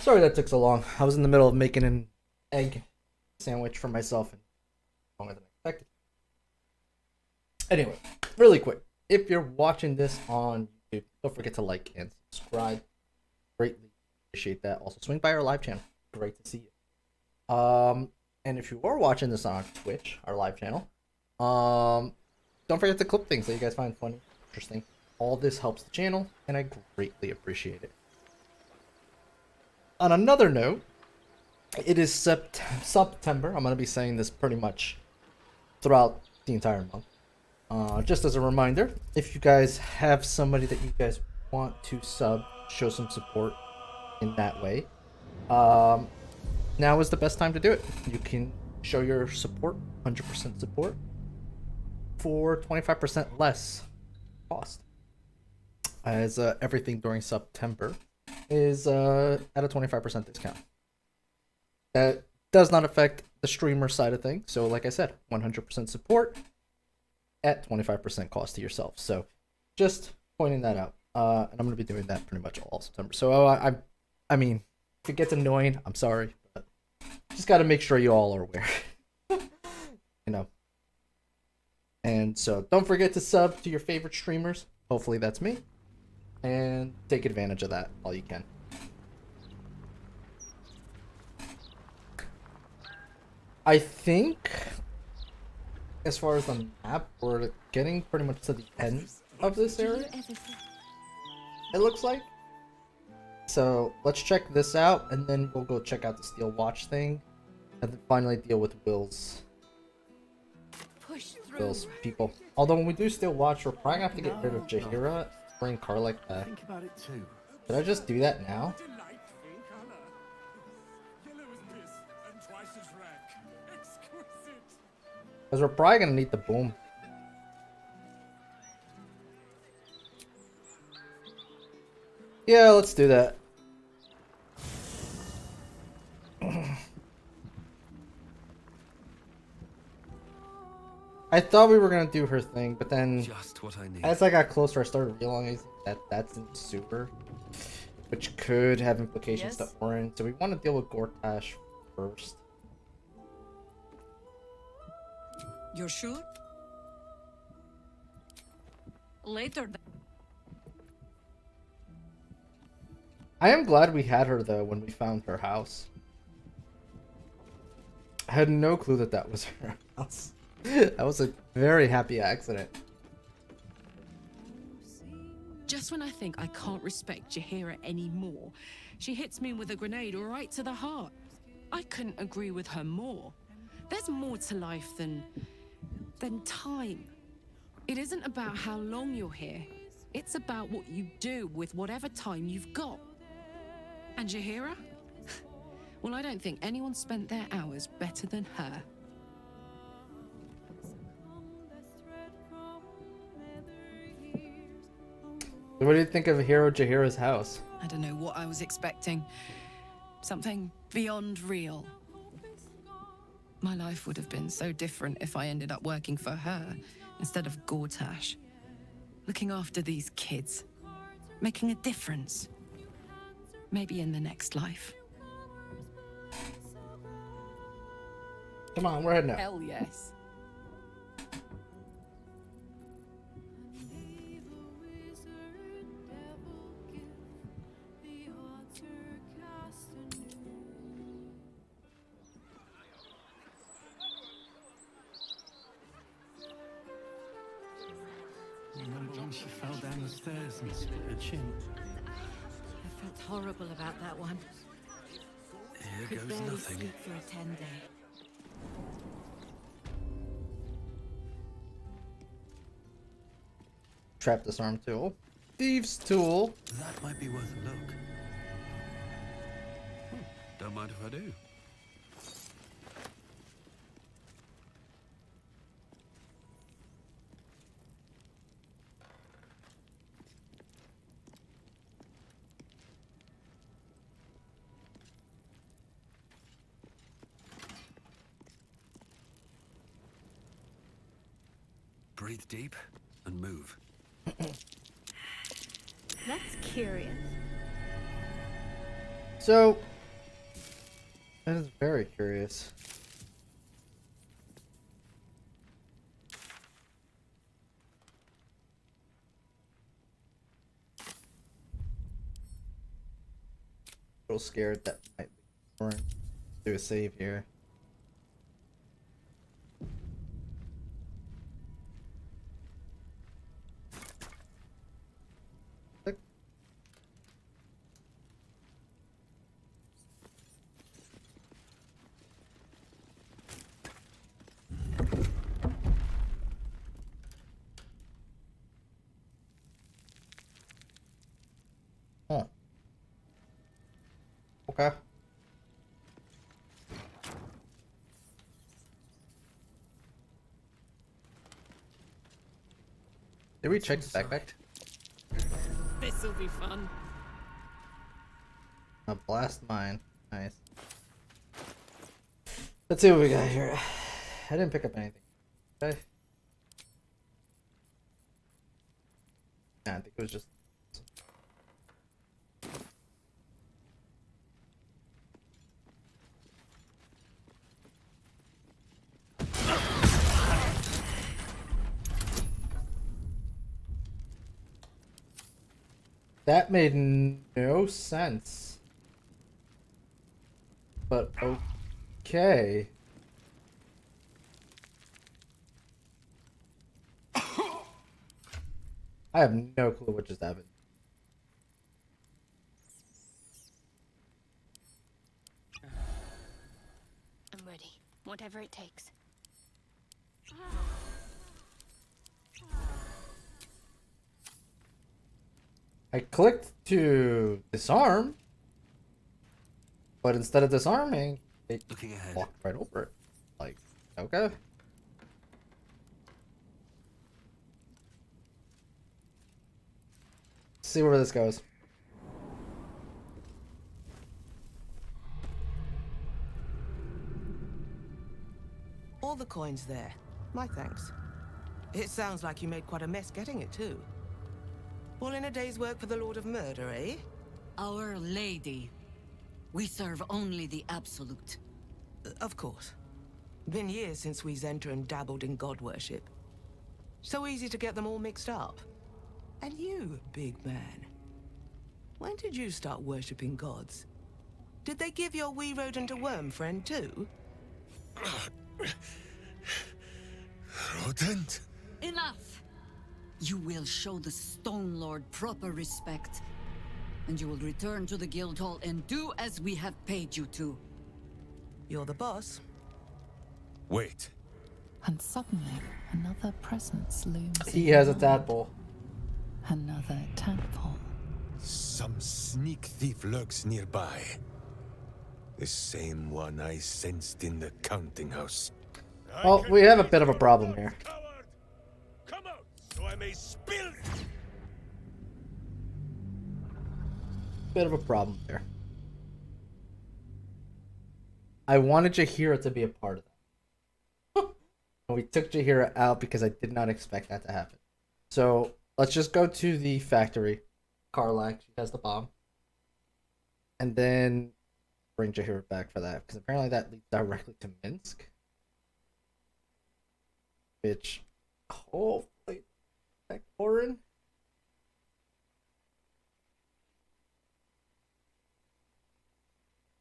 Sorry that took so long. I was in the middle of making an egg sandwich for myself and longer than expected. Anyway, really quick. If you're watching this on YouTube, don't forget to like and subscribe. Greatly appreciate that. Also, swing by our live channel. Great to see you. And if you are watching this on Twitch, our live channel, don't forget to clip things that you guys find funny, interesting. All this helps the channel, and I greatly appreciate it. On another note, it is September. I'm going to be saying this pretty much throughout the entire month. Just as a reminder, if you guys have somebody that you guys want to show some support in that way, now is the best time to do it. You can show your support, 100% support, for 25% less cost. As everything during September is at a 25% discount. That does not affect the streamer side of things. So like I said, 100% support at 25% cost to yourself. So just pointing that out. And I'm going to be doing that pretty much all September. So I mean, if it gets annoying, I'm sorry. But just got to make sure you all are aware. You know. And so don't forget to sub to your favorite streamers. Hopefully that's me. And take advantage of that all you can. I think, as far as the map, we're getting pretty much to the end of this area. It looks like. So let's check this out, and then we'll go check out the Steel Watch thing, and then finally deal with Will's people. Although when we do Steel Watch, we're probably gonna have to get rid of Jaheira. Bring Karlach back. Did I just do that now? Because we're probably gonna need the boom. Yeah, let's do that. I thought we were gonna do her thing, but then Just what I need. as I got closer, I started realizing that that's in Super, which could have implications to Orin. So we want to deal with Gortash first. You're sure? Later. I am glad we had her though when we found her house. I had no clue that that was her house. That was a very happy accident. Just when I think I can't respect Jaheira anymore, she hits me with a grenade right to the heart. I couldn't agree with her more. There's more to life than time. It isn't about how long you're here. It's about what you do with whatever time you've got. And Jaheira? Well, I don't think anyone spent their hours better than her. What do you think of Hero Jaheira's house? I don't know what I was expecting. Something beyond real. My life would have been so different if I ended up working for her instead of Gortash. Looking after these kids. Making a difference. Maybe in the next life. Come on, we're heading out. Hell yes. Remember when she fell down the stairs and split her chin? I felt horrible about that one. Here Could goes barely nothing. sleep for a 10-day. Trap disarm tool. Thieves tool. That might be worth a look. Don't mind if I do. Breathe deep and move. That's curious. So, That is very curious. A little scared that might be do a save here. Huh. Okay. Did we check the backpack? This'll be fun. A blast mine. Nice. Let's see what we got here. I didn't pick up anything. Okay. Nah, I think it was just. That made no sense. But okay. I have no clue what just happened. I'm ready. Whatever it takes. I clicked to disarm, but instead of disarming, it Looking ahead. walked right over it. Like, okay. See where this goes. All the coins there. My thanks. It sounds like you made quite a mess getting it, too. All in a day's work for the Lord of Murder, eh? Our Lady. We serve only the absolute. Of course. Been years since we Zenta and dabbled in god worship. So easy to get them all mixed up. And you, big man. When did you start worshipping gods? Did they give your wee rodent a worm friend, too? Rodent? Enough! You will show the Stone Lord proper respect. And you will return to the guild hall and do as we have paid you to. You're the boss. Wait. And suddenly, another presence looms. He in has a mind. tadpole. Another tadpole. Some sneak thief lurks nearby. The same one I sensed in the counting house. Well, we have a bit of a problem here. Coward! Come out, so I may spill. Bit of a problem there. I wanted Jahira to be a part of that. And we took Jahira out because I did not expect that to happen. So let's just go to the factory. Karlak, she has the bomb. And then bring Jahira back for that. Because apparently that leads directly to Minsk. Which, hopefully, back Orin.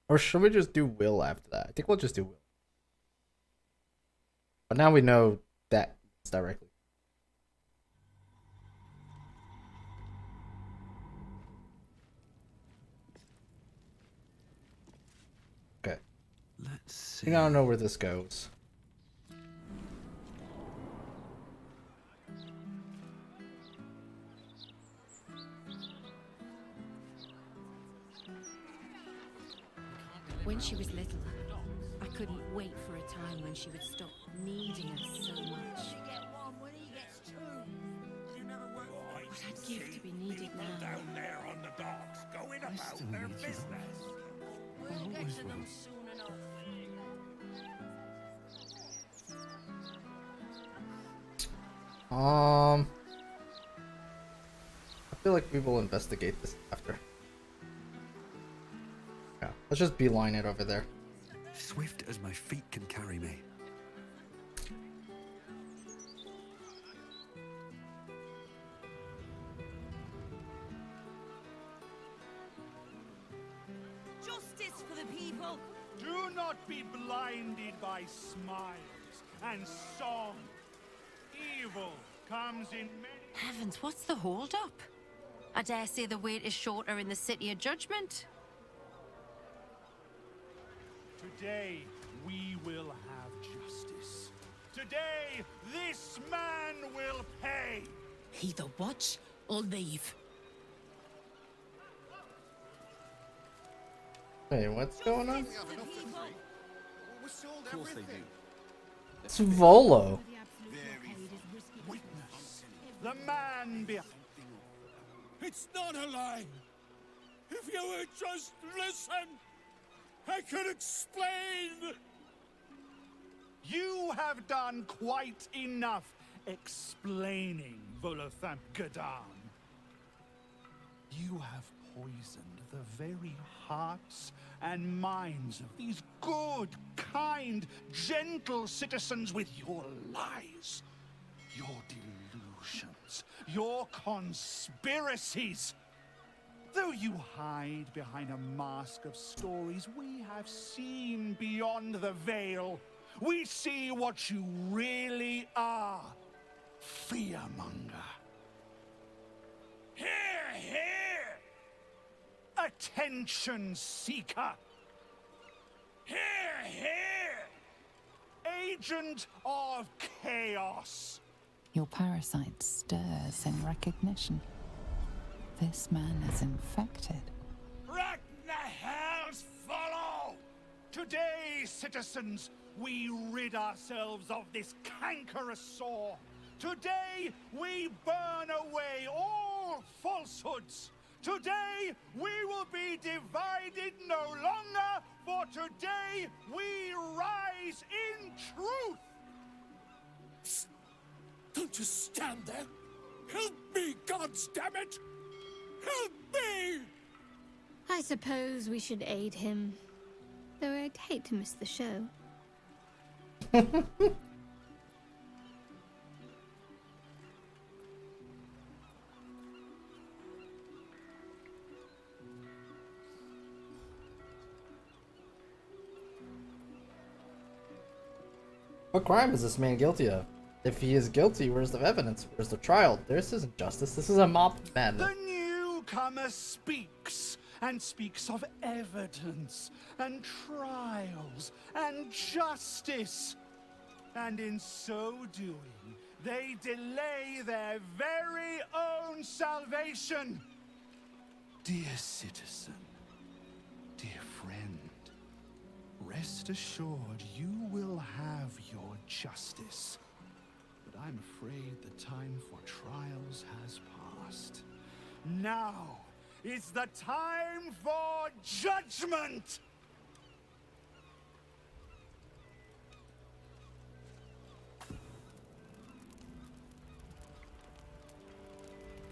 Or should we just do Will after that? I think we'll just do Will. But now we know that it's directly. Okay. Let's see. I think I don't know where this goes. When she was little, I couldn't wait for a time when she would stop needing us so much. What I'd give to be needed now. Down there on the docks, going about still their need you. business. We'll get to them soon enough. I feel like we will investigate this after. Yeah, let's just beeline it over there. Swift as my feet can carry me. Justice for the people! Do not be blinded by smiles and song. Evil comes in many... Heavens, what's the hold-up? I dare say the wait is shorter in the City of Judgment. Today, we will have justice. Today, this man will pay. Either watch or leave. Hey, what's going on? Justice for the people! We sold everything. It's Volo. Witness the man behind. It's not a lie. If you would just listen, I could explain. You have done quite enough explaining, Volothamp Gadam. You have poisoned the very hearts and minds of these good, kind, gentle citizens with your lies, your delusions, your conspiracies. Though you hide behind a mask of stories, we have seen beyond the veil. We see what you really are. Fearmonger. Here, here! Attention seeker. Here, here! Agent of chaos. Your parasite stirs in recognition. This man is infected. Hells follow! Today, citizens, we rid ourselves of this cankerous sore. Today, we burn away all falsehoods. Today, we will be divided no longer, for today, we rise in truth. Don't just stand there. Help me, goddammit! Help me! I suppose we should aid him. Though I'd hate to miss the show. What crime is this man guilty of? If he is guilty, where's the evidence? Where's the trial? This isn't justice. This is a mob madness. The newcomer speaks, and speaks of evidence, and trials, and justice. And in so doing, they delay their very own salvation. Dear citizen, dear friend, rest assured you will have your justice. But I'm afraid the time for trials has passed. Now is the time for judgment!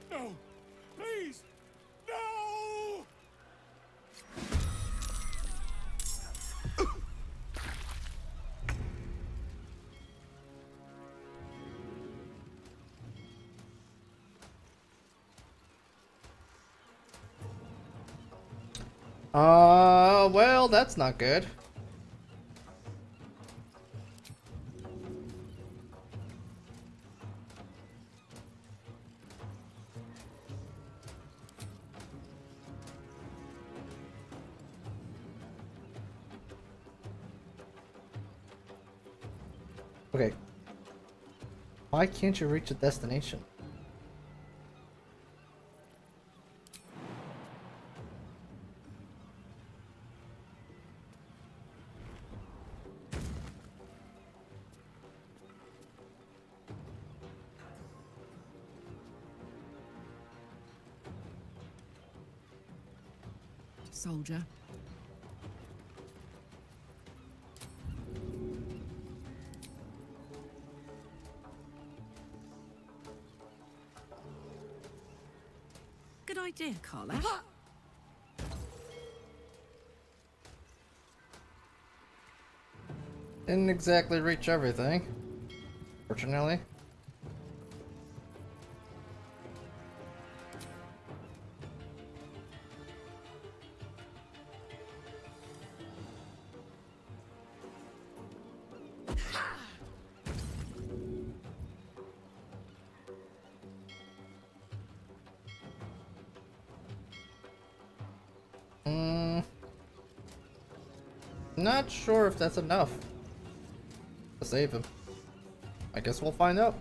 No! Please! No! Well, that's not good. Okay. Why can't you reach a destination? Soldier. Good idea, Carla. Didn't exactly reach everything, fortunately. Not sure if that's enough to save him. I guess we'll find out.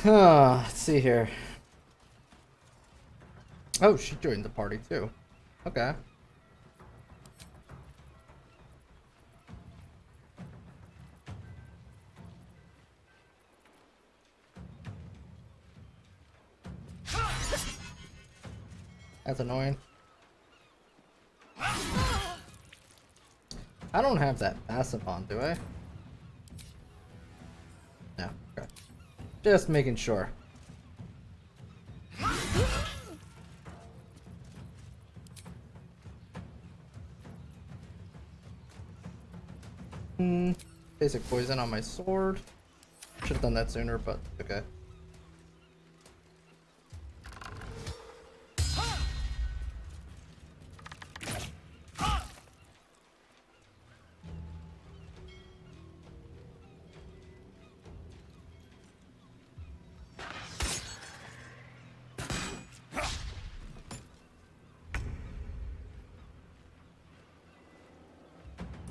Let's see here. Oh, she joined the party too. Okay. That's annoying. I don't have that passive on, do I? No. Okay. Just making sure. Basic poison on my sword. Should have done that sooner, but okay.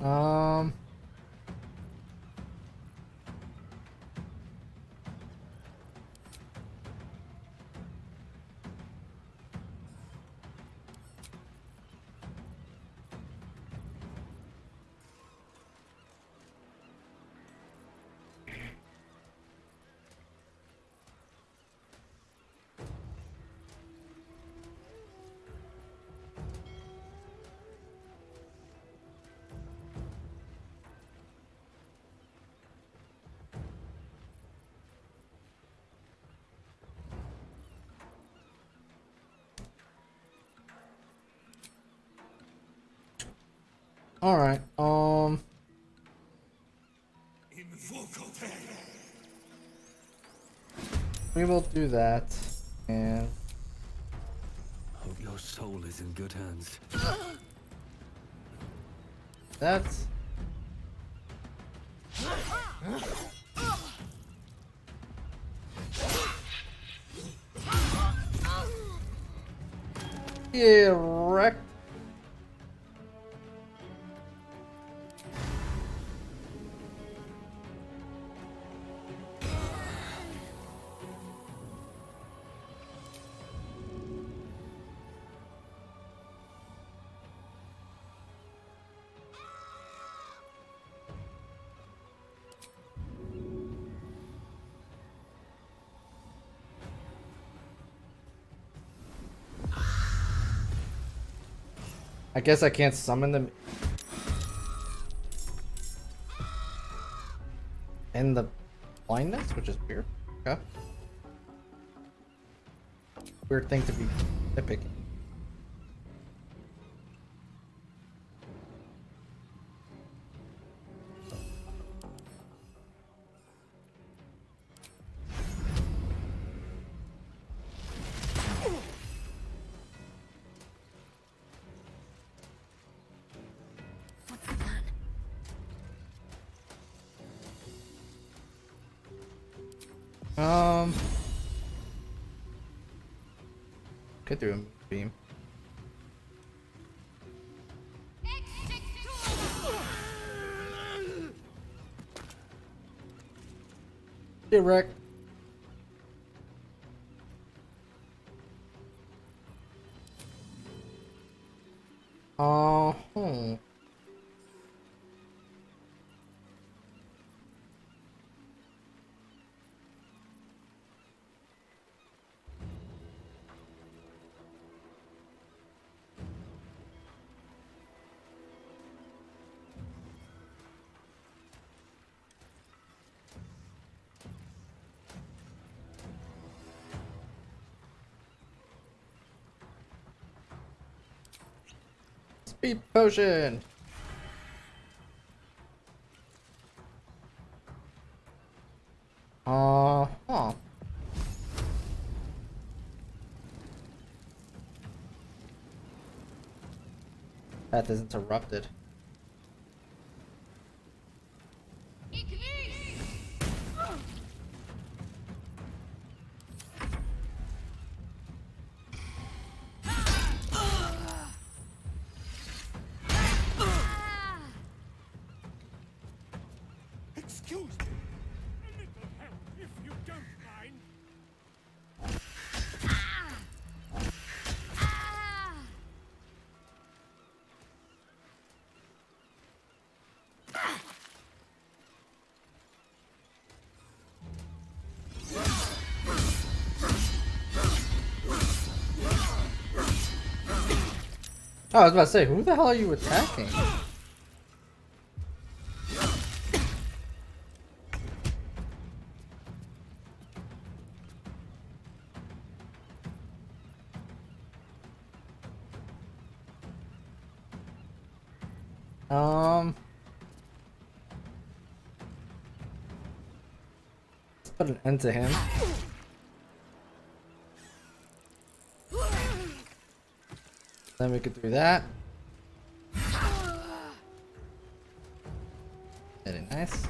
Um. All right. We will do that, and Hope your soul is in good hands. that's. Yeah, wreck. I guess I can't summon them in the blindness, which is weird. Okay. Weird thing to be nitpicking. Could do a beam. Direct. Speed potion. Huh. Path is interrupted. Excuse me. A little help, if you don't mind. Oh, I was about to say, who the hell are you attacking? Let's put an end to him. Then we could do that. Very nice.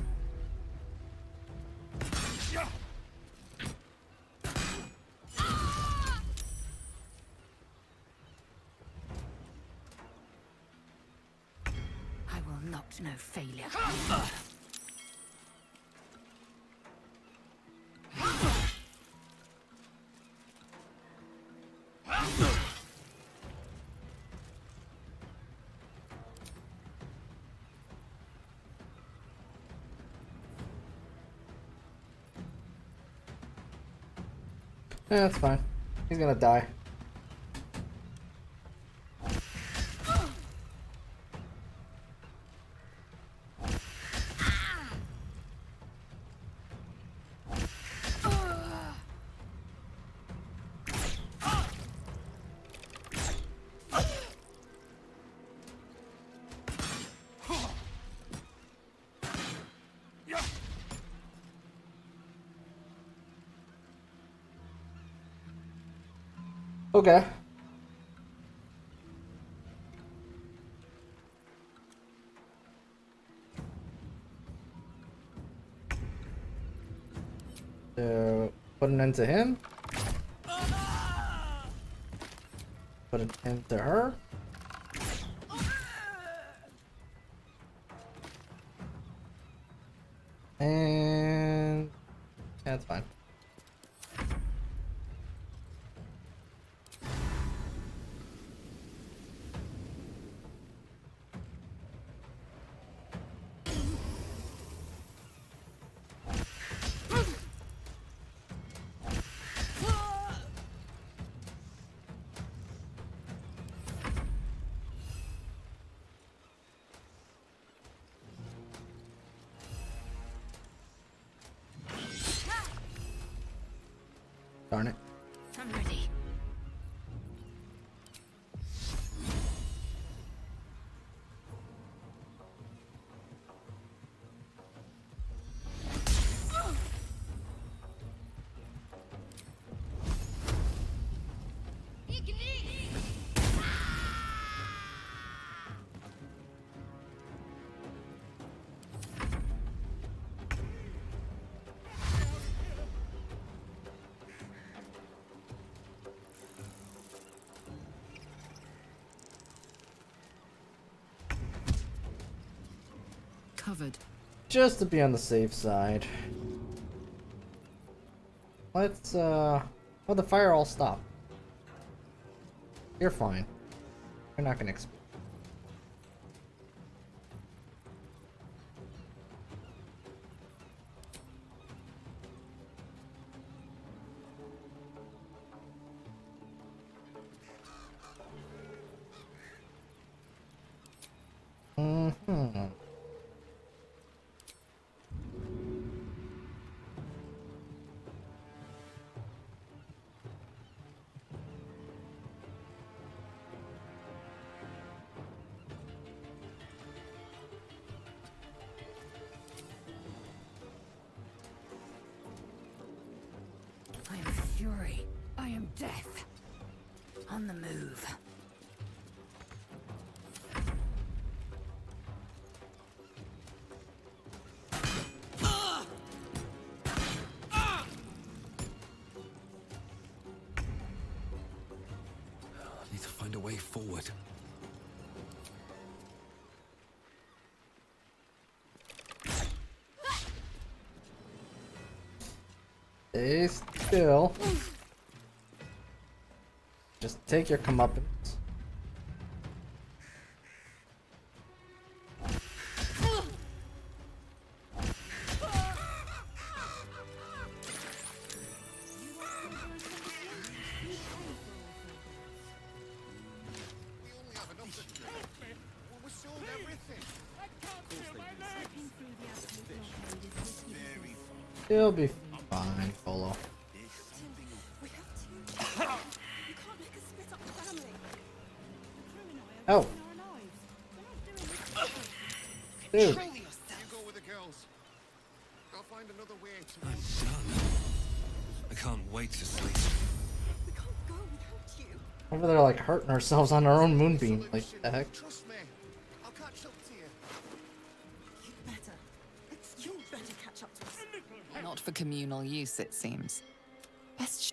I will not know failure. Yeah, that's fine. He's gonna die. Okay. Put an end to him. Put an end to her. And yeah, that's fine. Darn it. I'm ready. Covered. Just to be on the safe side. Let's well, the fire all stop. You're fine. You're not gonna explode. Mm-hmm. death. On the move. I need to find a way forward. Stay still. Just take your comeuppance. It'll be fine, Polo. Oh. Dude. I'm done. I can't wait to sleep. Over there like hurting ourselves on our own moonbeam. Like, the heck? Trust me. I'll catch up to you. You better catch up to us. Not for communal use, it seems. Best.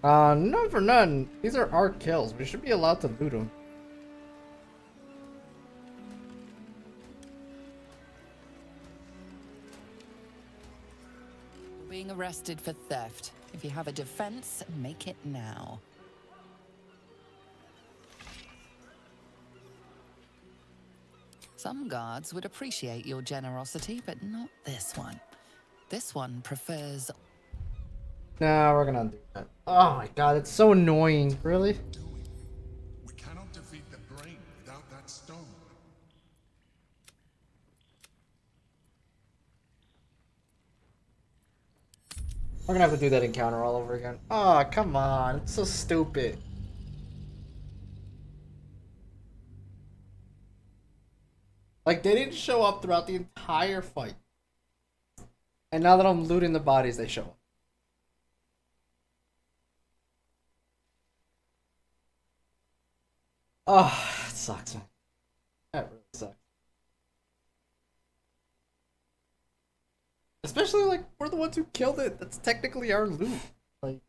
None for none. These are our kills. We should be allowed to loot them. Being arrested for theft. If you have a defense, make it now. Some guards would appreciate your generosity, but not this one. This one prefers. Nah, we're gonna do that. Oh my god, it's so annoying. Really? We cannot defeat the brain without that stone. We're gonna have to do that encounter all over again. Oh, come on. It's so stupid. Like, they didn't show up throughout the entire fight. And now that I'm looting the bodies, they show up. Oh, it sucks, man. That really sucks. Especially, like, we're the ones who killed it. That's technically our loot. Like...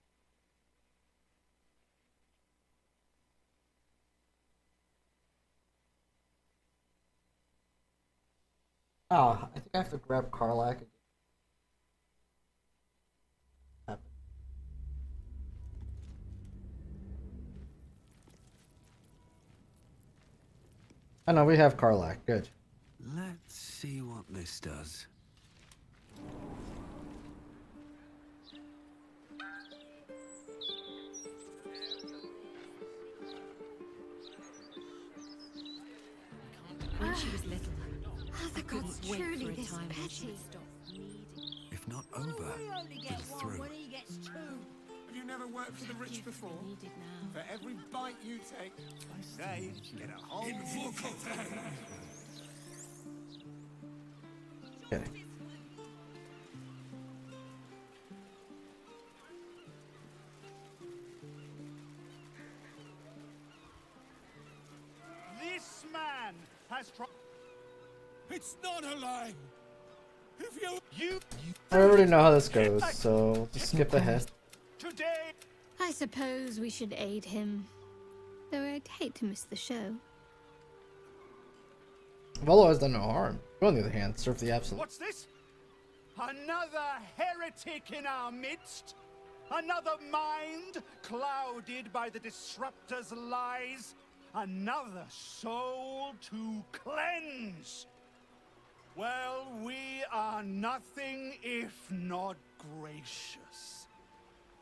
Oh, I think I have to grab Karlak again. Oh no, we have Karlak. Good. Let's see what this does. When she was little, The gods wait for truly a this time when she petty. would stop bleeding. If not over, then through. Have you never worked for the rich before? Needed now. For every bite you take, they get a whole Okay. This man has tried. It's not a lie. If You I already know how this goes, so we'll just skip ahead. today. I suppose we should aid him. Though I'd hate to miss the show. Volo has done no harm. But on the other hand, serve the absolute. What's this? Another heretic in our midst? Another mind clouded by the disruptor's lies? Another soul to cleanse? Well, we are nothing if not gracious.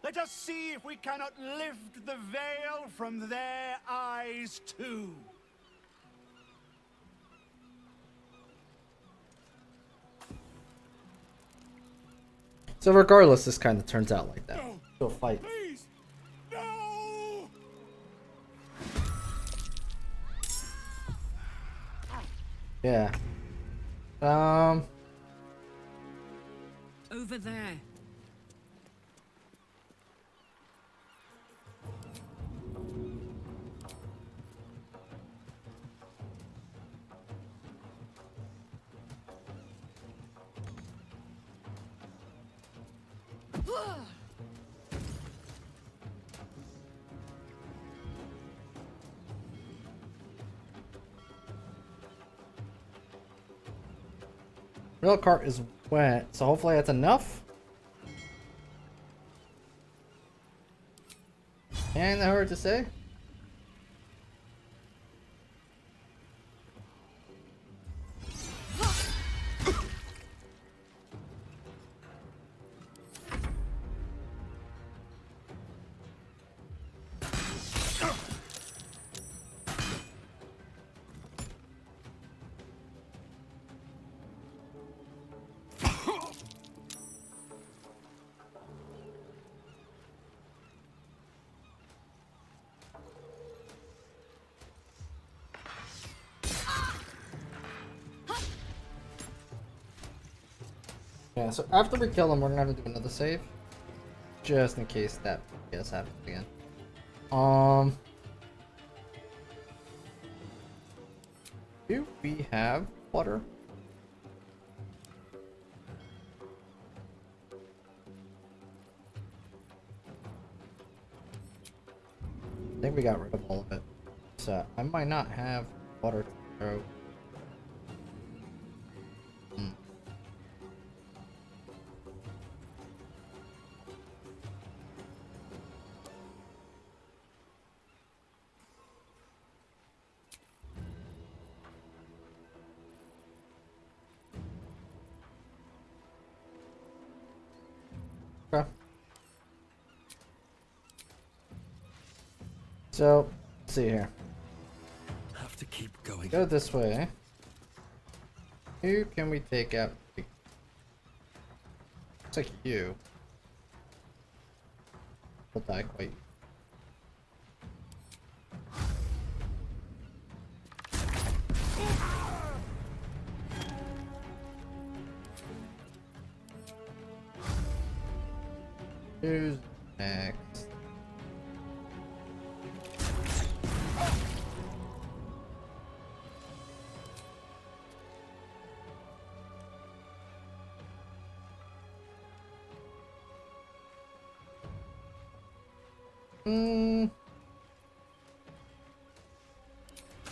Let us see if we cannot lift the veil from their eyes too. So regardless, this kind of turns out like that. Still fight. please, no! Yeah. Over there. Rail cart is wet, so hopefully that's enough. And that hard to say. Yeah, so after we kill him, we're gonna have to do another save. Just in case that yes happens again. Do we have water? I think we got rid of all of it. So I might not have water to throw. Okay. So, let's see here. Have to keep going. Go this way. Who can we take out? Looks like you. Will die quite. Who's next?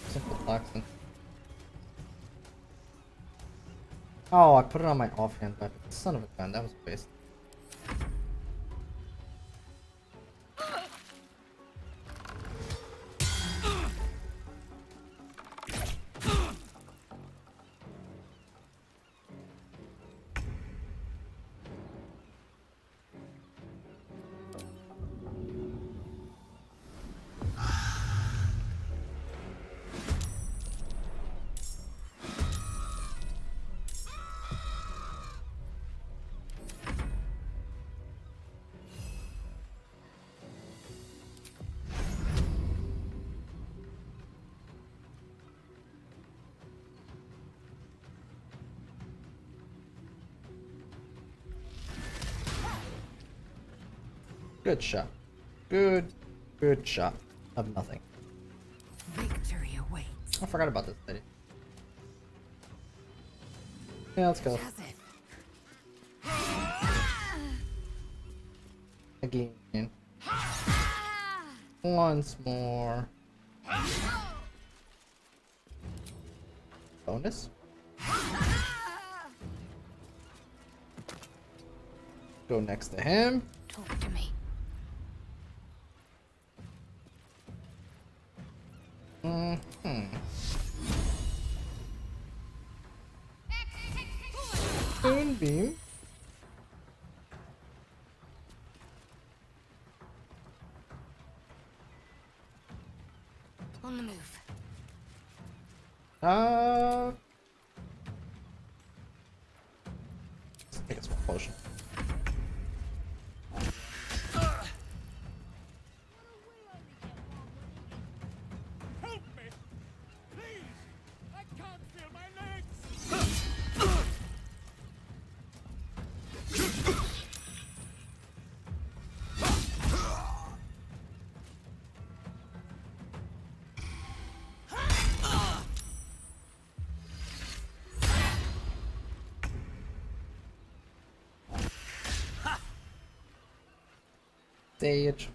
Simple Flaxen. Oh, I put it on my offhand weapon. Son of a gun, that was a waste. Good shot. Good shot of nothing. Victory awaits. I forgot about this lady. Yeah, let's go. Again. Once more. Bonus. Go next to him. Talk to me. Moonbeam. On the move. Let's take a small potion. Help me! Please! I can't feel my Stage.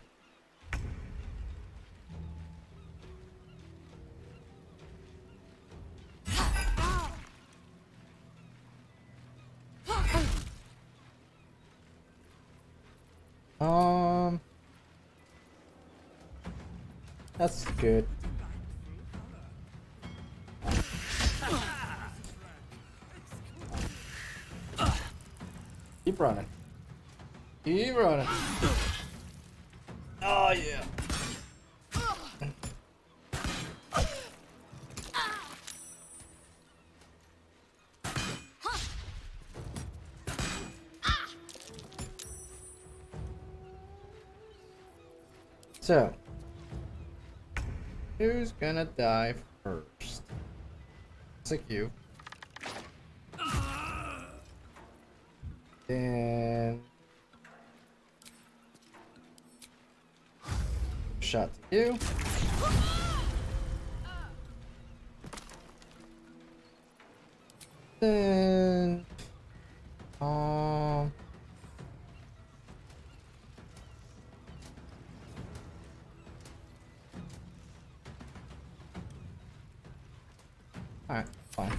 That's good. Keep running. Keep running. Oh yeah. So, who's gonna die first? It's like you. Then shot to you. Then alright, fine.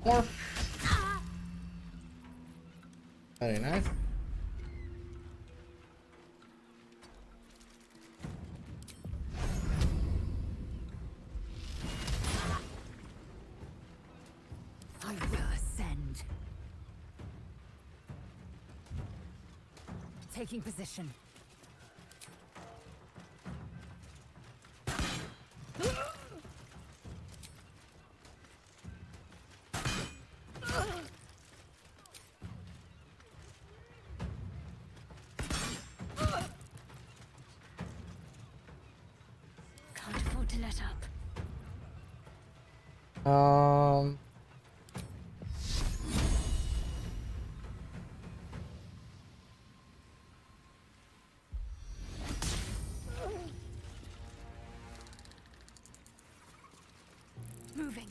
More. Very nice. I will ascend. Taking position. Can't afford to let up. Moving.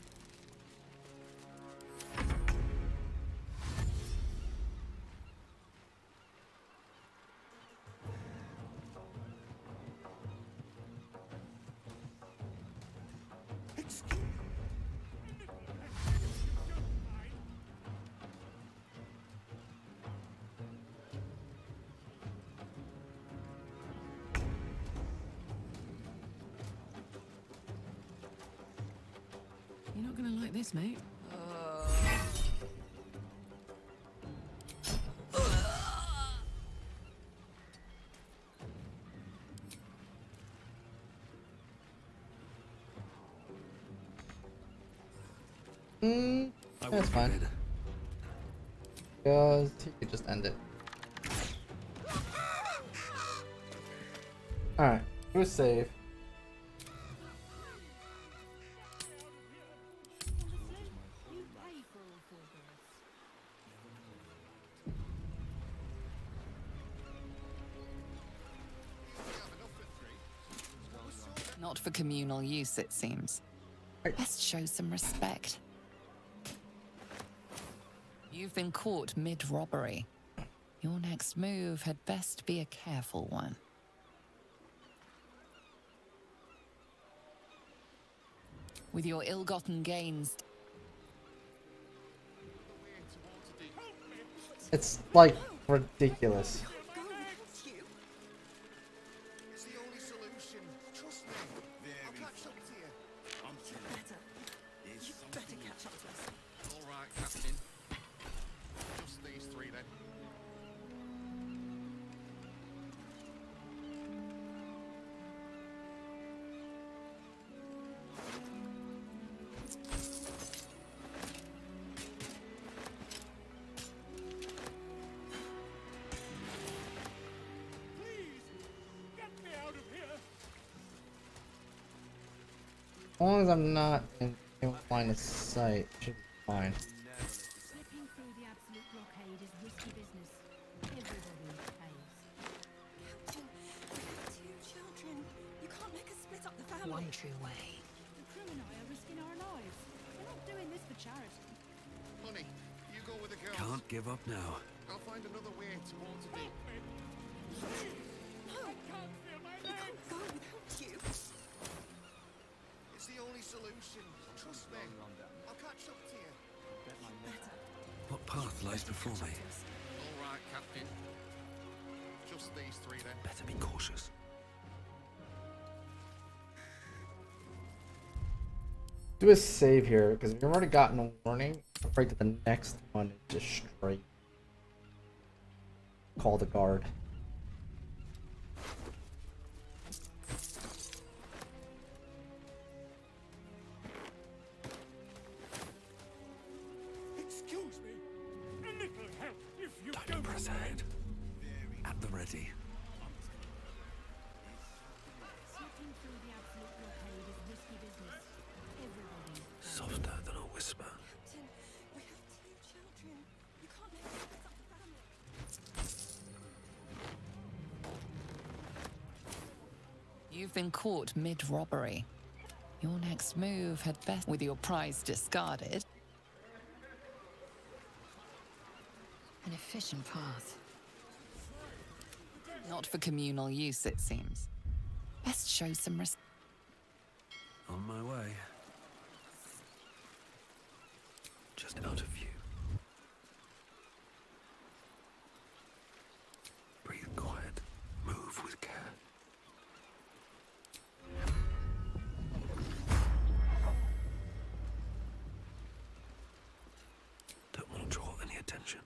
You're not gonna like this, mate. That's fine. Because he could just end it. Alright, who's safe? Not for communal use, it seems. Right. Best show some respect. You've been caught mid-robbery. Your next move had best be a careful one. With your ill-gotten gains... It's like ridiculous. It's the only solution. Trust me. I'll catch up to you. I'm too better. You better catch up to us. All right, Captain. Just these three then. Please, get me out of here. long as I'm not in line of sight, should be fine. Slipping through the absolute blockade is risky business. Everybody pays. Captain, we have two children. You can't make us split up the family. One true way. The crew and I are risking our lives. We're not doing this for charity. Honey, you go with the girls. Can't give up now. I'll find another way to Waterdeep. No, I can't feel my legs. Go without you. It's the only solution. Trust me. I'll catch up to you. What path lies before me? All right, Captain. Just these three then. Better be cautious. Do a save here, because we've already gotten a warning. I'm afraid that the next one is just straight. Call the guard. Excuse me. A little help if you Time to press ahead. At the ready. Slipping through the absolute blockade is risky business. Everybody. Softer than a whisper. Captain, we have two children. You can't make us split up the family. You've been caught mid-robbery. Your next move had best, with your prize discarded. An efficient path. Not for communal use, it seems. Best show some respect. On my way. Just out of view. Breathe quiet. Move with care. Don't want to draw any attention.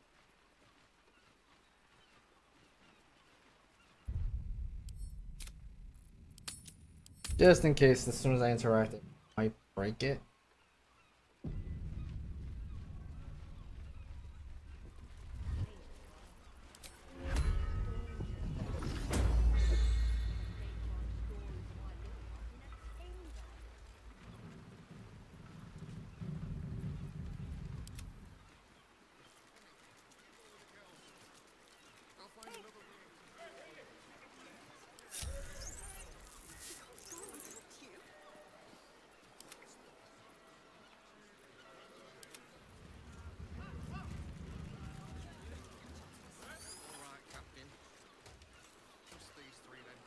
Just in case, as soon as I interact, it might break it. I'll find another way. Go without you. All right, Captain. Just these three then.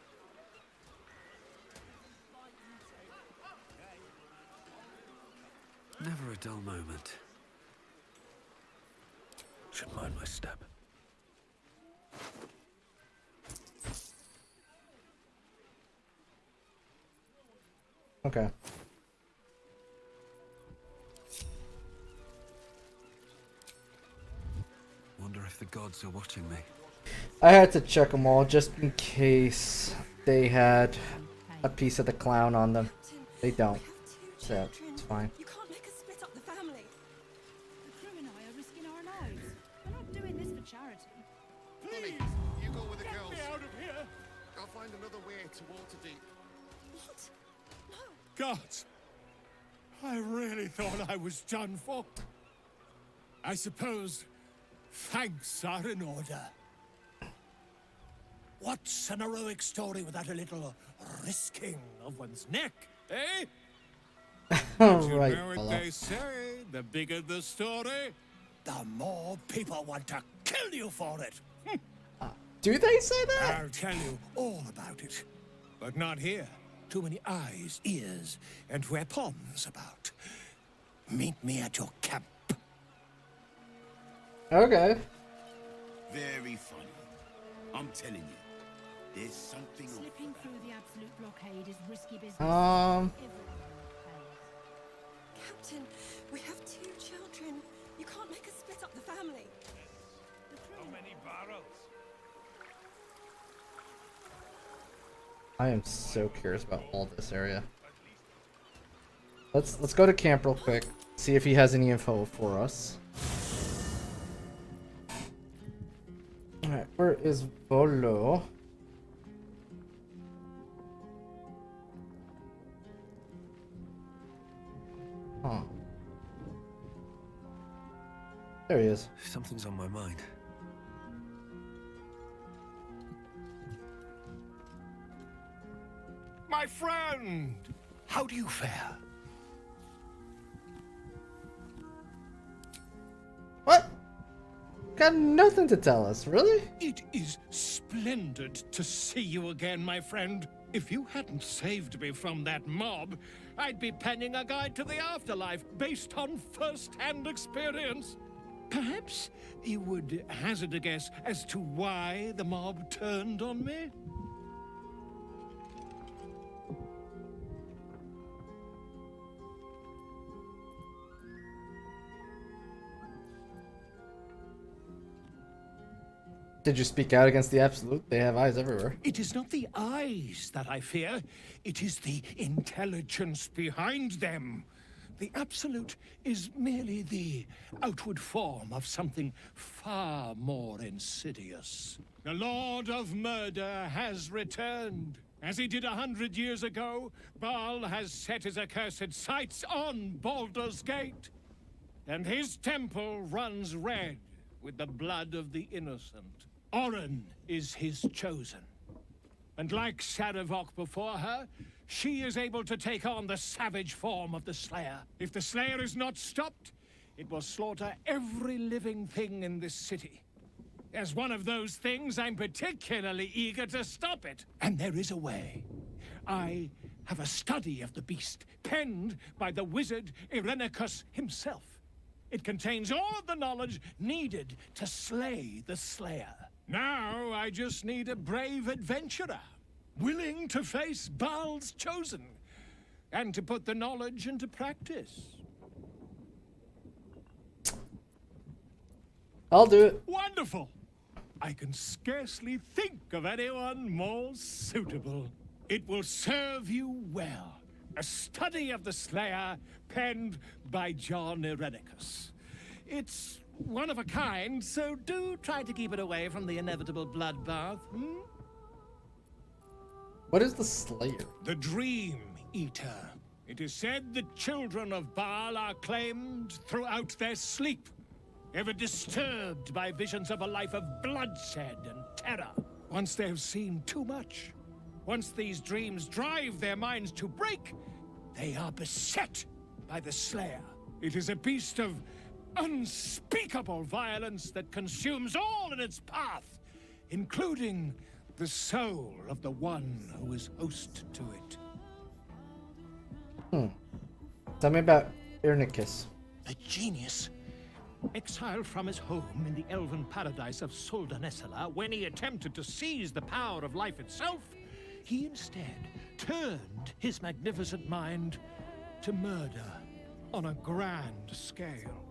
Never a dull moment. Should mind my step. Okay. Wonder if the gods are watching me. I had to check them all just in case they had a piece of the clown on them. Captain, They don't. we have two So children. it's fine. You can't make us split up the family. The crew and I are risking our lives. We're not doing this for charity. Honey, you go with the girls. Get me out of here. I'll find another way to Waterdeep. What? No. Gods, I really thought I was done for. I suppose thanks are in order. What's an heroic story without a little risking of one's neck, eh? You Right, know what fella. they say, the bigger the story, the more people want to kill you for it. Do they say that? I'll tell you all about it. But not here. Too many eyes, ears, and weapons about. Meet me at your camp. Okay. Very funny. I'm telling you. There's something Slipping through the absolute blockade is risky business. Um. Everybody pays. Captain, we have two children. You can't make us split up the family. How many barrels? I am so curious about all this area. Let's go to camp real quick. See if he has any info for us. Alright, where is Volo? Huh. There he is. Something's on my mind. My friend! How do you fare? What? Got nothing to tell us, really? It is splendid to see you again, my friend. If you hadn't saved me from that mob, I'd be penning a guide to the afterlife based on first-hand experience. Perhaps you would hazard a guess as to why the mob turned on me? Did you speak out against the Absolute? They have eyes everywhere. It is not the eyes that I fear. It is the intelligence behind them. The Absolute is merely the outward form of something far more insidious. The Lord of Murder has returned. As he did 100 years ago, Baal has set his accursed sights on Baldur's Gate. And his temple runs red with the blood of the innocent. Oren is his chosen. And like Sarevok before her, she is able to take on the savage form of the Slayer. If the Slayer is not stopped, it will slaughter every living thing in this city. As one of those things, I'm particularly eager to stop it. And there is a way. I have a study of the beast, penned by the wizard Irenicus himself. It contains all of the knowledge needed to slay the Slayer. Now I just need a brave adventurer, willing to face Baal's chosen, and to put the knowledge into practice. I'll do it. Wonderful! I can scarcely think of anyone more suitable. It will serve you well. A study of the Slayer, penned by John Irenicus. It's one of a kind, so do try to keep it away from the inevitable bloodbath, hmm? What is the Slayer? The Dream Eater. It is said the children of Baal are claimed throughout their sleep, ever disturbed by visions of a life of bloodshed and terror. Once they have seen too much, once these dreams drive their minds to break, they are beset by the Slayer. It is a beast of unspeakable violence that consumes all in its path, including the soul of the one who is host to it. Tell me about Irenicus. A genius. Exiled from his home in the elven paradise of Soldanesela, when he attempted to seize the power of life itself, he instead turned his magnificent mind to murder on a grand scale.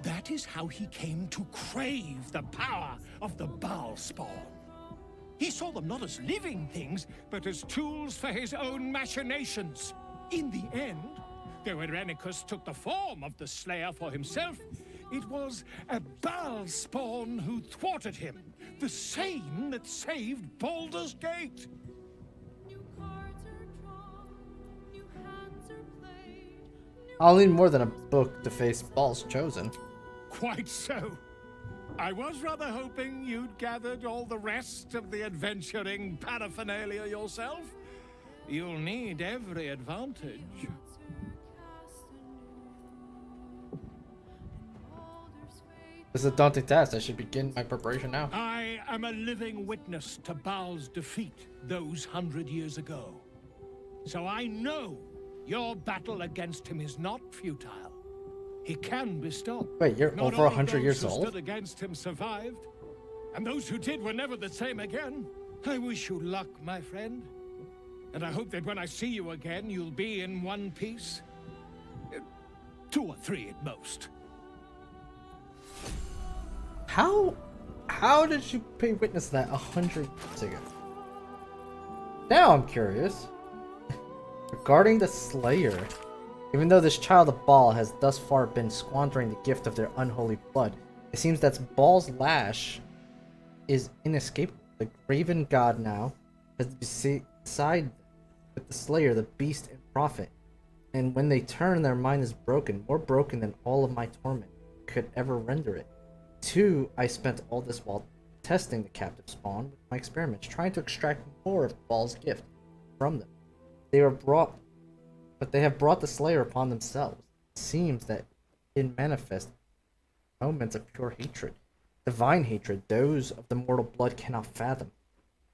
That is how he came to crave the power of the Baal spawn. He saw them not as living things, but as tools for his own machinations. In the end, though Irenicus took the form of the Slayer for himself, it was a Baal spawn who thwarted him, the same that saved Baldur's Gate. I'll need more than a book to face Baal's chosen. Quite so. I was rather hoping you'd gathered all the rest of the adventuring paraphernalia yourself. You'll need every advantage. This is a daunting task. I should begin my preparation now. I am a living witness to Baal's defeat those 100 years ago. So I know your battle against him is not futile. He can be stopped. Wait, you're Not over all of 100 those years who old? stood against him survived, and those who did were never the same again. I wish you luck, my friend. And I hope that when I see you again, you'll be in one piece. 2 or 3 at most. How did you pay witness to that 100 years ago? Now I'm curious. Regarding the Slayer, even though this child of Baal has thus far been squandering the gift of their unholy blood, it seems that Baal's lash is inescapable. The Raven God now has beside with the Slayer, the Beast and Prophet. And when they turn, their mind is broken, more broken than all of my torment could ever render it. 2, I spent all this while testing the captive spawn with my experiments, trying to extract more of Baal's gift from them. They have brought the Slayer upon themselves. It seems that it manifests moments of pure hatred, divine hatred, those of the mortal blood cannot fathom.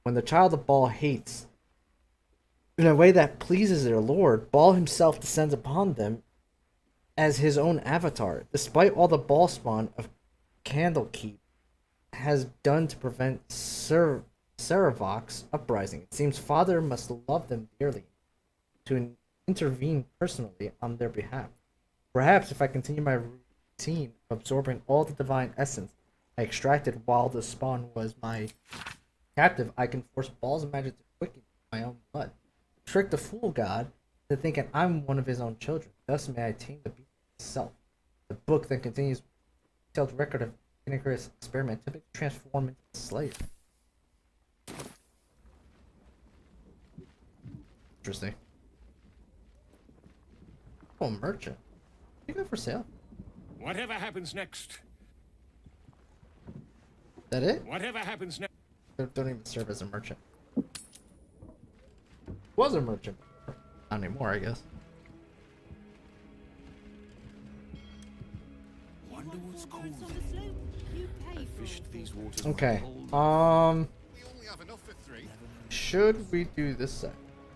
When the child of Baal hates in a way that pleases their lord, Baal himself descends upon them as his own avatar. Despite all the Baal spawn of Candlekeep has done to prevent Saravok's uprising, it seems Father must love them dearly to intervene personally on their behalf. Perhaps if I continue my routine of absorbing all the divine essence I extracted while the spawn was my captive, I can force Baal's magic to quicken my own blood. Trick the fool god into thinking I'm one of his own children. Thus may I tame the beast itself. The book then continues with a detailed record of Inagris' experiment to transform into a Slayer. Interesting. Oh, merchant. What do you got for sale? Whatever happens next. That it? Whatever happens next. Don't even serve as a merchant. Was a merchant. Not anymore, I guess. Wonder what's causing it. I fished these waters. Okay. We only have enough for 3. Should we do this side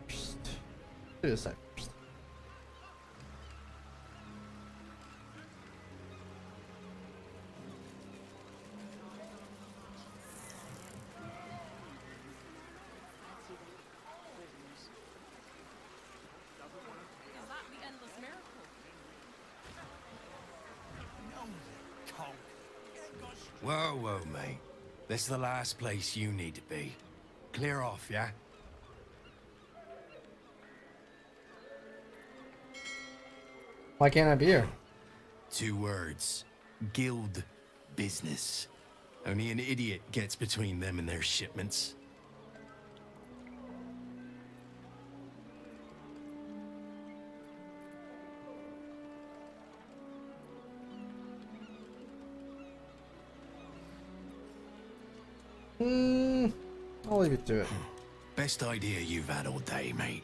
first? Do this side first. Whoa, whoa, mate. This is the last place you need to be. Clear off, yeah? Why can't I be here? 2 words. Guild business. Only an idiot gets between them and their shipments. I'll leave it to it. Best idea you've had all day, mate.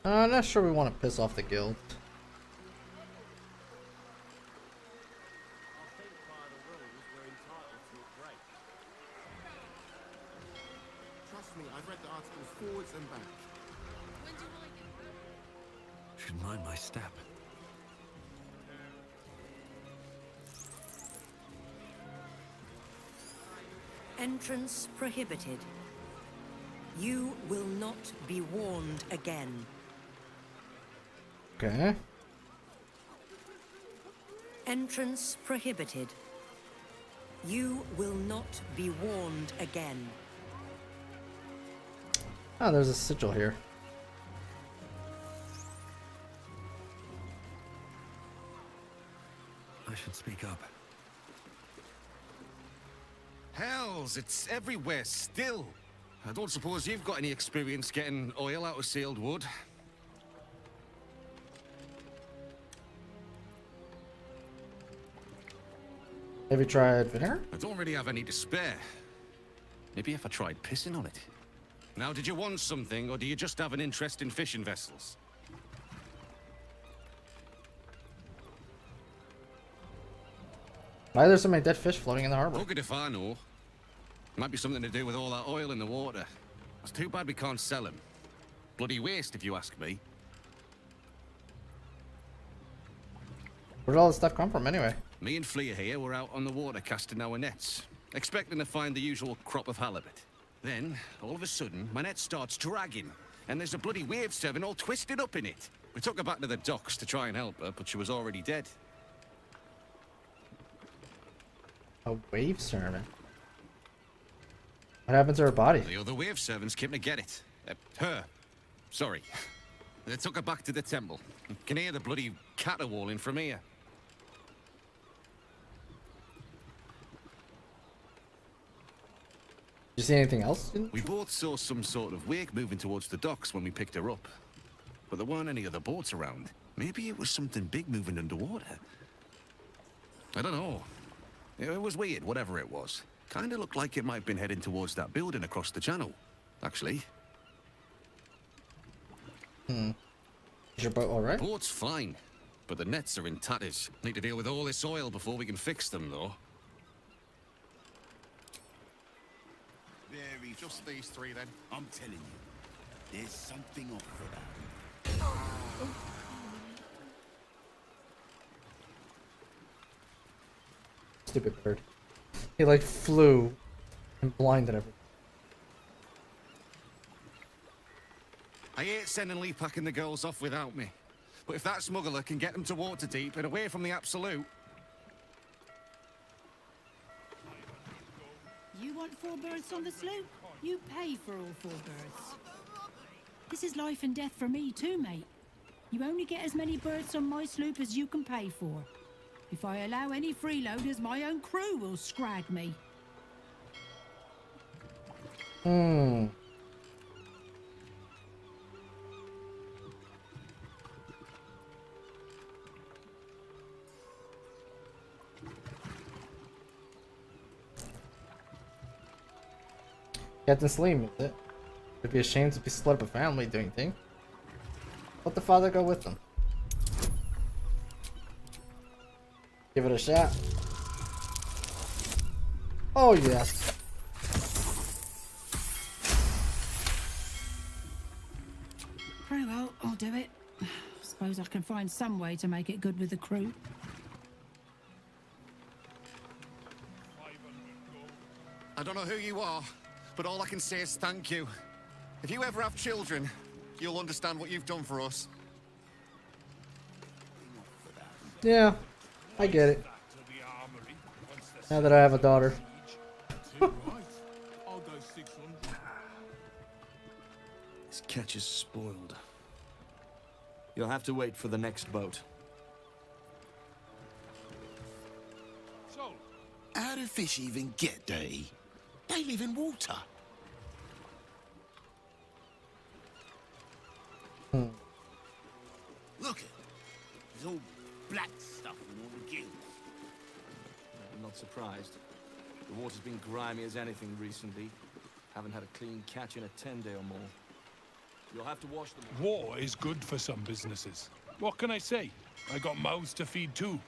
I'm not sure we want to piss off the guild. Trust me, I've read the articles forwards and back. Should mind my step. Entrance prohibited. You will not be warned again. Okay. Entrance prohibited. You will not be warned again. Oh, there's a sigil here. I should speak up. Hells, it's everywhere still. I don't suppose you've got any experience getting oil out of sealed wood. Have you tried vinegar? I don't really have any to spare. Maybe if I tried pissing on it. Now, did you want something, or do you just have an interest in fishing vessels? Why are there so many dead fish floating in the harbor? Look at if I know. Might be something to do with all that oil in the water. It's too bad we can't sell them. Bloody waste, if you ask me. Where did all this stuff come from, anyway? Me and Flea here were out on the water casting our nets, expecting to find the usual crop of halibut. Then, all of a sudden, my net starts dragging, and there's a bloody wave serving all twisted up in it. We took her back to the docks to try and help her, but she was already dead. A wave servant? What happened to her body? The other wave servants came to get it. Her. Sorry. They took her back to the temple. Can hear the bloody caterwauling from here. Did you see anything else? We both saw some sort of wake moving towards the docks when we picked her up. but there weren't any other boats around. Maybe it was something big moving underwater. I don't know. It was weird, whatever it was. Kinda looked like it might have been heading towards that building across the channel, actually. Is your boat alright? Boat's fine, but the nets are in tatters. Need to deal with all this oil before we can fix them, though. Very Just these three, then. I'm telling you, there's something off about him. Stupid bird. He like flew and blinded everyone. I hate sending Lee packing the girls off without me. But if that smuggler can get them to Waterdeep and away from the Absolute... You want 4 berths on the sloop? You pay for all 4 berths. This is life and death for me too, mate. You only get as many berths on my sloop as you can pay for. If I allow any freeloaders, my own crew will scrag me. Captain Slim, is it? It'd be a shame to be split up a family doing thing. Let the father go with them. Give it a shot. Oh yes. Very well, I'll do it. Suppose I can find some way to make it good with the crew. I don't know who you are, but all I can say is thank you. If you ever have children, you'll understand what you've done for us. Yeah, I get it. Now that I have a daughter. This catch is spoiled. You'll have to wait for the next boat. How do fish even get there? They live in water. Look it. There's all black stuff in all the gills. I'm not surprised. The water's been grimy as anything recently. Haven't had a clean catch in a 10-day or more. You'll have to wash them. War is good for some businesses. What can I say? I got mouths to feed too.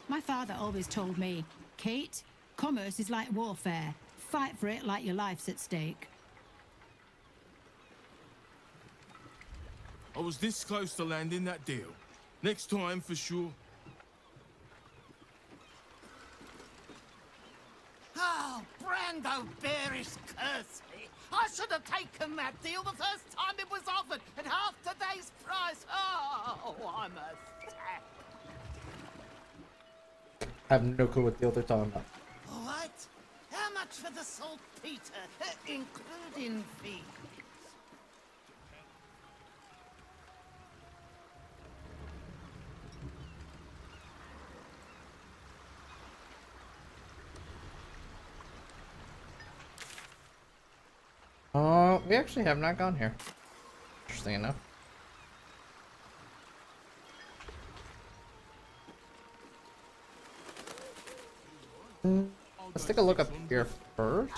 My father always told me, Kate, commerce is like warfare. Fight for it like your life's at stake. I was this close to landing that deal. Next time, for sure. Oh, Brando bearish curse me. I should have taken that deal the first time it was offered at half today's price. Oh, I'm a sap. I have no clue what deal they're talking about. What? How much for the saltpeter, including fees? We actually have not gone here. Interesting enough. Let's take a look up here first.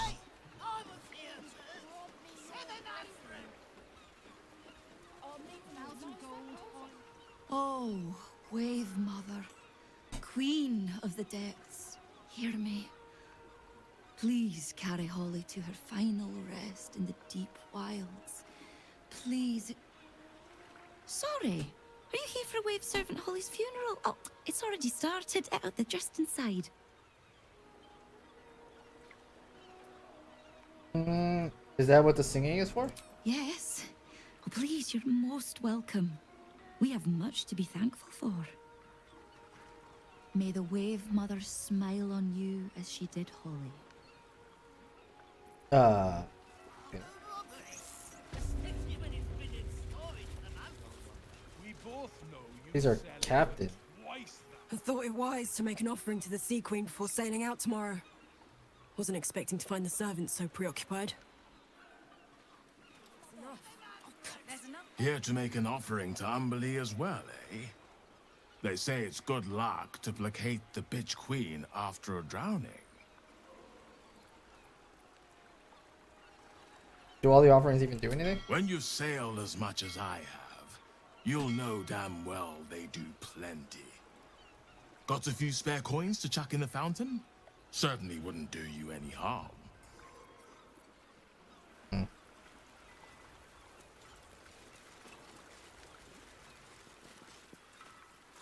Oh, Wave Mother, Queen of the Depths, hear me. Please carry Holly to her final rest in the deep wilds. Please. Sorry, are you here for Wave Servant Holly's funeral? Oh, it's already started. They're just inside. Is that what the singing is for? Yes. Oh, please, you're most welcome. We have much to be thankful for. May the Wave Mother smile on you as she did Holly. Okay. These are captains. I thought it wise to make an offering to the Sea Queen before sailing out tomorrow. Wasn't expecting to find the servants so preoccupied. Here to make an offering to Umberlee as well, eh? They say it's good luck to placate the bitch queen after a drowning. Do all the offerings even do anything? When you've sailed as much as I have, you'll know damn well they do plenty. Got a few spare coins to chuck in the fountain? Certainly wouldn't do you any harm.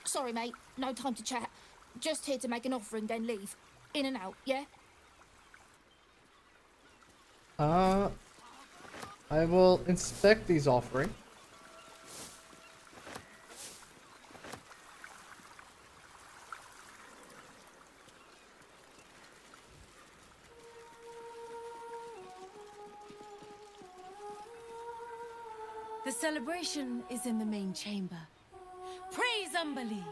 Sorry, mate. No time to chat. Just here to make an offering, then leave. In and out, yeah? I will inspect these offerings. The celebration is in the main chamber. Praise Umberlee!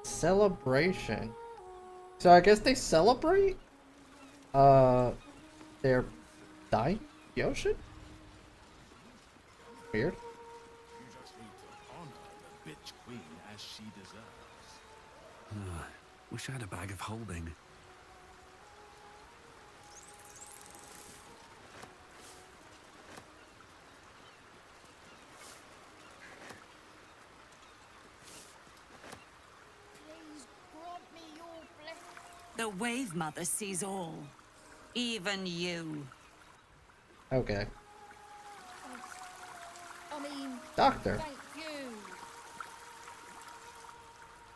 Celebration. So I guess they celebrate their dying the ocean? Weird. You just need to honor the bitch queen as she deserves. Wish I had a bag of holding. The Wave Mother sees all. Even you. Okay. I mean, Doctor. thank you.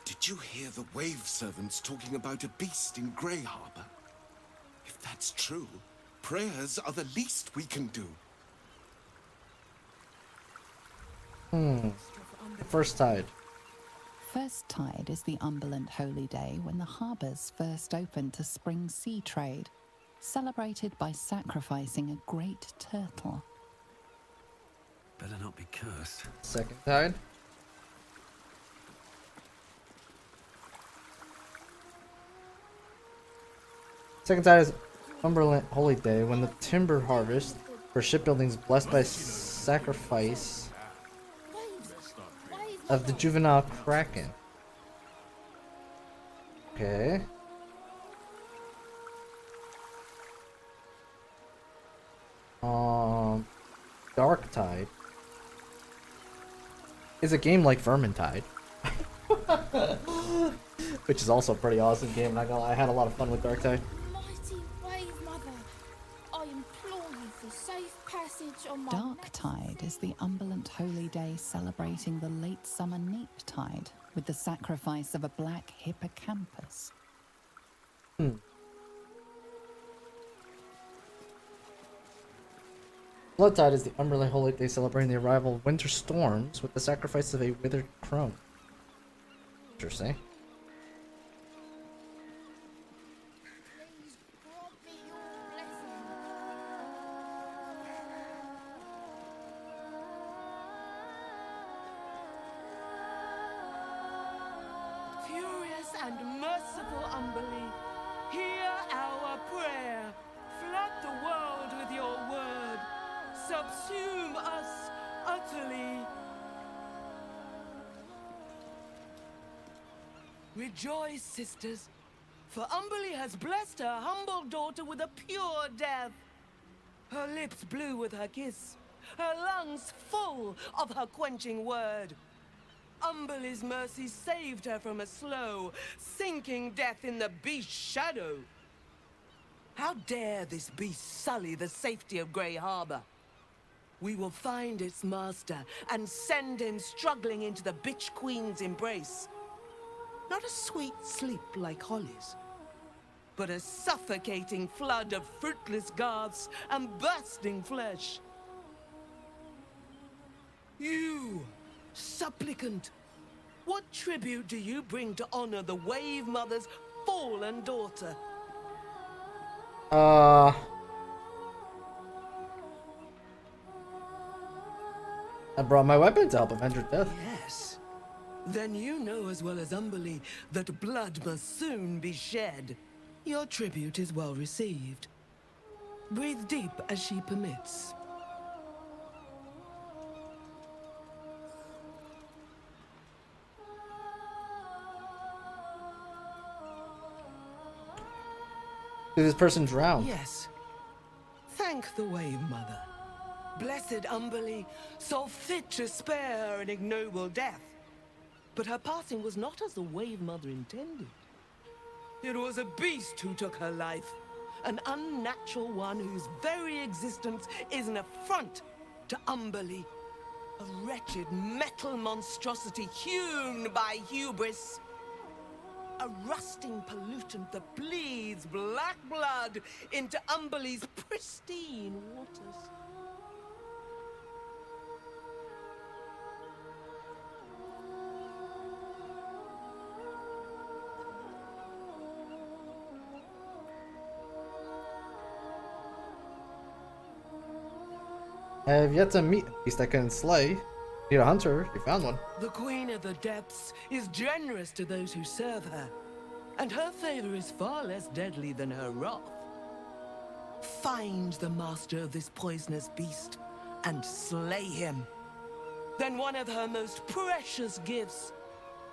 Did you hear the wave servants talking about a beast in Grey Harbor? If that's true, prayers are the least we can do. First tide. First tide is the Umberland holy day when the harbours first opened to spring sea trade, celebrated by sacrificing a great turtle. Better not be cursed. Second tide. Second tide is Umberland Holy Day when the timber harvest for shipbuilding is blessed by sacrifice of the juvenile kraken. Okay. Dark Tide is a game like Vermintide. Which is also a pretty awesome game, not gonna lie. I had a lot of fun with Dark Tide. Mighty Wave Mother, I implore you for safe passage on my Dark Tide is the Umberland holy day celebrating the late summer neap tide with the sacrifice of a black hippocampus. Blood Tide is the Umberland Holy Day celebrating the arrival of winter storms with the sacrifice of a withered crone. Interesting. Furious and merciful Umberlee, hear our prayer. Flood the world with your word. Subsume us utterly. Rejoice, sisters, for Umberlee has blessed her humble daughter with a pure death. Her lips blue with her kiss, her lungs full of her quenching word. Umberlee's mercy saved her from a slow, sinking death in the beast's shadow. How dare this beast sully the safety of Grey Harbor? We will find its master and send him struggling into the bitch queen's embrace. Not a sweet sleep like Holly's, but a suffocating flood of fruitless garths and bursting flesh. You, supplicant, what tribute do you bring to honor the Wave Mother's fallen daughter? I brought my weapon to help avenge her death. Yes. Then you know as well as Umberlee that blood must soon be shed. Your tribute is well received. Breathe deep as she permits. Did this person drown? Yes. Thank the Wave Mother. Blessed Umberly saw fit to spare her an ignoble death. But her passing was not as the Wave Mother intended. It was a beast who took her life. An unnatural one whose very existence is an affront to Umberly. A wretched metal monstrosity hewn by hubris. A rusting pollutant that bleeds black blood into Umberly's pristine waters. I have yet to meet a beast I can slay. Need a hunter, you found one. The Queen of the Depths is generous to those who serve her, and her favor is far less deadly than her wrath. Find the master of this poisonous beast and slay him. Then one of her most precious gifts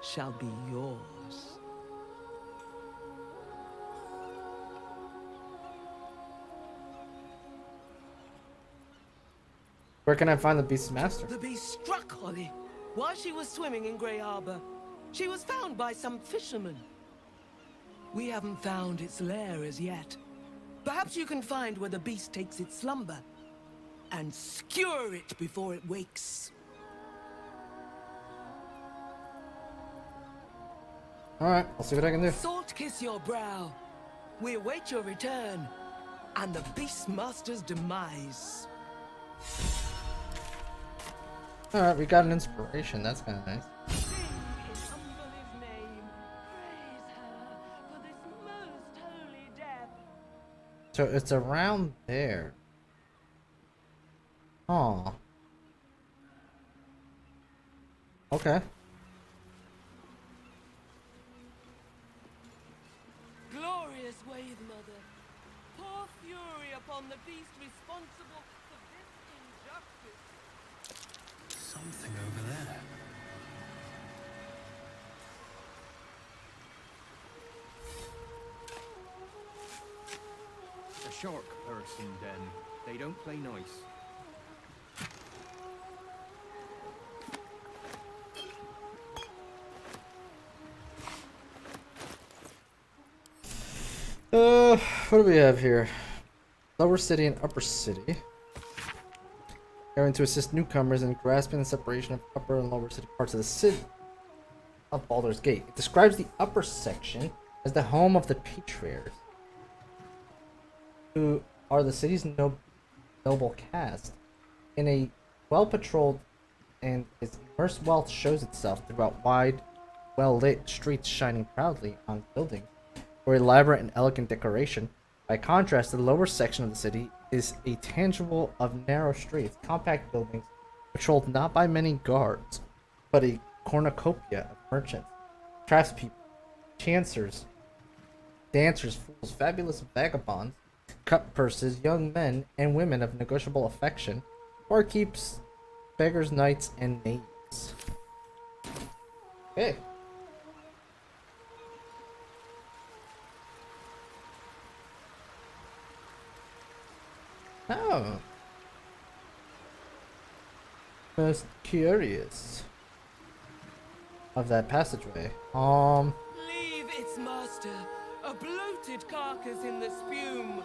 shall be yours. Where can I find the beast's master? The beast struck Holly while she was swimming in Grey Harbor. She was found by some fishermen. We haven't found its lair as yet. Perhaps you can find where the beast takes its slumber and skewer it before it wakes. Alright, I'll see what I can do. Salt kiss your brow. We await your return and the Beastmaster's demise. Alright, we got an inspiration. That's kind of nice. So it's around there. Oh. Okay. Glorious Wave Mother, pour fury upon the beast responsible for this injustice. Something over there. A shark person, then. They don't play nice. What do we have here? Lower City and Upper City. Going to assist newcomers in grasping the separation of Upper and Lower City parts of the city of Baldur's Gate. It describes the upper section as the home of the patriarchs, who are the city's noble caste. In a well-patrolled and its immense wealth shows itself throughout wide, well-lit streets shining proudly on buildings for elaborate and elegant decoration. By contrast, the lower section of the city is a tangible of narrow streets, compact buildings, patrolled not by many guards, but a cornucopia of merchants, craftspeople, chancers, dancers, fools, fabulous vagabonds, cut purses, young men and women of negotiable affection, barkeeps, beggars, knights, and knaves. Okay. Oh. Most curious of that passageway. Leave its master, a bloated carcass in the spume.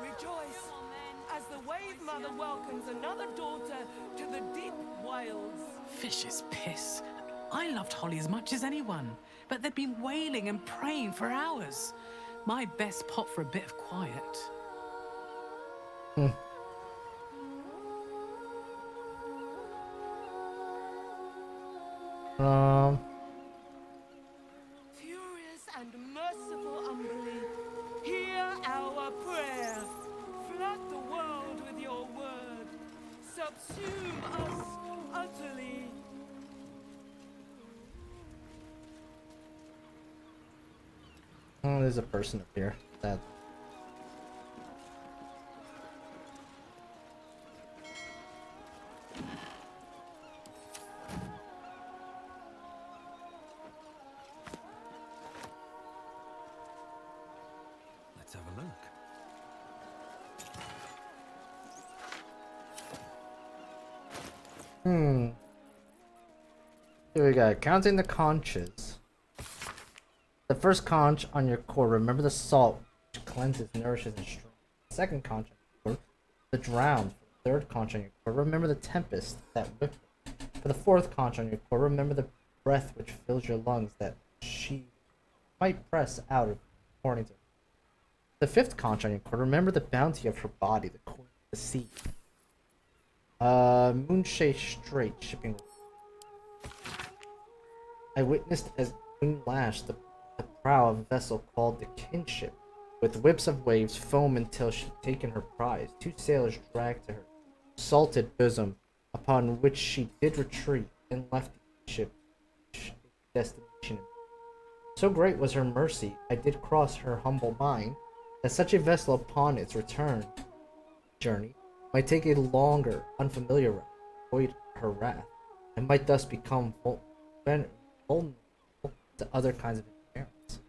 Rejoice as the Wave Mother welcomes another daughter to the deep wilds. Fish's piss. I loved Holly as much as anyone, but they'd been wailing and praying for hours. My best pot for a bit of quiet. Furious and merciful Umberly, hear our prayer. Flood the world with your word. Subsume us utterly. Oh, there's a person up here. That. Here we go. Counting the conches. The first conch on your core, remember the salt, which cleanses, nourishes, and strengthens. The second conch on your core, the drowned. For the third conch on your core, remember the tempest, that whip. For the fourth conch on your core, remember the breath which fills your lungs, that she might press out according to her. The fifth conch on your core, remember the bounty of her body, the queen of the sea. Moonshay Strait shipping. I witnessed as wind lashed the prow of a vessel called the Kinship, with whips of waves foam until she'd taken her prize. Two sailors dragged to her salted bosom, upon which she did retreat and left the ship destination. So great was her mercy, I did cross her humble mind, that such a vessel upon its return journey might take a longer, unfamiliar route, avoid her wrath, and might thus become vulnerable to other kinds of interference.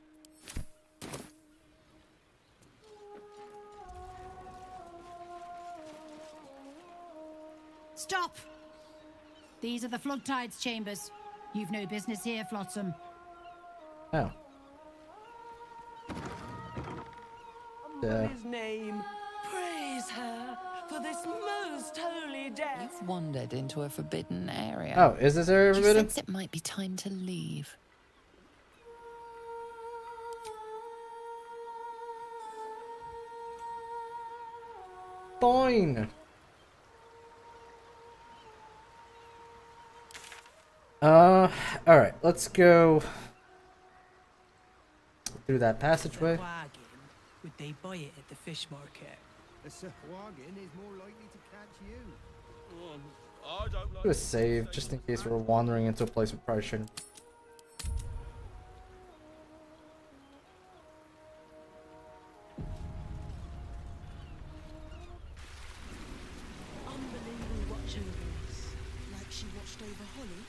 Stop! These are the flood tides chambers. You've no business here, Flotsam. Oh. His name, praise her for this most holy death. You've wandered into a forbidden area. Oh, is this area Do you forbidden? sense it might be time to leave? Fine. Alright, let's go through that passageway. Would they buy it at the fish market? A Sahuagin is more likely to catch you. I don't like Do a save, just in case we're wandering into a place we probably shouldn't. Unbelievable watch over us, like she watched over Holly.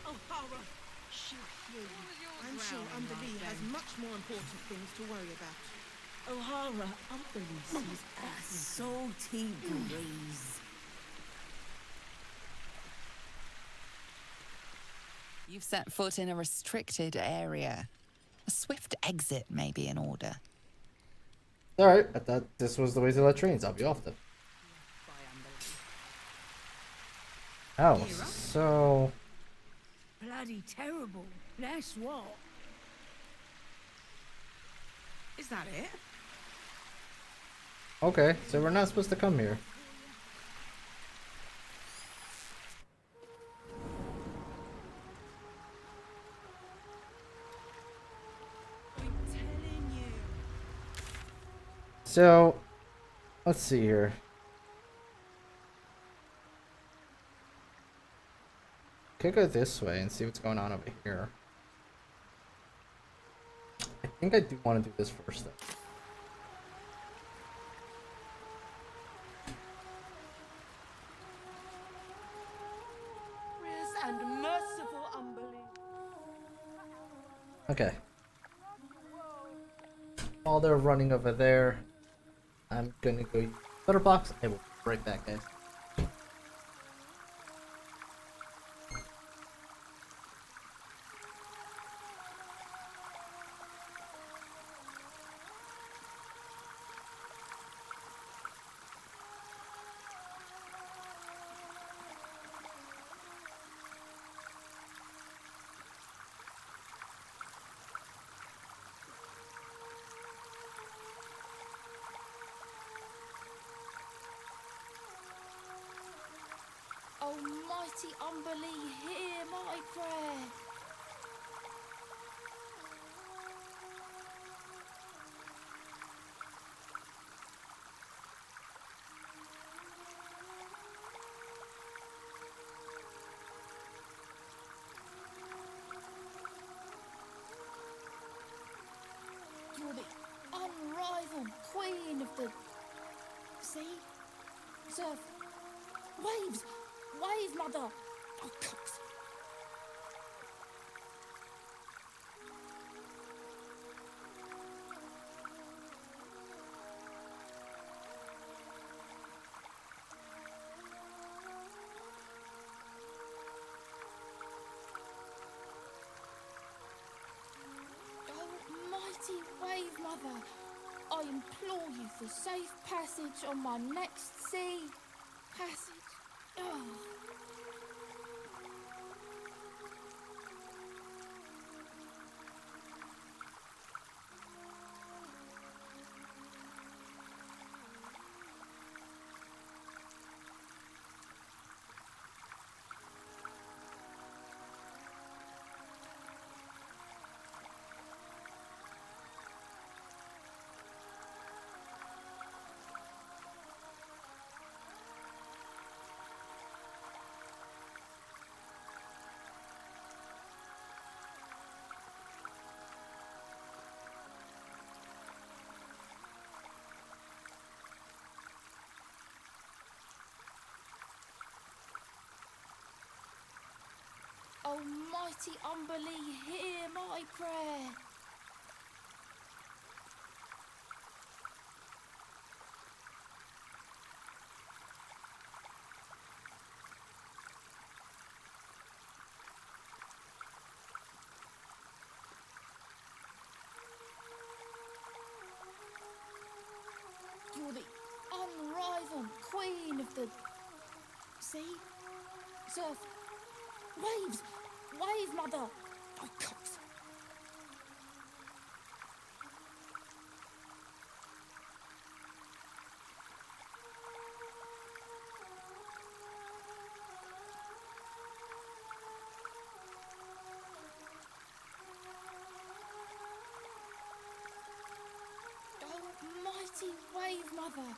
Oh, horror! She'll hear you. I'm sure Umberlee has much more important things to worry about. O'Hara, Umberlee sees a salty breeze. You've set foot in a restricted area. A swift exit may be in order. Alright, I thought this was the way to the latrines. I'll be off then. Oh, so... Bloody terrible. That's what. Is that it? Okay, so we're not supposed to come here. So, let's see here. Could go this way and see what's going on over here. I think I do want to do this first, though. And merciful Umberlee. Okay. While they're running over there, I'm gonna go use butter box. I will be right back, guys. Almighty Umberlee, hear my prayer. You're the unrivaled queen of the sea, surf, waves. Wave, mother! Oh, cocks. mother, I implore you for safe passage on my next sea passage. Oh. Almighty Umberlee, hear my prayer. You're the unrivaled queen of the sea, surf, waves, wave mother. Oh, cocks. Almighty wave mother,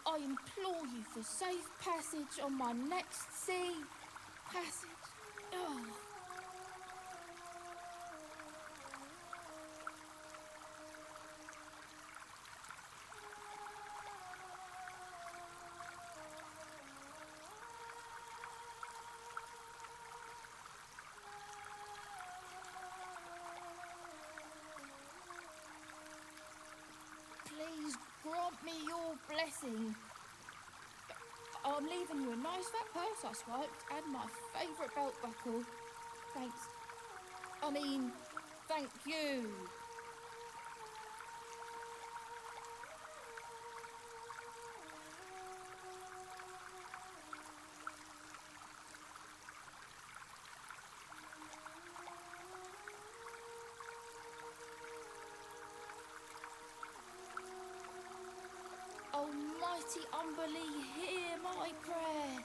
I implore you for safe passage on my next sea passage. Oh. Please grant me your blessing. I'm leaving you a nice fat purse I swiped and my favourite belt buckle. Thanks. I mean, thank you. Almighty Umberlee, hear my prayer.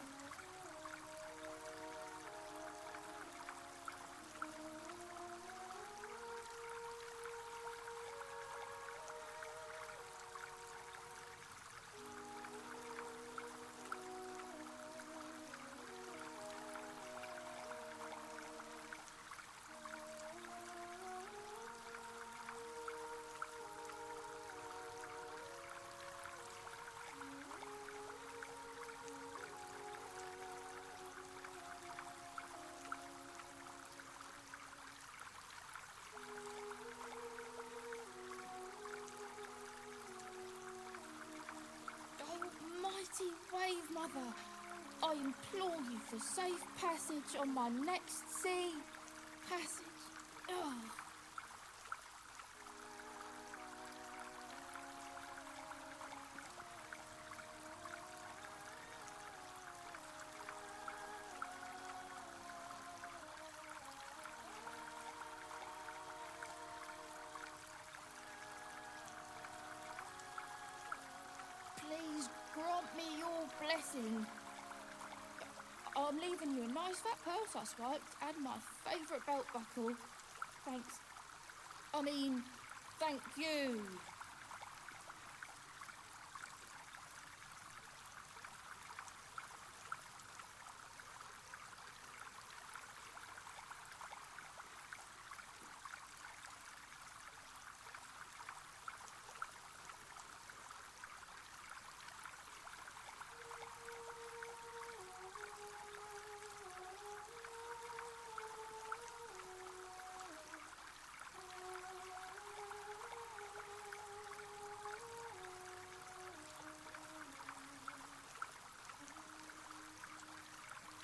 Almighty wave mother, I implore you for safe passage on my next sea passage. Oh. Please grant me your blessing. I'm leaving you a nice fat purse I swiped and my favourite belt buckle. Thanks. I mean, thank you.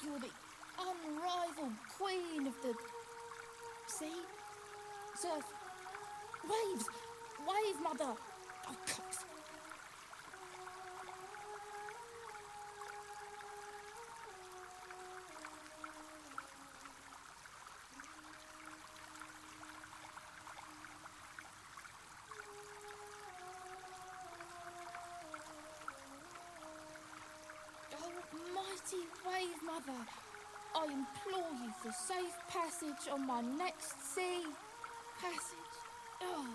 You're the unrivaled queen of the sea, surf, waves, Wave, Mother! Oh, cocks. Almighty Wave, Mother! I implore you for safe passage on my next sea passage. Oh.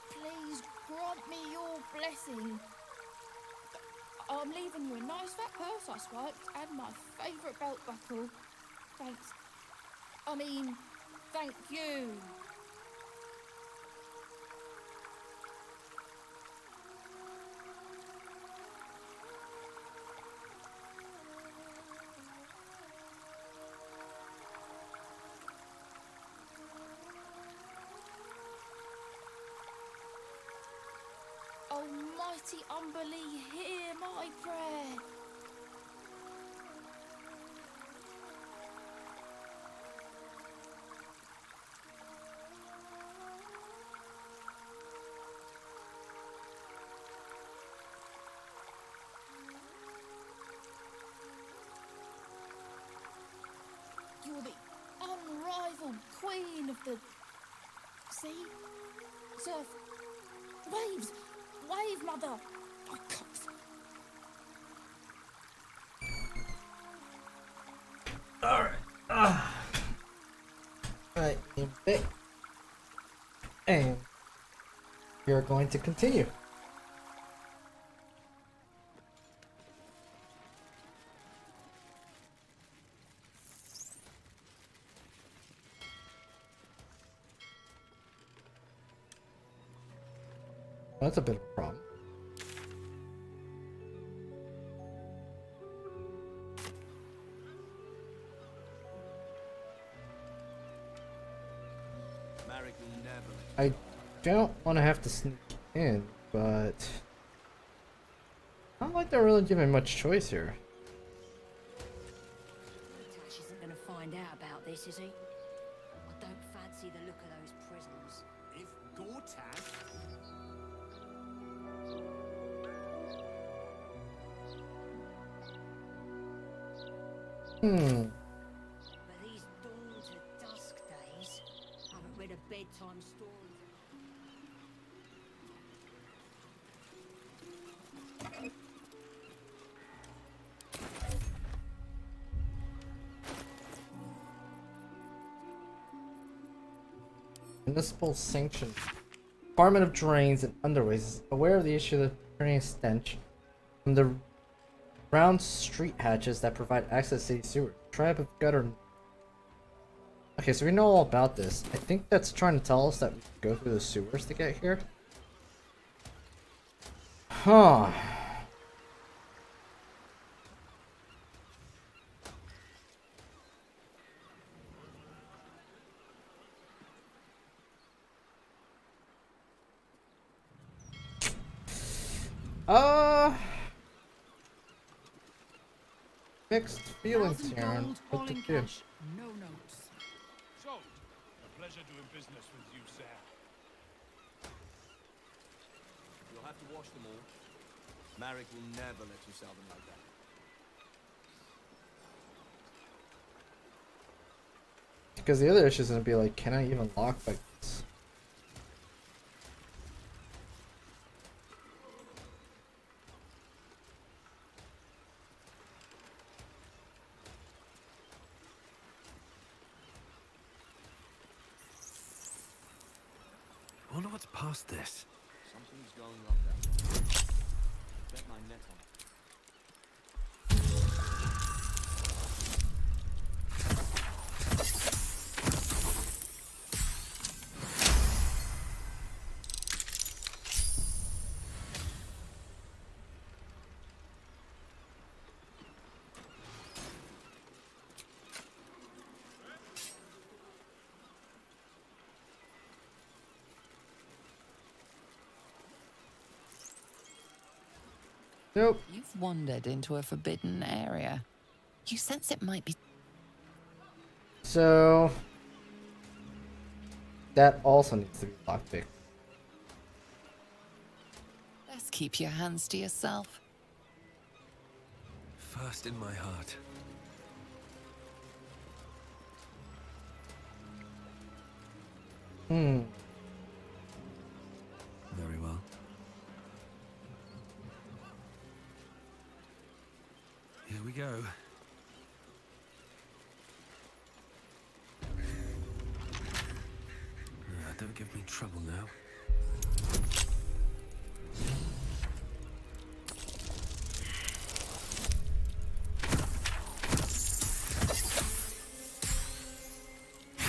Please grant me your blessing. I'm leaving you a nice fat purse I swiped and my favourite belt buckle. Thanks. I mean, thank you. Almighty Umberlee, hear my prayer. You're the unrivaled queen of the sea, surf, waves. Wave, Mother! Oh, cocks. Alright. Alright, in bit. And we are going to continue. That's a bit of a problem. Marek will never I don't want to have to sneak in, but I don't like they're really giving much choice here. Tash isn't going to find out about this, is he? I don't fancy the look of those prisoners. If Gortat... But these dawn to dusk days, I haven't read a bedtime story. Municipal sanction. Department of Drains and Underways is aware of the issue of the returning stench from the round street hatches that provide access to city sewer. Tribe of gutter. Okay, so we know all about this. I think that's trying to tell us that we can go through the sewers to get here. Huh. Mixed feelings here on what to do. No notes. So, a pleasure doing business with you, sir. You'll have to wash them all. Marek will never let you sell them like that. Because the other issue is gonna be like, can I even lock like this? I wonder what's past this. Something's going wrong there. Bet my net on it. Nope. You've wandered into a forbidden area. You sense it might be... So... that also needs to be lockpicked. Best keep your hands to yourself. First in my heart. Hmm. Very well. Here we go. Don't give me trouble now.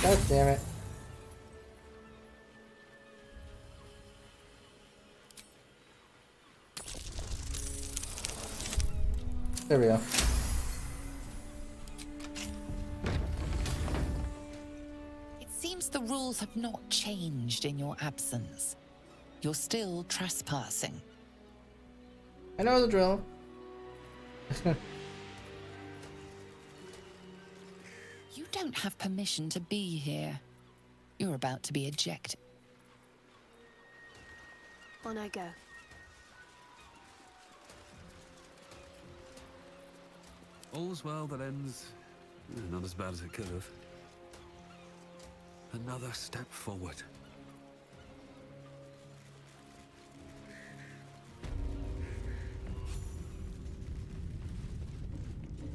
God damn it. There we go. It seems the rules have not changed in your absence. You're still trespassing. I know the drill. You don't have permission to be here. You're about to be ejected. On I go. All's well that ends not as bad as it could have. Another step forward.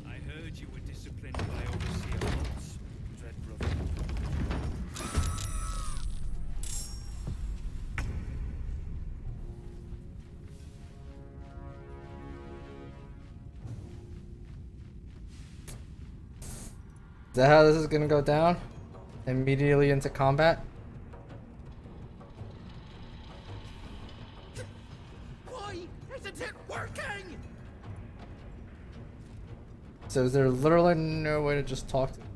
I heard you were disciplined by Overseer Holtz, Dread Brother. Is that how this is gonna go down? Immediately into combat? Why isn't it working? So is there literally no way to just talk to them?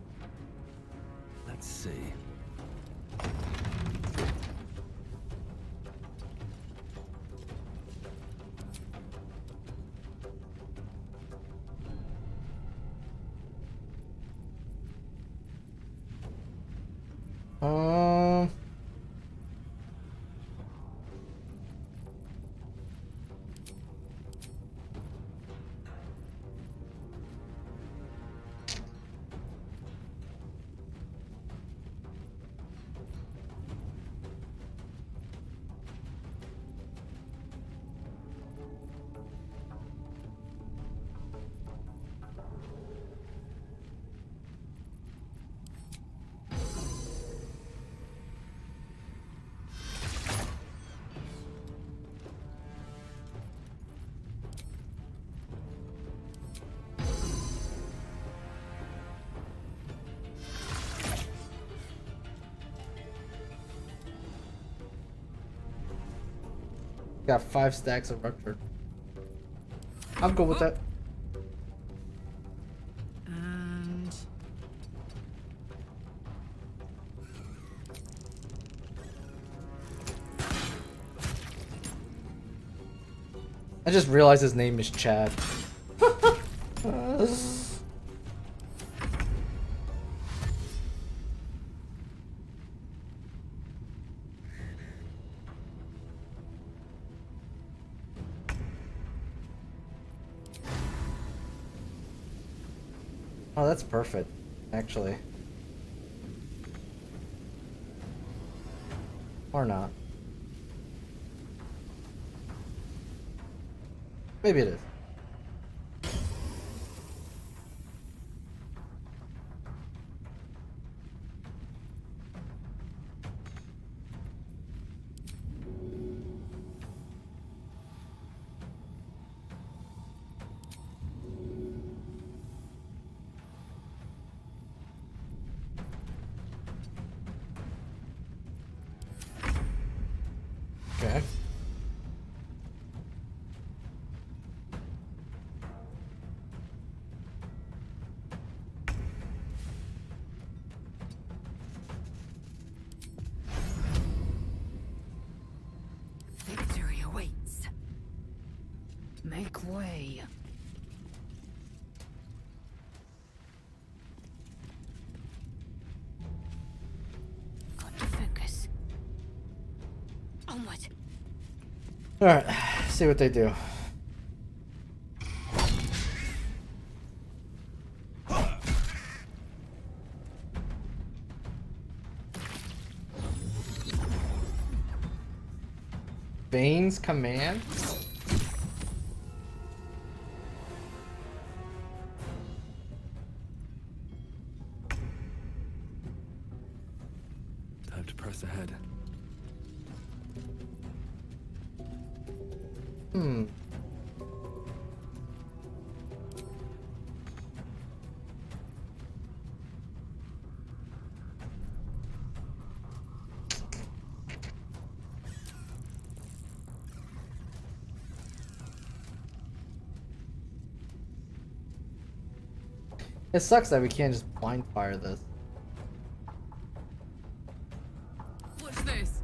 Let's see. Um... Got 5 stacks of ruptured. I'm good with that. And I just realized his name is Chad. Oh, that's perfect, actually. Or not. Maybe it is. Okay. Make way. Got to focus. Onward. Alright, see what they do. Bane's command? Time to press ahead. Hmm. It sucks that we can't just blind fire this. What's this?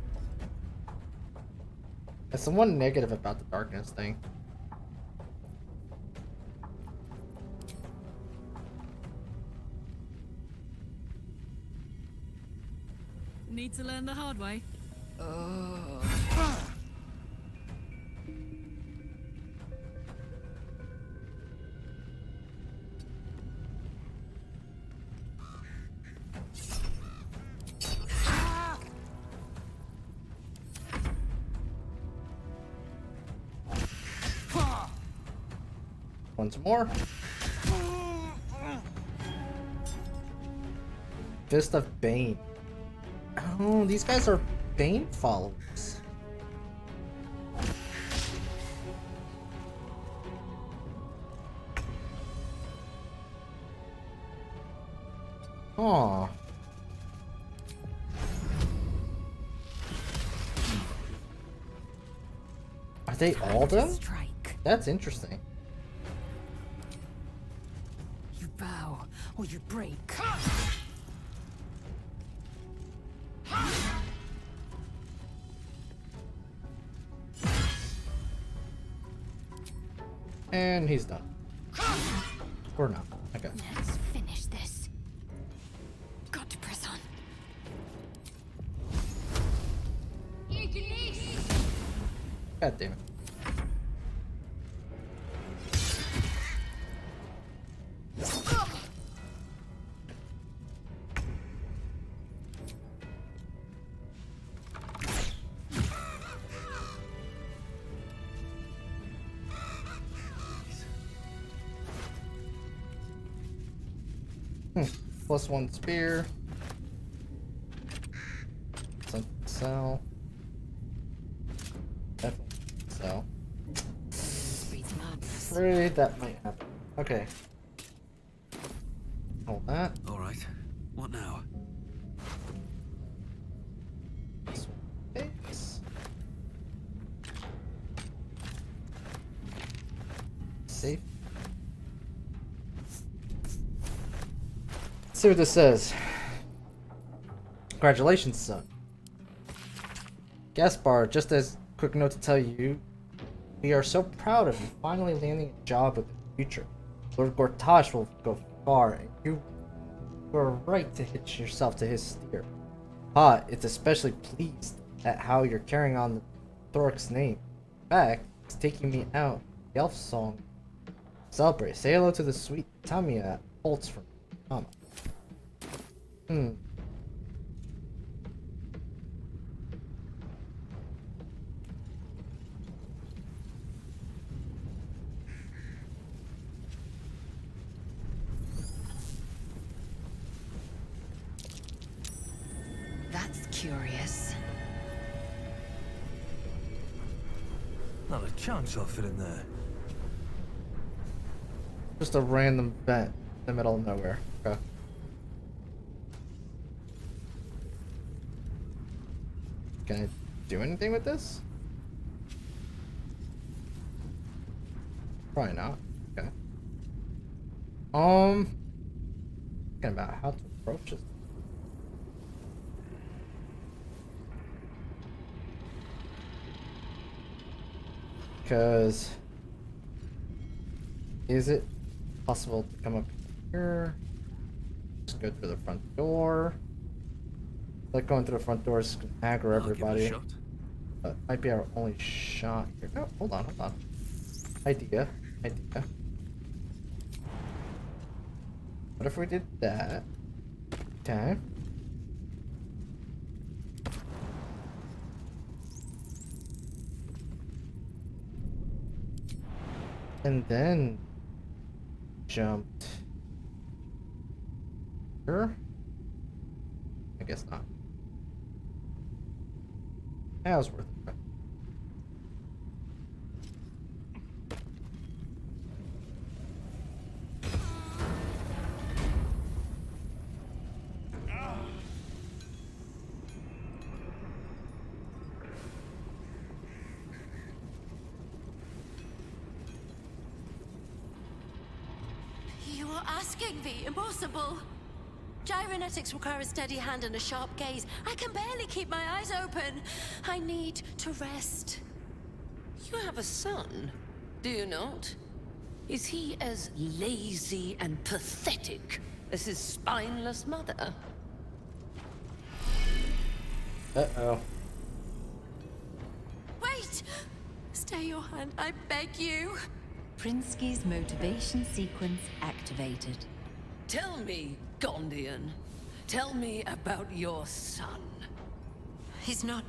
That's the one negative about the darkness thing. Need to learn the hard way. Once more. Fist of Bane. Oh, these guys are Bane followers. Aw. Are they all them? That's interesting. You bow or you break. And he's done. Or not. Okay. Let's finish this. Got to press on. God damn it. +1 spear. Something to sell. Definitely sell. Afraid that might happen. Okay. Hold that. All right. What now? Space. Safe. See what this says. Congratulations, son. Gaspar, just as quick note to tell you, we are so proud of you finally landing a job with the future. Lord Gortash will go far, and you were right to hitch yourself to his steer. It's especially pleased at how you're carrying on the Thoric's name. In fact, it's taking me out the elf song. Celebrate. Say hello to the sweet Tamia Holtz from Mama. That's curious. Not a chance I'll fit in there. Just a random vent in the middle of nowhere. Okay. Can I do anything with this? Probably not. Okay. Thinking about how to approach this. Because Is it possible to come up here? Just go through the front door. Like going through the front door is gonna aggro everybody. But might be our only shot here. No, hold on. Idea. What if we did that? Okay. And then jumped here? I guess not. That was worth it. You are asking the impossible. Gyrometics require a steady hand and a sharp gaze. I can barely keep my eyes open. I need to rest. You have a son, do you not? Is he as lazy and pathetic as his spineless mother? Uh-oh. Wait! Stay your hand, I beg you. Prinsky's motivation sequence activated. Tell me, Gondian. Tell me about your son. He's not...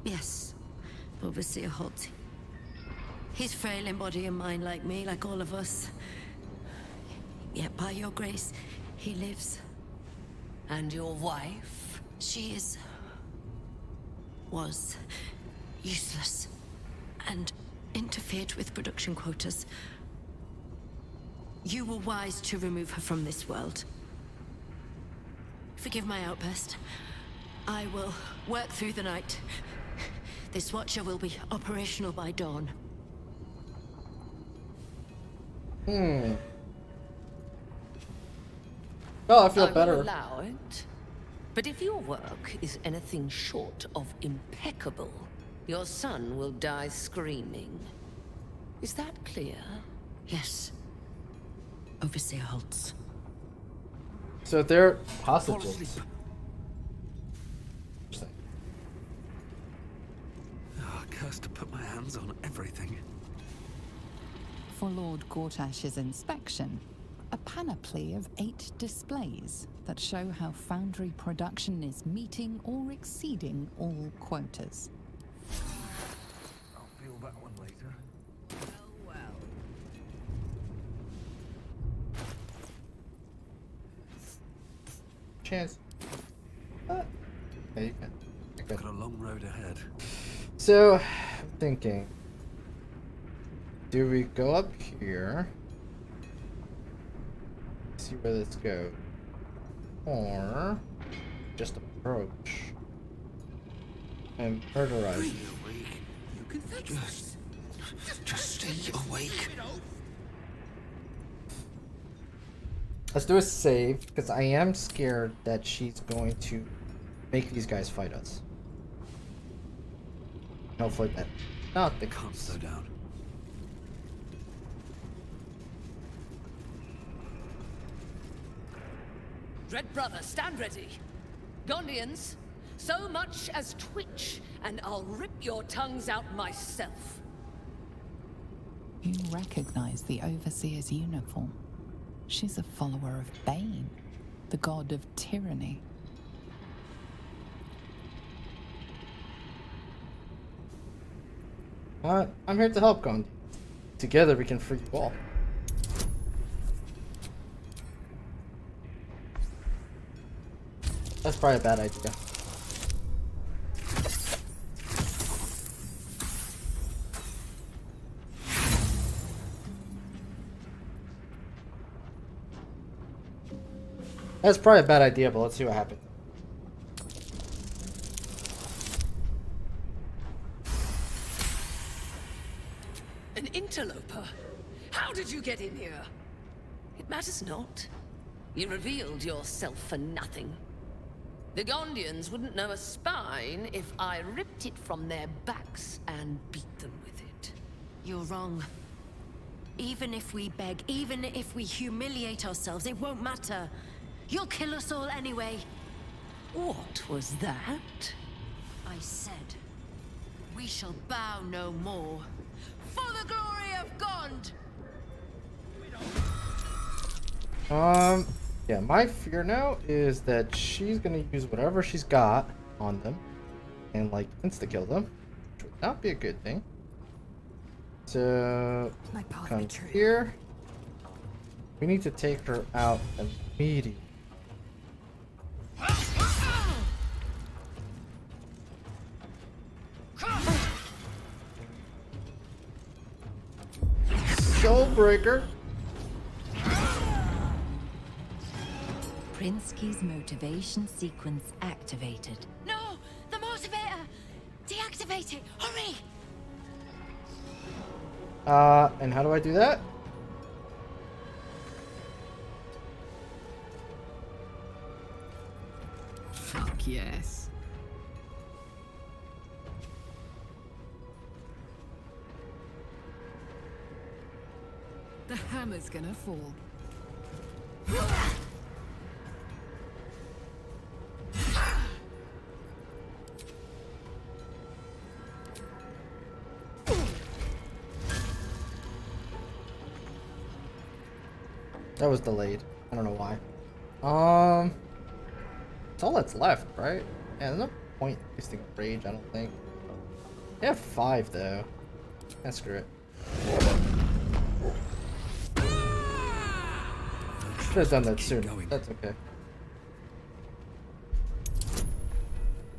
Yes, Overseer Holt. He's frail in body and mind like me, like all of us. Yet by your grace, he lives. And your wife? She is... was... useless. And interfered with production quotas. You were wise to remove her from this world. Forgive my outburst. I will work through the night. This Watcher will be operational by dawn. Oh, I feel better. I will allow it. But if your work is anything short of impeccable, your son will die screaming. Is that clear? Yes. Overseer Holtz. So they're hostages. Oh, cursed to put my hands on everything. For Lord Gortash's inspection, a panoply of 8 displays that show how Foundry production is meeting or exceeding all quotas. I'll feel that one later. Chance. Okay, you can. Got a long road ahead. So, I'm thinking. Do we go up here? See where this goes. Or just approach and murderize. You can fix just stay awake. Let's do a save, because I am scared that she's going to make these guys fight us. Hopefully that not the Can't slow down. Red Brother, stand ready. Gondians, so much as twitch, and I'll rip your tongues out myself. You recognize the Overseer's uniform. She's a follower of Bane, the god of tyranny. I'm here to help, Gandhi. Together we can free you all. That's probably a bad idea. That's probably a bad idea, but let's see what happens. An interloper? How did you get in here? It matters not. You revealed yourself for nothing. The Gondians wouldn't know a spine if I ripped it from their backs and beat them with it. You're wrong. Even if we beg, even if we humiliate ourselves, it won't matter. You'll kill us all anyway. What was that? I said, we shall bow no more. For the glory of God! Yeah, my fear now is that she's gonna use whatever she's got on them and like insta-kill them, which would not be a good thing. So come here. We need to take her out immediately. Soulbreaker. Prinsky's motivation sequence activated. No! The motivator! Deactivate it! Hurry! And how do I do that? Fuck yes. The hammer's gonna fall. That was delayed. I don't know why. It's all that's left, right? Yeah, there's no point wasting rage, I don't think. They have 5 though. Yeah, screw it. Should have done that sooner. That's okay.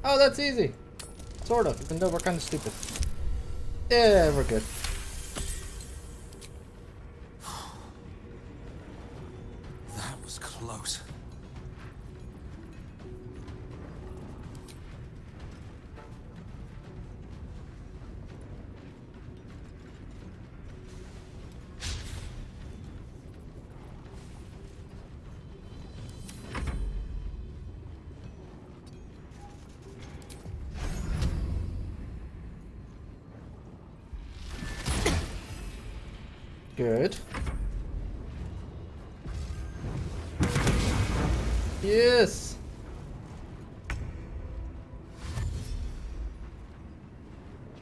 Oh, that's easy. Sort of, even though we're kind of stupid. Yeah, we're good. That was close. Good. Yes.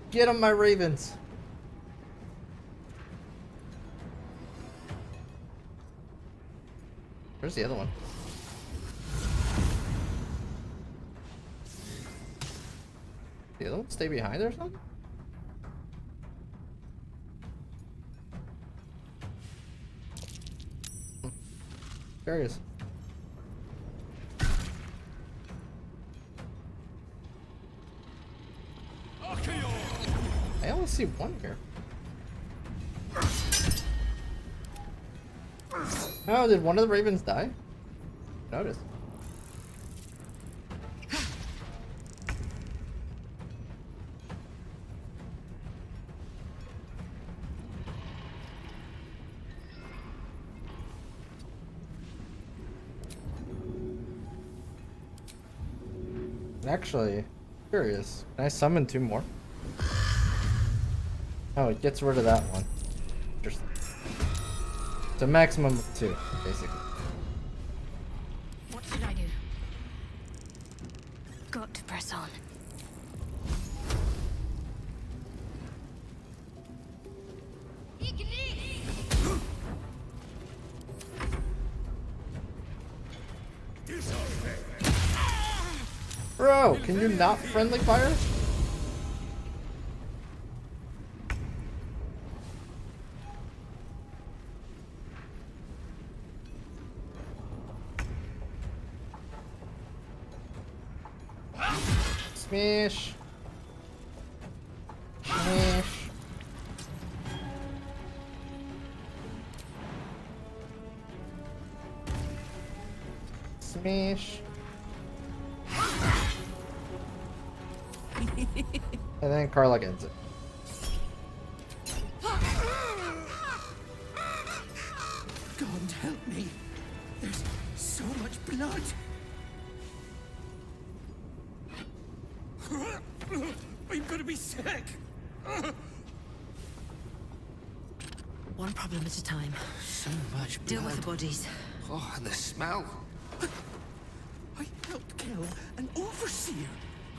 Get 'em, my ravens. Where's the other one? The other one stay behind or something? There he is. I only see one here. Oh, did one of the ravens die? Notice. Actually, curious. Can I summon 2 more? Oh, it gets rid of that one. Interesting. It's a maximum of 2, basically. What should I do? Got to press on. Bro, can you not friendly fire? Smash. Smash. Smash. And then Karlach ends it. God help me. There's so much blood. I'm gonna be sick. One problem at a time. So much blood. Deal with the bodies. Oh, and the smell. I helped kill an overseer.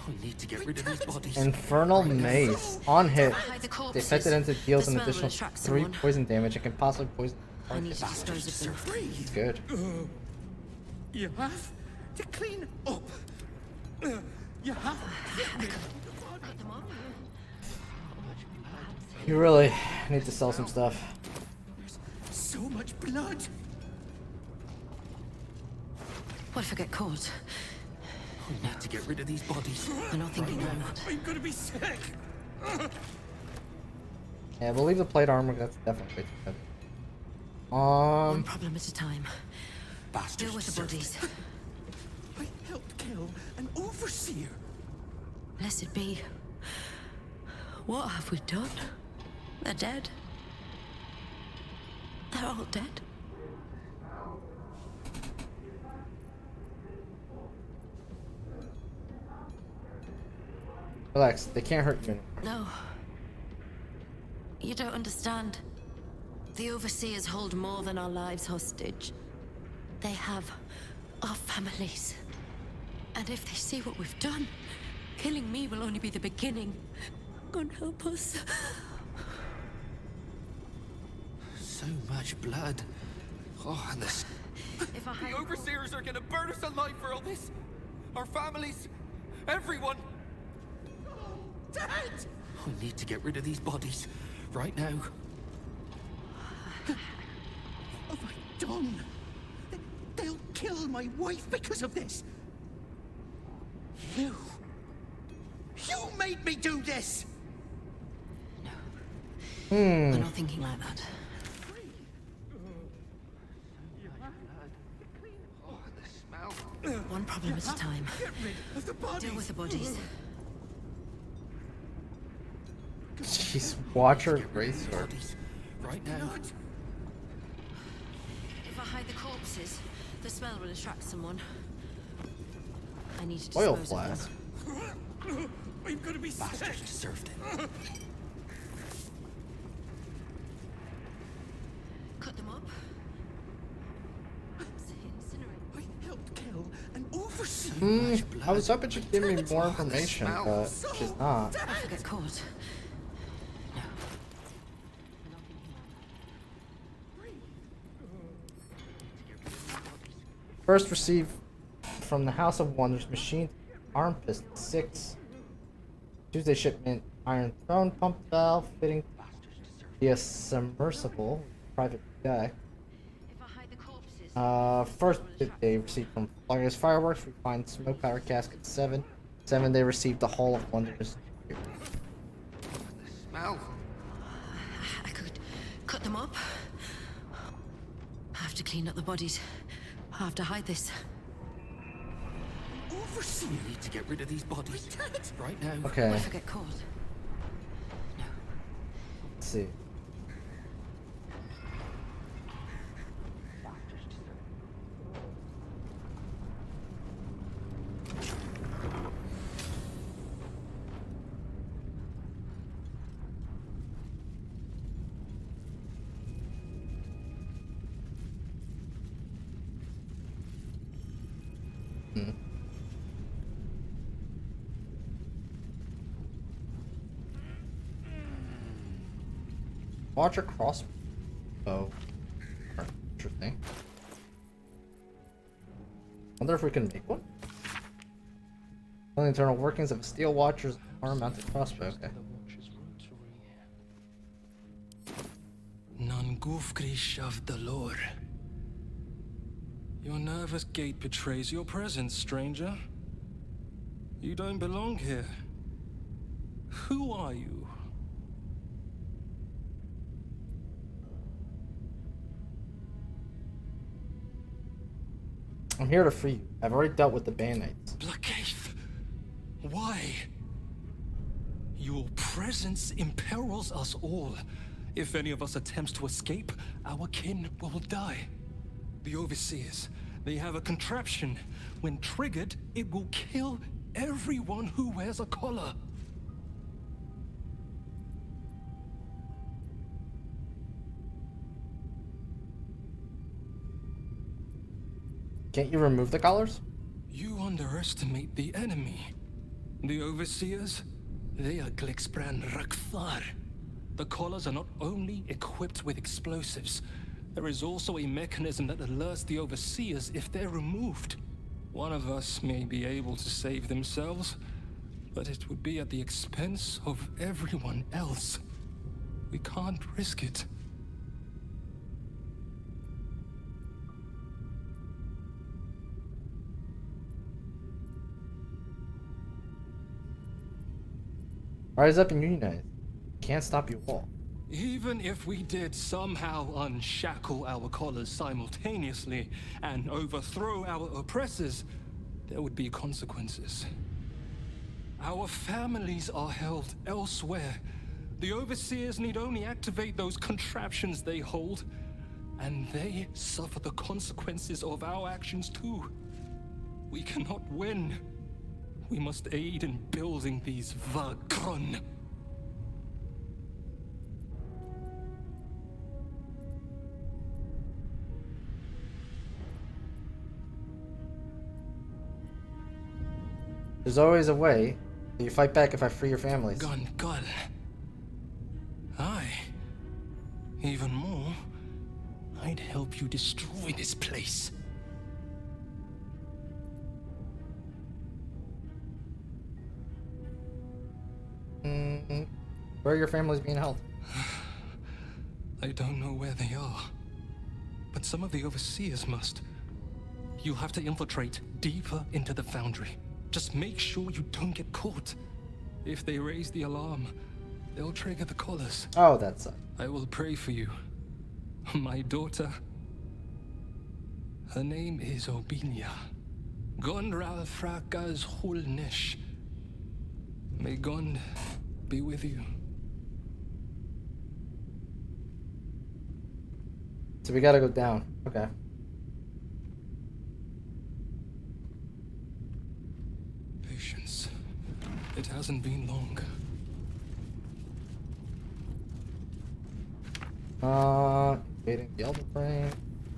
We need to get rid of these bodies. Infernal Mace. On hit. Hide the The corpses. affected entity deals The an smell will additional attract 3 someone. poison damage and can possibly poison the I need target. to dispose of them. Good. You have to clean up. You have to You really need to sell some stuff. so much blood. What if I get caught? We need to get rid of these bodies. I'm not thinking like that. I'm gonna be sick. Yeah, we'll leave the plate armor. That's definitely way too heavy. One problem at a time. Bastards Deal with the bodies. I helped kill an overseer. Blessed be. What have we done? They're dead. They're all dead. Relax. They can't hurt you. No. You don't understand. The Overseers hold more than our lives hostage. They have our families. And if they see what we've done, killing me will only be the beginning. God help us. So much blood. Oh, and the... The Overseers are gonna burn us alive for all this. Our families, everyone. Dead! We need to get rid of these bodies. Right now. What have I done? They'll kill my wife because of this. You made me do this! I'm not thinking like that. Oh, and the smell. One problem at a time. Get rid of the bodies. Deal with the bodies. Jeez, watch her grace her. Right now. If I hide the corpses, the smell will attract someone. I need to Oil dispose of flask. them. I'm gonna be sick. Bastards deserved it. Cut them up. I helped kill an overseer. I was hoping she'd give me more information, but she's not. If I get caught. First received from the House of Wonders machine arm pistol 6. Tuesday shipment iron throne pump valve fitting via submersible private guy. First they received from Florida's Fireworks refined smoke powder casket 7. 7 they received the Hall of Wonders. Smell. I could cut them up. I have to clean up the bodies. I have to hide this. Overseer. We need to get rid of these bodies. Right now. Okay. What if I get caught? Let's see. Watch a crossbow. Oh, interesting. Wonder if we can make one. One of the internal workings of a steel watcher's arm-mounted crossbow. Okay. Nungufgrish of the lore. Your nervous gait betrays your presence, stranger. You don't belong here. Who are you? I'm here to free you. I've already dealt with the Band-Aids. Blackheath, why? Your presence imperils us all. If any of us attempts to escape, our kin will die. The Overseers, they have a contraption. When triggered, it will kill everyone who wears a collar. Can't you remove the collars? You underestimate the enemy. The Overseers, they are Glixbrand Rakthar. The collars are not only equipped with explosives, there is also a mechanism that alerts the Overseers if they're removed. One of us may be able to save themselves, but it would be at the expense of everyone else. We can't risk it. Rise up and unionize. Can't stop you all. Even if we did somehow unshackle our collars simultaneously and overthrow our oppressors, there would be consequences. Our families are held elsewhere. The Overseers need only activate those contraptions they hold, and they suffer the consequences of our actions too. We cannot win. We must aid in building these Vagrun. There's always a way. You fight back if I free your families. Gun. Aye. Even more, I'd help you destroy this place. Where are your families being held? I don't know where they are, but some of the Overseers must. You'll have to infiltrate deeper into the foundry. Just make sure you don't get caught. If they raise the alarm, they'll trigger the collars. Oh, that sucks. I will pray for you. My daughter. Her name is Obinia. Gondral Frakas Hulnesh. May Gond be with you. So we gotta go down. Okay. Patience. It hasn't been long. Invading the Elder Brain.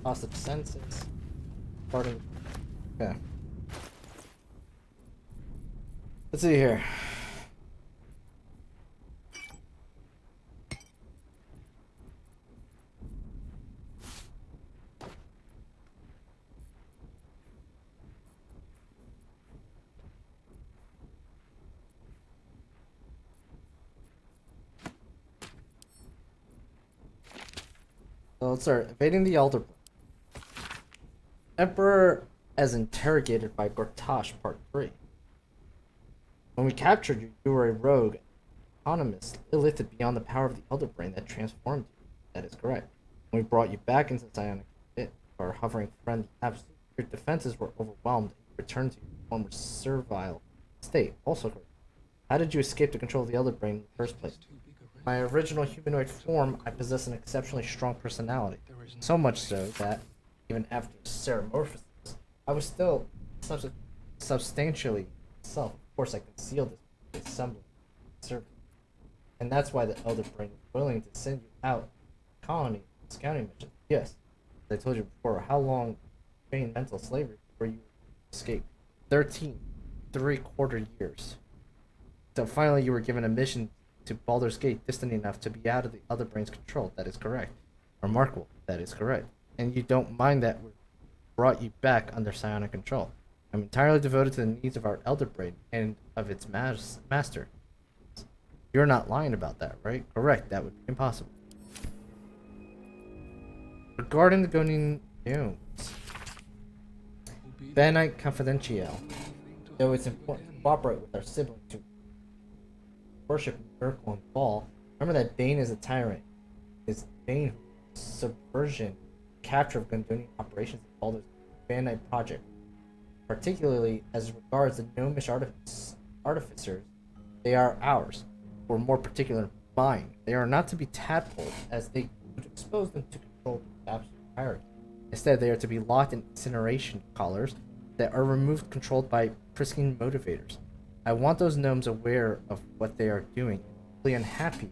Hostage senses. Starting. Okay. Let's see here. So let's start. Invading the Elder Brain. Emperor as interrogated by Gortash, Part 3. When we captured you, you were a rogue, autonomous, illithid beyond the power of the Elder Brain that transformed you. That is correct. When we brought you back into Psionic Pit, our hovering friend, your defenses were overwhelmed and you returned to your former servile state. Also correct. How did you escape the control of the Elder Brain in the first place? In my original humanoid form, I possess an exceptionally strong personality. So much so that, even after Ceramorphosis, I was still substantially myself. Of course, I concealed this semblance of service. And that's why the Elder Brain is willing to send you out colony scouting mission. Yes, as I told you before, how long trained mental slavery before you escaped? 13 3/4 years. So finally you were given a mission to Baldur's Gate, distant enough to be out of the Elder Brain's control. That is correct. Remarkable. That is correct. And you don't mind that we brought you back under psionic control. I'm entirely devoted to the needs of our Elder Brain and of its master. You're not lying about that, right? Correct. That would be impossible. Regarding the Gonin News, Banite Confidential. Though it's important to cooperate with our siblings to worship Urkel and Fall, remember that Bane is a tyrant. His Bane subversion, capture of Gondonian operations in Baldur's Banite project, particularly as regards the gnomish artificers, they are ours, or more particular, mine. They are not to be tadpoled, as they would expose them to control the absolute hierarchy. Instead, they are to be locked in incineration collars that are removed, controlled by pristine motivators. I want those gnomes aware of what they are doing, and really unhappy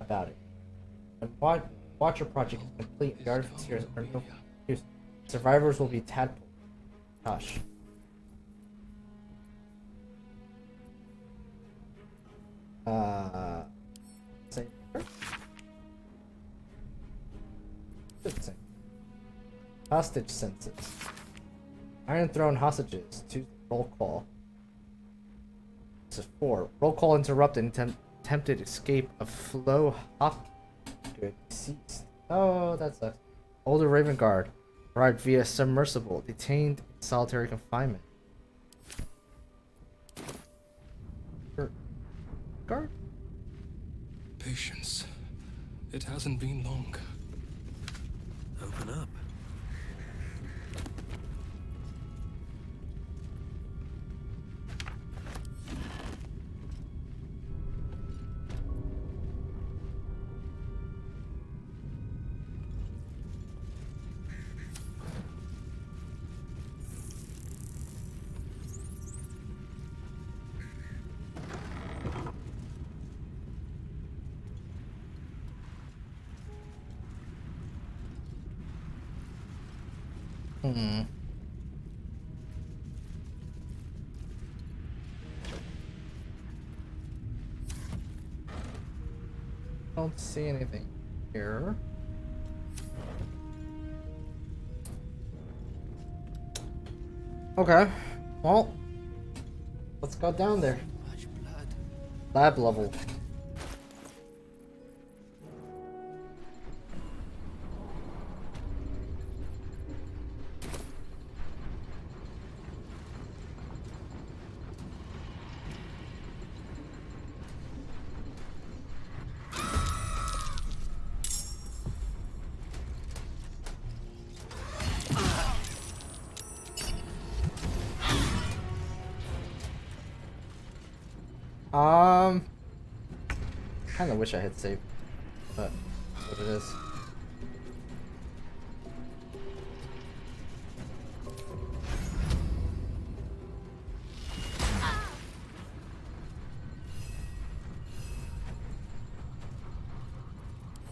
about it. And Watcher project is complete, and the artificers are no use. Survivors will be tadpoled. Gosh. Same. Good thing. Hostage census. Iron Throne hostages. 2 roll call. This is 4. Roll call interrupted. Attempted escape of Flo Hop. Deceased. Oh, that sucks. Older Raven Guard. Arrived via submersible. Detained in solitary confinement. Guard? Patience. It hasn't been long. Open up. Don't see anything here. Okay. Well, let's go down there. Lab level. Kinda wish I had saved, but that's what it is.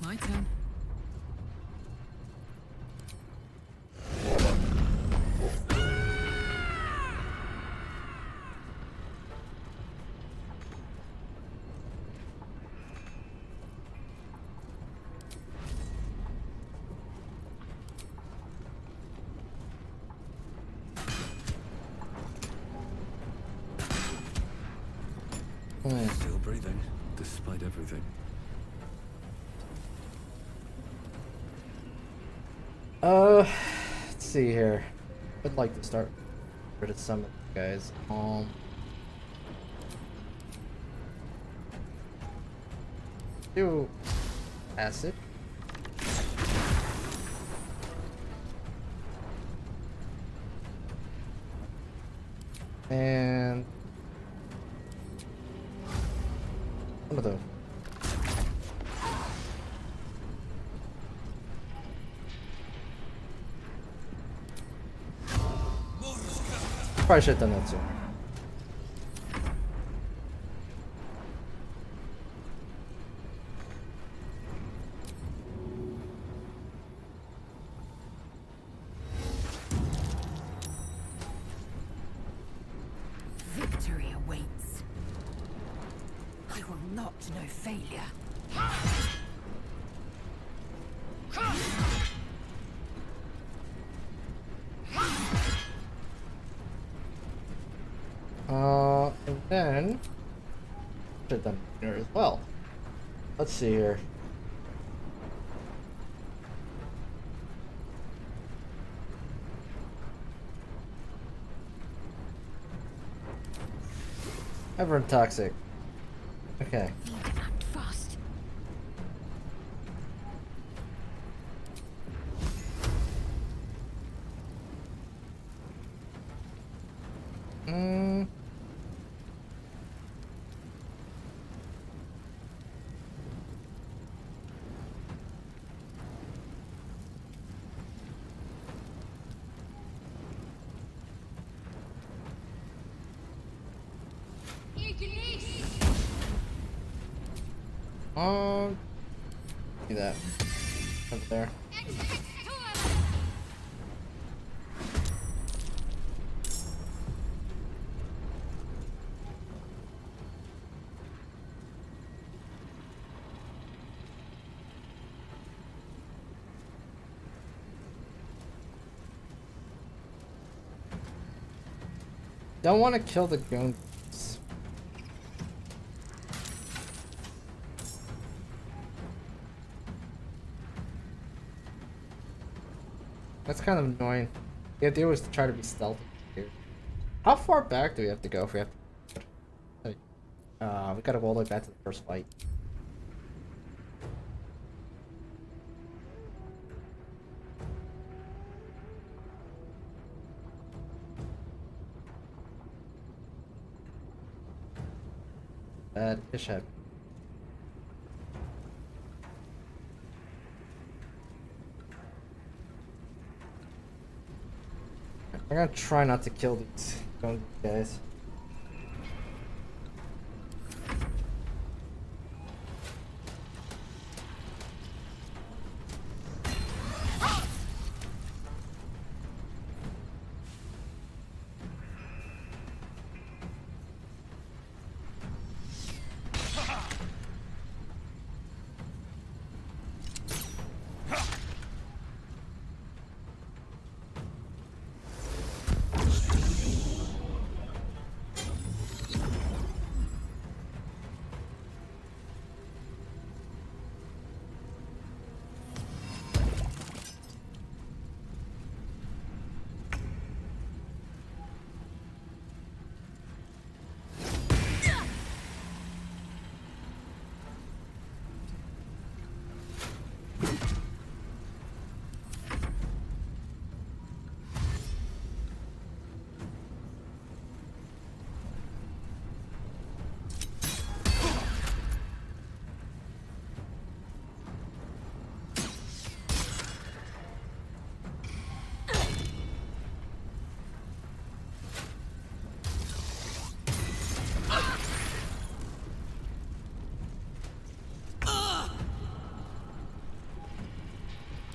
My turn. Still breathing, despite everything. Let's see here. I'd like to start with some of you guys. Do acid. And one of those. Probably should have done that sooner. Victory awaits. I will not know failure. And then should have done here as well. Let's see here. Everyone toxic. Okay. Act fast. Do that. Up there. don't want to kill the goons. That's kind of annoying. The idea was to try to be stealthy here. How far back do we have to go if we have to... we gotta go all the way back to the first fight. Bad fish head. I'm gonna try not to kill these guys.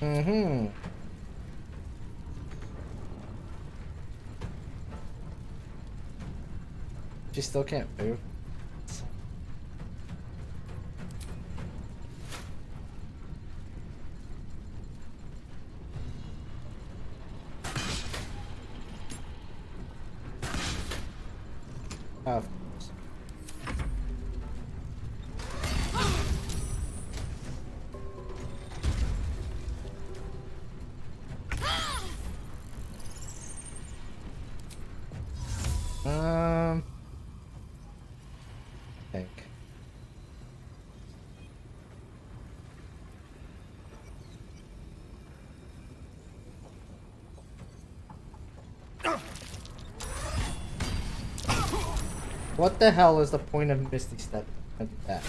Mm-hmm. She still can't move. Oh, of course. I think. What the hell is the point of Misty Step? I did that.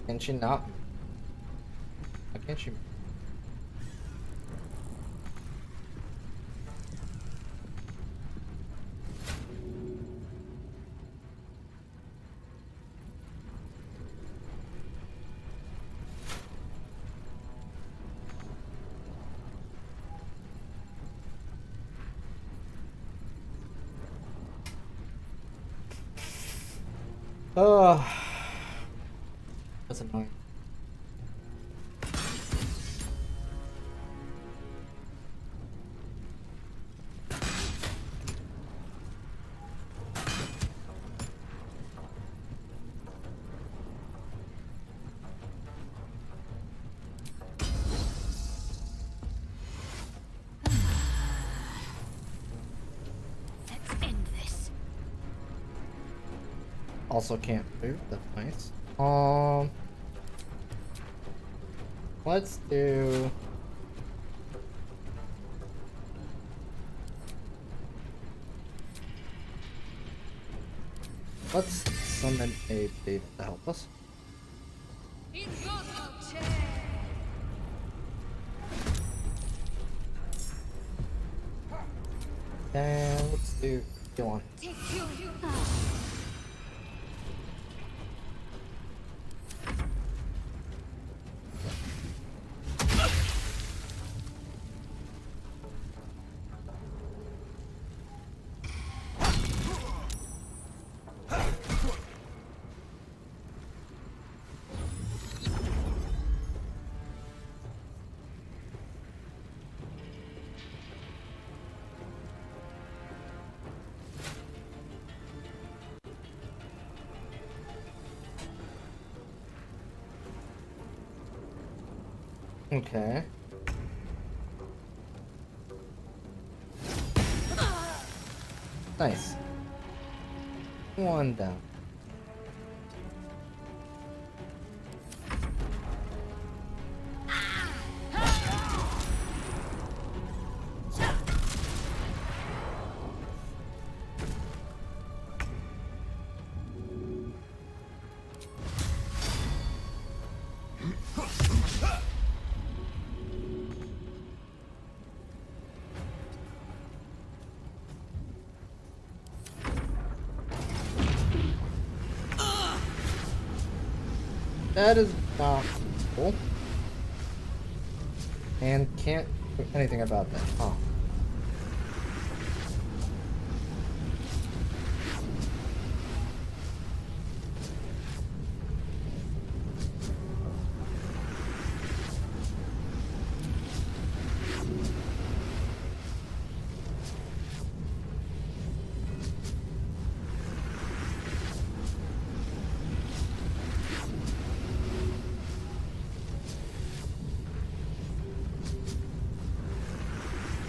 Can she not? Why can't she? Oh, that's annoying. Let's end this. Also can't move. That's nice. Let's do. Let's summon a baby to help us. And let's do go on. Okay. Nice. One down. That is not cool. And can't do anything about that. Oh.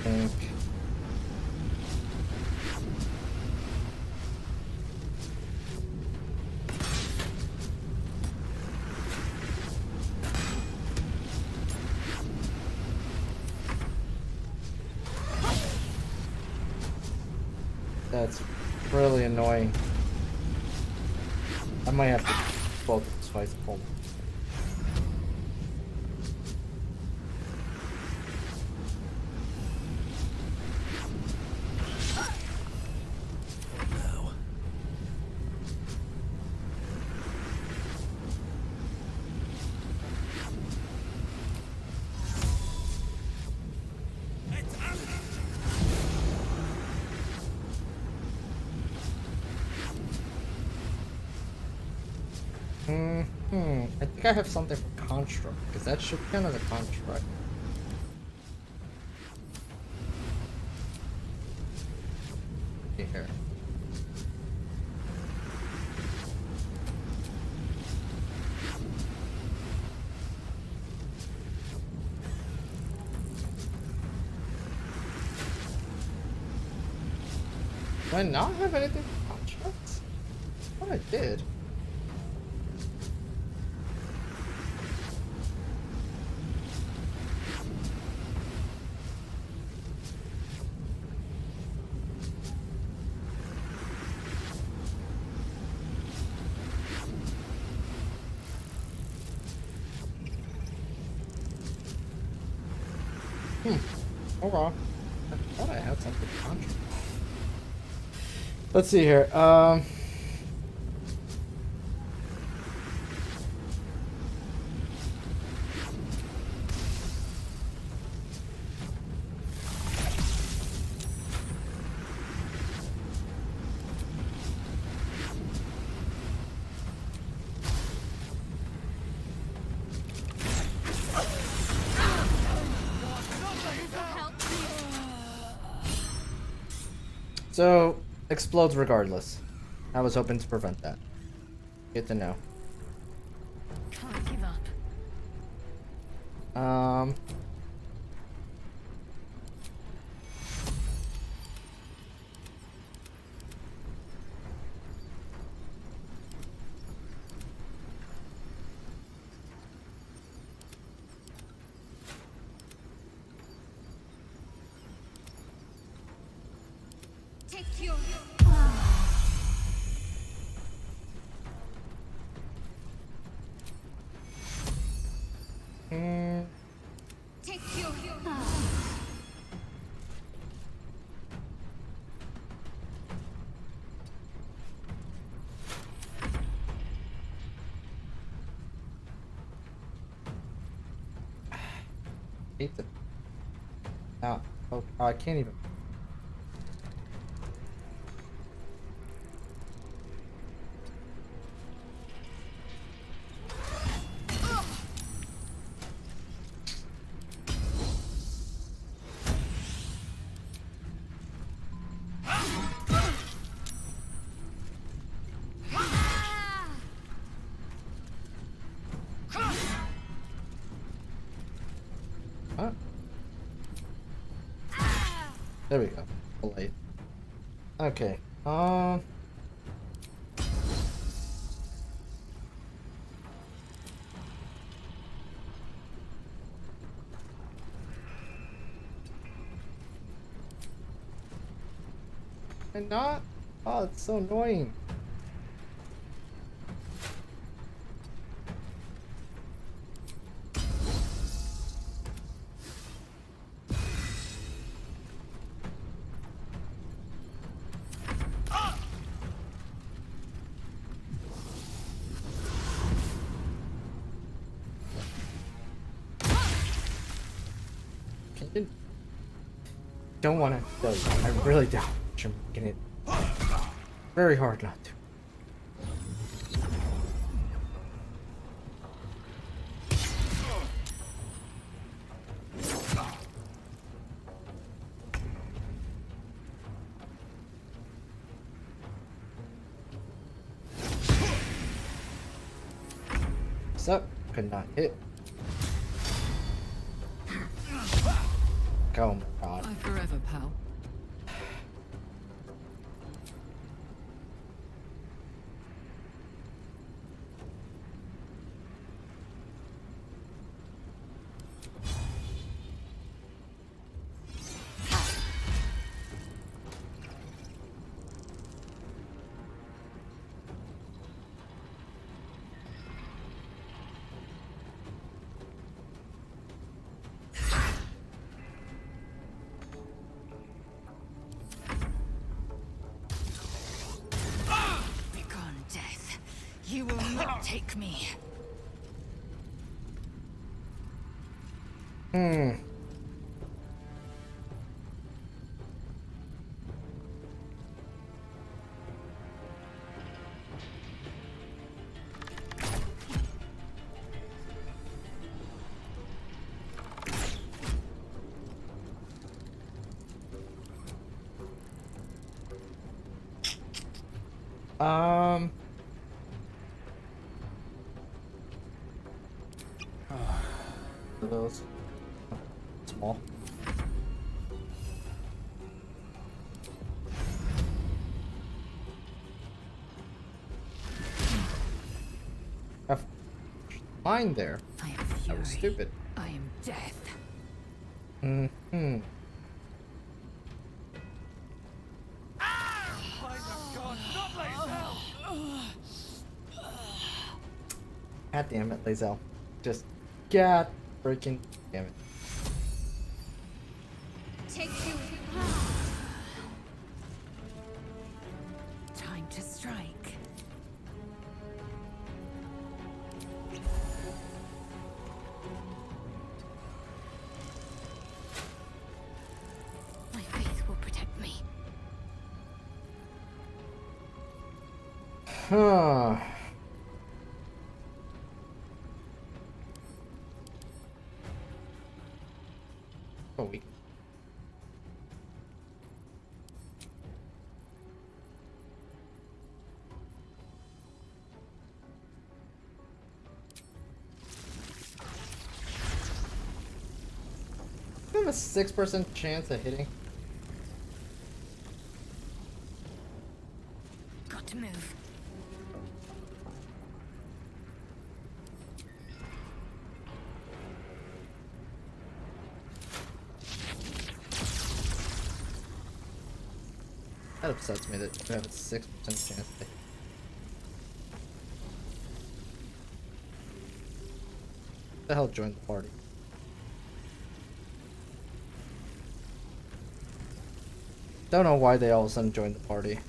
Think. That's really annoying. I might have to both of this twice. Hold on. I think I have something for construct, because that should count as a construct. Here. Do I not have anything for constructs? I thought I did. Oh well. I thought I had something contrary. Let's see here. So, explodes regardless. I was hoping to prevent that. Good to know. Can't give up. hate them. Now, oh, I can't even. Huh? There we go. Delayed. Okay. And not? Oh, it's so annoying. Don't want to tell you. I really don't. I'm making it very hard not to. So, could not hit. Oh my god. Bye forever, pal. Begone, death. You will not take me. Those small. Have mine there. I am That fury. was stupid. I am death. Mm-hmm. God damn it, LAE'ZEL. Just god freaking damn it. Take you. Time to strike. My faith will protect me. Huh. Oh, we. You have a 6% chance of hitting. Got to move. That upsets me that you have a 6% chance to hit. The hell joined the party? Don't know why they all of a sudden joined the party.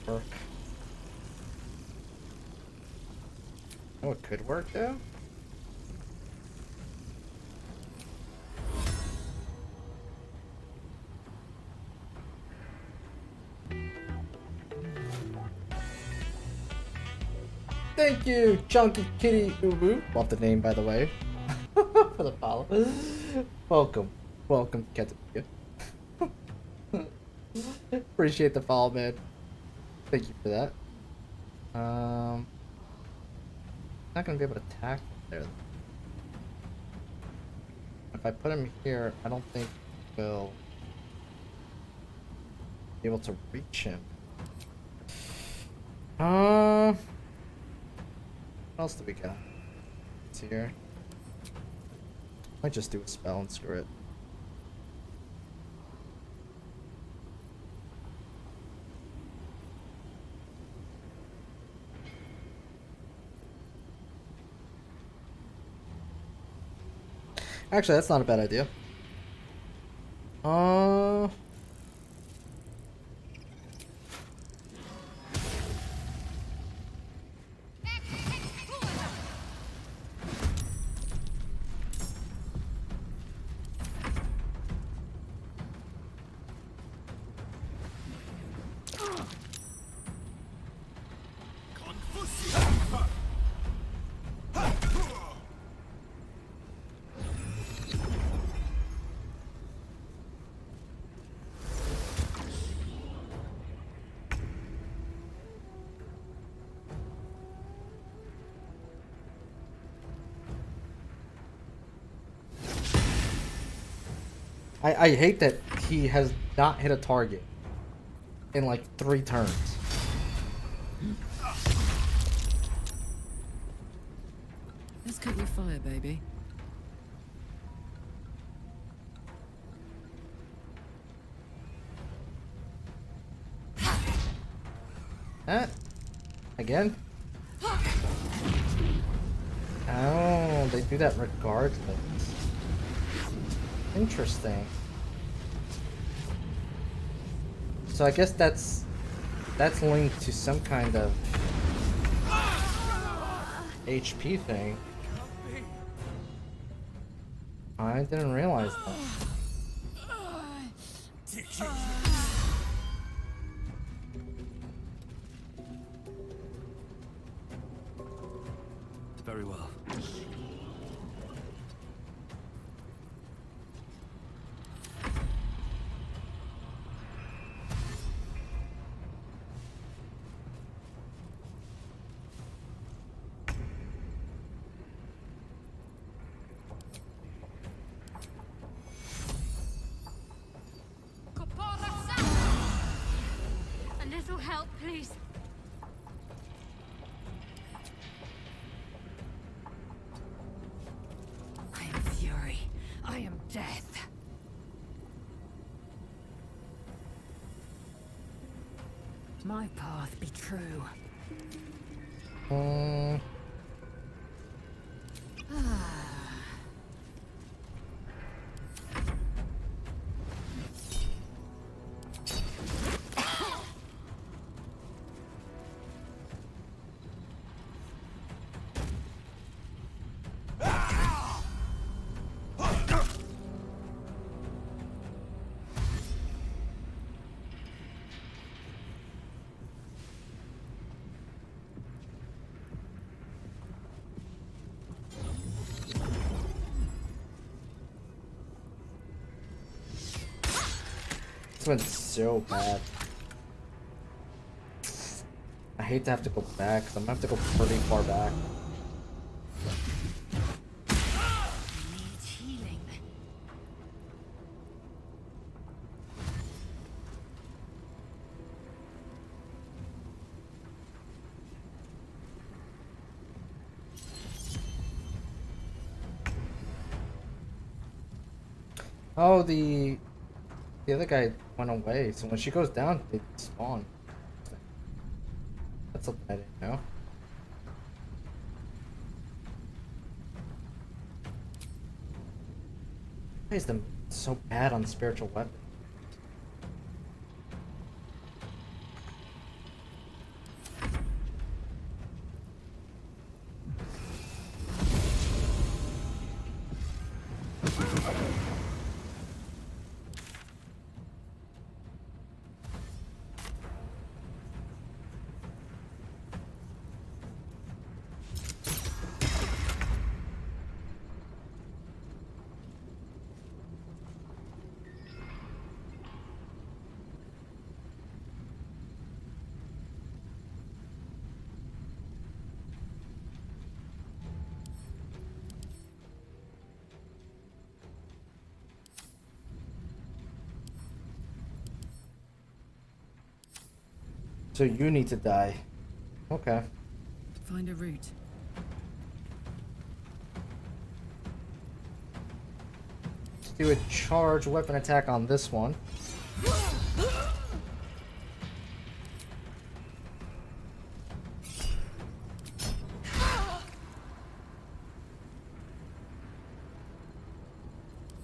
work. Oh, it could work though. Thank you, Chunky Kitty Ubu. Love the name, by the way. For the follow. Welcome. Welcome, Ketapia. Appreciate the follow, man. Thank you for that. Not gonna be able to attack there. If I put him here, I don't think we'll be able to reach him. What else do we got? It's here. Might just do a spell and screw it. Actually, that's not a bad idea. I hate that he has not hit a target in like 3 turns. Let's cut your fire, baby. Again? Oh, they do that regardless. Interesting. So I guess that's linked to some kind of HP thing. I didn't realize that. Very well. A little help, please. I am fury. I am death. My path be true. This went so bad. I hate to have to go back, because I'm going to have to go pretty far back. Needs healing. Oh, the other guy went away, so when she goes down, they spawn. That's something I didn't know. Why is them so bad on spiritual weapon? So you need to die. Okay. Find a route. Let's do a charge weapon attack on this one.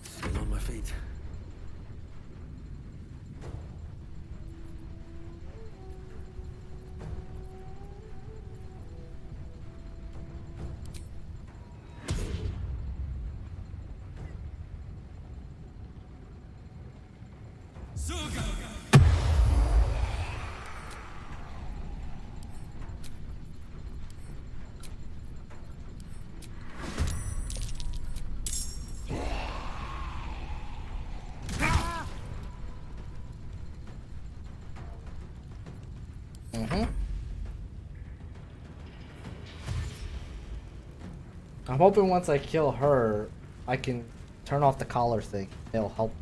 Still on my feet. I'm hoping once I kill her, I can turn off the collar thing. It'll help.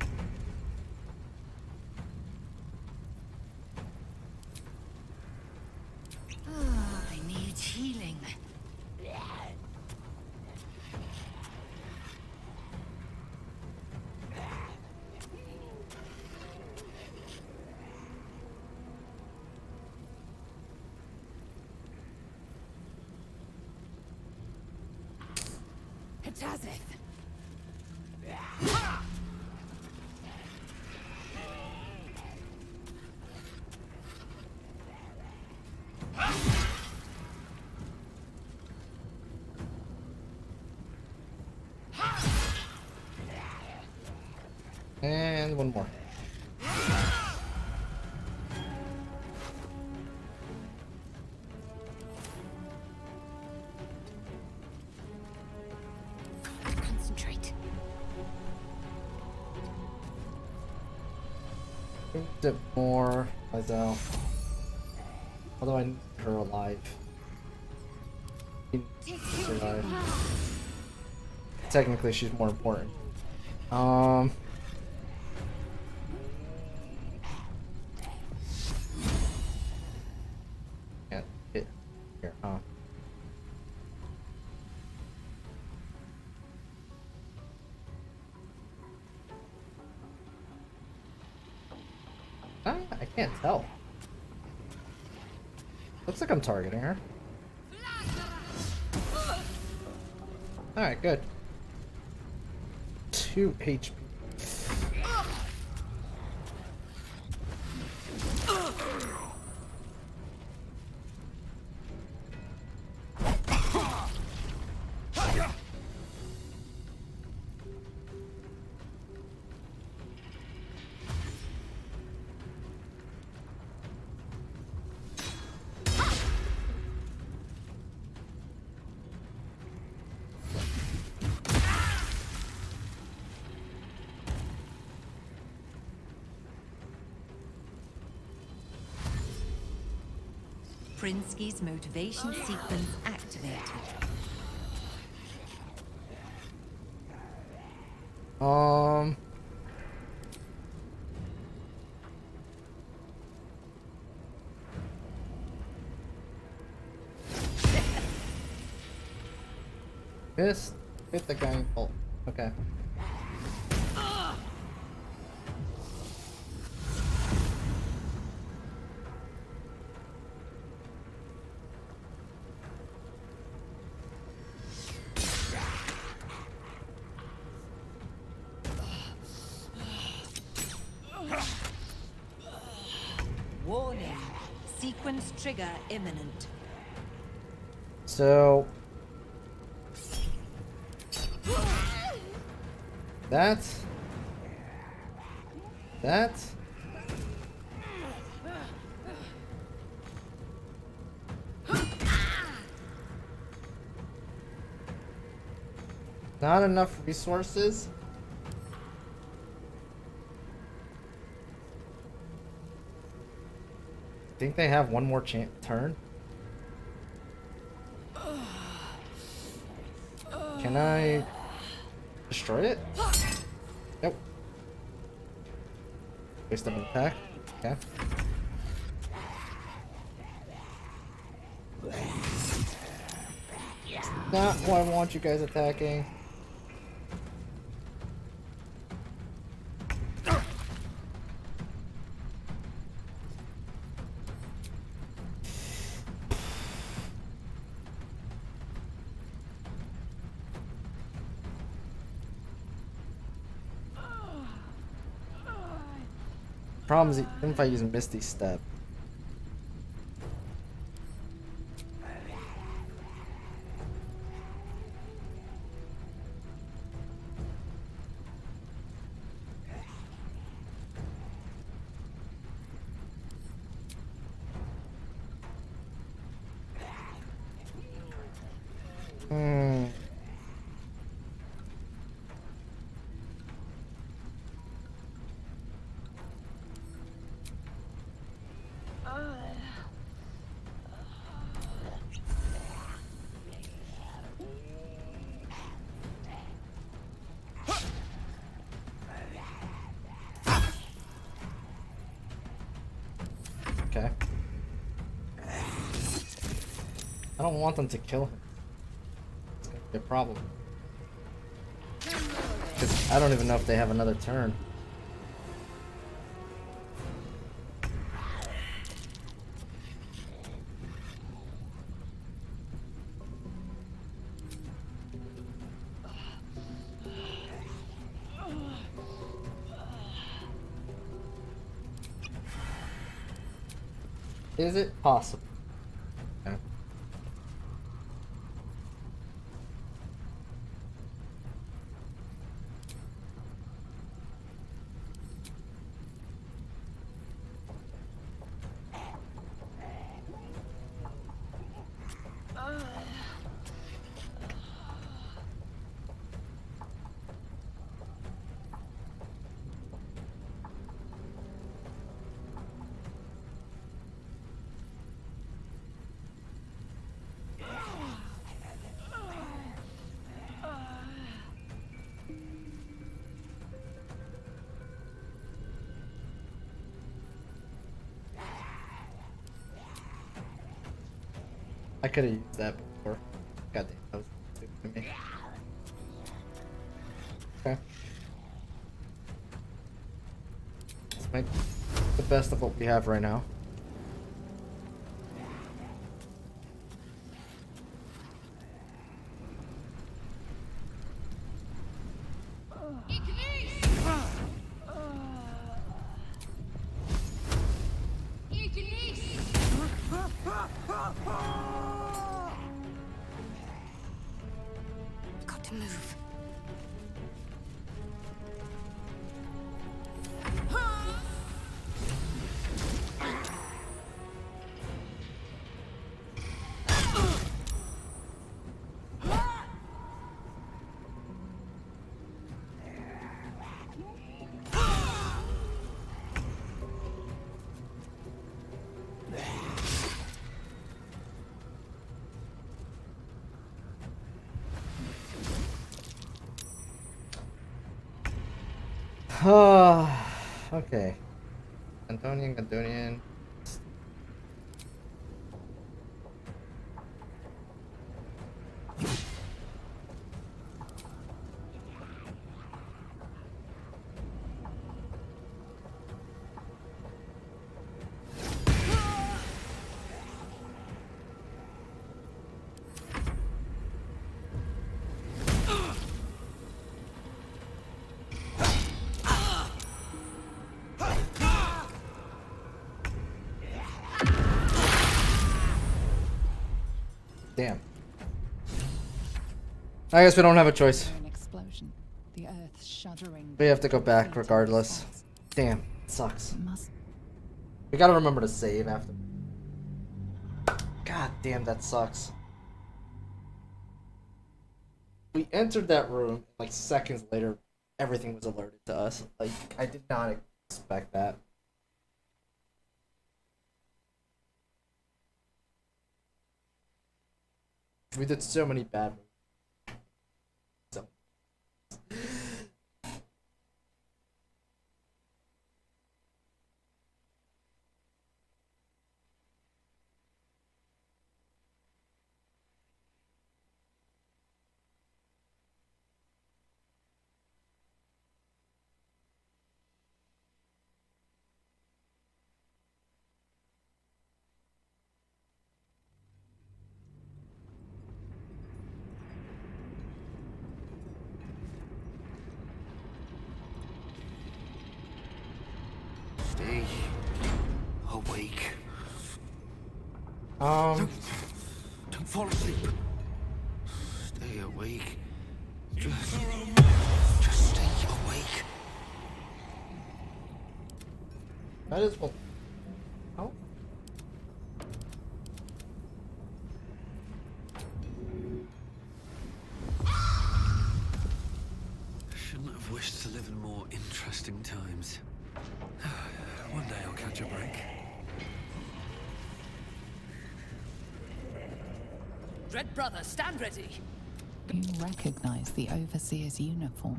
I need healing. Hatazeth. And one more. Concentrate. A bit more, LAE'ZEL. Although I need her alive. Survive. Technically, she's more important. Can't hit here, huh? I can't tell. Looks like I'm targeting her. Alright, good. 2 HP. Prinsky's motivation sequence activated. This hit the guy. Oh, okay. Warning. Sequence trigger imminent. So that's not enough resources. Think they have one more turn? Can I destroy it? Nope. Waste of an attack. Okay. Not what I want you guys attacking. Problem is, even if I use Misty Step. Okay. I don't want them to kill him. It's gonna be a problem. Because I don't even know if they have another turn. Is it possible? Okay. I could have used that before. God damn, that was stupid to me. Okay. Let's make the best of what we have right now. Got to move. Okay. Gandonian. Damn. I guess we don't have a choice. An explosion, the earth shuddering. We have to go back regardless. Damn, sucks. We gotta remember to save after. God damn, that sucks. We entered that room, like seconds later, everything was alerted to us. Like, I did not expect that. We did so many bad moves. So. Don't fall asleep. Stay awake. Just stay awake. That is what. Oh. Shouldn't have wished to live in more interesting times. One day I'll catch a break. Red Brother, stand ready. You recognize the Overseer's uniform.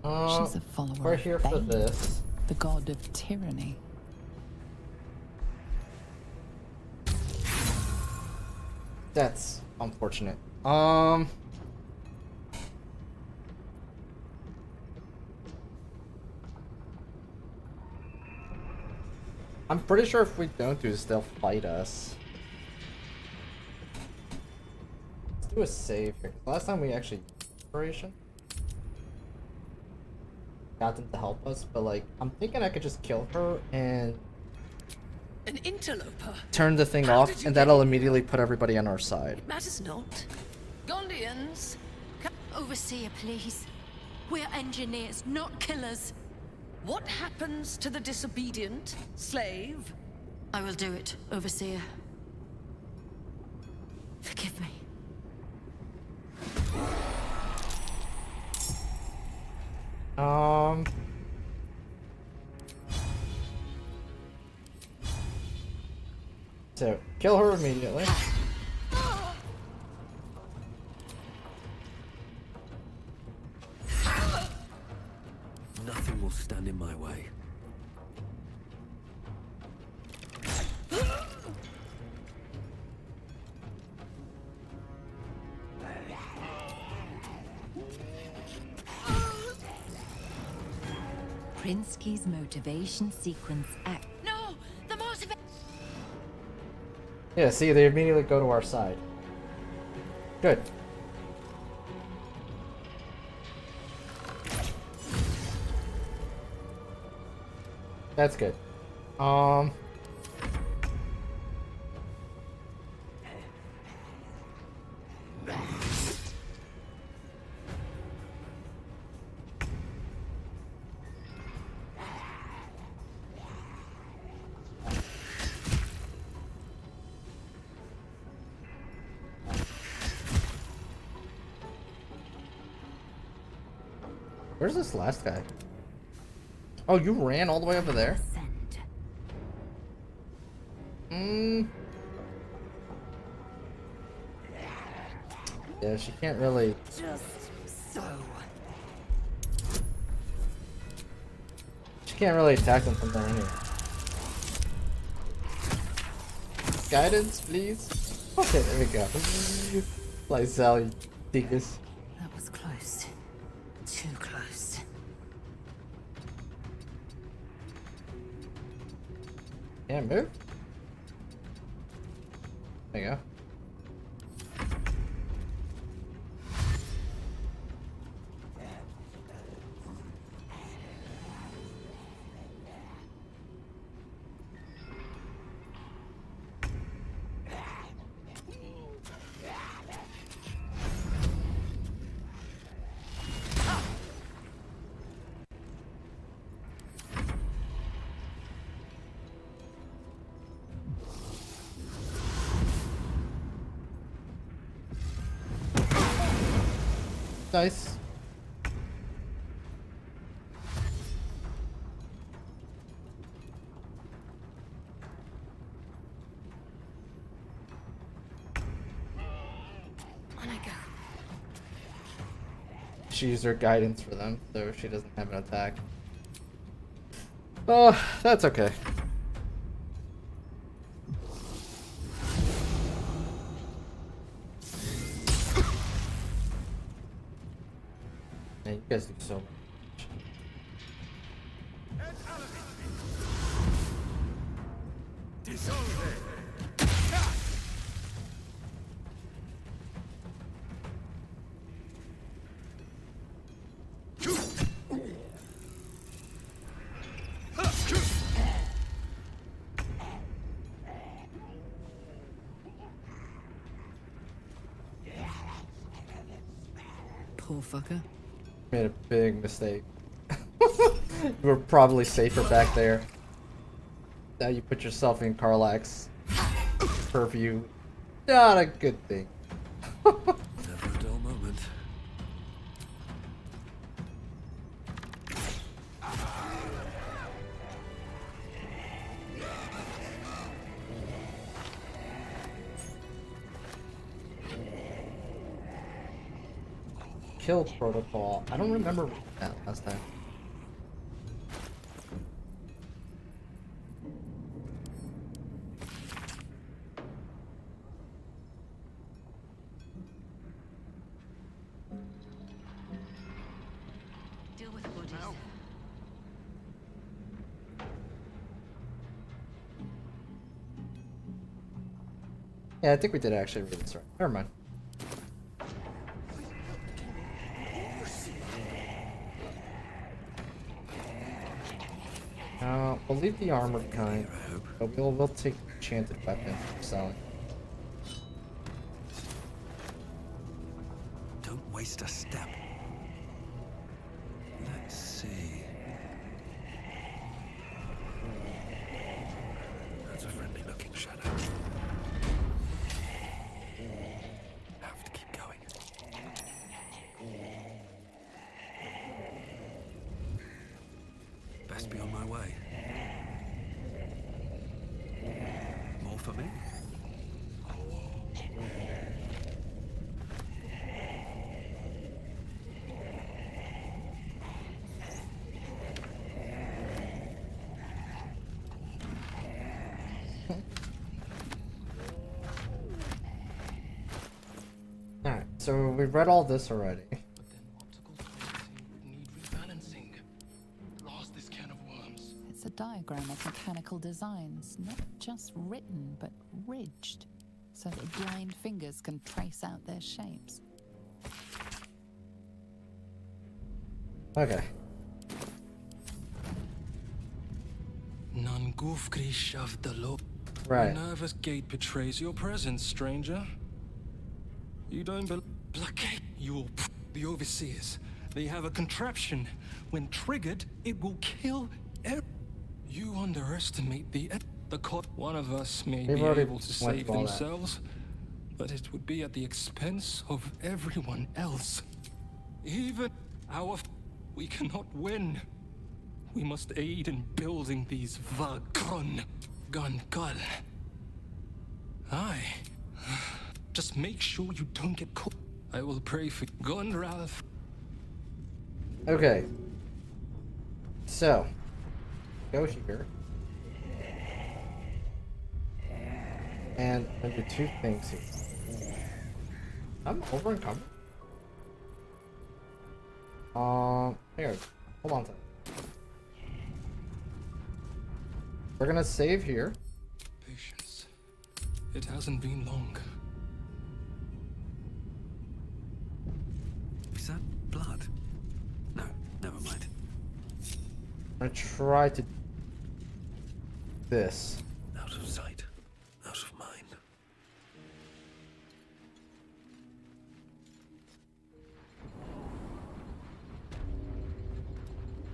She's a follower we're of here for Bane, this. the god of tyranny. That's unfortunate. I'm pretty sure if we don't do this, they'll fight us. Let's do a save here. Last time we actually operation got them to help us, but like I'm thinking I could just kill her and An interloper. turn the thing off, and that'll immediately put everybody on our side. It matters not. Gondians. Overseer, please. We're engineers, not killers. What happens to the disobedient, slave? I will do it, Overseer. Forgive me. So, kill her immediately. Nothing will stand in my way. Prinsky's motivation sequence act. No! The motivation! Yeah, see, they immediately go to our side. Good. That's good. Where's this last guy? Oh, you ran all the way over there? Yeah, she can't really. Just so. She can't really attack them from there anyway. Guidance, please. Okay, there we go. LAE'ZEL, you dingus. That was close. Too close. Yeah, move. There you go. Nice. On I go. She used her guidance for them, so she doesn't have an attack. Oh, that's okay. Man, you guys do so much. Poor fucker. Made a big mistake. You were probably safer back there. Now you put yourself in Karlach's purview. Not a good thing. Never a dull moment. Kill protocol. I don't remember that last time. Deal with the bodies. Yeah, I think we did actually read this right. Never mind. We'll leave the armored kind, but we'll take enchanted weapon for selling. Don't waste a step. Let's see. That's a friendly looking shadow. Have to keep going. Best be on my way. More for me? Alright, so we've read all this already. It's a diagram of mechanical designs, not just written, but ridged, so that blind fingers can trace out their shapes. Okay. Right. Nervous gate betrays your presence, stranger. You don't blockade. The overseers. They have a contraption. When triggered, it will kill You underestimate the cost. One of us may They've be already able to went save through all that. themselves, but it would be at the expense of everyone else. Even we cannot win. We must aid in building these Vagron Gunkal. Aye. Just make sure you don't get caught. I will pray for Gunralf. Okay. So, go here. And I do two things here. I'm over encumbered. Here, hold on to it. We're gonna save here. Patience. It hasn't been long. Is that blood? No, never mind. I'm gonna try to this. Out of sight, out of mind.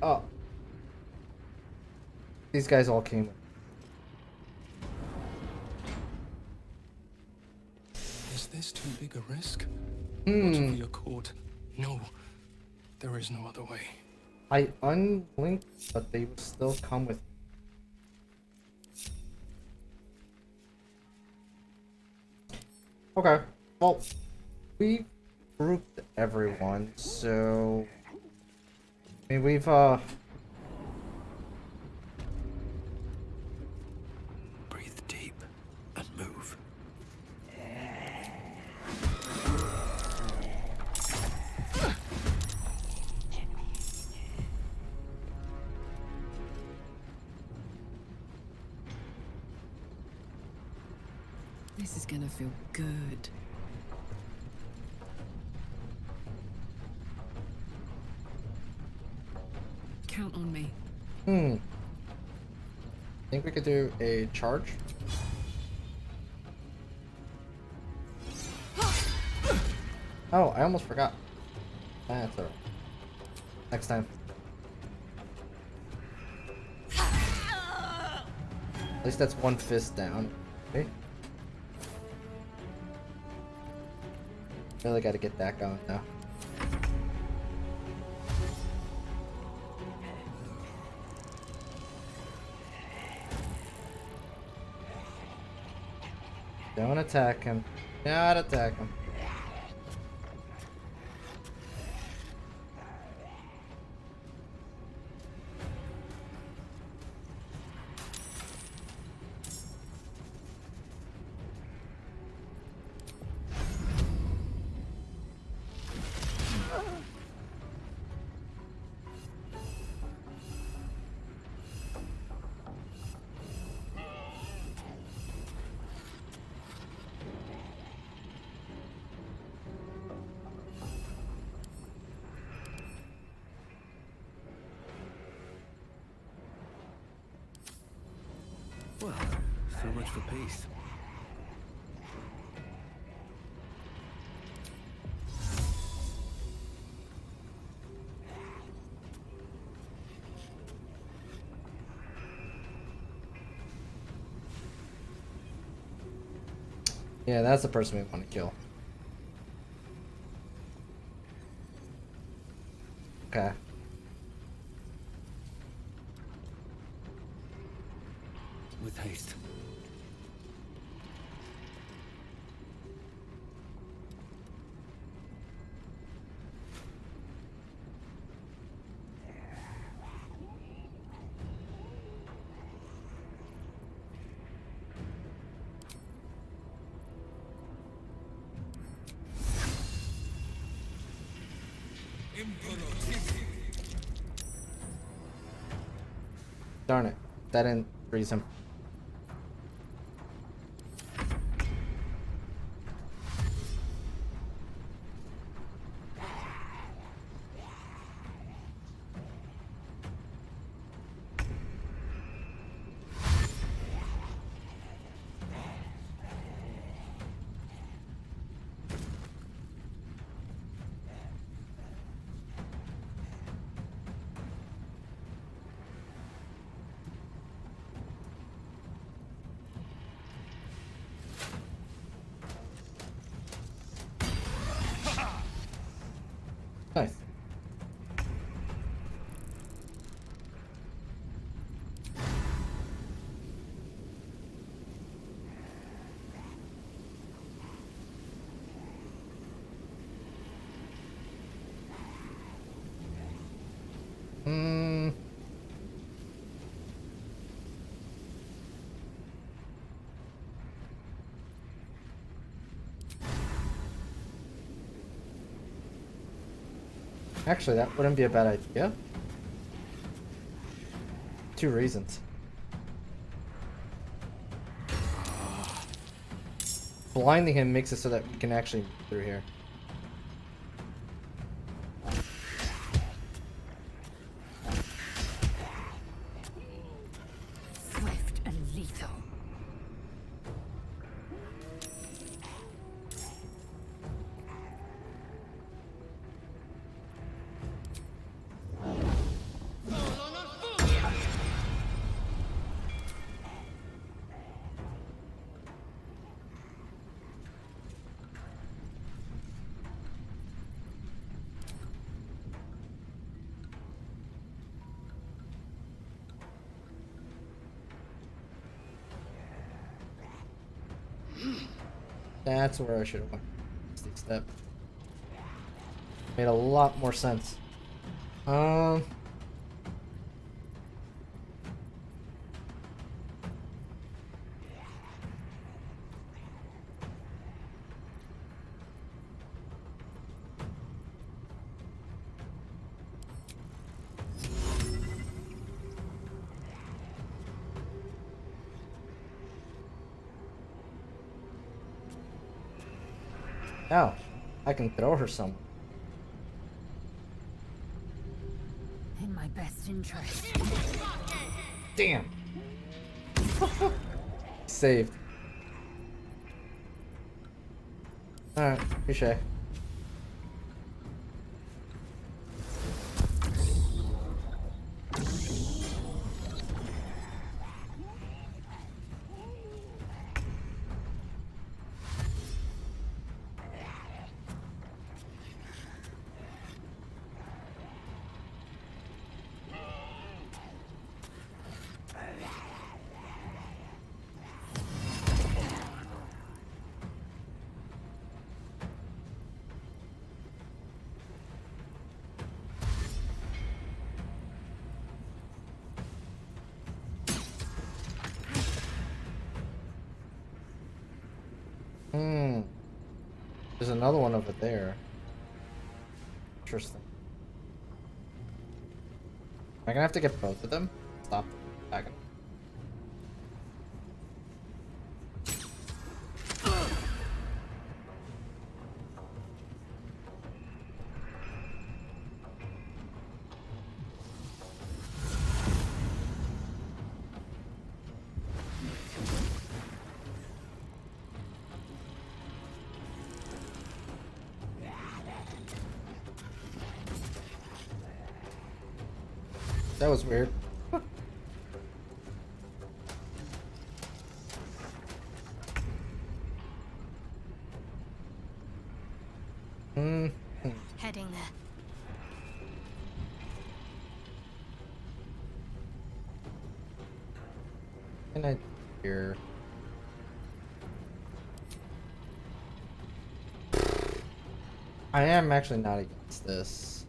Oh. These guys all came with. Is this too big a risk? Hmm. What if we are caught? No, there is no other way. I unlinked, but they will still come with. Okay. Well, we grouped everyone, so I mean we've Breathe deep and move. This is gonna feel good. Count on me. think we could do a charge. Oh, I almost forgot. That's alright. Next time. At least that's one fist down. Okay. Really gotta get that going now. Don't attack him. Not attack him. Well, so much for peace. Yeah, that's the person we want to kill. Okay. With haste. Darn it. That didn't freeze him. Nice. Actually, that wouldn't be a bad idea. 2 reasons. Blinding him makes it so that we can actually move through here. Swift and lethal. That's where I should have went. Step. Made a lot more sense. Ow. I can throw her somewhere. In my best interest. Damn. Saved. Alright, touche. Hmm. There's another one over there. Interesting. Am I gonna have to get both of them? Stop attacking. That was weird. Heading there. Can I hear? I am actually not against this.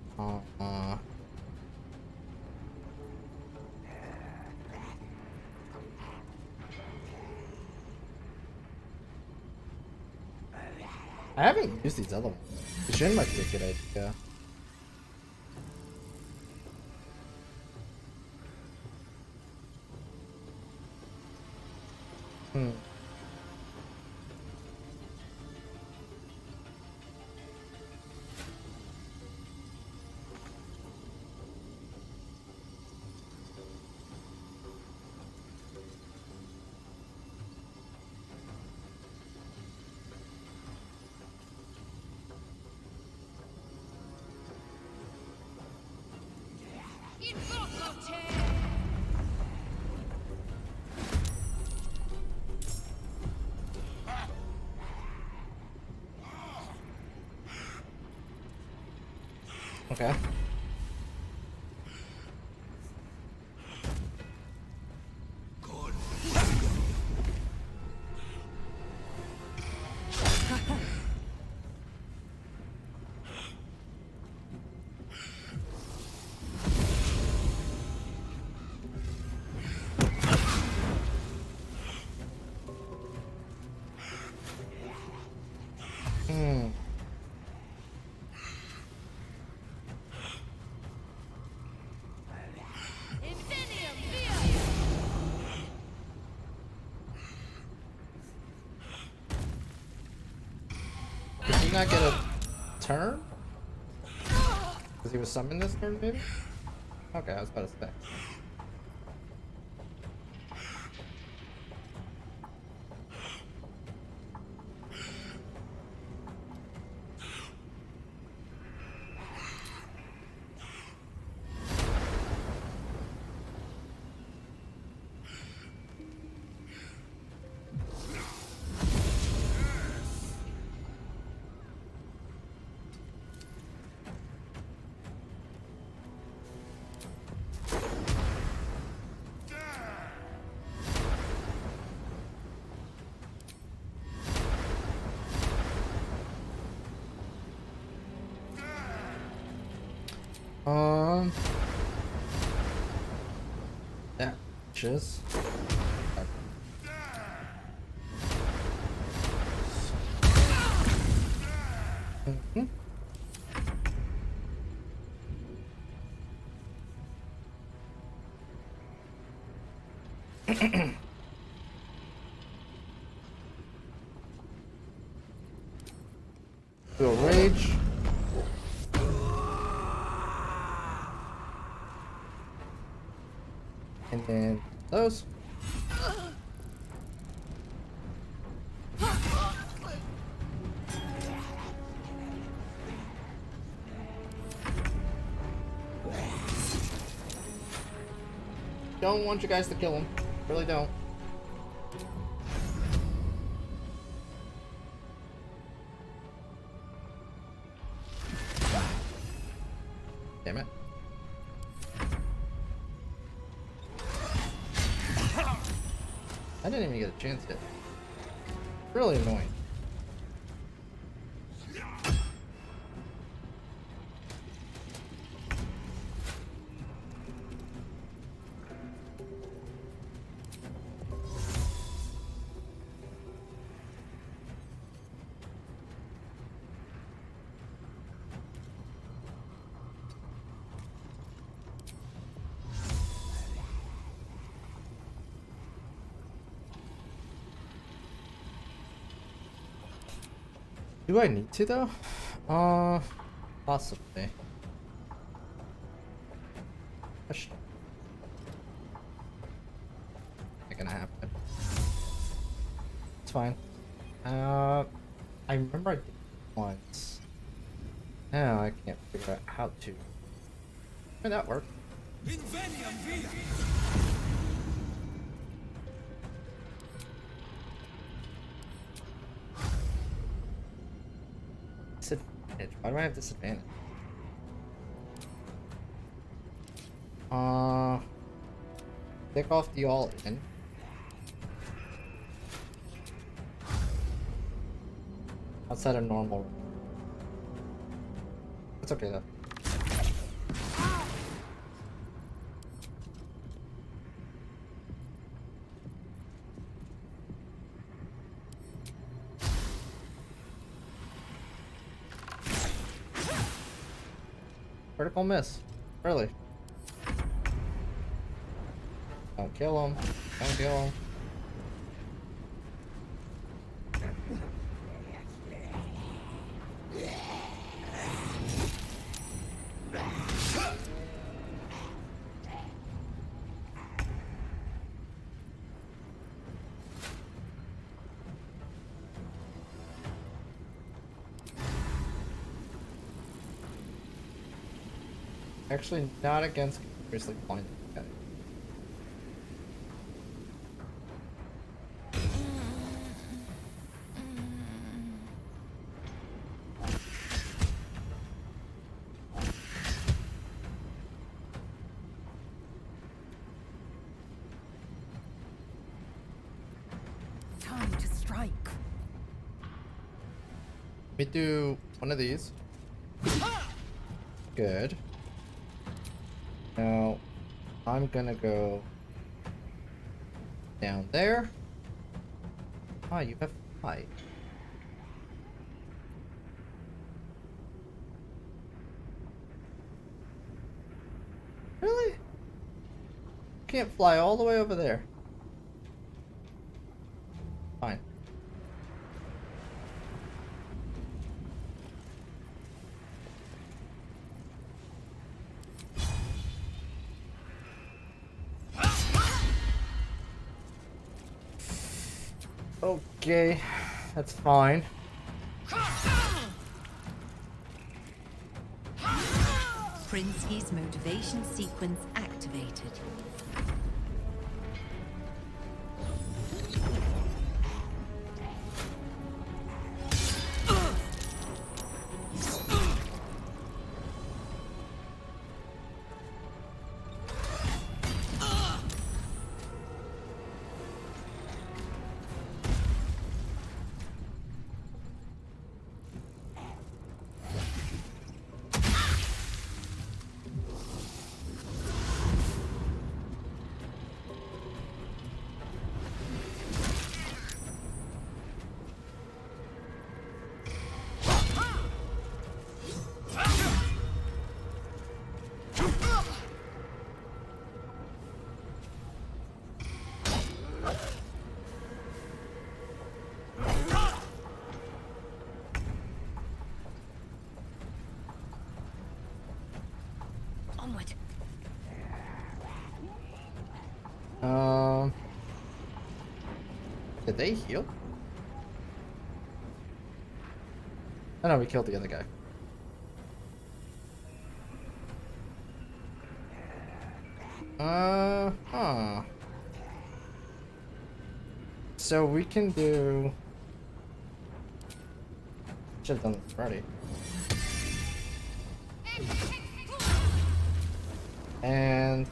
I haven't used these other ones. The Shin might be a good idea. Okay. Did he not get a turn? Because he was summoned this turn, maybe? Okay, I was about to say. That just. Feel rage. And then those. Don't want you guys to kill him. Really don't. Damn it. I didn't even get a chance yet. Really annoying. Do I need to though? Possibly. Not gonna happen. It's fine. I remember I did it once. Now I can't figure out how to. Maybe that worked. Disadvantage. Why do I have disadvantage? Take off the all in. Outside of normal. It's okay though. Critical miss. Early. Don't kill him. Don't kill him. Actually, not against seriously blinded. Okay. Time to strike. Let me do one of these. Good. Now, I'm gonna go down there. Ah, you have fight. Really? Can't fly all the way over there. Fine. Okay, that's fine. Prinsky's motivation sequence activated. Onward. Did they heal? Oh no, we killed the other guy. Huh. So we can do... Should've done this already. And...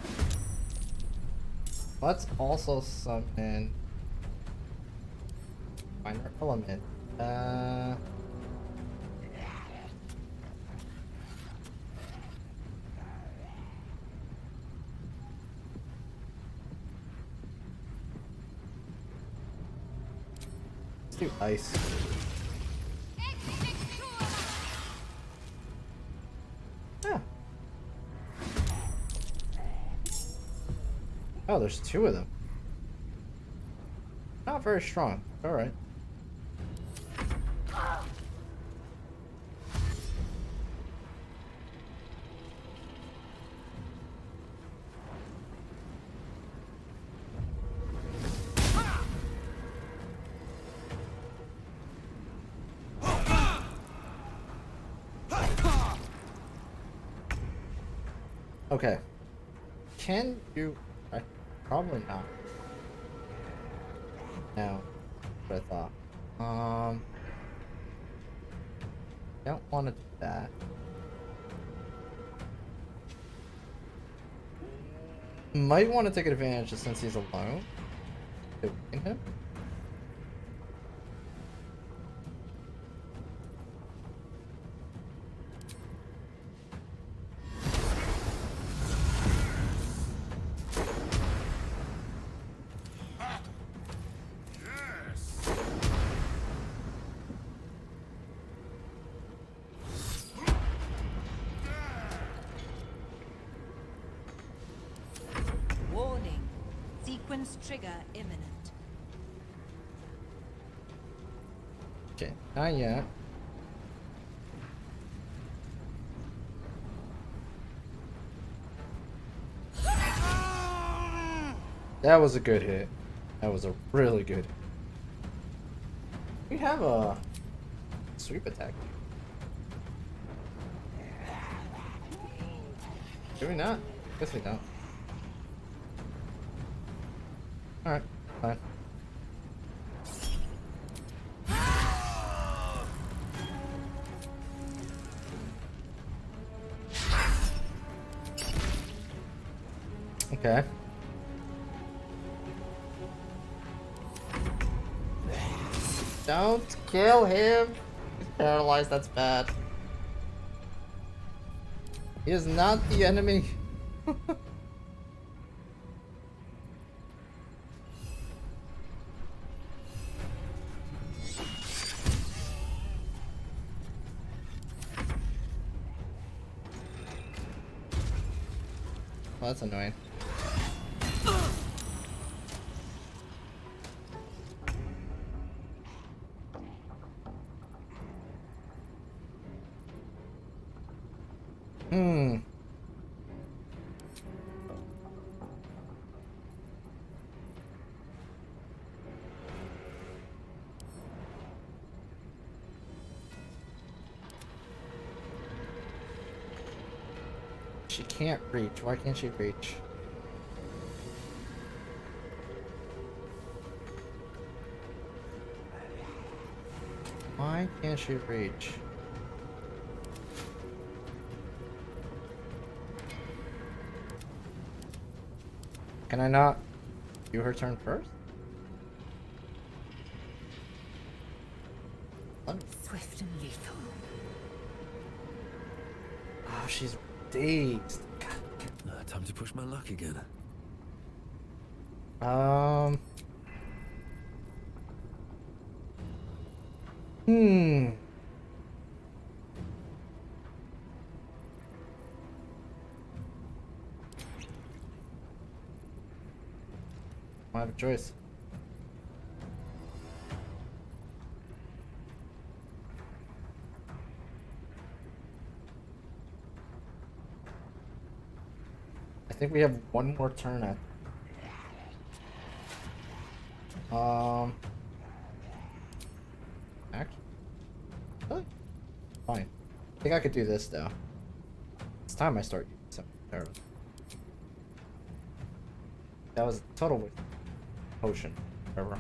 let's also summon... Find our element. Let's do ice. Yeah. Oh, there's two of them. Not very strong. All right. Okay. Can you... probably not. No. What I thought. Don't want to do that. Might want to take advantage of since he's alone. To weaken him. Warning. Sequence trigger imminent. Okay, not yet. That was a good hit. That was a really good. We have a sweep attack. Do we not? Guess we don't. Alright, fine. Okay. Don't kill him. He's paralyzed, that's bad. He is not the enemy. Well, that's annoying. She can't reach. Why can't she reach? Why can't she reach? Can I not do her turn first? Swift and lethal. Oh, she's dazed. Time to push my luck again. I have a choice. I think we have one more turn at. Actually, really? Fine. I think I could do this though. It's time I start using some arrows. That was a total waste. Potion. Whatever.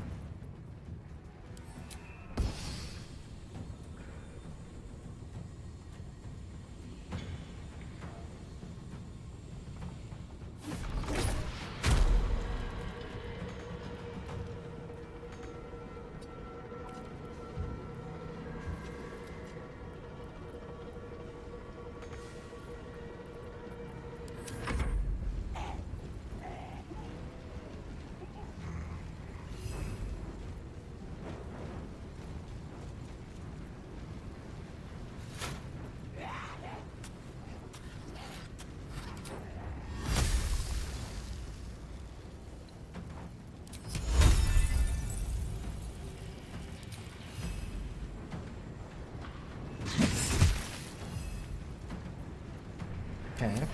Okay.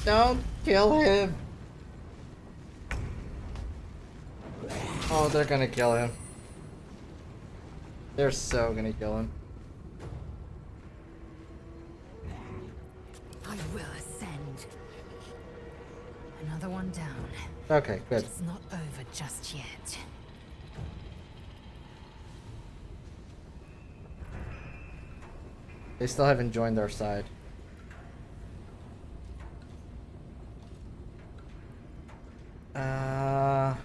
Don't kill him. Oh, they're gonna kill him. They're so gonna kill him. I will Okay, good. It's not over just yet. They still haven't joined our side. I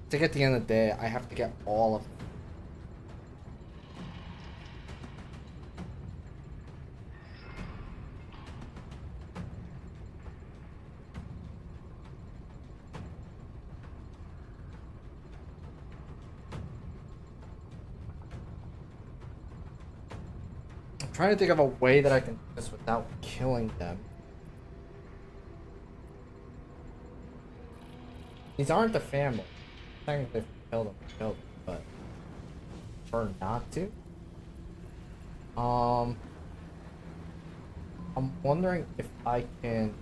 think at the end of the day, I have to get all of them. I'm trying to think of a way that I can do this without killing them. These aren't the family. Technically, if we kill them, but prefer not to. I'm wondering if I can.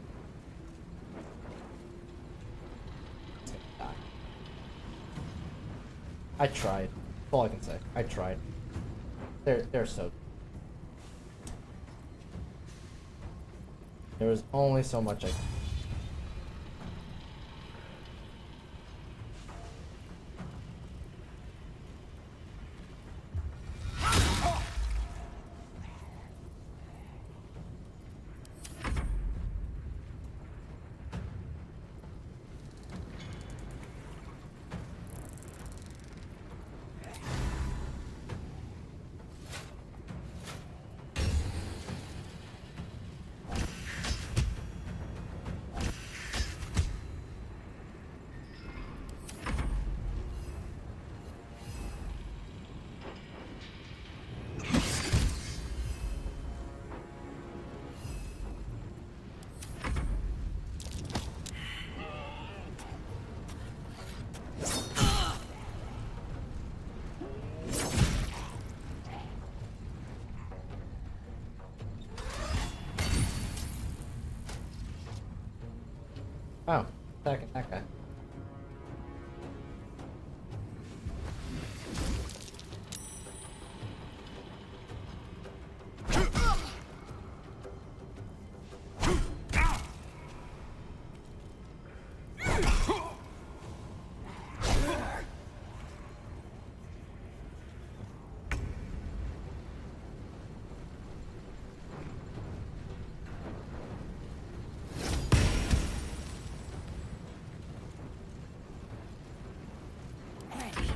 I tried. That's all I can say. I tried. They're so. There was only so much I could. Oh, that guy.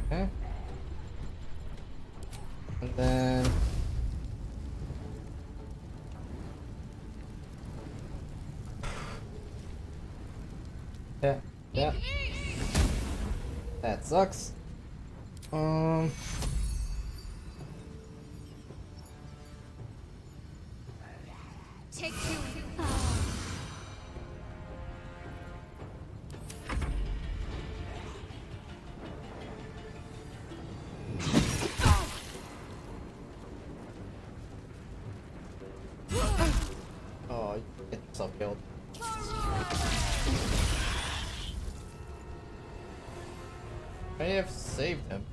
Okay. And then yeah. That sucks. Take you. Oh, you get yourself killed. I have saved him.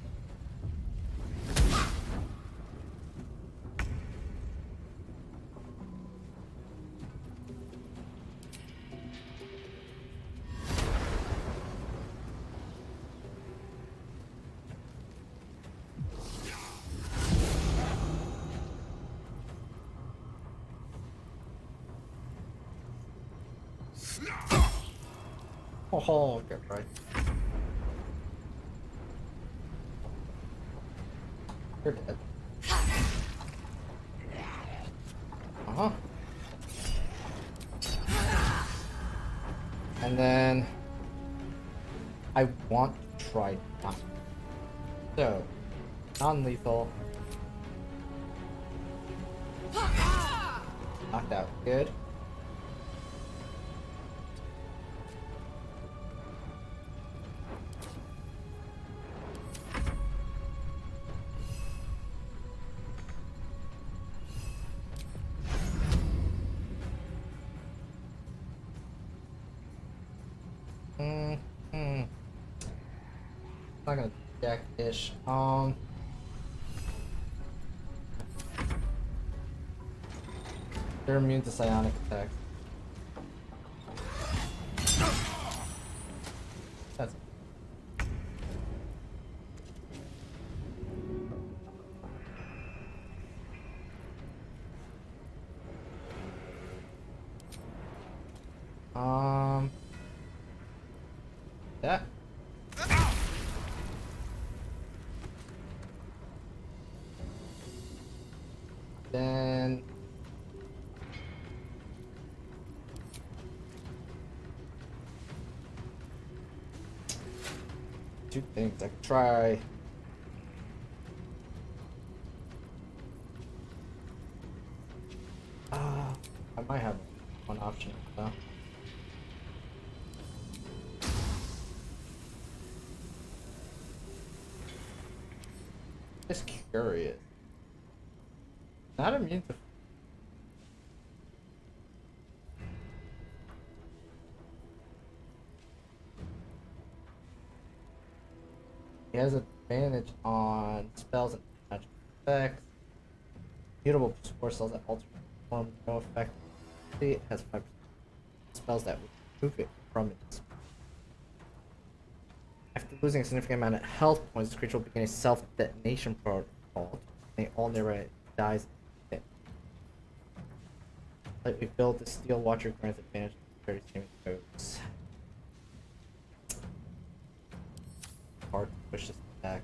Oh, get right. You're dead. Uh-huh. And then I want to try not. So, non-lethal. Knocked out. Good. Not gonna jack-ish. They're immune to psionic attacks. That's that. Then two things I could try. I might have one option though. Just curious. Not immune to. He has advantage on spells and magic effects. Mutable spore cells that alter form, no effect. It has 5% spells that remove it from its. After losing a significant amount of health points, this creature will begin a self-detonation protocol. And all nearby dies. Like we build the Steel Watcher grants advantage to various gaming codes. Hard to push this back.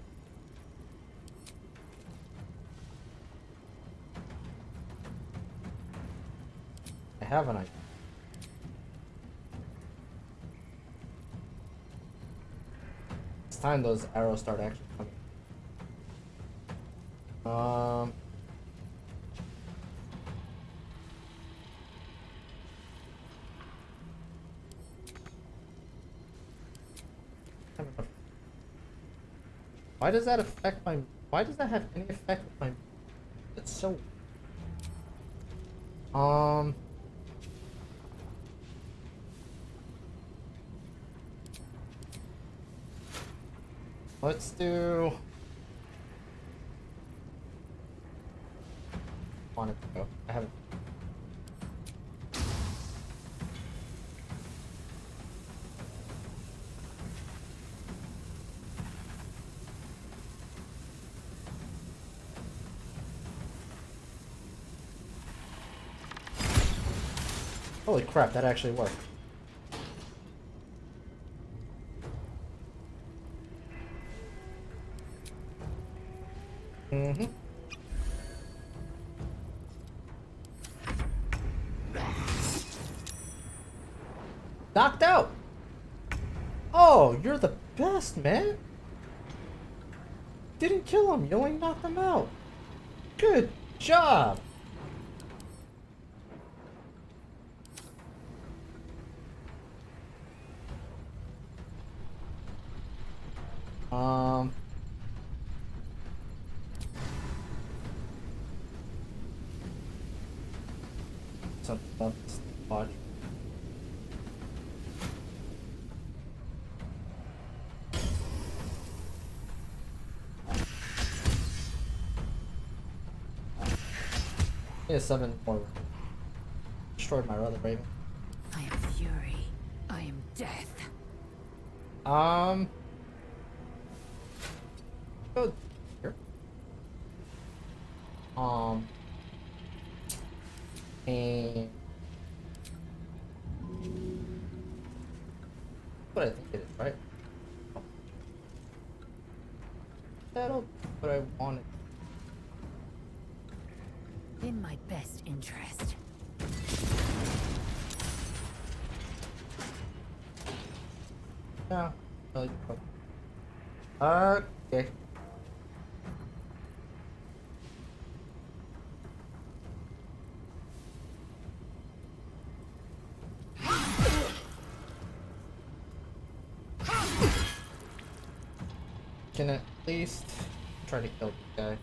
I have an idea. It's time those arrows start actually coming. Why does that affect my... Why does that have any effect with my... It's so... Let's do... I want it to go. I haven't... Holy crap, that actually worked. Mm-hmm. Knocked out! Oh, you're the best, man! Didn't kill him, you only knocked him out. Good job! Something about this body. Yeah, 7 more. Destroyed my other raven. I am fury. I am death. Go here. And what I think it is, right? That'll be what I wanted. In my best interest. No, really. Okay. Can at least try to kill this guy.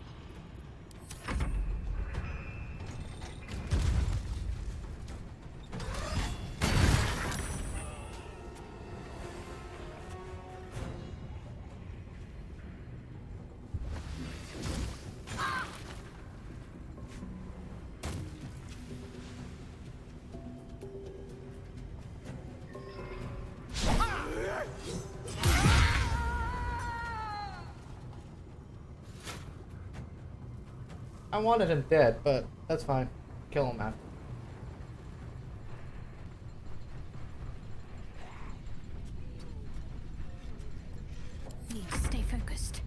I wanted him dead, but that's fine. Kill him after. Need to stay focused.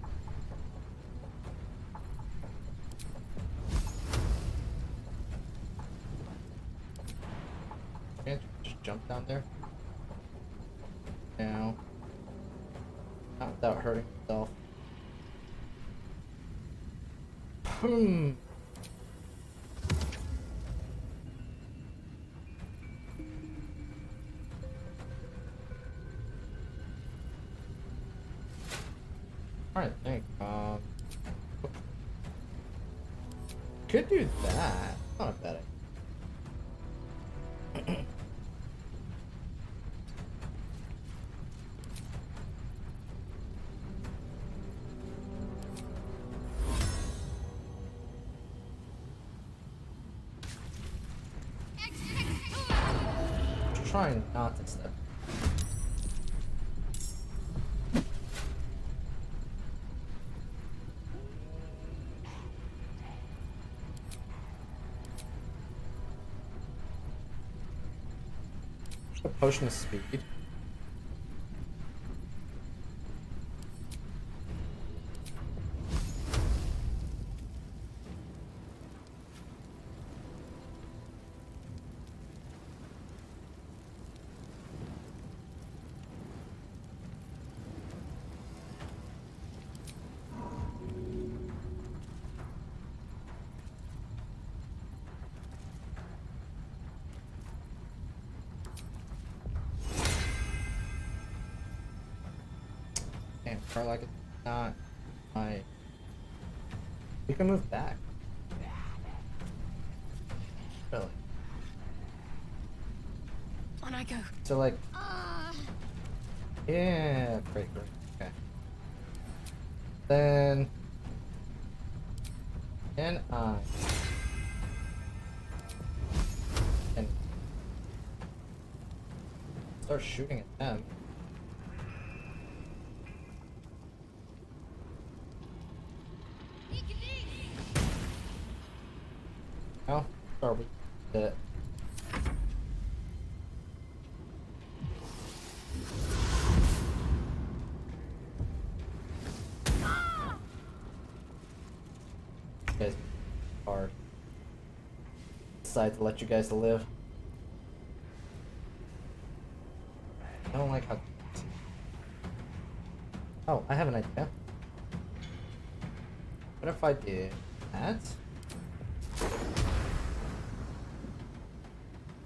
Can't you just jump down there? No. Not without hurting himself. Alright, think. Could do that. Not a bad idea. Trying not to step. A potion of speed. Damn, car like it's not my. We can move back. Really? On I go. So like. Yeah, great. Okay. Then. And and start shooting at them. How are we? You guys hard. Decide to let you guys live. I don't like how. Oh, I have an idea. What if I did that?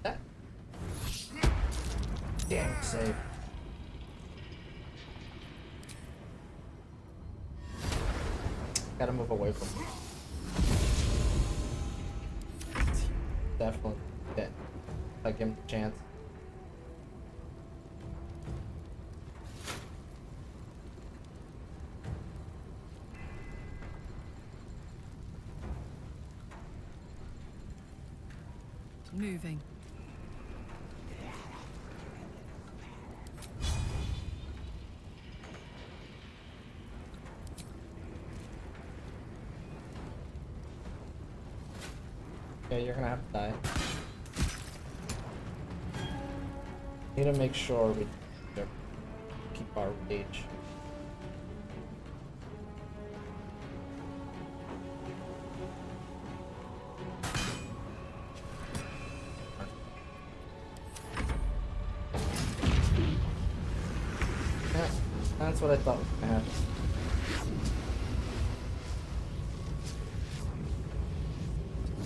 That. Damn, save. Gotta move away from him. Definitely dead. If I give him a chance. Moving. Yeah, you're gonna have to die. Need to make sure we keep our rage. Yeah, that's what I thought was gonna happen.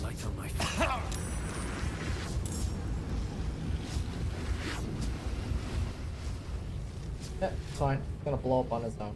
Light on my face. Yeah, it's fine. It's gonna blow up on his own.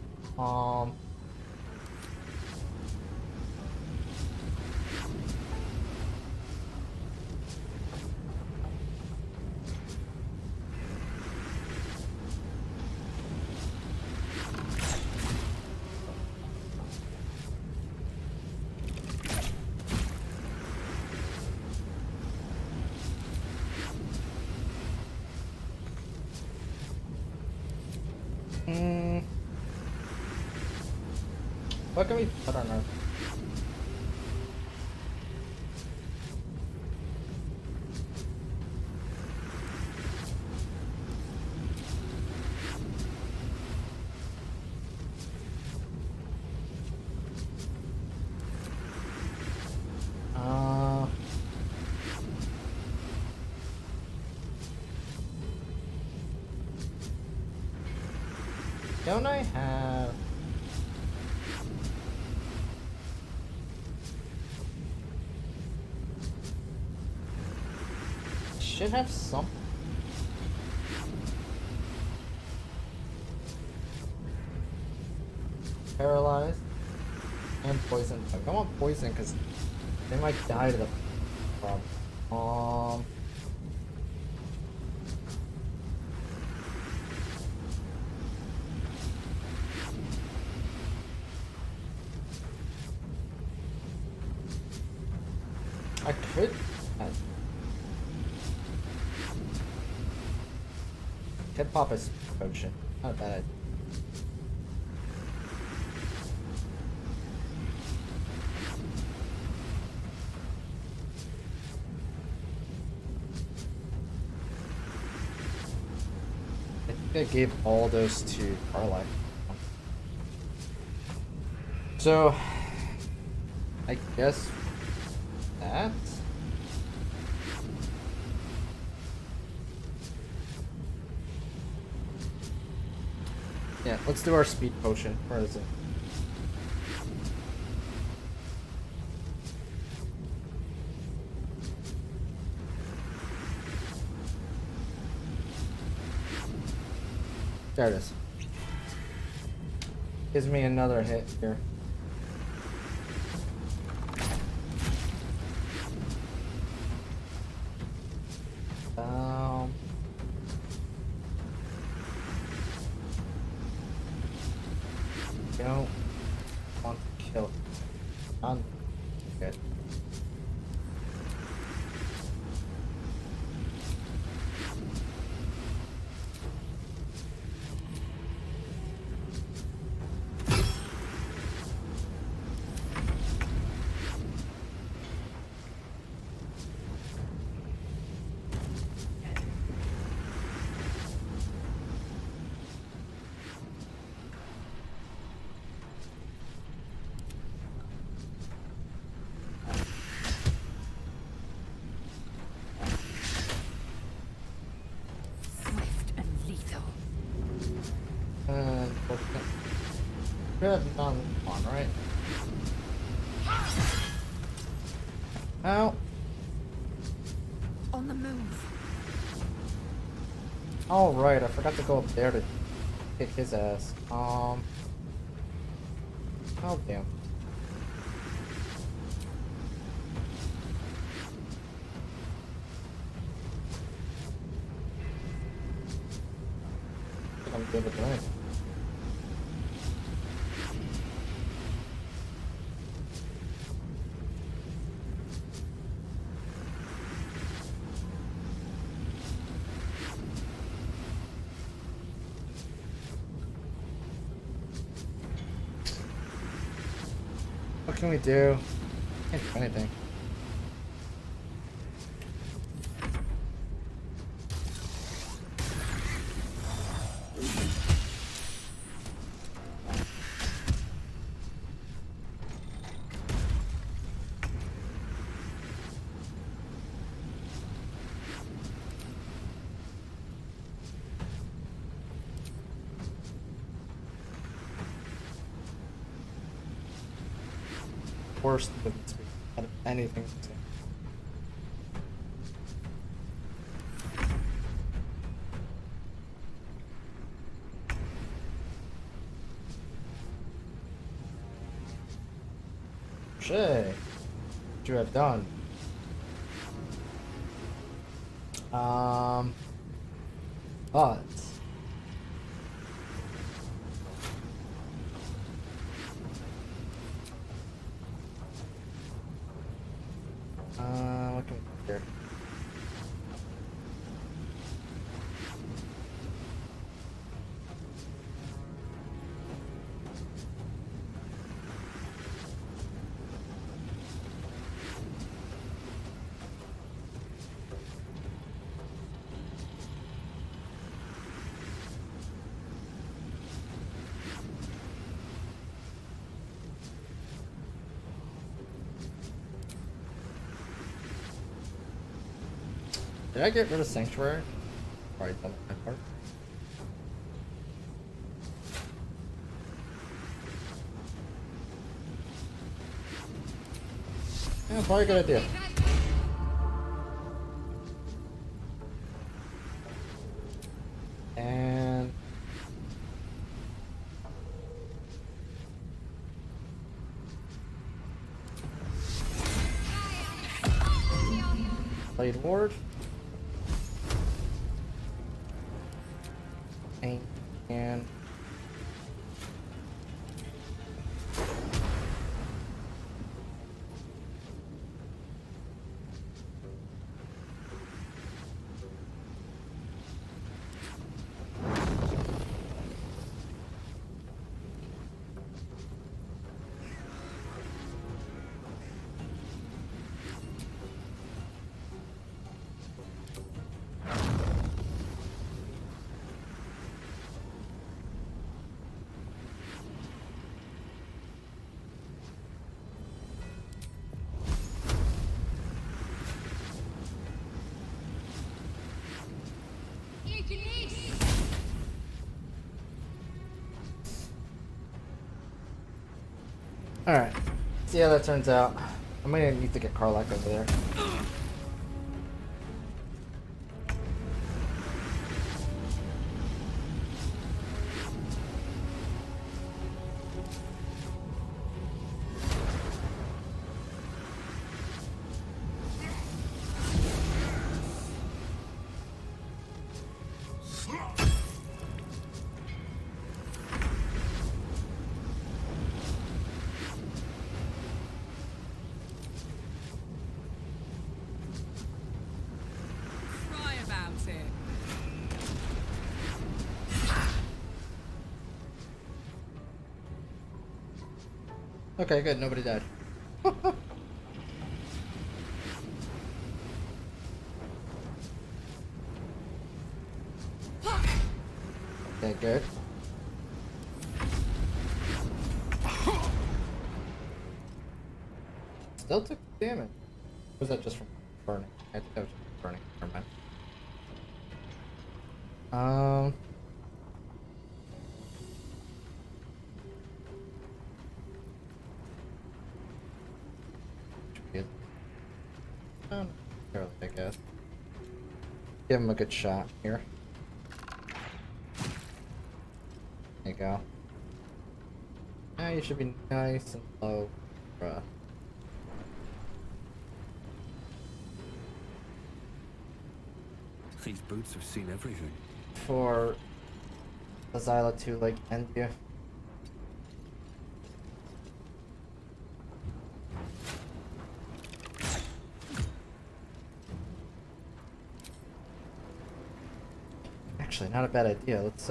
What can we put on our... Don't I have... Should have some. Paralyzed and poison. I don't want poison because they might die to the problem. I could. Could pop a potion. Not a bad idea. I gave all those to Carly. So, I guess that. Yeah, let's do our speed potion. Where is it? There it is. Gives me another hit here. Don't want to kill. I'm good. Good, on, right? Ow. On the move. All right, I forgot to go up there to kick his ass. Oh damn. I'm good with that. What can we do? Can't do anything. Worst out of anything to say. Shay, what you have done? But what can we do here? Did I get rid of Sanctuary? Alright, done my part. Yeah, probably a good idea. And Blade Ward. And alright. See how that turns out. I'm gonna need to get Karlak over there. Cry about it. Okay, good. Nobody died. Okay, good. Still took damage. Or was that just from burning? I think that was just from burning. Never mind. Not necessarily, I guess. Give him a good shot here. There you go. Now you should be nice and low, bruh. These boots have seen everything. For LAE'ZEL to like end you. Actually, not a bad idea. Let's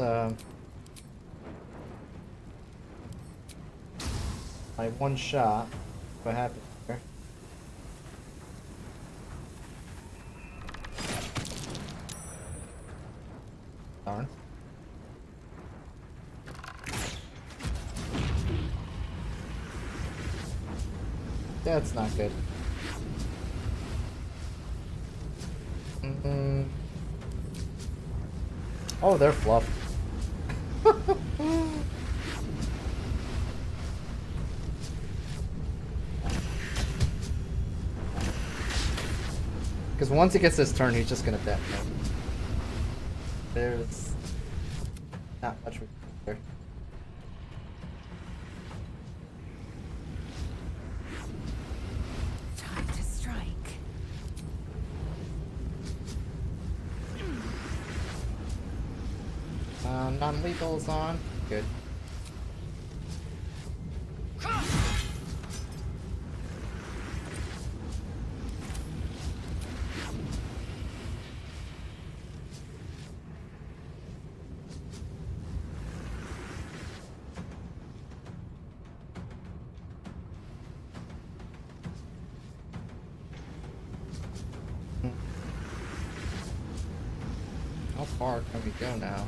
my one shot. What happened here? Darn. That's not good. Oh, they're fluff. Because once he gets his turn, he's just gonna detonate. There's not much we can do there. Time to strike. Non-lethal's on. Good. How far can we go now?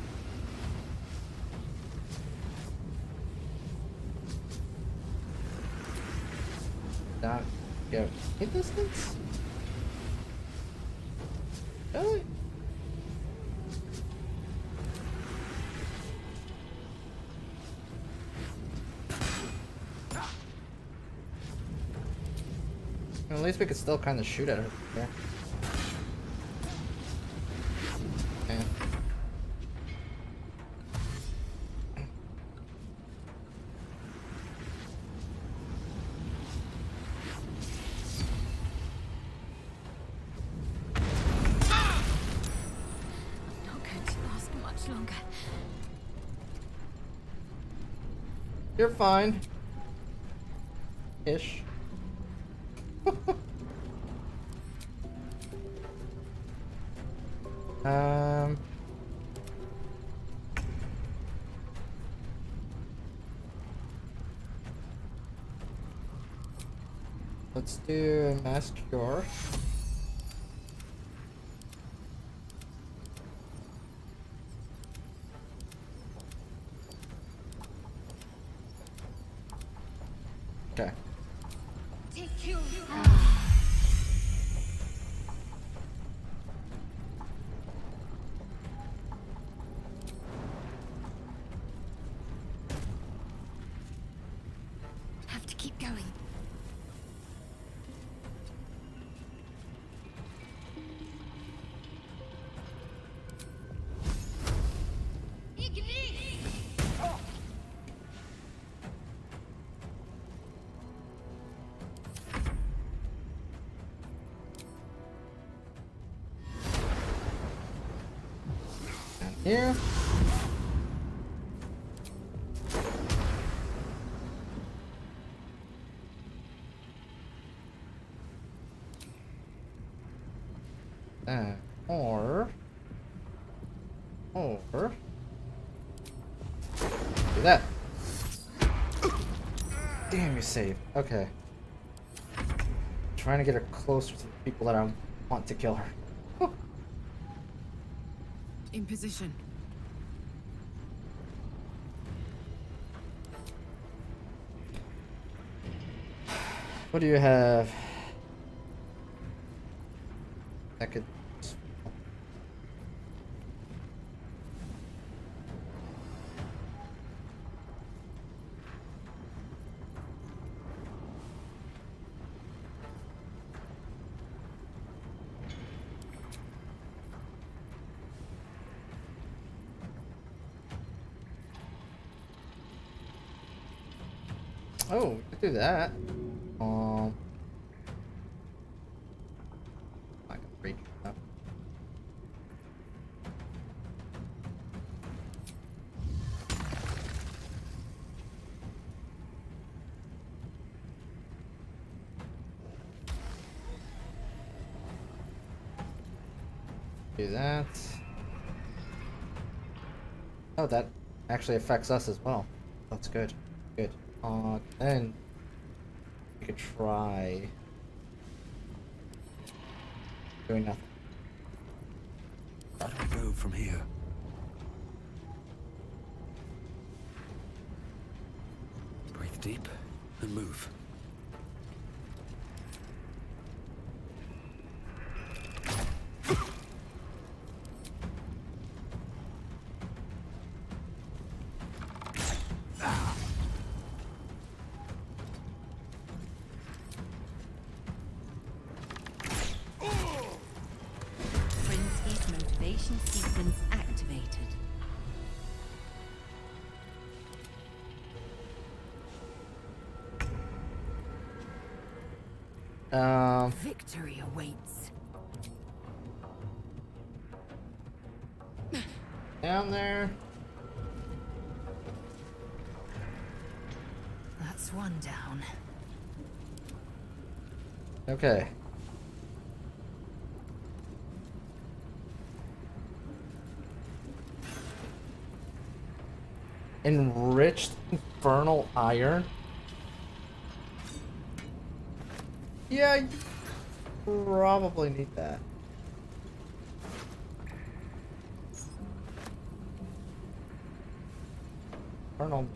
Not go hit distance? Really? At least we could still kind of shoot at her. Yeah. Yeah. Not going to last much longer. You're fine. Ish. Let's do a mass cure. Okay. Have to keep going. Here. Or do that. Damn, you saved. Okay. Trying to get her closer to the people that I want to kill her. In position. What do you have? That could. Oh, we could do that. I can reach enough. Do that. Oh, that actually affects us as well. That's good. Good. Then we could try doing nothing. Where do I go from here? Breathe deep and move. Sequence activated. Victory awaits. Down there. That's one down. Okay. Enriched infernal iron. Yeah, you probably need that. Infernal.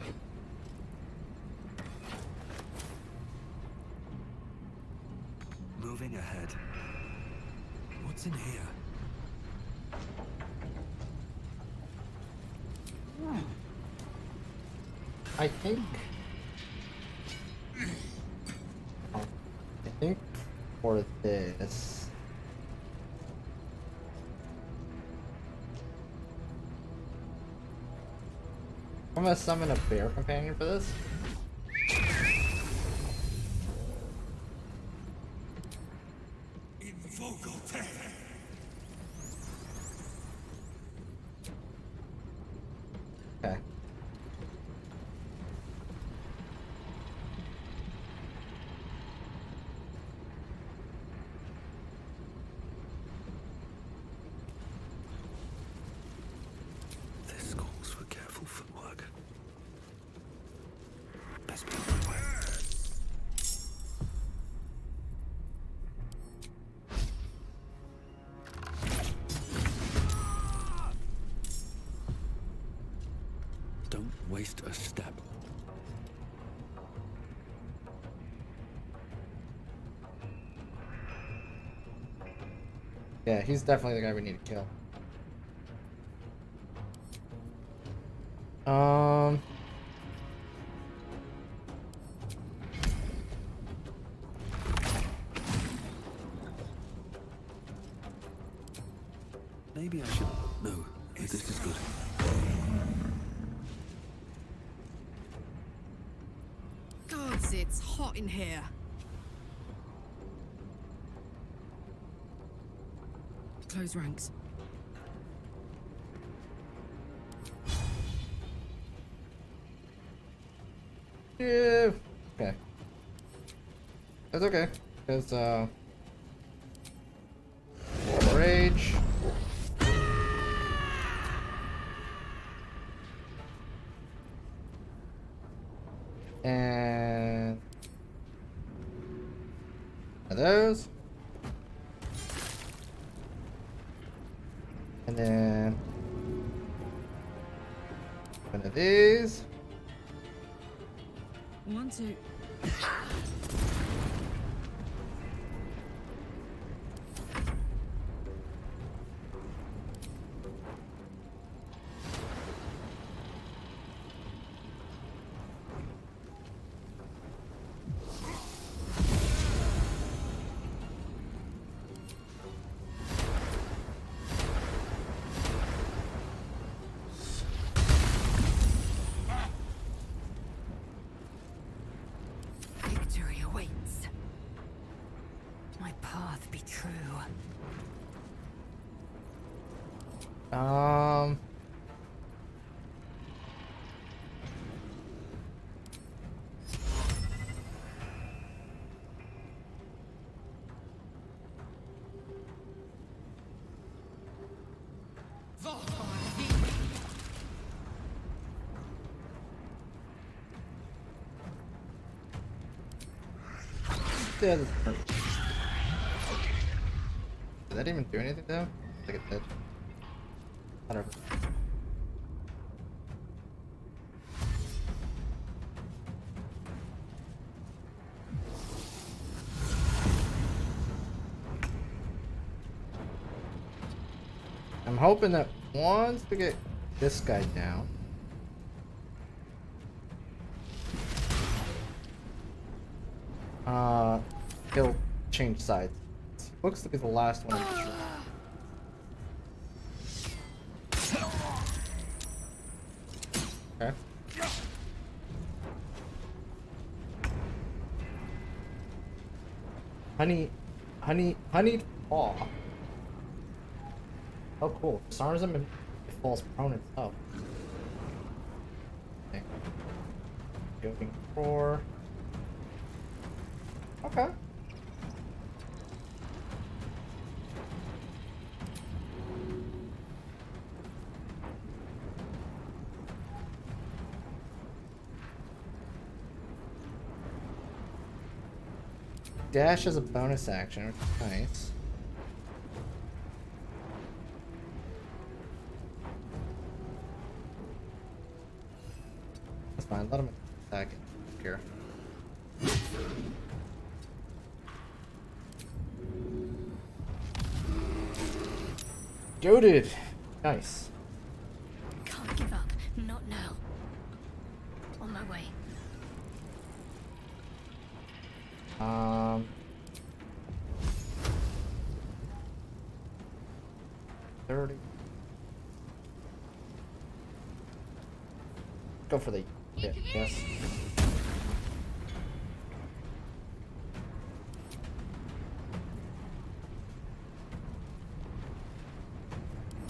Moving ahead. What's in here? I think for this. I'm gonna summon a bear companion for this. Okay. This calls for careful footwork. Best be on my way. Don't waste a step. Yeah, he's definitely the guy we need to kill. Maybe I should. No, this is good. Gods, it's hot in here. Close ranks. Yeah. Okay. That's okay. Because, rage. And those. And then one of these. 1, 2. Victory awaits. My path be true. Yeah, that's perfect. Did that even do anything though? I think it did. Whatever. I'm hoping that once we get this guy down, he'll change sides. Looks to be the last one in this room. Okay. Honey paw. Oh, cool. Disarms him and it falls prone itself. Okay. Going for. Okay. Dash is a bonus action, which is nice. That's fine, let him attack it here. Goated! Nice. Can't give up. Not now. On my way. 30. Go for the hit, yes.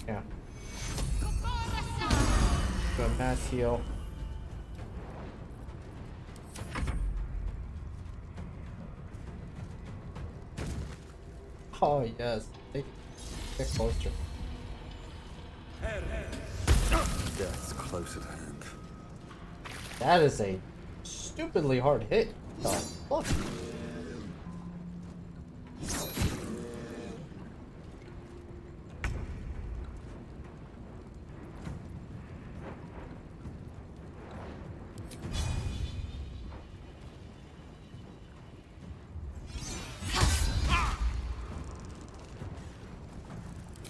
Yeah. Go mass heal. Oh yes, take closer. Death's close at hand. That is a stupidly hard hit. Oh, look.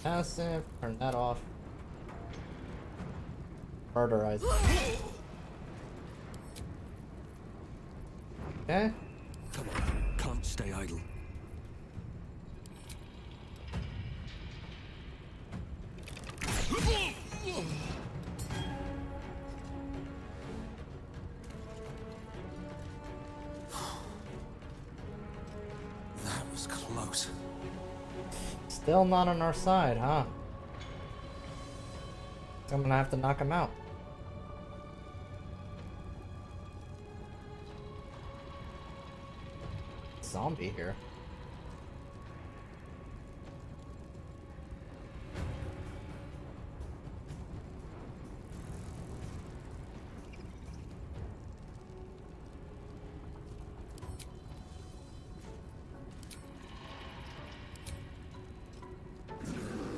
Passive, turn that off. Murderize. Okay. Come on, can't stay idle. That was close. Still not on our side, huh? I'm gonna have to knock him out. Zombie here.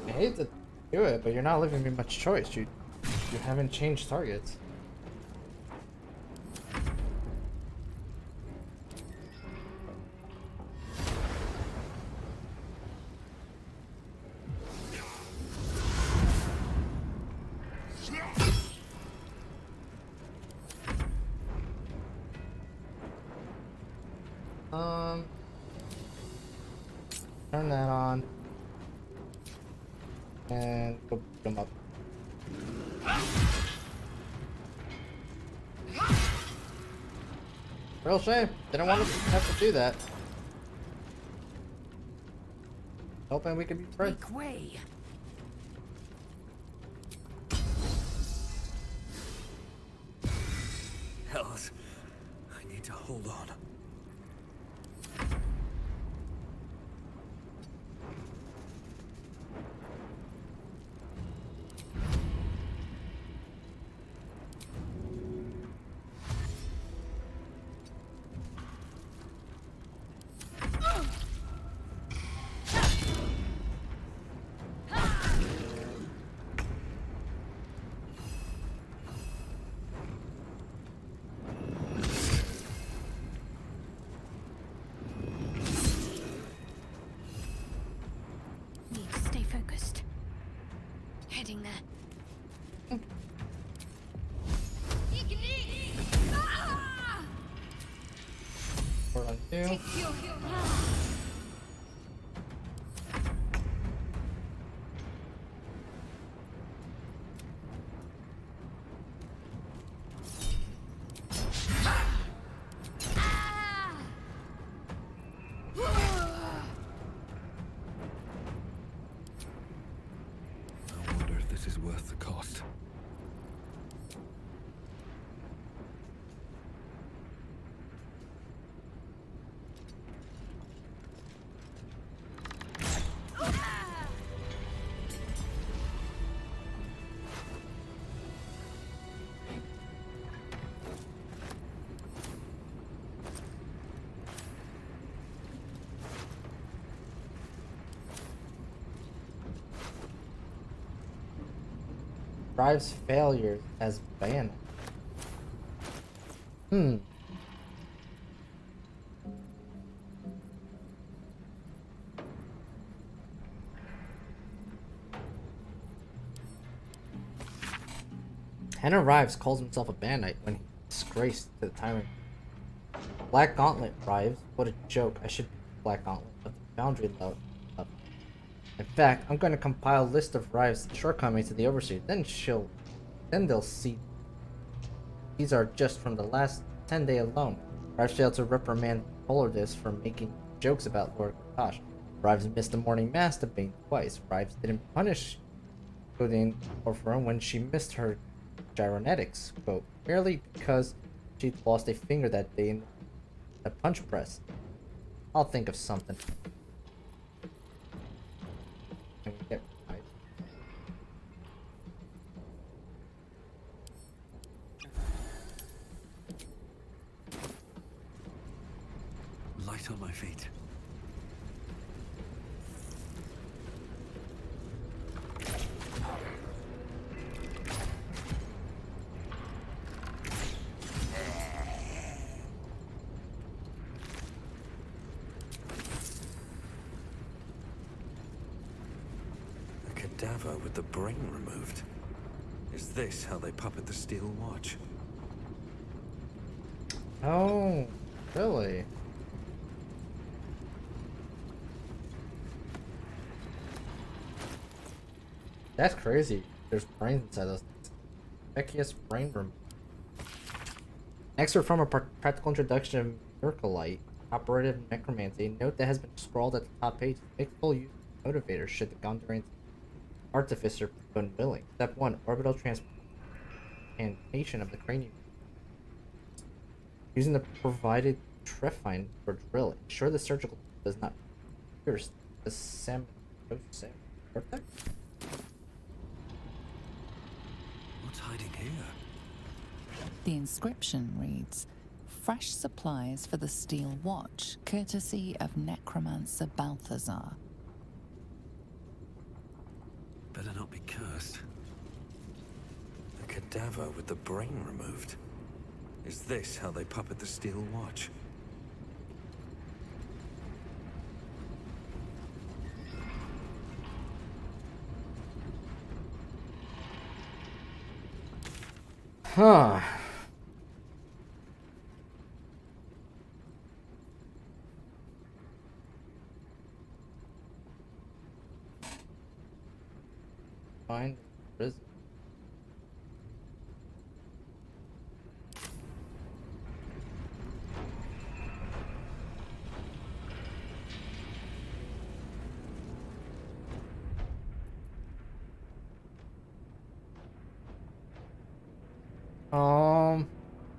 I hate to do it, but you're not leaving me much choice. You haven't changed targets. Turn that on. And go put them up. Real shame. Didn't want to have to do that. Hoping we could be friends. Make way. Hells, I need to hold on. Need to stay focused. Heading there. We're on two. I wonder if this is worth the cost. Drives failures as bayonet. Henna Rives calls himself a bandit when he's disgraced to the tyrant. Black Gauntlet Rives, what a joke. I should be Black Gauntlet, but the Foundry love. In fact, I'm going to compile a list of Rive's shortcomings to the Overseer. Then they'll see. These are just from the last 10 days alone. Rive failed to reprimand Polardus for making jokes about Lord Kotash. Rives missed the morning mass debate twice. Rives didn't punish Odin Orpheum when she missed her gyronetics, quote, merely because she'd lost a finger that day in the punch press. I'll think of something. Get right. Light on my feet. A cadaver with the brain removed. Is this how they puppet the steel watch? Oh, really? That's crazy. There's brains inside those things. Beckius brain room. Excerpt from a practical introduction of Mercolite, operative necromancy. Note that has been scrawled at the top page. Make full use of motivators should the Gondorian artificer prove unwilling. Step 1. Orbital transplantation of the cranium. Using the provided trephine for drill. Ensure the surgical does not pierce the seminosis cortex. What's hiding here? The inscription reads, "Fresh supplies for the steel watch, courtesy of necromancer Balthazar." Better not be cursed. A cadaver with the brain removed. Is this how they puppet the steel watch? Huh. Find prison.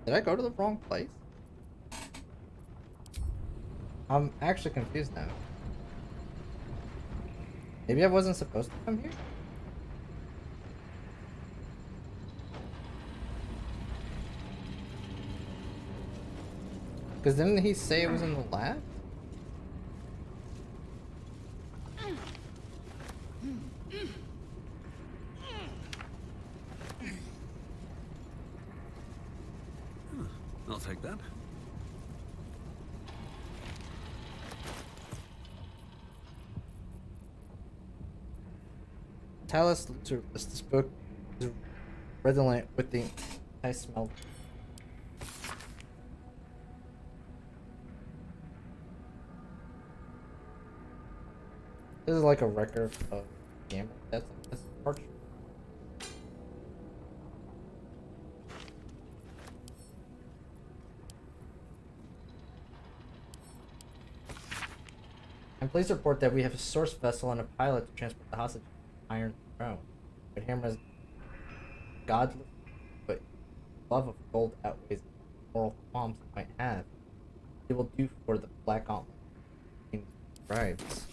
Did I go to the wrong place? I'm actually confused now. Maybe I wasn't supposed to come here? Because didn't he say it was in the lab? I'll take that. Talus this book is redolent with the nice smell. This is like a record of gambling. That's part. I'm pleased to report that we have a source vessel and a pilot to transport the hostage to the Iron Throne. But Hammer's godless, but love of gold outweighs the moral qualms it might have. It will do for the Black Gauntlet. In bribes.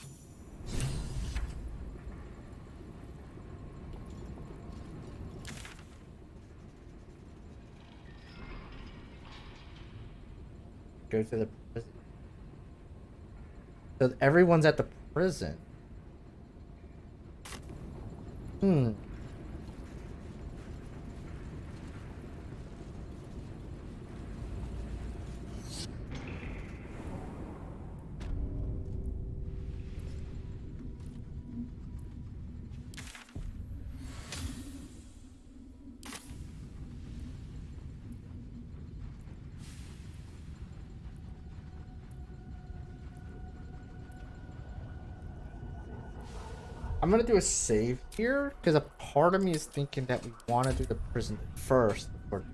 Go to the prison. So everyone's at the prison. I'm gonna do a save here because a part of me is thinking that we want to do the prison first before.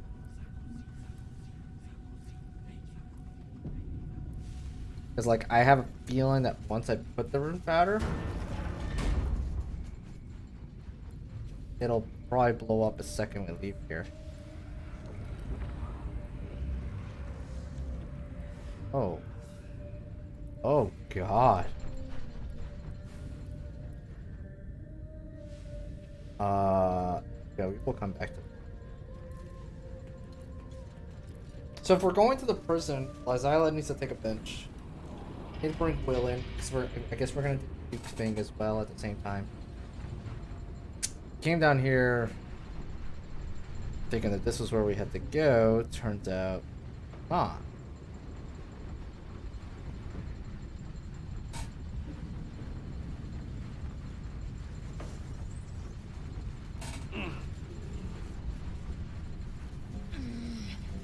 Because like I have a feeling that once I put the rune powder, it'll probably blow up the second we leave here. Oh. Oh God. Yeah, we will come back to. So if we're going to the prison, LAE'ZEL needs to take a bench. And bring Will in, because I guess we're gonna do the thing as well at the same time. Came down here thinking that this was where we had to go. Turns out, not.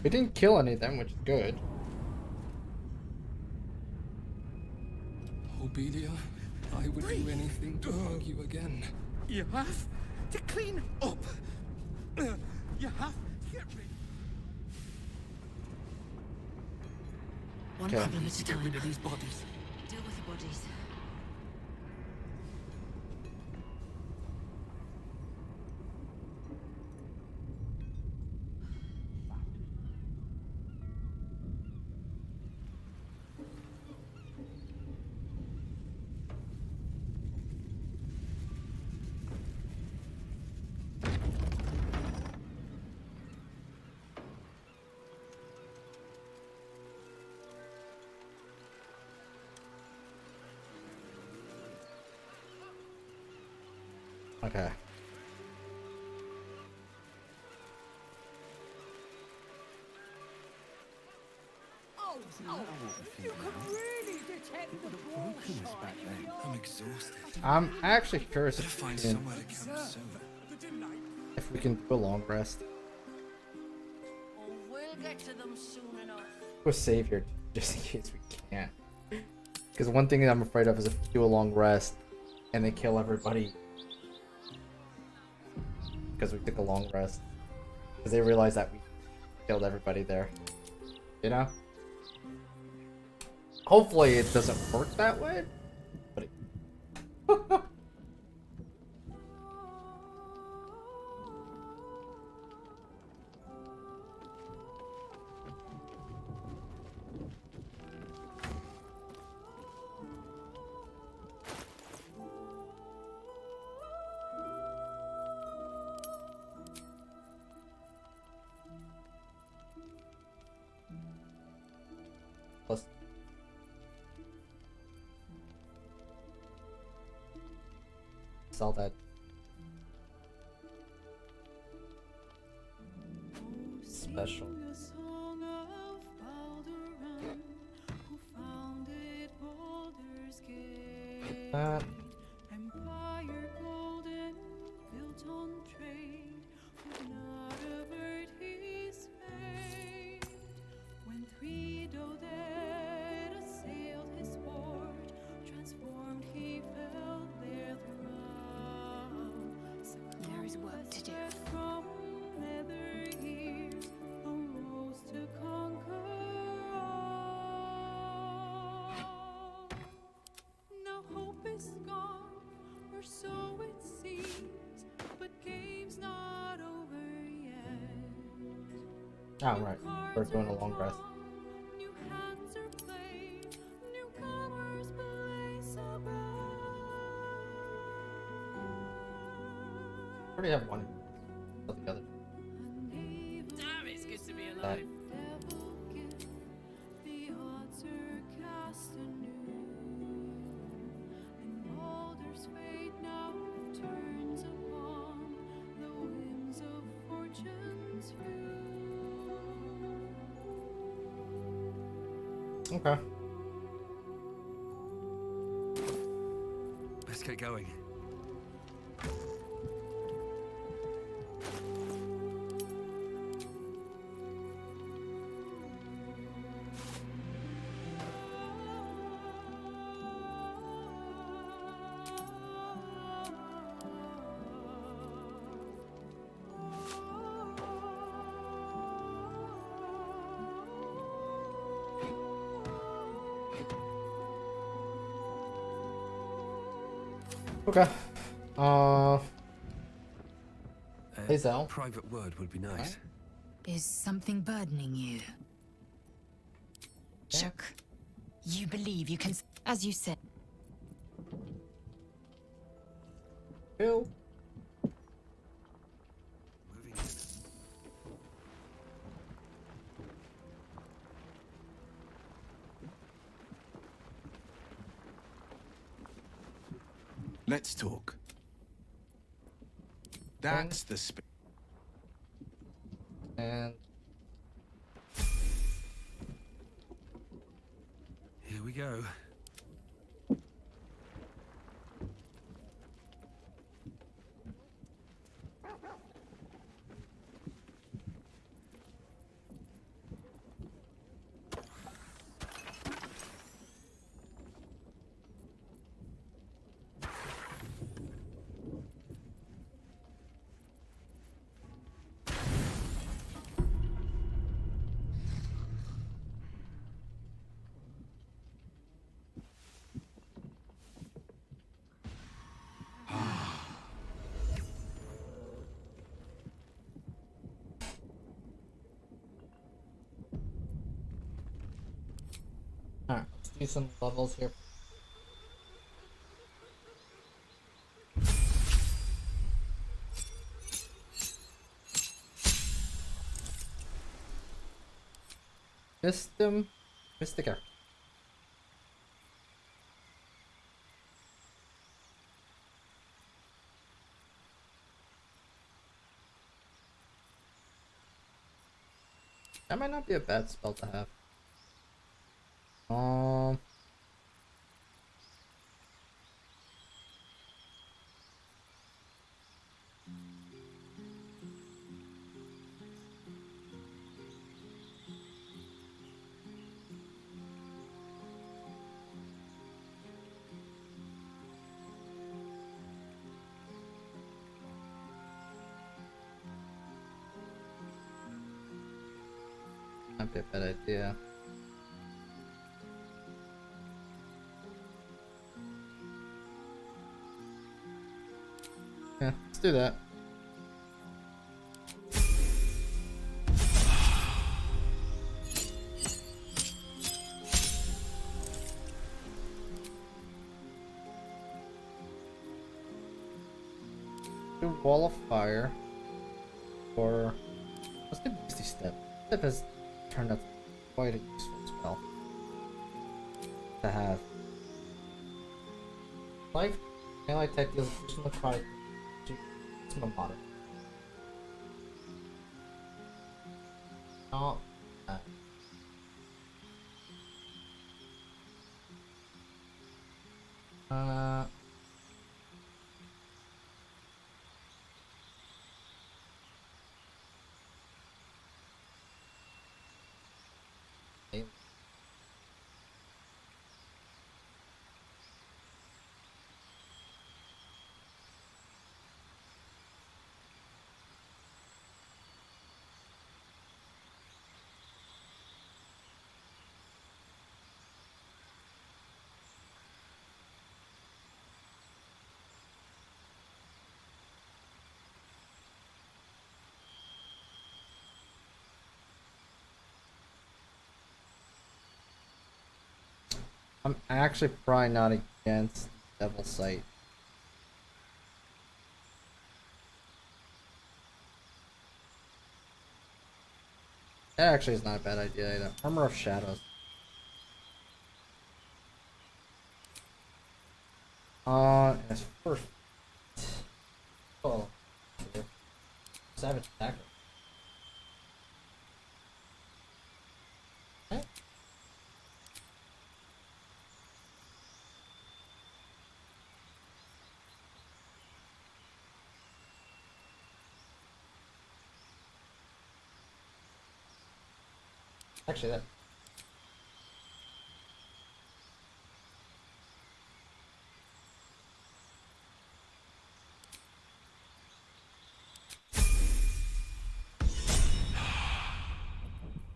We didn't kill any of them, which is good. Obelia, I would do anything to hug you again. You have to clean up. You have to get rid. One Okay. problem at a Get time. rid of these bodies. Deal with the bodies. Okay. Oh, you can really detect the bullshit. I'm exhausted. I'm actually curious Better if find we can, somewhere to camp soon. do a long rest. Oh, we'll get to them soon enough. Do a save here, just in case we can't. Because one thing that I'm afraid of is if we do a long rest and they kill everybody because we took a long rest. Because they realize that we killed everybody there. You know? Hopefully it doesn't work that way. But it... Plus sell that. Special. That. Empire golden, built on trade, would not avert his fate. When three Doded assailed his port, transformed he fell their thrall. There is work to do. From nether years, arose to conquer all. Now hope is gone, or so it seems, but game's not over yet. Oh, right. We're doing a long rest. New hands are played, newcomers blaze above. Already have one. Not the other. Damn, it's good to be That. alive. The odds are cast anew, and Baldur's fate now turns upon the whims of fortune's few. Okay. Let's get going. Okay. A LAE'ZEL. private word would be nice. Is something burdening you? Chuck, you believe you can, as you said. Bill. Let's talk. That's the And here we go. alright, let's do some levels here. Mystica. That might not be a bad spell to have. Might be a bad idea. Yeah, let's do that. Do Wall of Fire. Or let's do Misty Step. Step has turned out quite a useful spell to have. Life melee type deals additional necrotic to maximum modern. Not bad. I'm actually probably not against Devil Sight. That actually is not a bad idea either. Armor of Shadows. And it's first. Oh, Savage Attacker. Okay. Actually, that.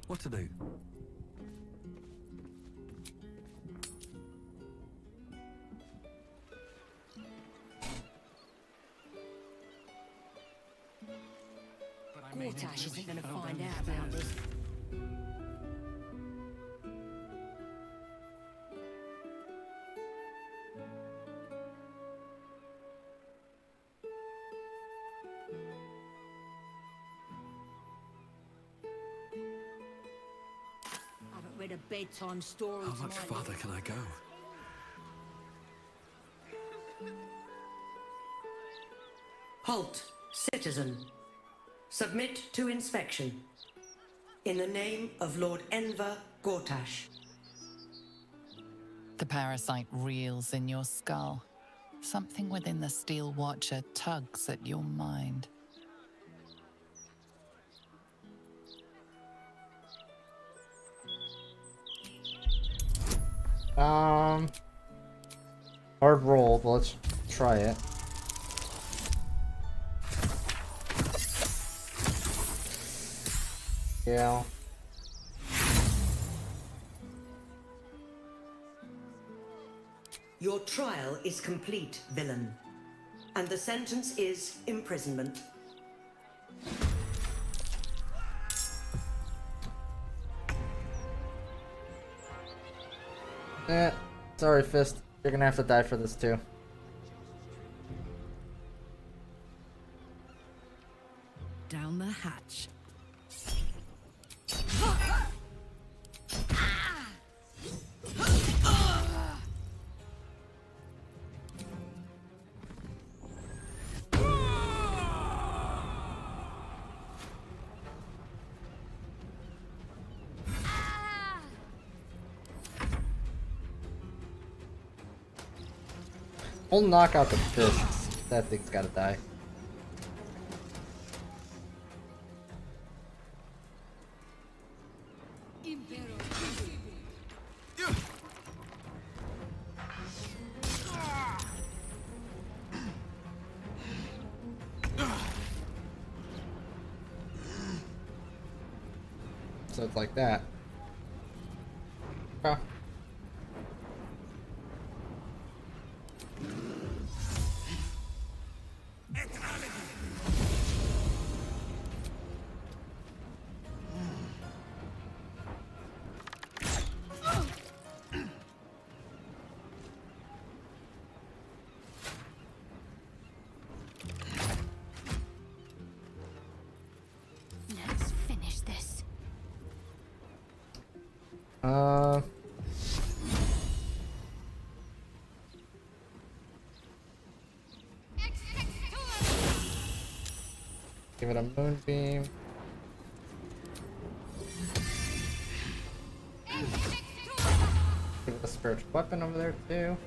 What to do? Gortash isn't gonna find out about this. Haven't read a bedtime story How to much my farther can I go? Halt, citizen. Submit to inspection. In the name of Lord Enver Gortash. The parasite reels in your skull. Something within the Steel Watcher tugs at your mind. Hard roll, but let's try it. Yeah. Your trial is complete, villain. And the sentence is imprisonment. Sorry, Fist. You're gonna have to die for this too. Down the hatch. We'll knock out the fists. That thing's gotta die. So it's like that. Okay. Let's finish this. Give it a moonbeam. Give it a spiritual weapon over there too.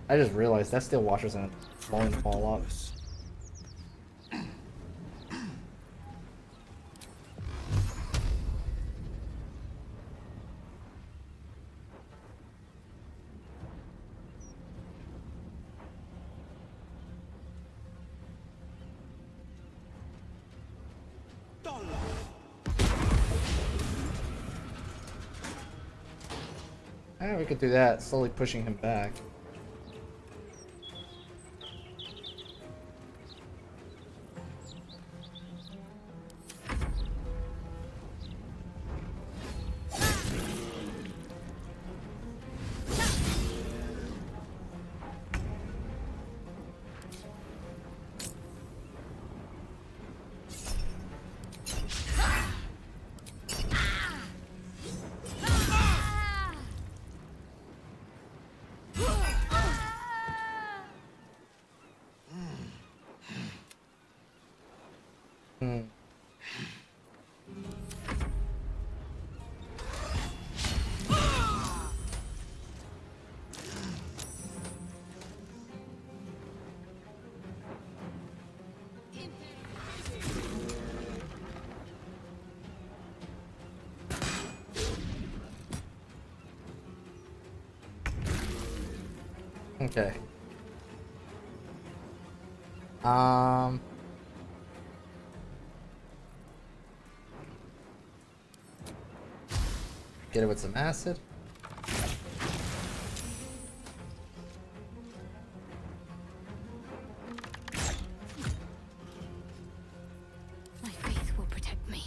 I just realized that steel washer's gonna fall up. We could do that, slowly pushing him back. Okay. Get it with some acid. My faith will protect me.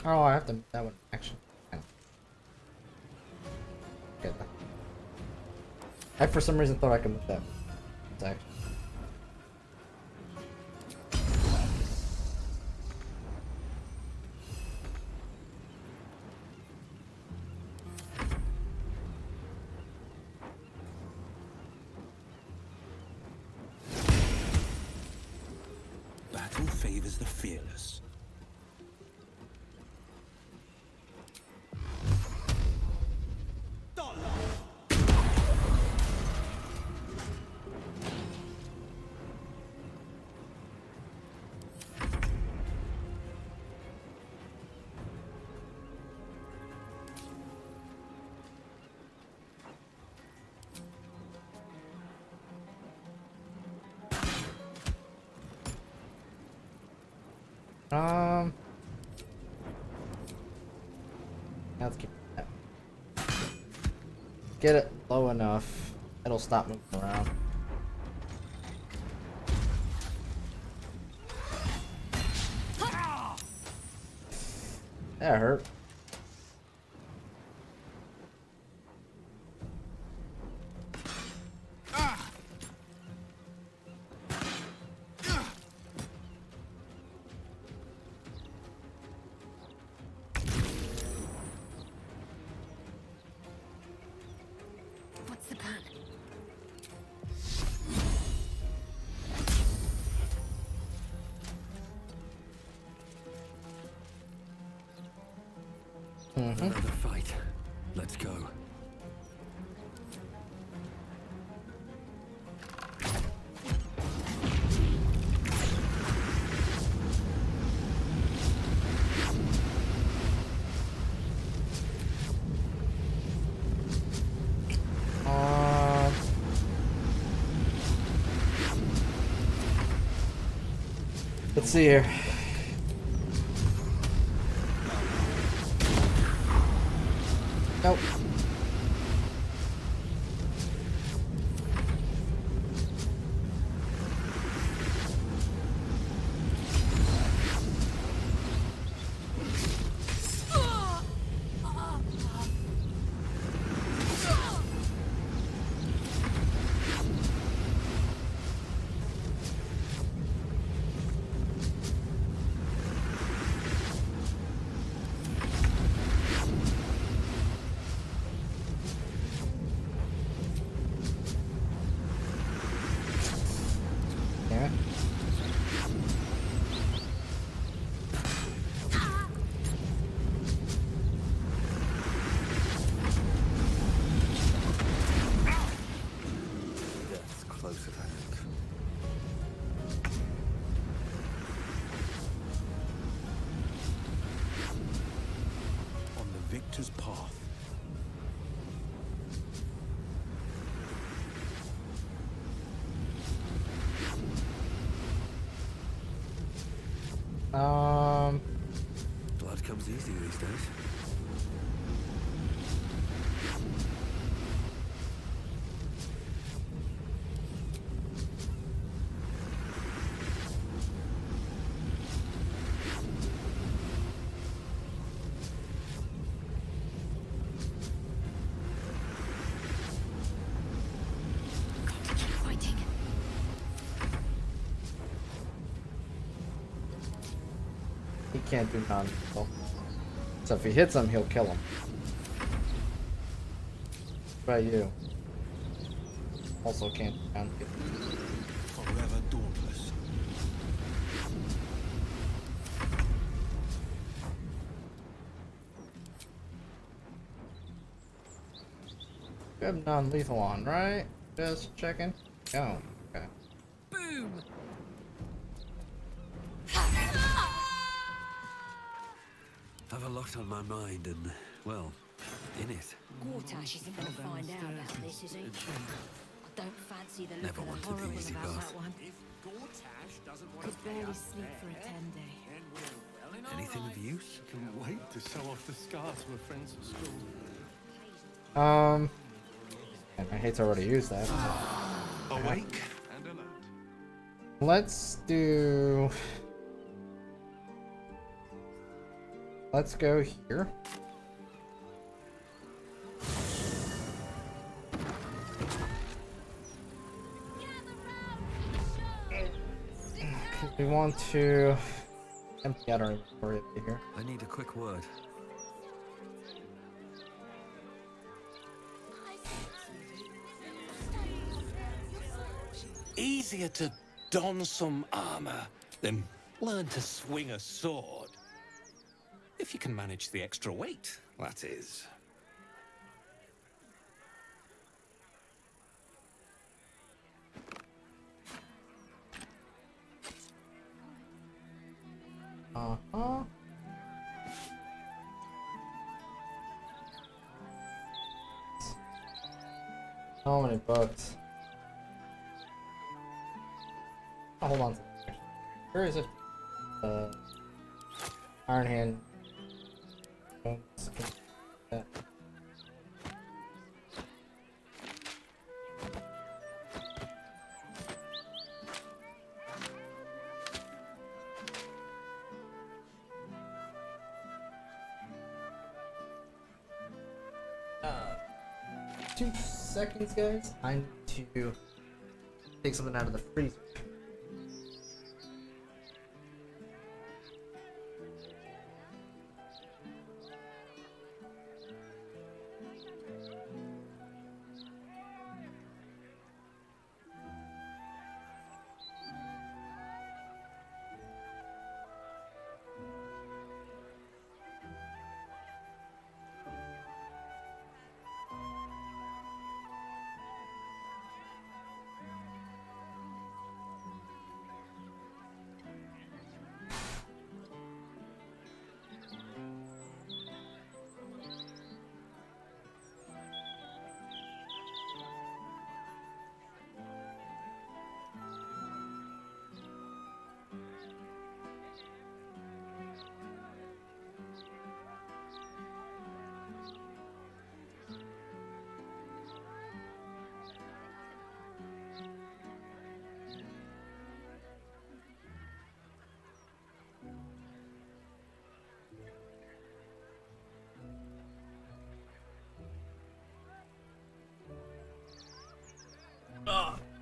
Oh, I have to that one action. Okay. I for some reason thought I could move that. It's action. Battle favors the fearless. Let's keep that. Get it low enough, it'll stop moving around. That hurt. What's the plan? Another fight. Let's go. Let's see here. Nope. Damn it. Death's close at hand. On the victor's path. Blood comes easy these days. Keep fighting. He can't do non-lethal. So if he hits him, he'll kill him. What about you? Also can't do non-lethal. Forever dauntless. You have non-lethal on, right? Just checking. Oh, okay. Boom! I've a lot on my mind and, well, in it. Gortash isn't going to find out about this, is he? I don't fancy the look Never of wanted the the horrible easy about path. that one. Could barely sleep for a 10-day. Anything of use? Can wait to show off the scars to her friends at school. And I hate to already use that. Awake and alert. Let's do. Let's go here. We want to empty out our inventory here. I need a quick word. Easier to don some armor than learn to swing a sword. If you can manage the extra weight, that is. Uh-huh. So many books. Oh, hold on. Where is it? Iron Hand. That. 2 seconds, guys. I need to take something out of the freezer.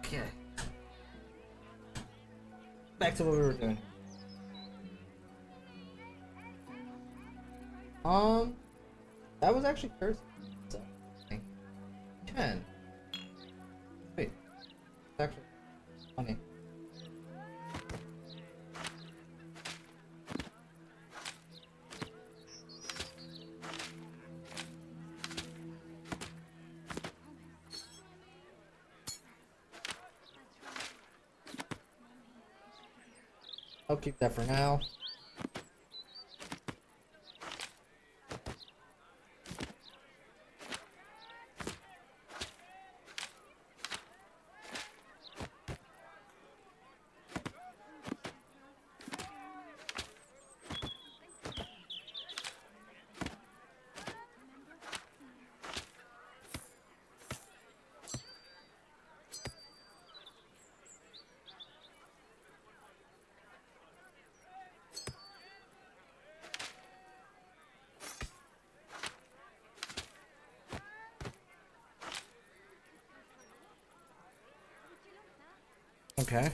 Okay. Back to what we were doing. That was actually cursed. So, 10. Wait. It's actually funny. I'll keep that for now. Okay.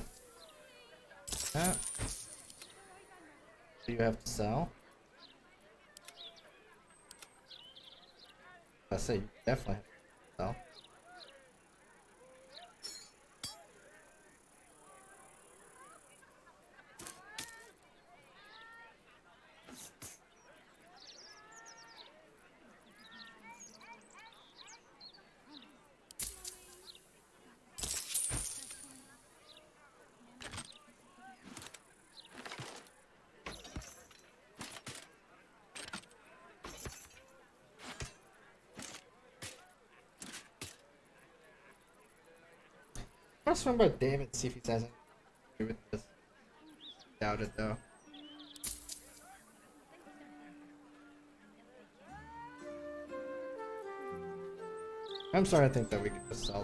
That. Do you have to sell? I say you definitely have to sell. I'm swing by David, see if he says anything to do with this. Doubt it though. I'm starting to think that we could just sell.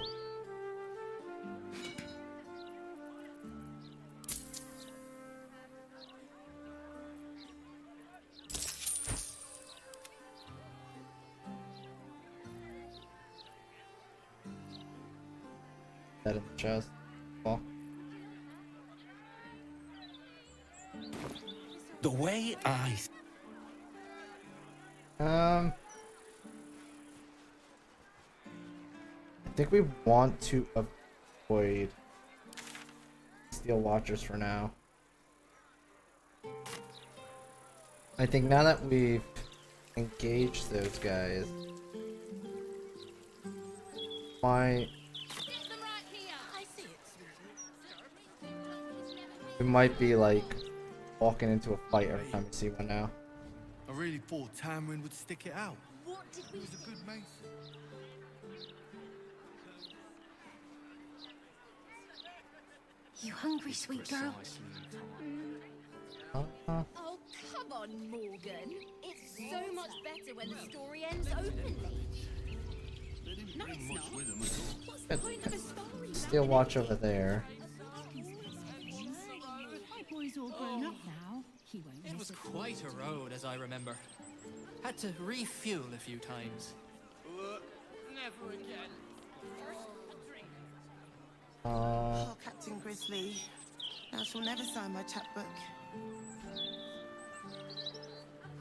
That in the chest. Well. The way I... I think we want to avoid Steel Watchers for now. I think now that we've engaged those guys, we might be like walking into a fight every time we see one now. I really thought Tamrin would stick it out. He was a good mason. You hungry, sweet girl? Oh, come on, Morgan. It's so much better when the story ends openly. No, it's not. What's the point of a story? Steel Watch over there. My boy's all grown up now. He won't It was miss a quite a road, as I remember. Had to refuel a few times. Never again. Oh, Captain Grizzly. I shall never sign my chapbook.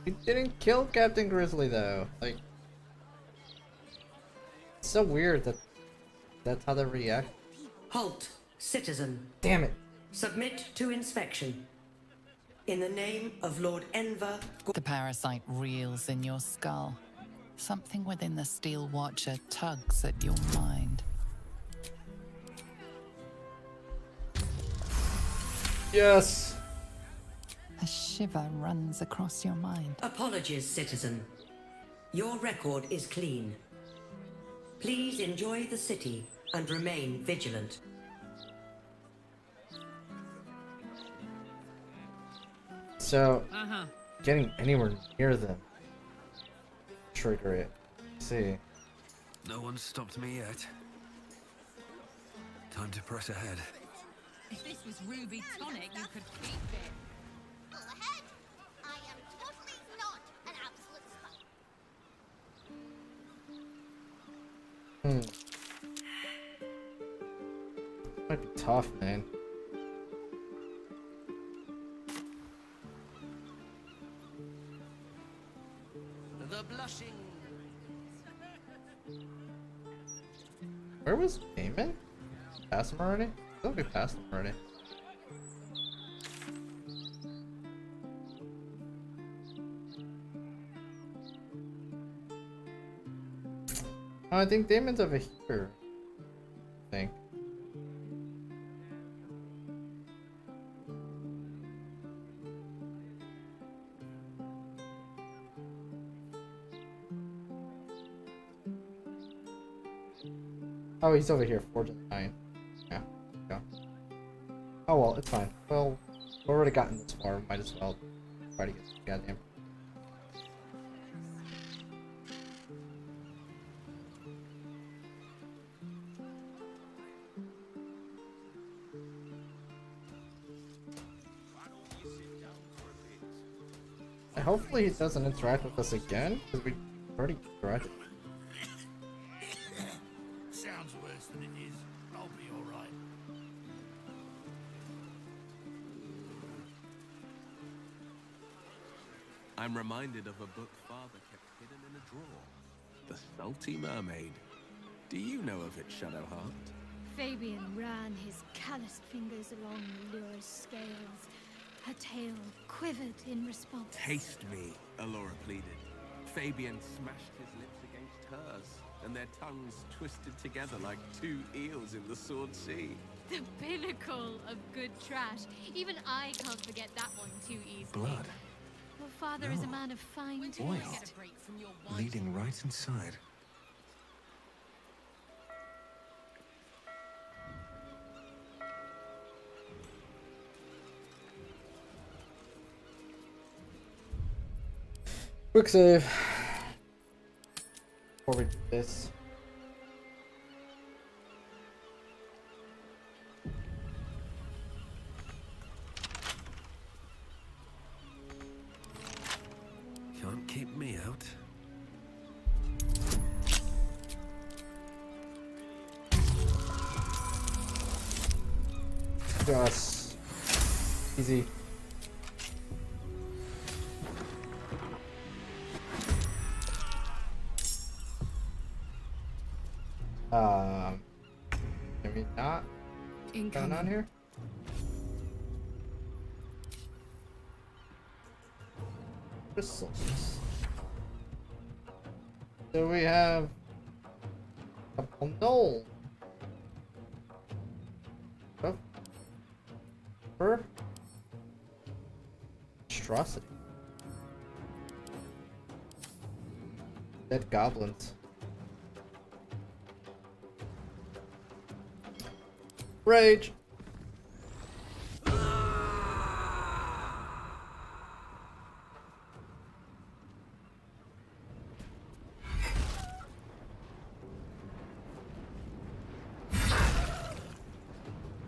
You didn't kill Captain Grizzly though. Like, it's so weird that that's how they react. Halt, citizen. Damn it. Submit to inspection. In the name of Lord Enver... The parasite reels in your skull. Something within the Steel Watcher tugs at your mind. Yes! A shiver runs across your mind. Apologies, citizen. Your record is clean. Please enjoy the city and remain vigilant. So, getting anywhere near them. Trigger it. See. No one's stopped me yet. Time to press ahead. If this was Ruby Tonic, you could keep it. Pull ahead. I am totally not an absolute spy. Might be tough, man. The blushing. Where was Damon? Passed him already? I thought we passed him already. Oh, I think Damon's over here. I think. Oh, he's over here, 4-9. Yeah, go. Oh well, it's fine. Well, we've already gotten this far, might as well try to get this goddamn. And hopefully he doesn't interact with us again, because we already interacted. Sounds worse than it is. I'll be alright. I'm reminded of a book Father kept hidden in a drawer. The Salty Mermaid. Do you know of it, Shadowheart? Fabian ran his calloused fingers along Allura's scales. Her tail quivered in response. Taste me, Allura pleaded. Fabian smashed his lips against hers, and their tongues twisted together like two eels in the Sword Sea. The pinnacle of good trash. Even I can't forget that one too easily. Blood. Your father is a man of fine taste. Oil. Leading right inside. Quick save. Before we do this. Can't keep me out. Just easy. Can we not going on here? Crystals. So we have a knoll. Oh. Her monstrosity. Dead goblins. Rage.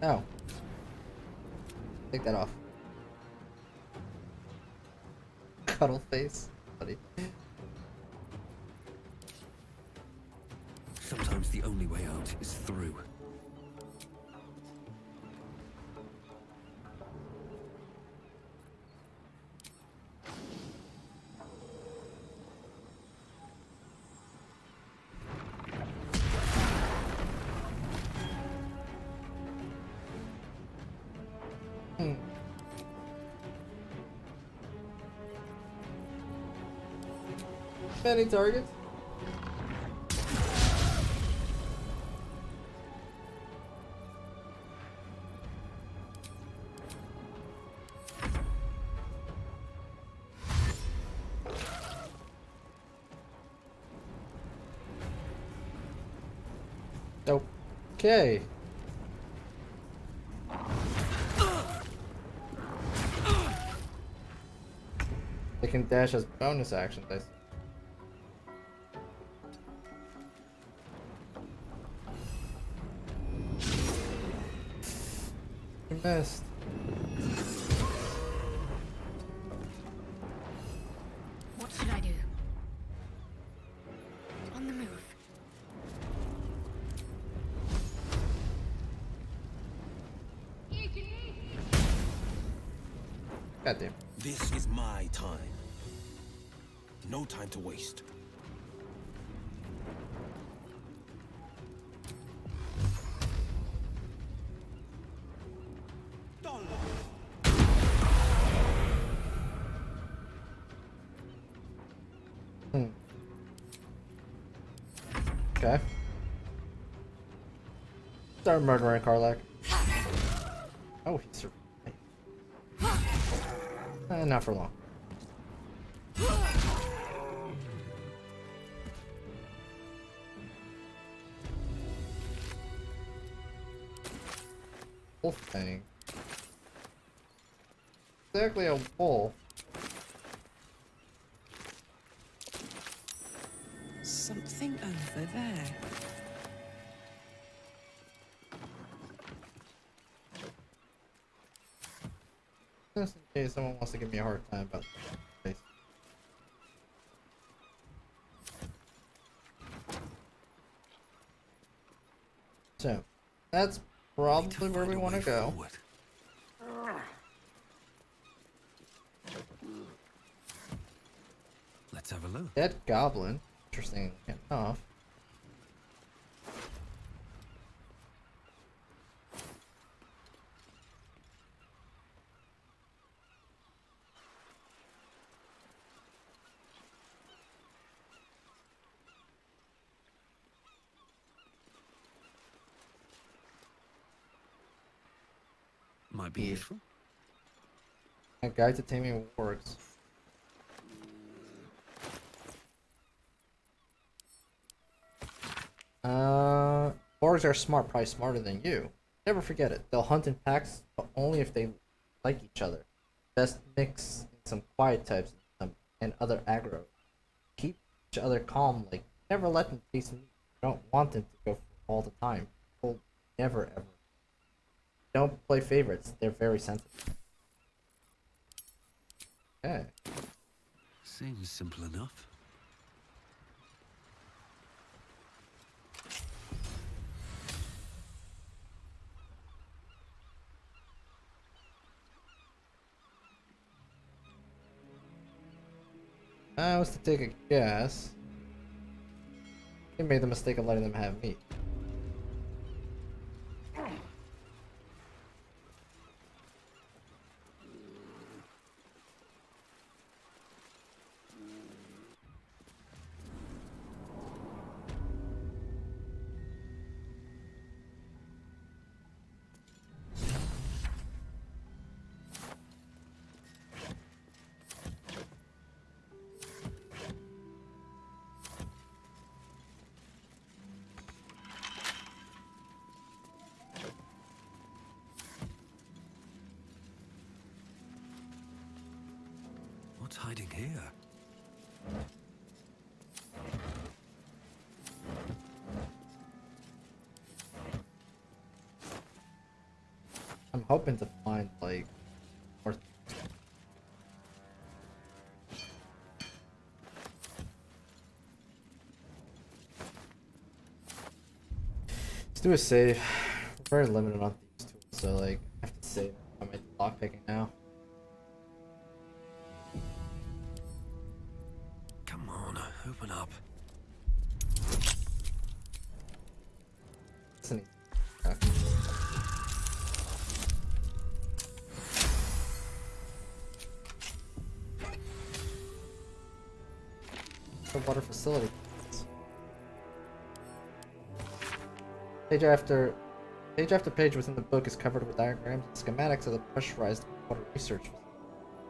Oh. Take that off. Cuddle face. Buddy. Sometimes the only way out is through. Many targets. Okay. They can dash as bonus actions, I see. You missed. What should I do? On the move. Goddamn. This is my time. No time to waste. Okay. Start murdering Karlak. Oh, he survived. Not for long. Wolf thing. Exactly a wolf. Something over there. Just in case someone wants to give me a hard time about this place. So, that's probably where we want to go. Let's have a look. Dead goblin. Interesting enough. Might be useful. A guide to taming wargs. Wargs are smart, probably smarter than you. Never forget it. They'll hunt in packs, but only if they like each other. Best mix some quiet types and other aggro each other calm. Like, never let them chase me. You don't want them to go all the time. People never ever. Don't play favorites. They're very sensitive. Okay. Seems simple enough. I was to take a guess. He made the mistake of letting them have meat. What's hiding here? I'm hoping to find like more. Let's do a save. We're very limited on these tools, so like I have to save. I'm at lockpicking now. Come on, open up. Listen. Water facility. Page after page within the book is covered with diagrams and schematics of the pressurized water research facility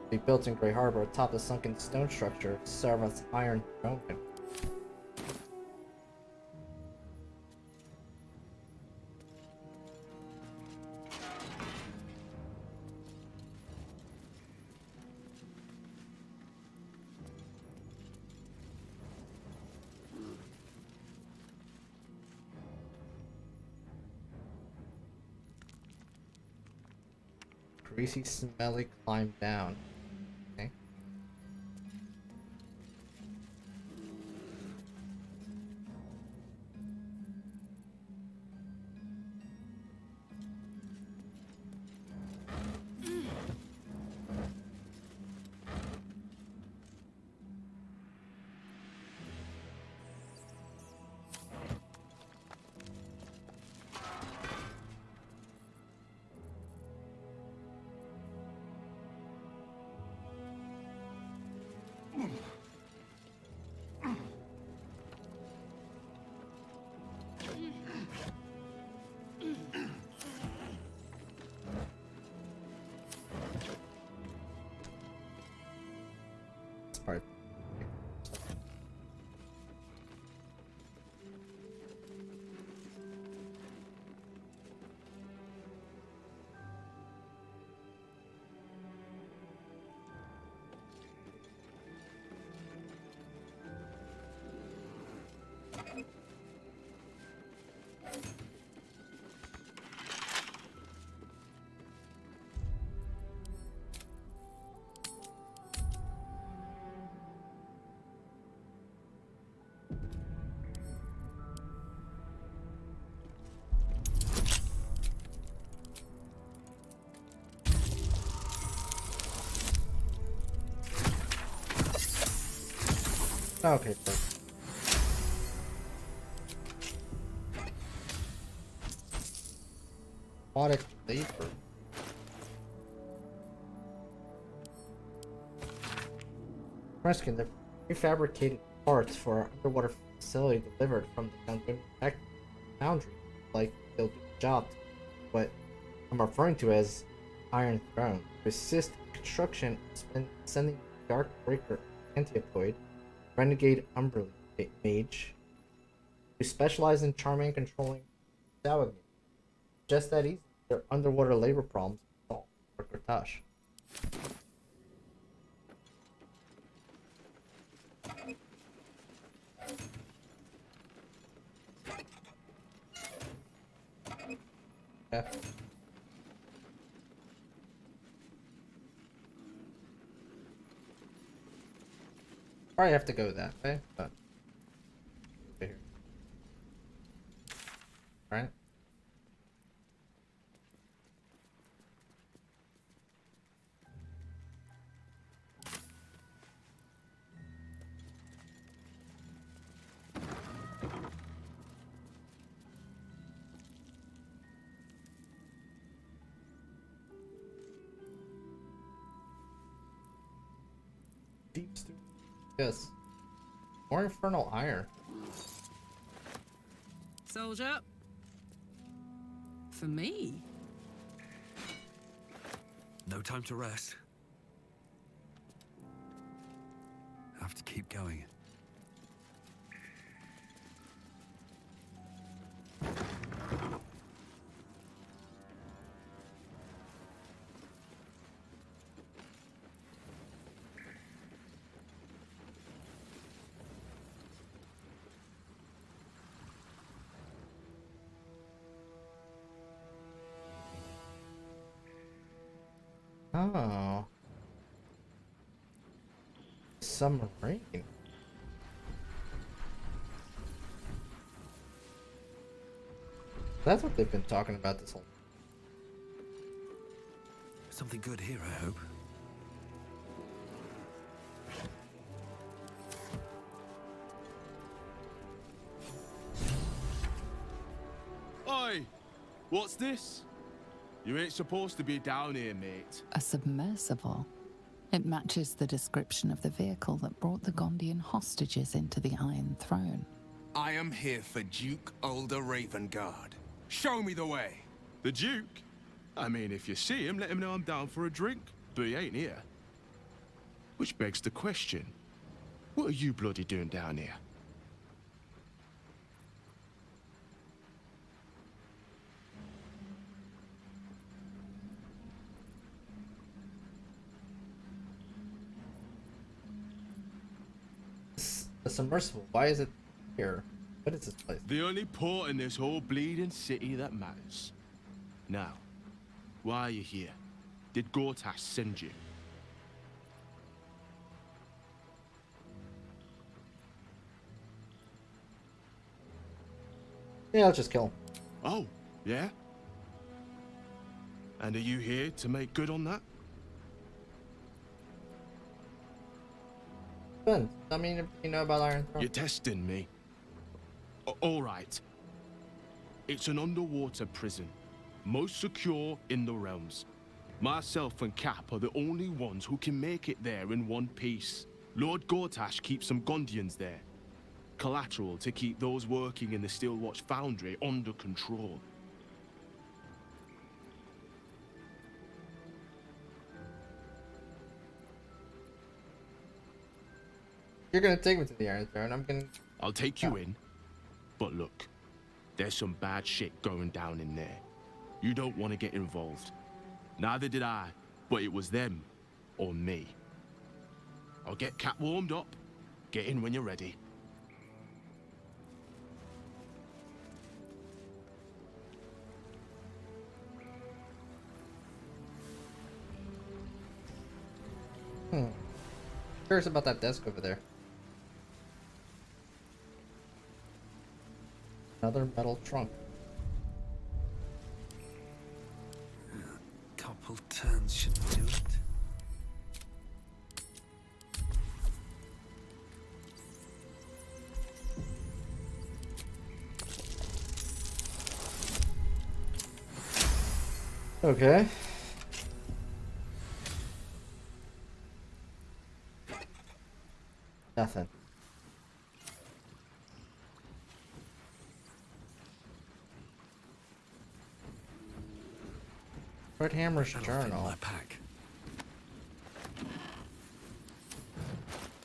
to be built in Grey Harbor atop the sunken stone structure of Sarvath's Iron Throne. Greasy, smelly climb down. Okay. This part. Okay, perfect. Aquatic labor. Rescue the prefabricated parts for our underwater facility delivered from the foundry, like they'll do the job to what I'm referring to as Iron Throne. To assist in construction, sending Dark Breaker Antiopoid, Renegade Umberly Mage, who specialize in charming and controlling Salad. Just that easy. Their underwater labor problems solved for Kurtash. Yeah. Probably have to go that way, but here. Right? Deep stew. Yes. More infernal iron. Soldier. For me? No time to rest. Have to keep going. Oh. Submarine. That's what they've been talking about this whole. Something good here, I hope. Oi! What's this? You ain't supposed to be down here, mate. A submersible. It matches the description of the vehicle that brought the Gondian hostages into the Iron Throne. I am here for Duke Ulder Ravengard. Show me the way. The Duke? I mean, if you see him, let him know I'm down for a drink. But he ain't here. Which begs the question, what are you bloody doing down here? The submersible. Why is it here? What is this place? The only port in this whole bleeding city that matters. Now, why are you here? Did Gortash send you? Yeah, I'll just kill him. Oh, yeah? And are you here to make good on that? Good. I mean, if you know about Iron Throne. You're testing me. All right. It's an underwater prison, most secure in the realms. Myself and Cap are the only ones who can make it there in one piece. Lord Gortash keeps some Gondians there. Collateral to keep those working in the Steelwatch Foundry under control. You're gonna take me to the Iron Throne. I'm gonna. I'll take you in. But look, there's some bad shit going down in there. You don't want to get involved. Neither did I, but it was them or me. I'll get Cat warmed up. Get in when you're ready. Curious about that desk over there. Another metal trunk. Couple turns should do it. Okay. Nothing. Red Hammer's journal.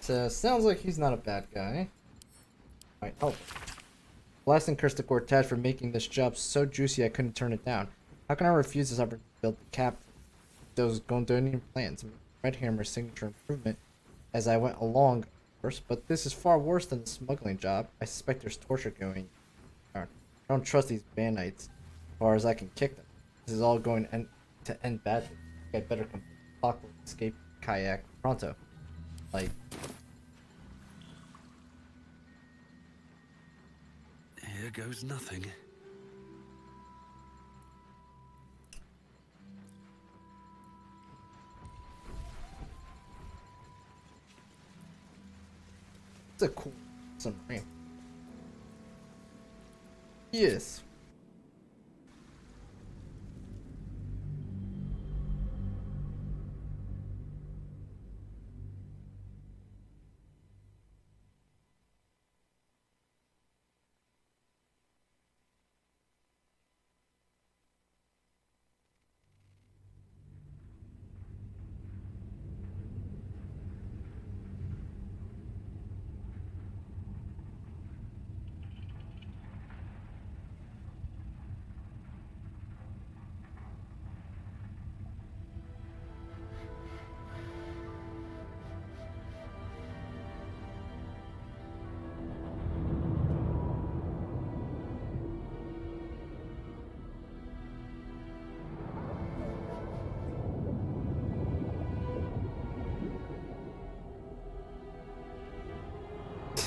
So sounds like he's not a bad guy. Might help. Blasting Krista Gortash for making this job so juicy I couldn't turn it down. How can I refuse this opportunity to build the Cap those Gondonian plans? Red Hammer's signature improvement as I went along, of course, but this is far worse than the smuggling job. I suspect there's torture going on. I don't trust these Banites as far as I can kick them. This is all going to end badly. I better clockwork escape kayak pronto. Like, Here goes nothing. it's a cool submarine. Yes.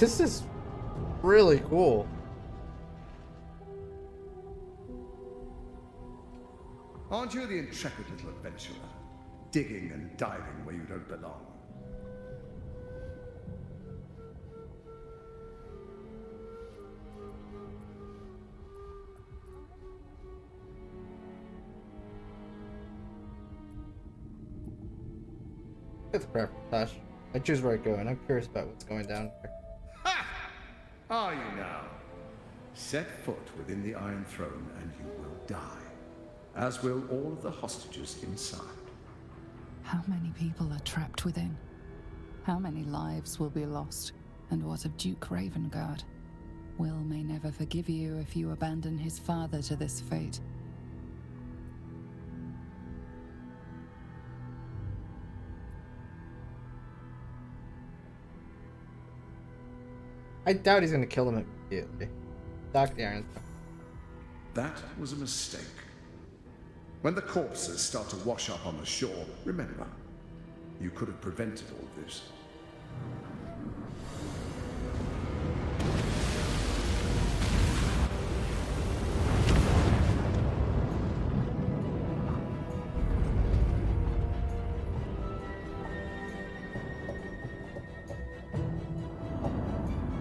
This is really cool. Aren't you the intrepid little adventurer? Digging and diving where you don't belong. It's crap, Tash. I choose where I go, and I'm curious about what's going down here. Are you now? Set foot within the Iron Throne and you will die, as will all of the hostages inside. How many people are trapped within? How many lives will be lost? And what of Duke Ravengard? Will may never forgive you if you abandon his father to this fate. I doubt he's gonna kill him immediately. Dock the Iron Throne. That was a mistake. When the corpses start to wash up on the shore, remember, you could have prevented all this.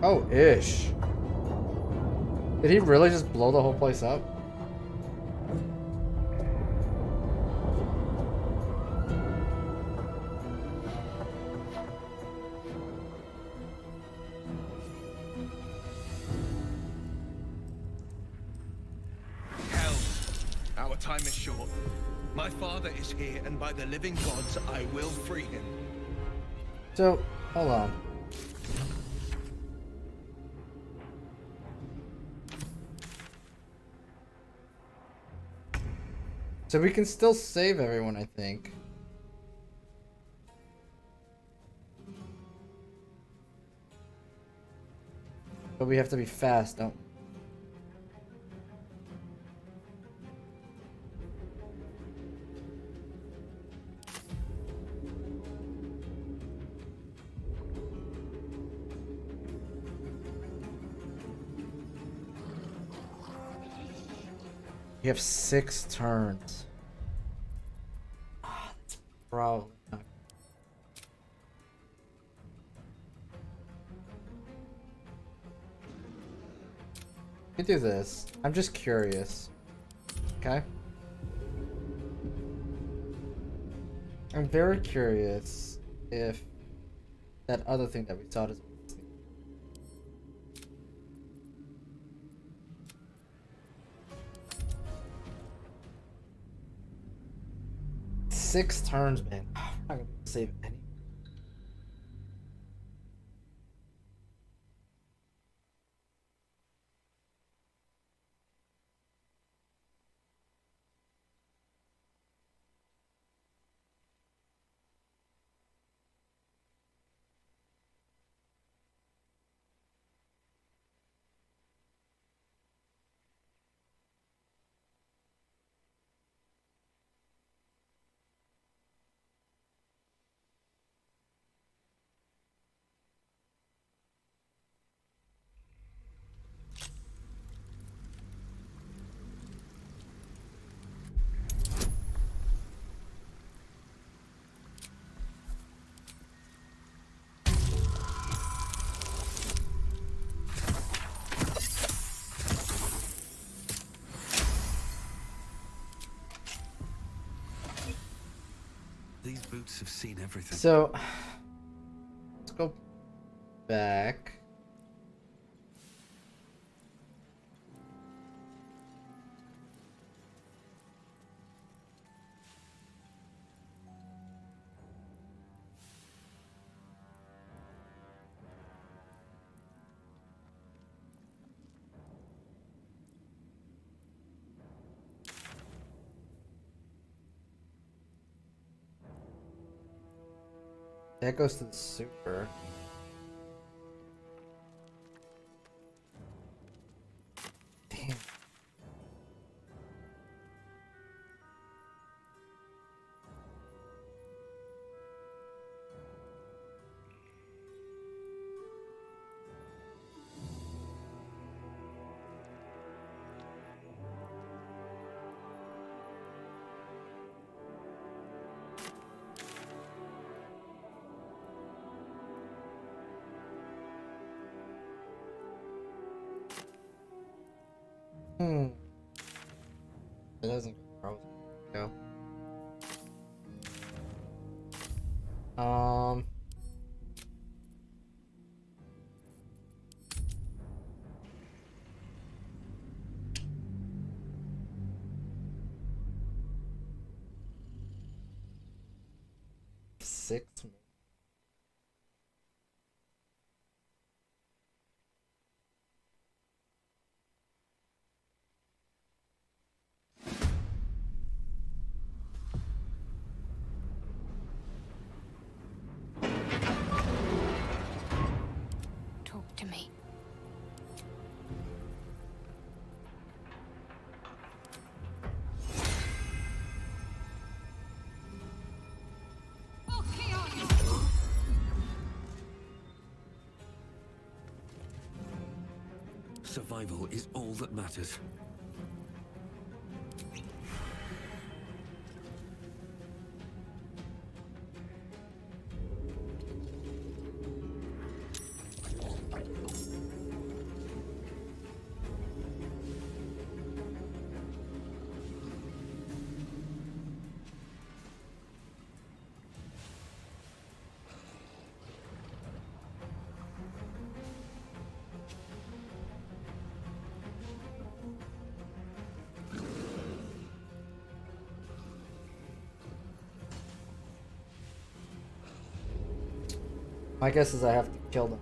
Oh, ish. Did he really just blow the whole place up? Hell, our time is short. My father is here, and by the living gods, I will free him. So, hold on. So we can still save everyone, I think. But we have to be fast, don't we? You have 6 turns. That's probably not. Let me do this. I'm just curious. Okay? I'm very curious if that other thing that we saw is. Six turns, man. I'm not gonna save any. have seen everything. So let's go back. That goes to the super. Damn. It doesn't go. Six. Talk to me. Survival is all that matters. My guess is I have to kill them.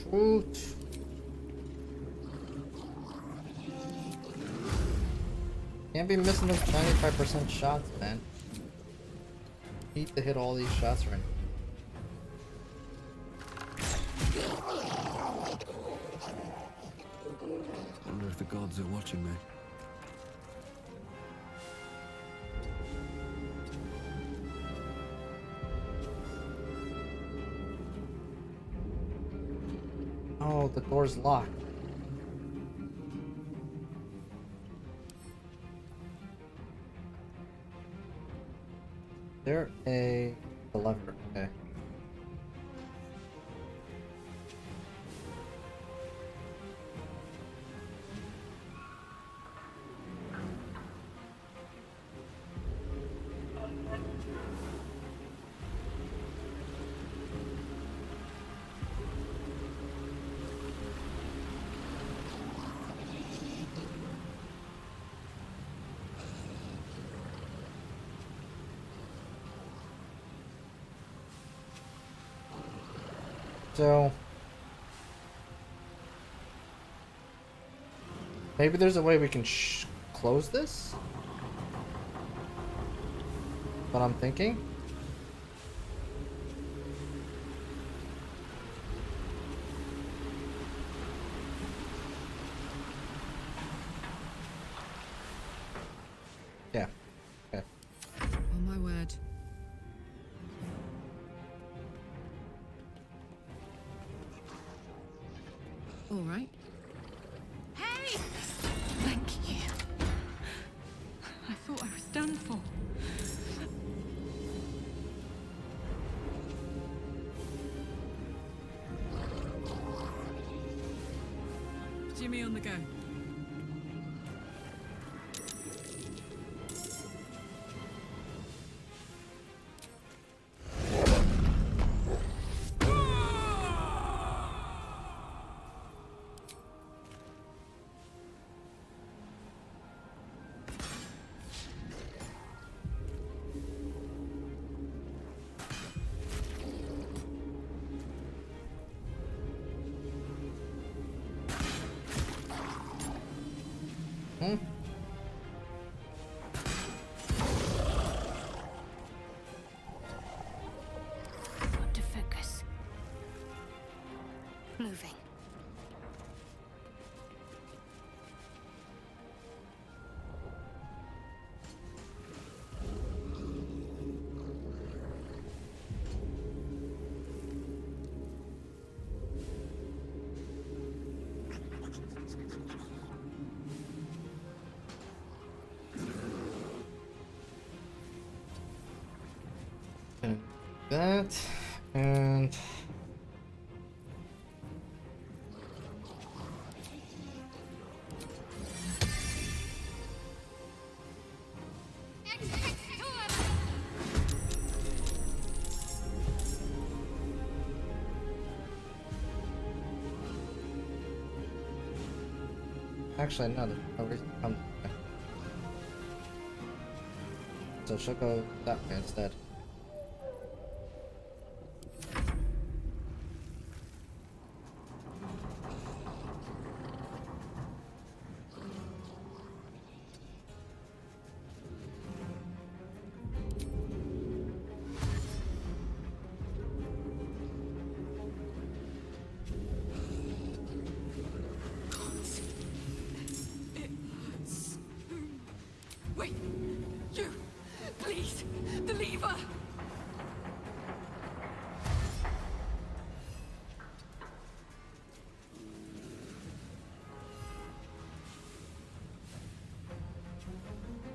Shoot. Can't be missing those 95% shots, man. Need to hit all these shots right now. Wonder if the gods are watching me. Oh, the door's locked. There a lever. Okay. So maybe there's a way we can close this? What I'm thinking? All right. Hey! Thank you. I thought I was done for. Jimmy on the go. Got to focus. Moving. And that, and actually no, there's no reason to come. So she'll go that way instead. Wait! You! Please! The lever!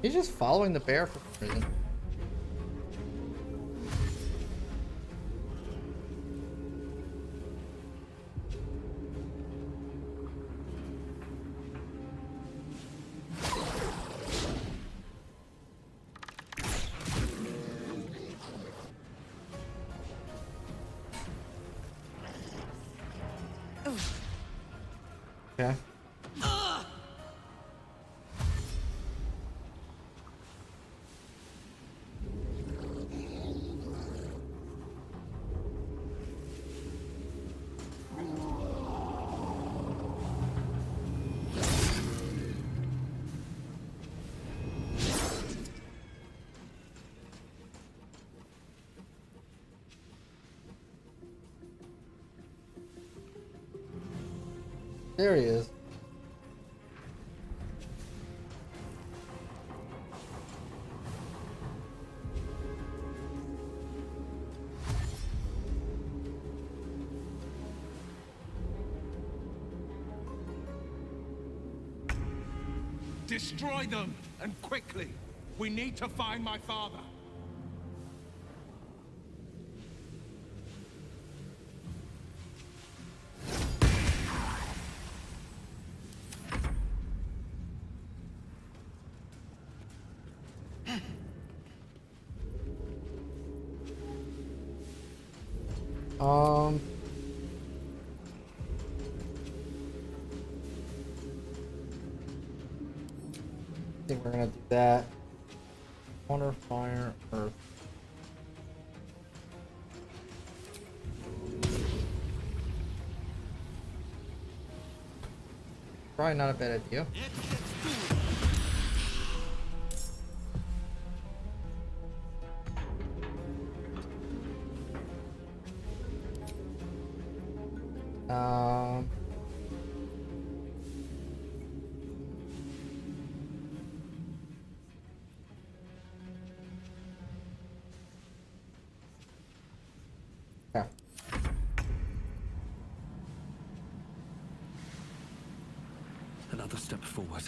He's just following the bear for some reason. Okay. There he is. Destroy them, and quickly. We need to find my father. I think we're gonna do that. Water, fire, earth. Probably not a bad idea. Yeah. step forward.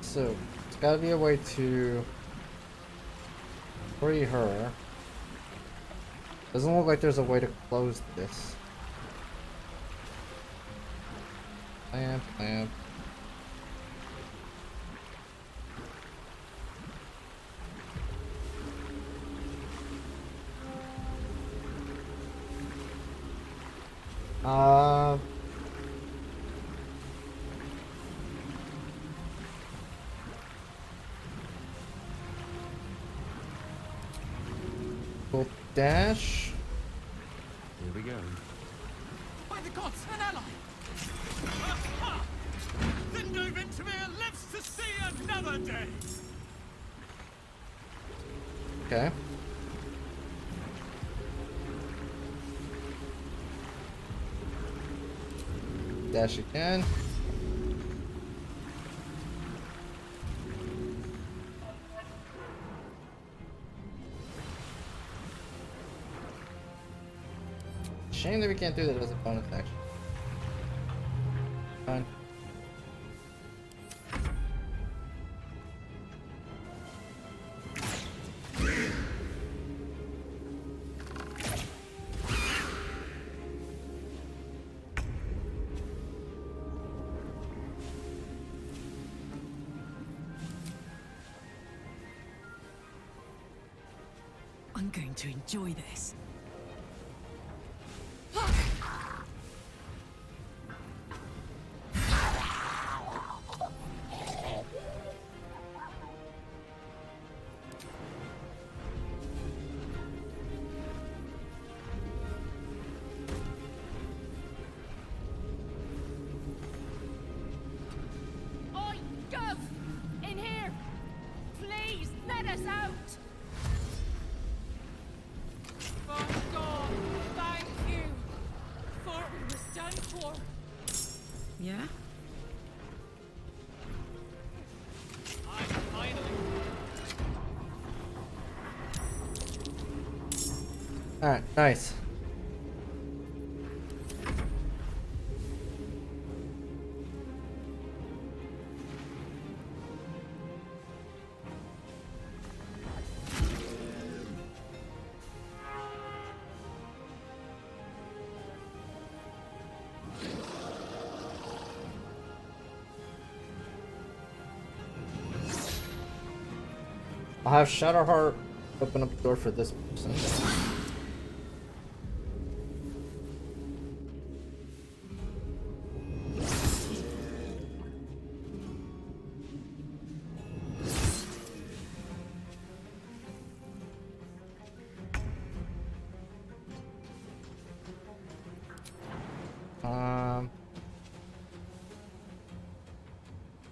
So, it's gotta be a way to free her. Doesn't look like there's a way to close this. Lamp. We'll dash. Here we go. By the gods, an ally! The Nurbothecat lives to see another day! Okay. Dash again. Shame that we can't do that as a bonus action. Fine. I'm going to enjoy this. Oi, Gov! In here! Please, let us out! Oh God, thank you! Thornton was done for. Yeah? Alright, nice. I'll have Shadowheart open up the door for this person.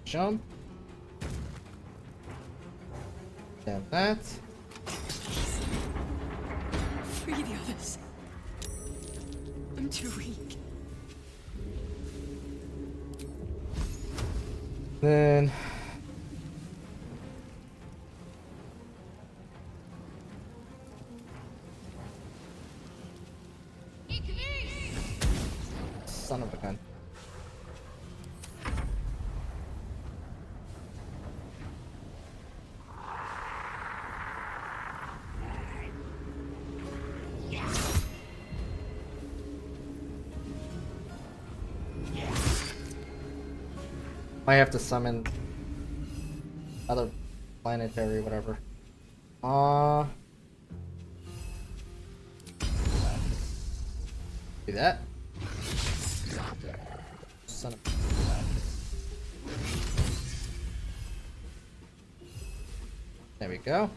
Jump. Yeah, that. Free the others. I'm too weak. Then son of a gun. Might have to summon other planetary whatever. Do that. Son of There we go.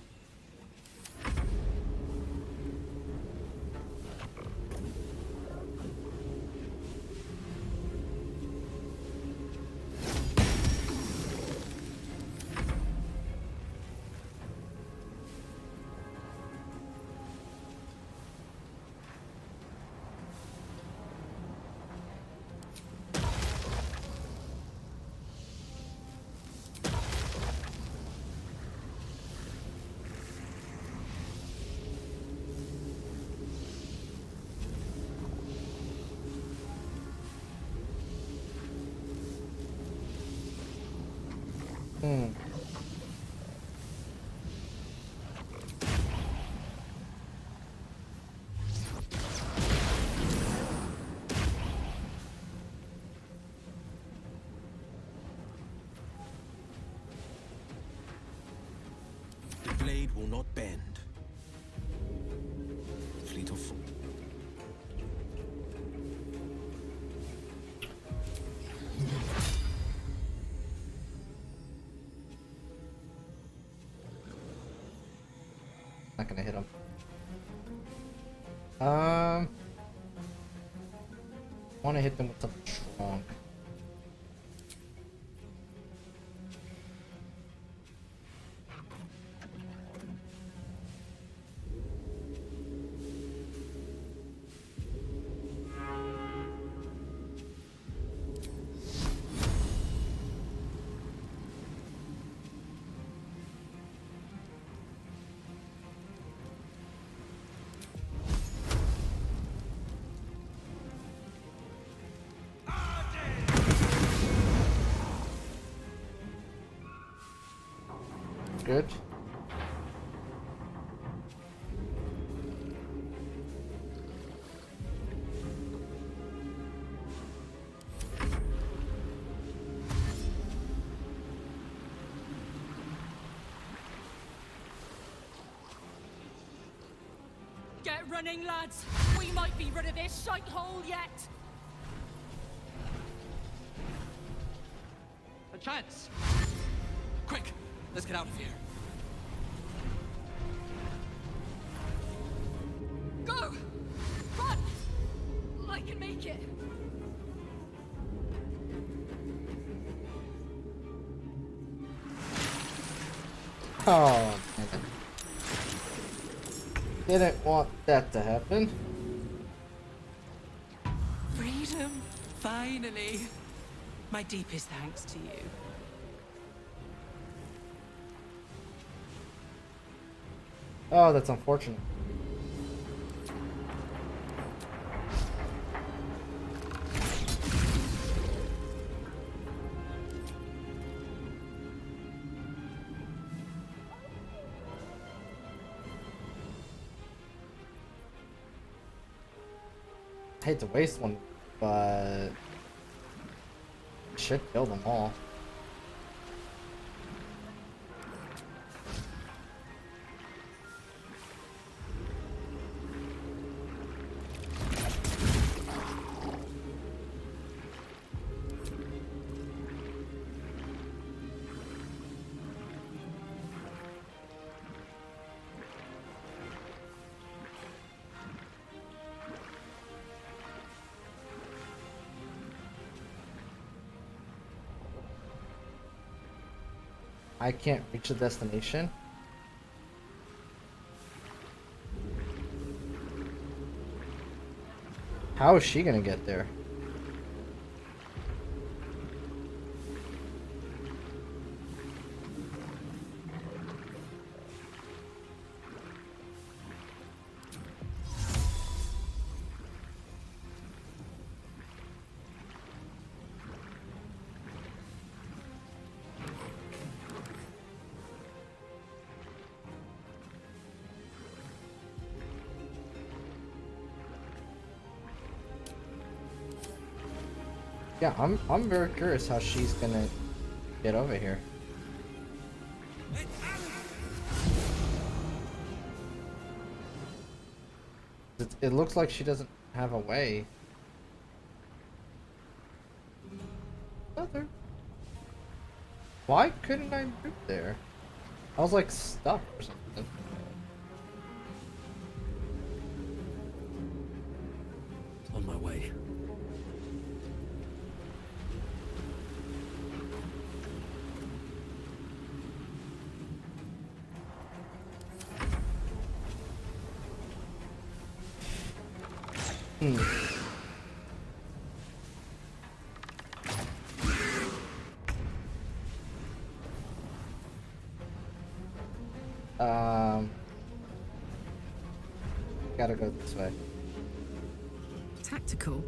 will not bend. Fleet of foot. Not gonna hit him. Want to hit them with something strong. Good. Get running, lads. We might be rid of this shite hole yet. A chance! Quick! Let's get out of here. Go! Run! I can make it. Oh, man. Didn't want that to happen. Freedom, finally. My deepest thanks to you. Oh, that's unfortunate. I hate to waste one, but should kill them all. I can't reach the destination. How is she gonna get there? Yeah, I'm very curious how she's gonna get over here. It looks like she doesn't have a way. Other. Why couldn't I move there? I was like stuck or something. On my way. Gotta go this way. Tactical.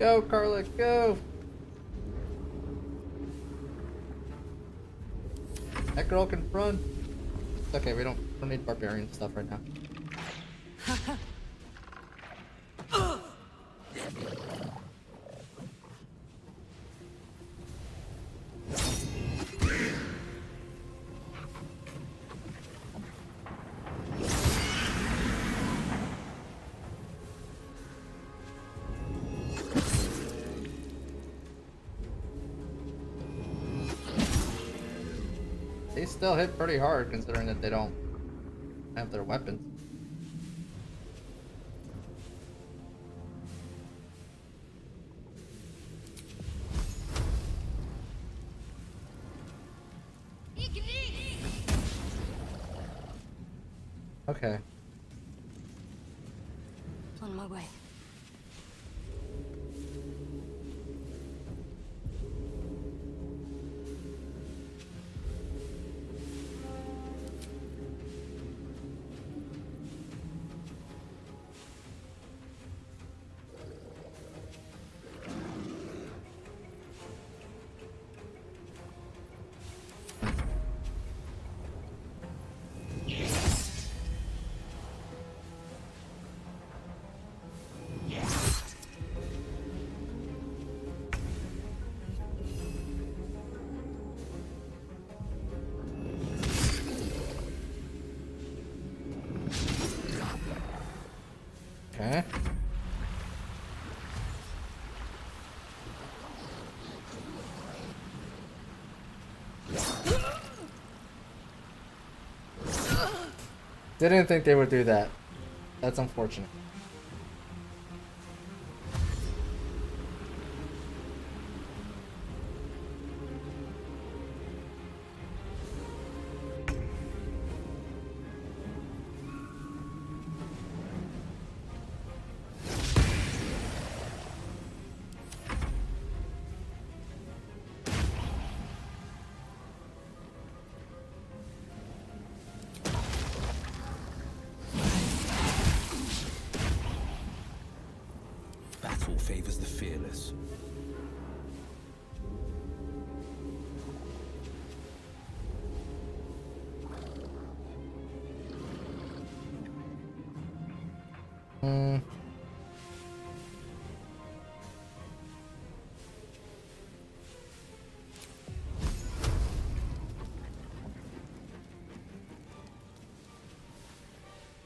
Go, Carla, go! That girl can run. It's okay, we don't need barbarian stuff right now. They still hit pretty hard considering that they don't have their weapons. Okay. On my way. Okay. Didn't think they would do that. That's unfortunate. Battle favors the fearless.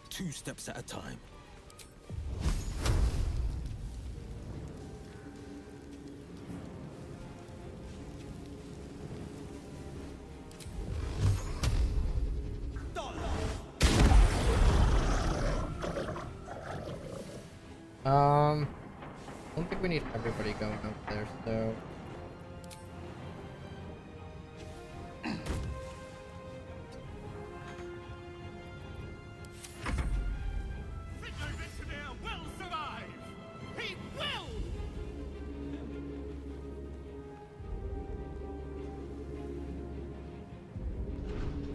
Two steps at a time. I don't think we need everybody going over there, so...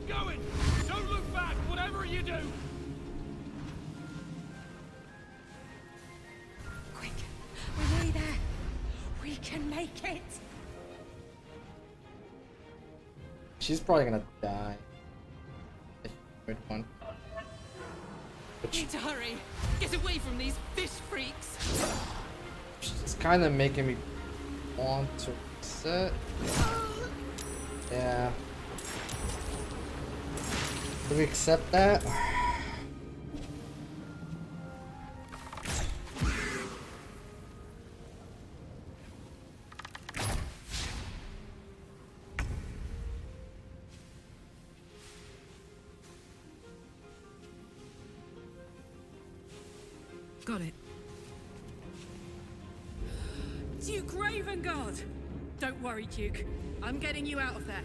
Going! Don't look back, whatever you do! Quick, we're nearly there. We can make it. She's probably gonna die. Good one. Need to hurry. Get away from these fish freaks. It's kind of making me want to reset. Yeah. Do we accept that? Got it. Duke Ravengard! Don't worry, Duke. I'm getting you out of there.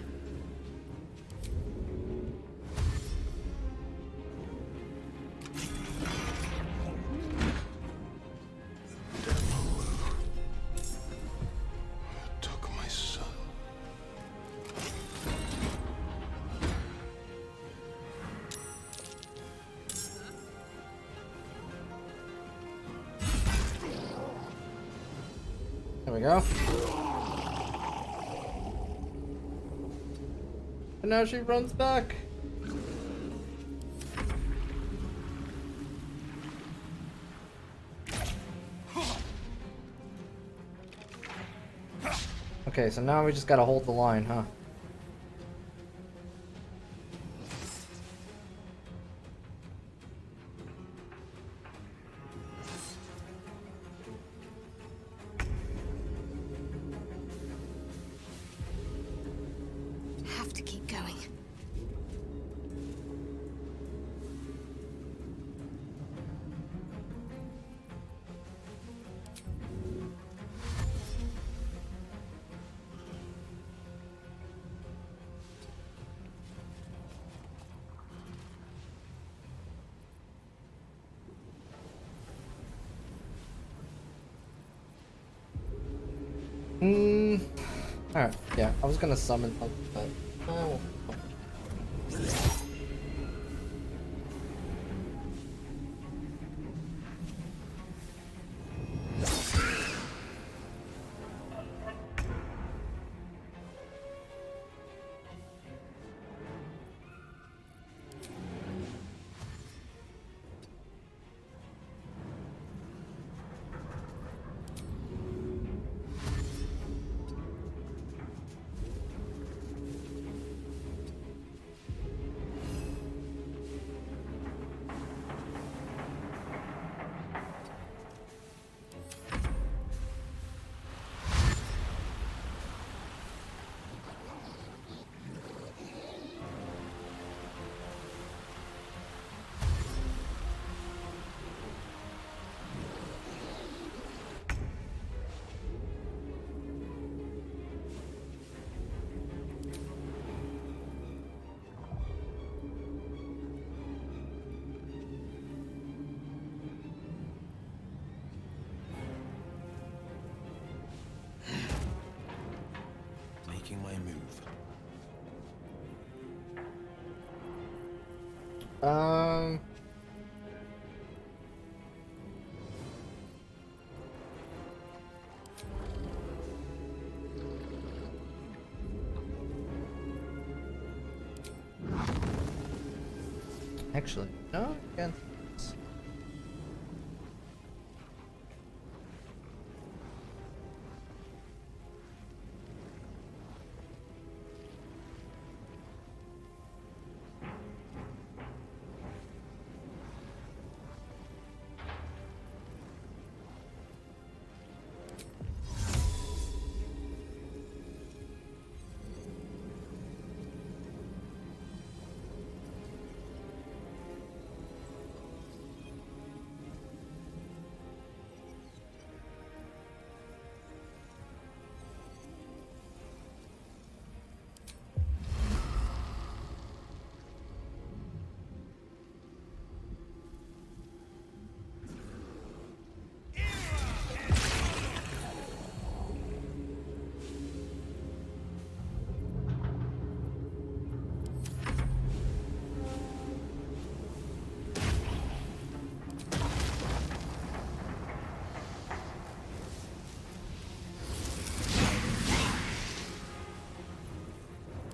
Took my son. There we go. And now she runs back. Okay, so now we just gotta hold the line, huh? Have to keep going. Alright, yeah, I was gonna summon something, but... Oh. Making my move. Actually, no, again.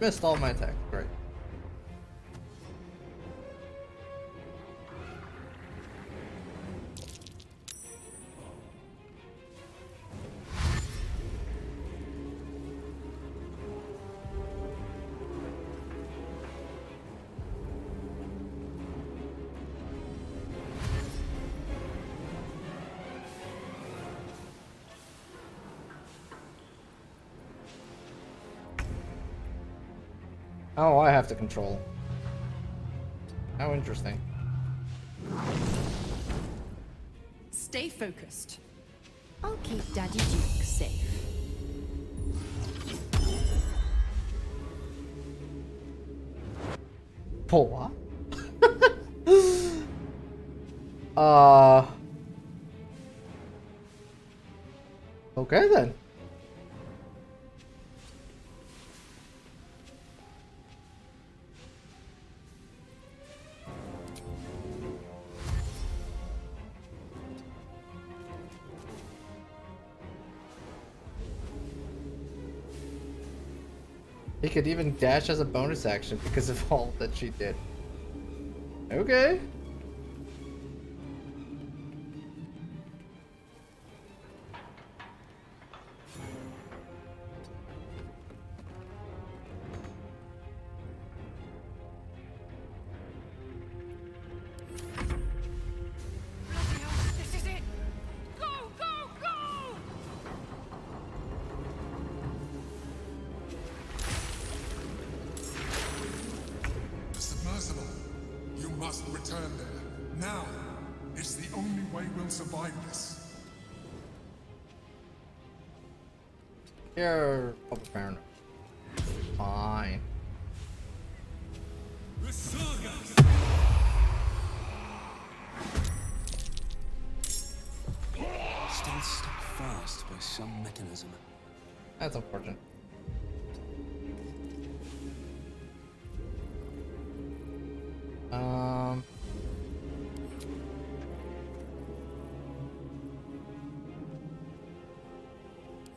Missed all my attacks, great. Oh, I have to control. How interesting. Stay focused. I'll keep Daddy Duke safe. For what? Okay then. He could even dash as a bonus action because of all that she did. Okay. This is it! Go, go, go! The submersible. You must return there. Now. It's the only way we'll survive this. You're fair enough. Fine. Still stuck fast by some mechanism. That's unfortunate.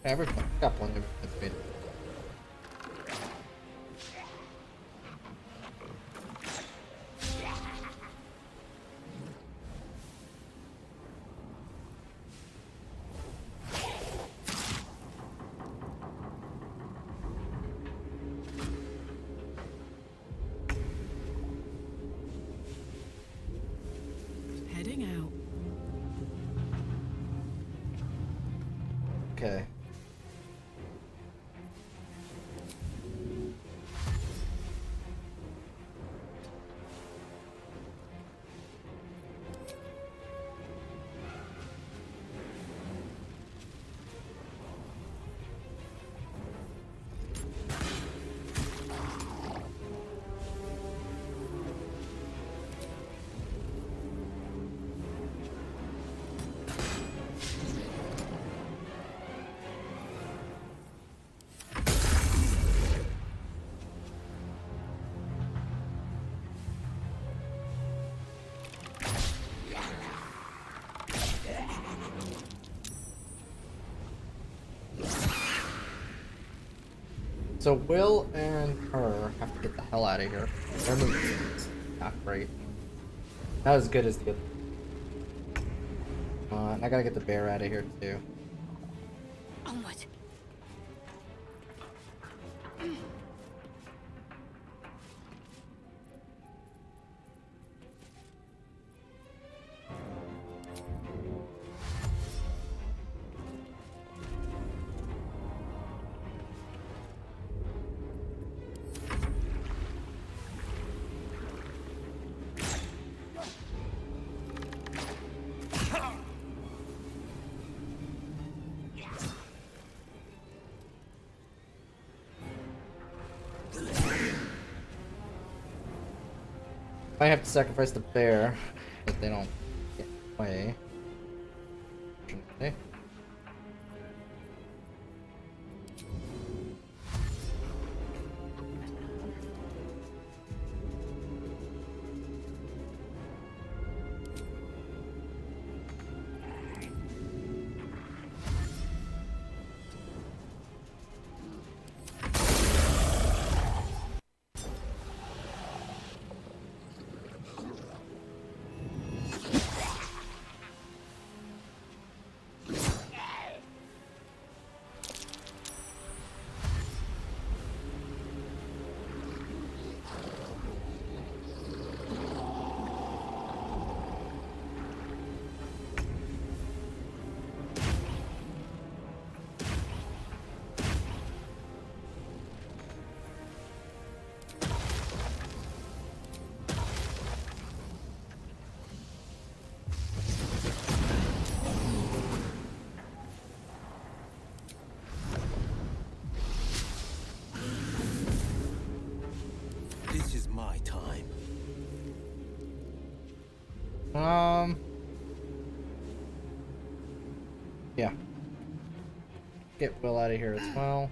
Everything got plenty of it. Heading out. Okay. So Will and her have to get the hell out of here. Their movie's not great. Not as good as the other. And I gotta get the bear out of here too. Onward. I have to sacrifice the bear, but they don't get away. Okay. This is my time. Yeah. Get Will out of here as well.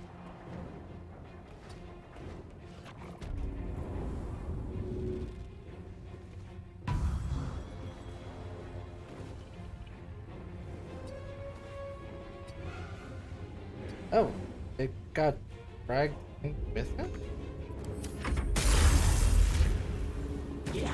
Oh, it got dragged With him? Yeah.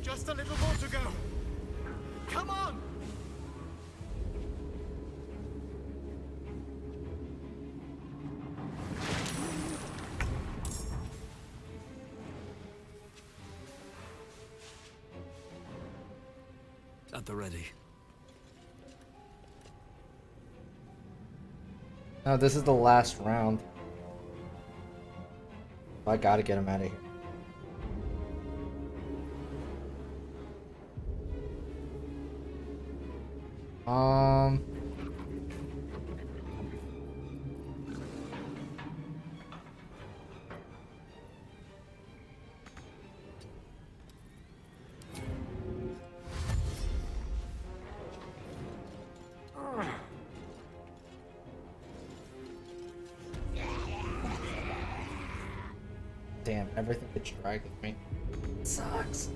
Just a little more to go. Come on! At the ready. No, this is the last round. I gotta get him out of here. Damn, everything that's dragging me sucks.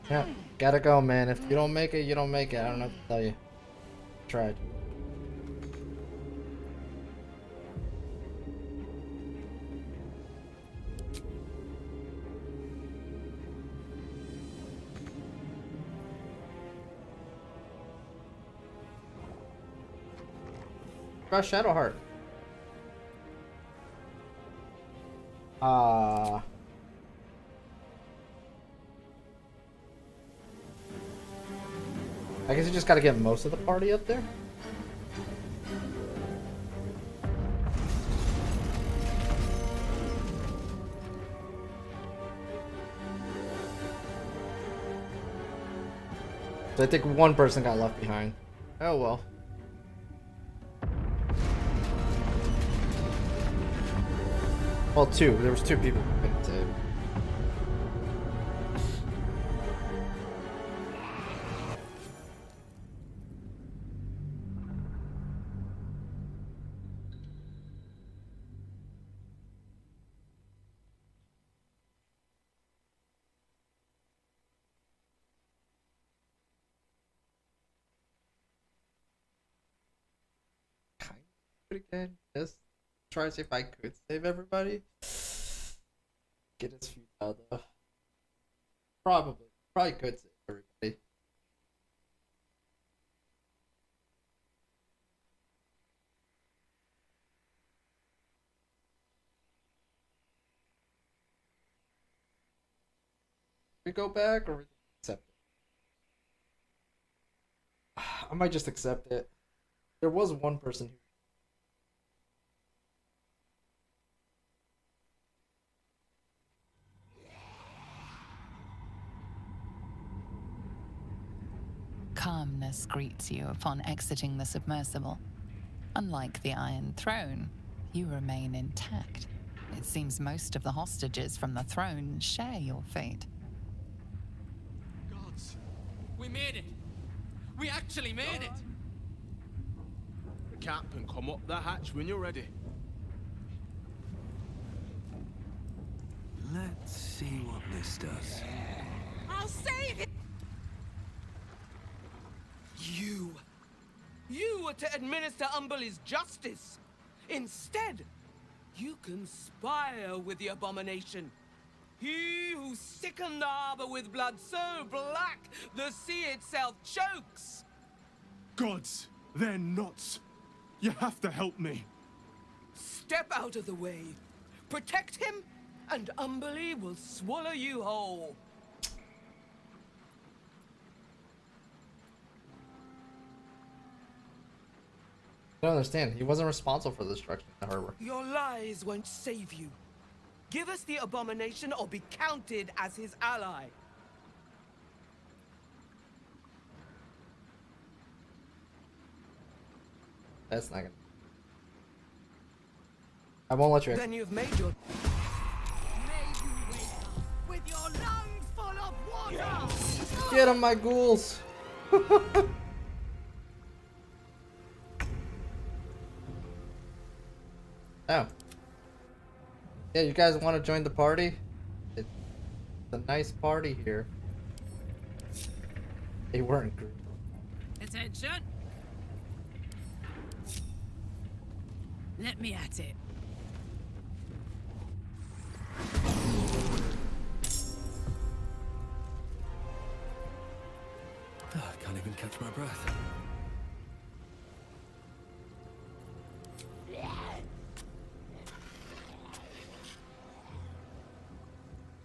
Yeah, gotta go, man. If you don't make it, you don't make it. I don't know what to tell you. Tried. About Shadowheart. I guess you just gotta get most of the party up there. So I think one person got left behind. Oh well. Well, two. There was two people who couldn't save. Pretty good. Just try to see if I could save everybody. Get his feet out though. Probably could save everybody. We go back or we accept it? I might just accept it. There was one person who Calmness greets you upon exiting the submersible. Unlike the Iron Throne, you remain intact. It seems most of the hostages from the throne share your fate. Gods, we made it. We actually made it. The captain, come up the hatch when you're ready. Let's see what this does. I'll save it! You were to administer Umberlee's justice. Instead, you conspire with the abomination. He who sickened the harbor with blood so black, the sea itself chokes. Gods, they're nuts. You have to help me. Step out of the way. Protect him, and Umberlee will swallow you whole. I don't understand. He wasn't responsible for the destruction of the harbor. Your lies won't save you. Give us the abomination or be counted as his ally. That's not gonna. I won't let you. Then you've made your. With your lungs full of water! Get him, my ghouls! Oh. Yeah, you guys want to join the party? It's a nice party here. They weren't group. Attention. Let me at it. Oh, I can't even catch my breath.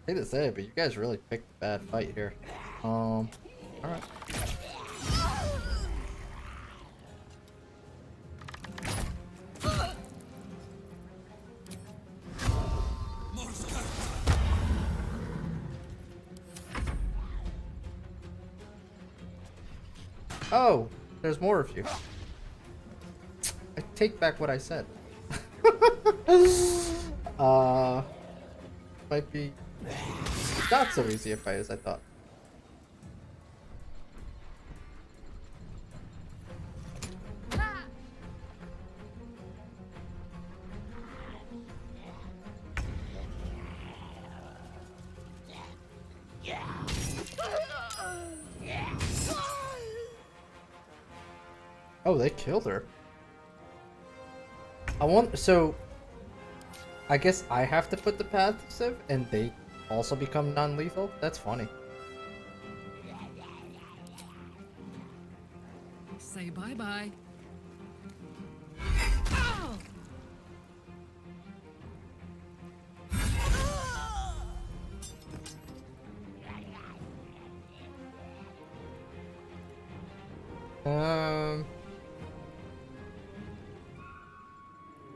I hate to say it, but you guys really picked a bad fight here. Alright. Oh, there's more of you. I take back what I said. Might be not so easy a fight as I thought. Oh, they killed her. So I guess I have to put the passive and they also become non-lethal? That's funny. Say bye-bye.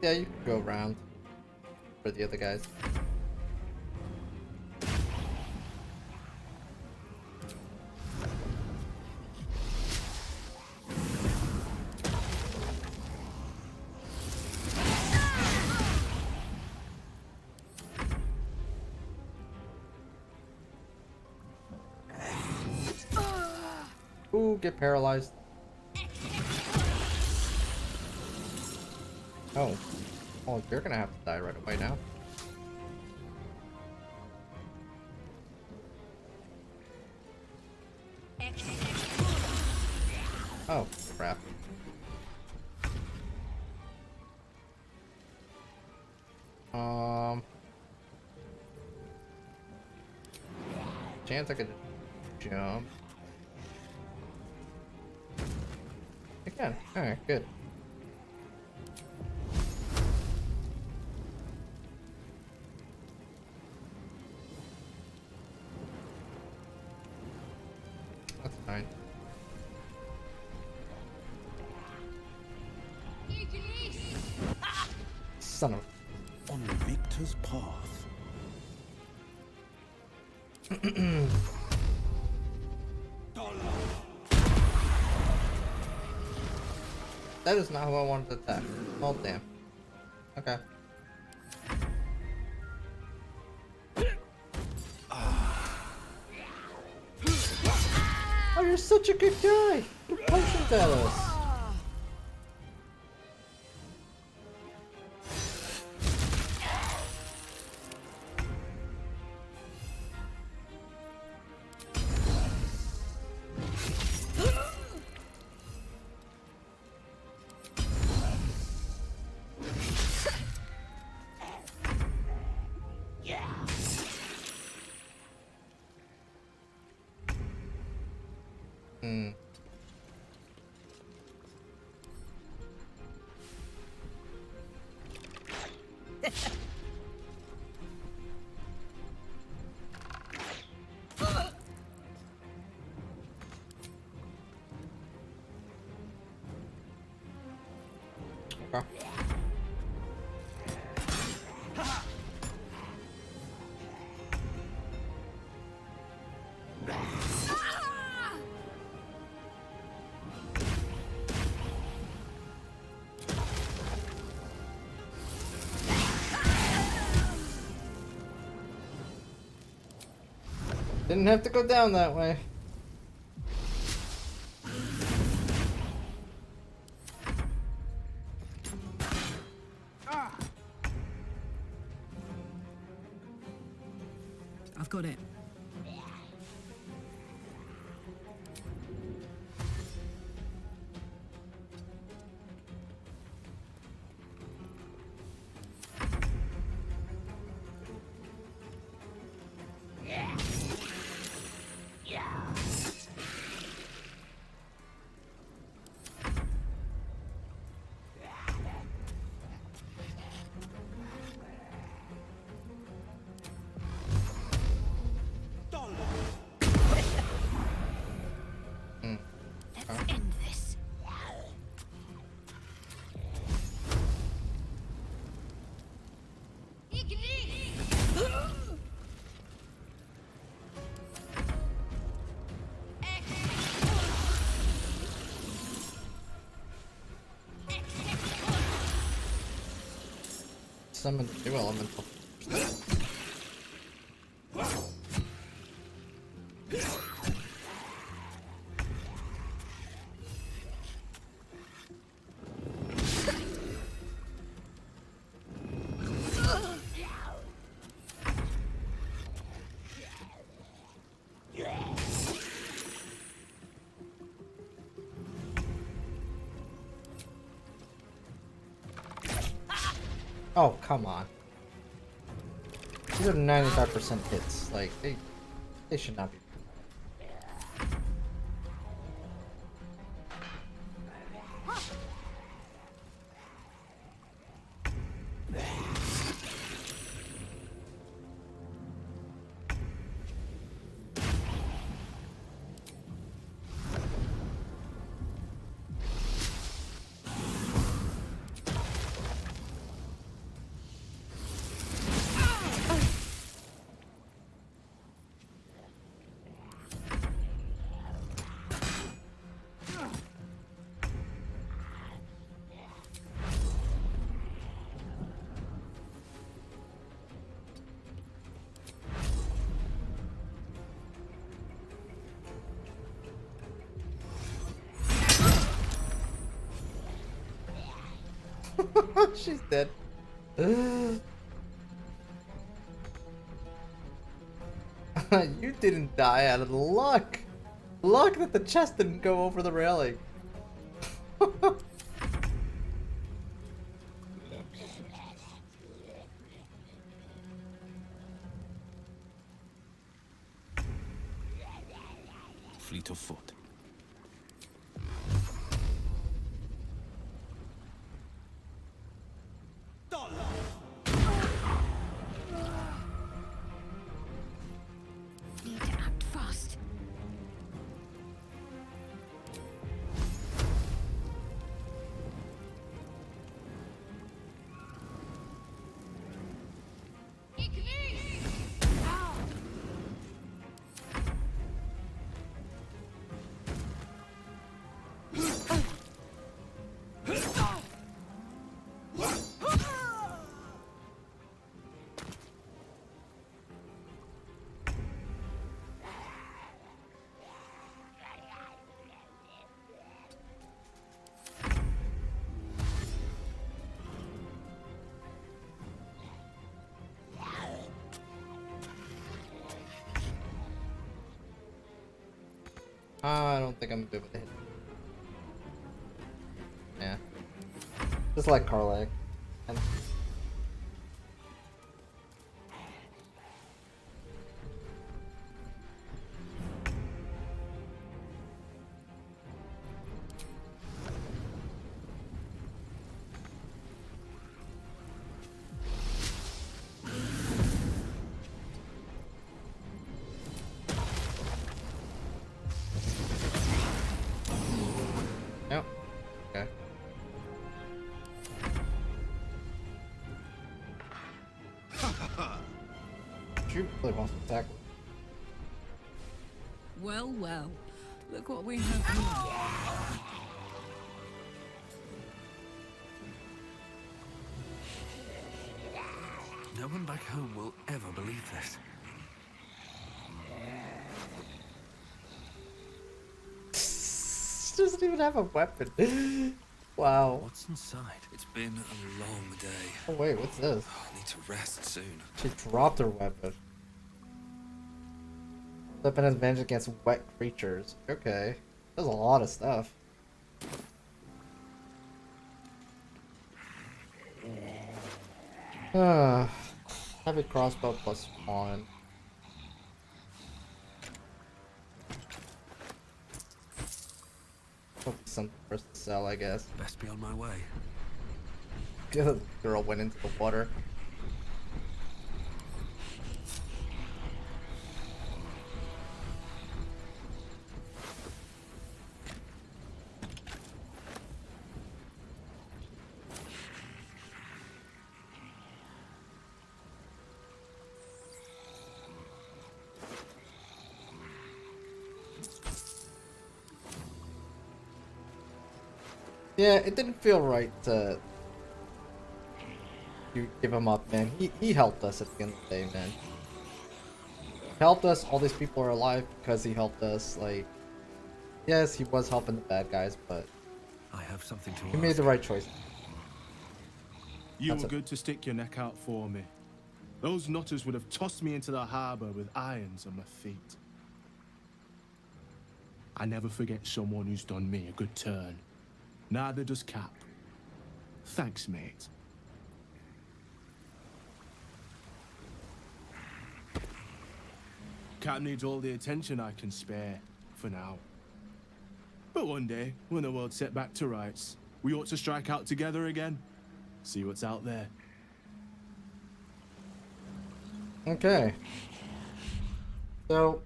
Yeah, you can go around for the other guys. Ooh, get paralyzed. Oh. Oh, you're gonna have to die right away now. Oh, crap. Chance I could jump. Again. Alright, good. That's fine. Son of on Victor's path. That is not who I wanted to attack. Oh damn. Okay. Oh, you're such a good guy! You're potions at us! Hmm. Okay. Didn't have to go down that way. I've got it. Let's end this. Summon the new elemental. Oh, come on. These are 95% hits. Like, they should not be. She's dead. You didn't die out of luck. Luck that the chest didn't go over the railing. Fleet of foot. Need to act fast. I don't think I'm good with it. Yeah. Just like Karlach. And Yep. Okay. really wants to attack. Well, well. Look what we have here. No one back home will ever believe this. She doesn't even have a weapon. Wow. What's inside? It's been a long day. Oh wait, what's this? I need to rest soon. She dropped her weapon. Weapon has advantage against wet creatures. Okay. There's a lot of stuff. Heavy crossbow +1. Something for us to sell, I guess. Best be on my way. The other girl went into the water. Yeah, it didn't feel right to you give him up, man. He helped us at the end of the day, man. He helped us. All these people are alive because he helped us. Like, yes, he was helping the bad guys, but I have something to he made the right choice. You were good to stick your neck out for me. Those nutters would have tossed me into the harbor with irons on my feet. I never forget someone who's done me a good turn. Neither does Cap. Thanks, mate. Cap needs all the attention I can spare, for now. But one day, when the world's set back to rights, we ought to strike out together again. See what's out there. Okay. So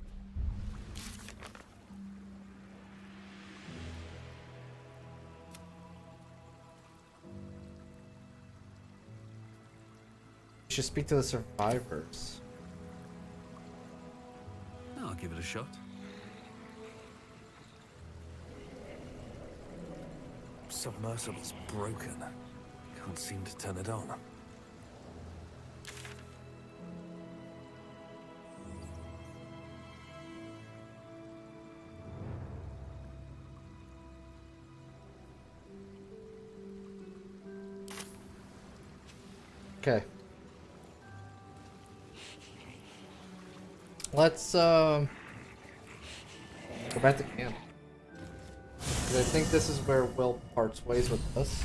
you should speak to the survivors. I'll give it a shot. Submersible's broken. Can't seem to turn it on. Okay. Let's go back to camp. 'Cause I think this is where Will parts ways with us.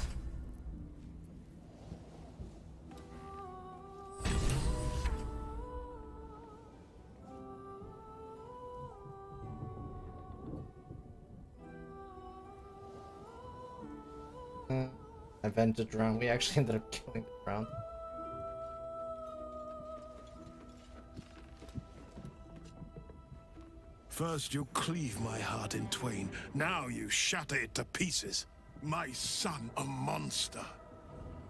Avenged drown. We actually ended up killing the drown. First you cleave my heart in twain, now you shatter it to pieces. My son, a monster.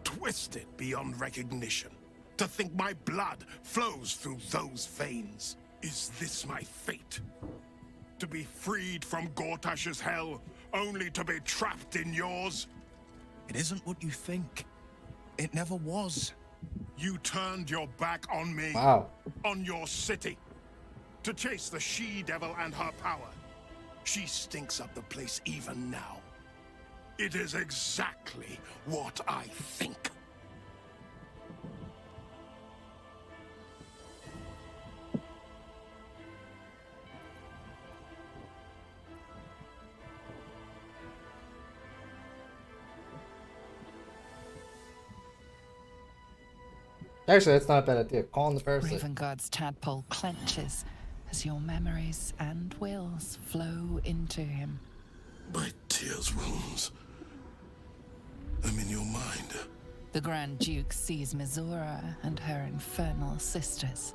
Twisted beyond recognition. To think my blood flows through those veins. Is this my fate? To be freed from Gortash's hell, only to be trapped in yours? It isn't what you think. It never was. You turned your back on me. Wow. On your city. To chase the she-devil and her power. She stinks up the place even now. It is exactly what I think. Actually, that's not a bad idea. Calling the parasite. Ravengard's tadpole clenches as your memories and wills flow into him. My tears rose. I'm in your mind. The Grand Duke sees Mizora and her infernal sisters.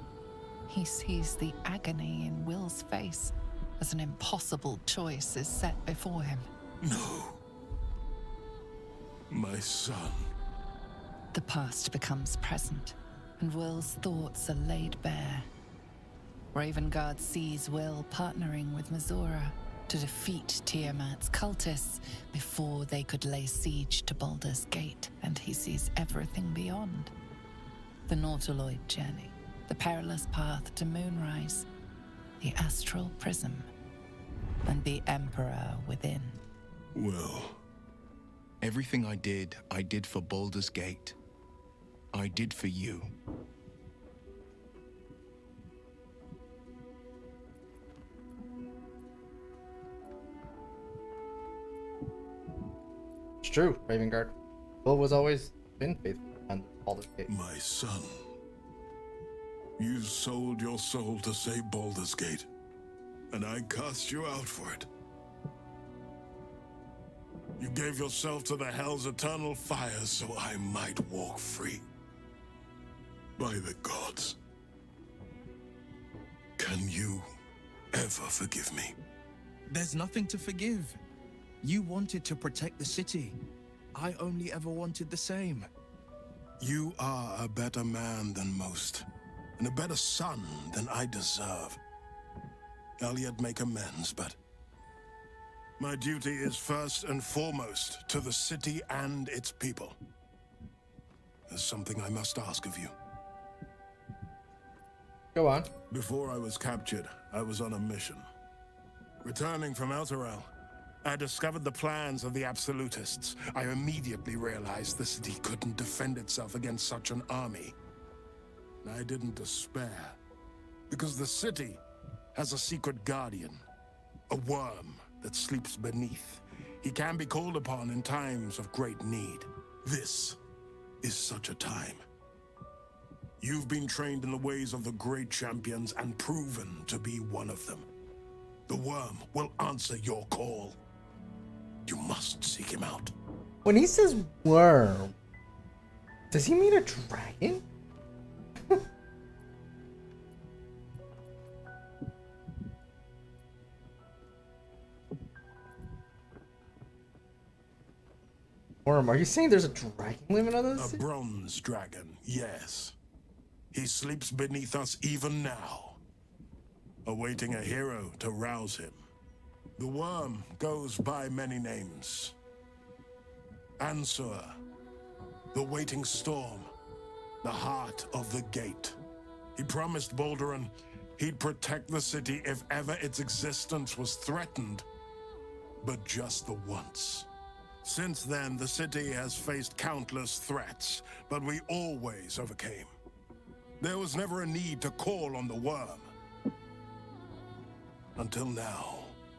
He sees the agony in Will's face as an impossible choice is set before him. No. My son. The past becomes present, and Will's thoughts are laid bare. Ravengard sees Will partnering with Mazora to defeat Tiamat's cultists before they could lay siege to Baldur's Gate, and he sees everything beyond. The Nautiloid journey, the perilous path to Moonrise, the astral prism, and the Emperor within. Well, everything I did for Baldur's Gate. I did for you. It's true, Ravengard. Will was always been faithful and Baldur's Gate. My son, you sold your soul to save Baldur's Gate, and I cast you out for it. You gave yourself to the Hell's eternal fire so I might walk free. By the gods, can you ever forgive me? There's nothing to forgive. You wanted to protect the city. I only ever wanted the same. You are a better man than most, and a better son than I deserve. I'll yet make amends, but my duty is first and foremost to the city and its people. There's something I must ask of you. Go on. Before I was captured, I was on a mission. Returning from Elturel, I discovered the plans of the Absolutists. I immediately realized the city couldn't defend itself against such an army. I didn't despair, because the city has a secret guardian, a worm that sleeps beneath. He can be called upon in times of great need. This is such a time. You've been trained in the ways of the great champions and proven to be one of them. The worm will answer your call. You must seek him out. When he says worm, does he mean a dragon? Worm, are you saying there's a dragon living on this? A bronze dragon, yes. He sleeps beneath us even now, awaiting a hero to rouse him. The worm goes by many names. Ansur, the waiting storm, the heart of the gate. He promised Baldur he'd protect the city if ever its existence was threatened, but just the once. Since then, the city has faced countless threats, but we always overcame. There was never a need to call on the worm. Until now,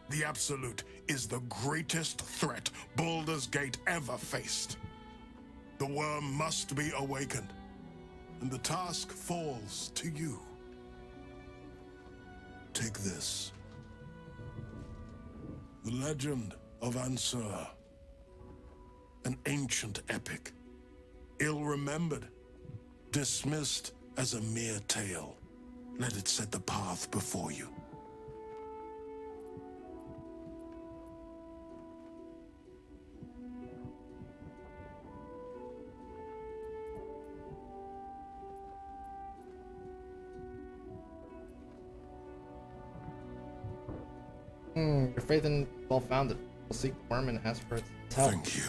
the Absolute is the greatest threat Baldur's Gate ever faced. The worm must be awakened, and the task falls to you. Take this. The legend of Ansur. An ancient epic, ill-remembered, dismissed as a mere tale. Let it set the path before you. Your faith is well-founded. We'll seek the worm and ask for its help. Thank you.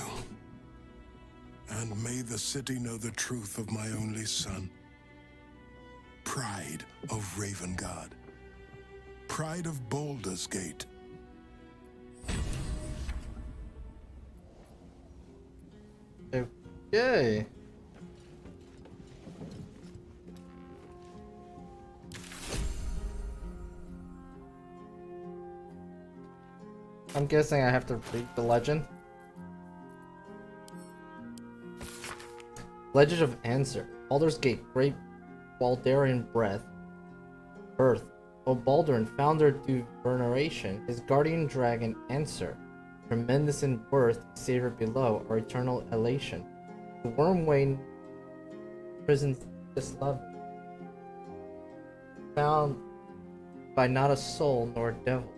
And may the city know the truth of my only son. Pride of Ravengard. Pride of Baldur's Gate. Okay. I'm guessing I have to read the legend. Legend of Ansur. Baldur's Gate, great Baldurian birth. O Baldur, founder to veneration, his guardian dragon Ansur, tremendous in birth, savior below, our eternal elation. The wormway prison's dislove, found by not a soul nor a devil.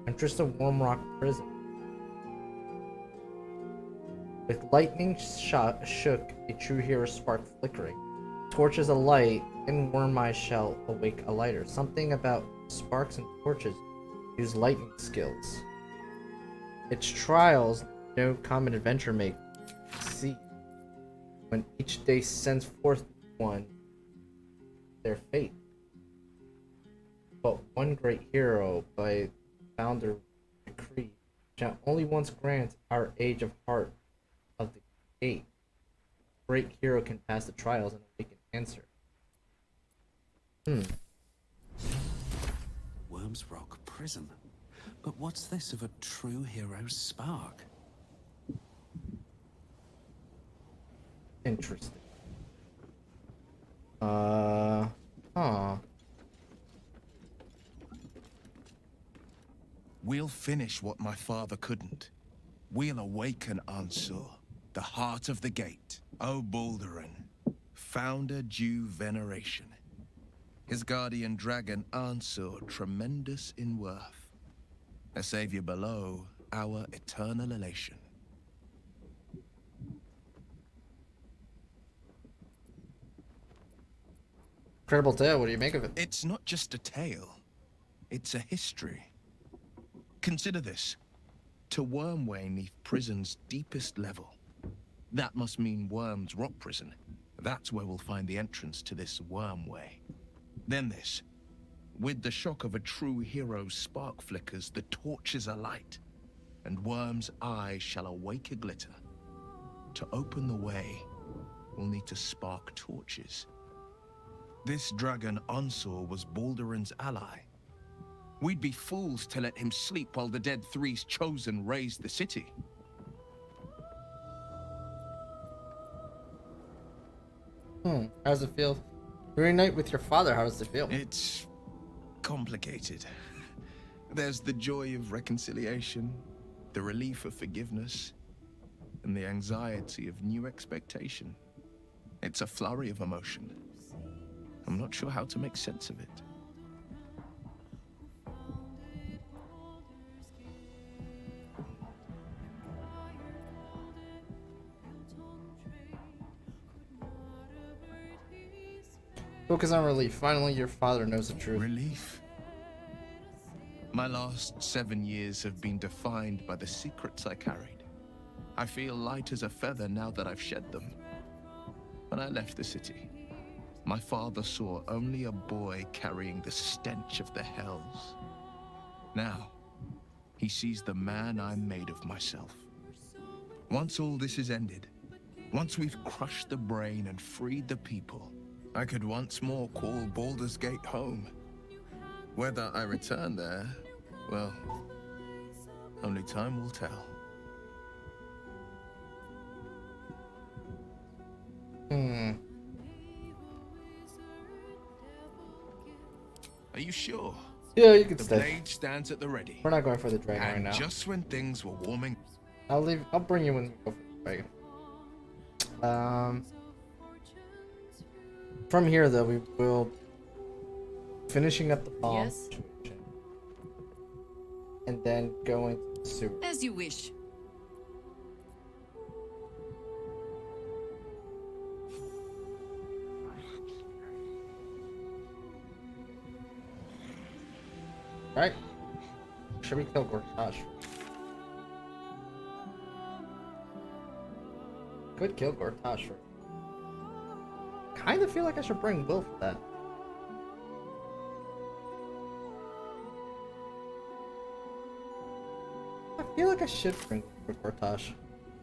Entrance of Wormrock prison. With lightning shook, a true hero spark flickering. Torches alight, and Worm Eye shall awake a lighter. Something about sparks and torches use lightning skills. Its trials no common adventure may see. When each day sends forth one their fate. But one great hero by Baldur decree shall only once grant our age of heart of the gate. Great hero can pass the trials and awake an answer. Worm's Rock prison. But what's this of a true hero's spark? Interesting. We'll finish what my father couldn't. We'll awaken Ansur, the heart of the gate. O Baldurin, founder due veneration. His guardian dragon Ansur, tremendous in worth. A savior below, our eternal elation. Incredible tale, what do you make of it? It's not just a tale, it's a history. Consider this. To Wormway 'neath prison's deepest level. That must mean Worm's Rock Prison. That's where we'll find the entrance to this Wormway. Then this. With the shock of a true hero's spark flickers, the torches alight, and Worm's eye shall awake a glitter. To open the way, we'll need to spark torches. This dragon Ansur was Baldurin's ally. We'd be fools to let him sleep while the Dead Three's chosen raised the city. How does it feel? Reunite with your father, how does it feel? It's complicated. There's the joy of reconciliation, the relief of forgiveness, and the anxiety of new expectation. It's a flurry of emotion. I'm not sure how to make sense of it. Focus on relief. Finally, your father knows the truth. Relief? My last 7 years have been defined by the secrets I carried. I feel light as a feather now that I've shed them. When I left the city, my father saw only a boy carrying the stench of the hells. Now, he sees the man I'm made of myself. Once all this is ended, once we've crushed the brain and freed the people, I could once more call Baldur's Gate home. Whether I return there, well, only time will tell. Are you sure? Yeah, you can the stay. The blade stands at the ready. We're not going for the dragon and right now. Just when things were warming. I'll bring you when we go for the dragon. From here, though, we will finishing up the bomb situation, and then going to the sewer. As you wish. Right? Should we kill Gortash? Could kill Gortash first. Kind of feel like I should bring Will for that. I feel like I should bring Will for Gortash.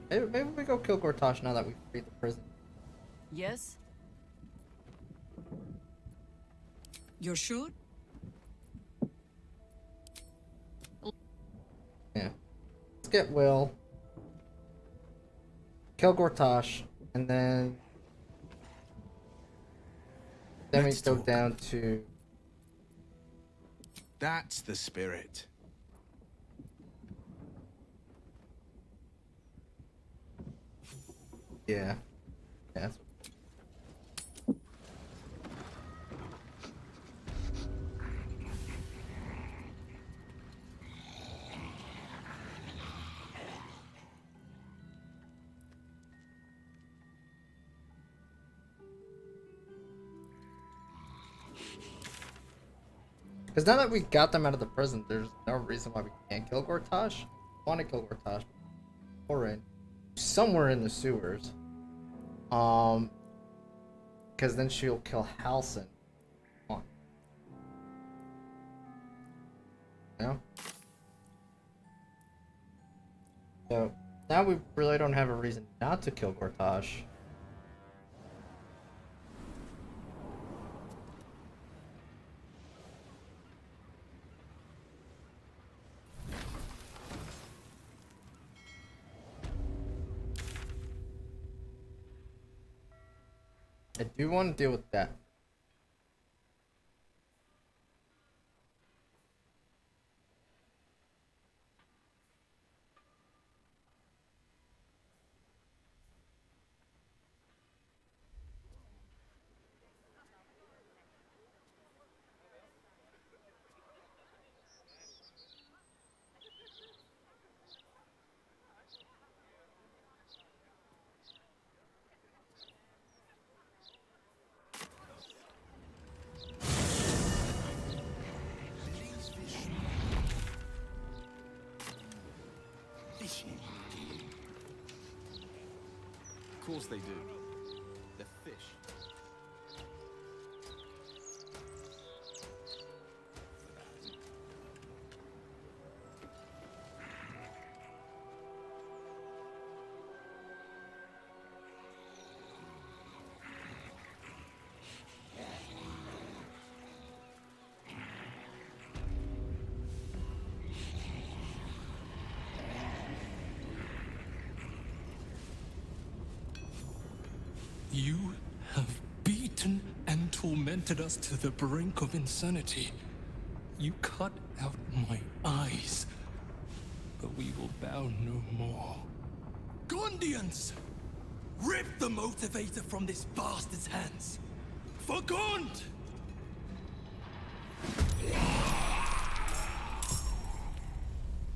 Maybe we go kill Gortash now that we've freed the prison. Yes? You're sure? Yeah. Let's get Will. Kill Gortash. And then we go down to... That's the spirit. Yeah. Yeah. Because now that we got them out of the prison, there's no reason why we can't kill Gortash. Want to kill Gortash? Or in somewhere in the sewers. Because then she'll kill Halsin. Come on. No. So now we really don't have a reason not to kill Gortash. I do want to deal with that. Of course they do. They're fish. You have beaten and tormented us to the brink of insanity. You cut out my eyes, but we will bow no more. Gondians! Rip the motivator from this bastard's hands! For Gond!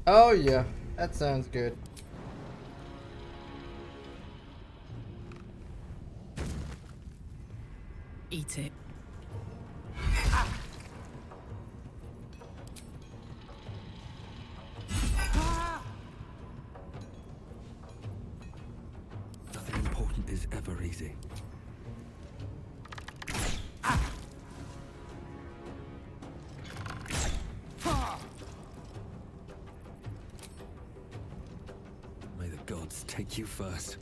Oh yeah, that sounds good. Eat it. Nothing important is ever easy. May the gods take you first.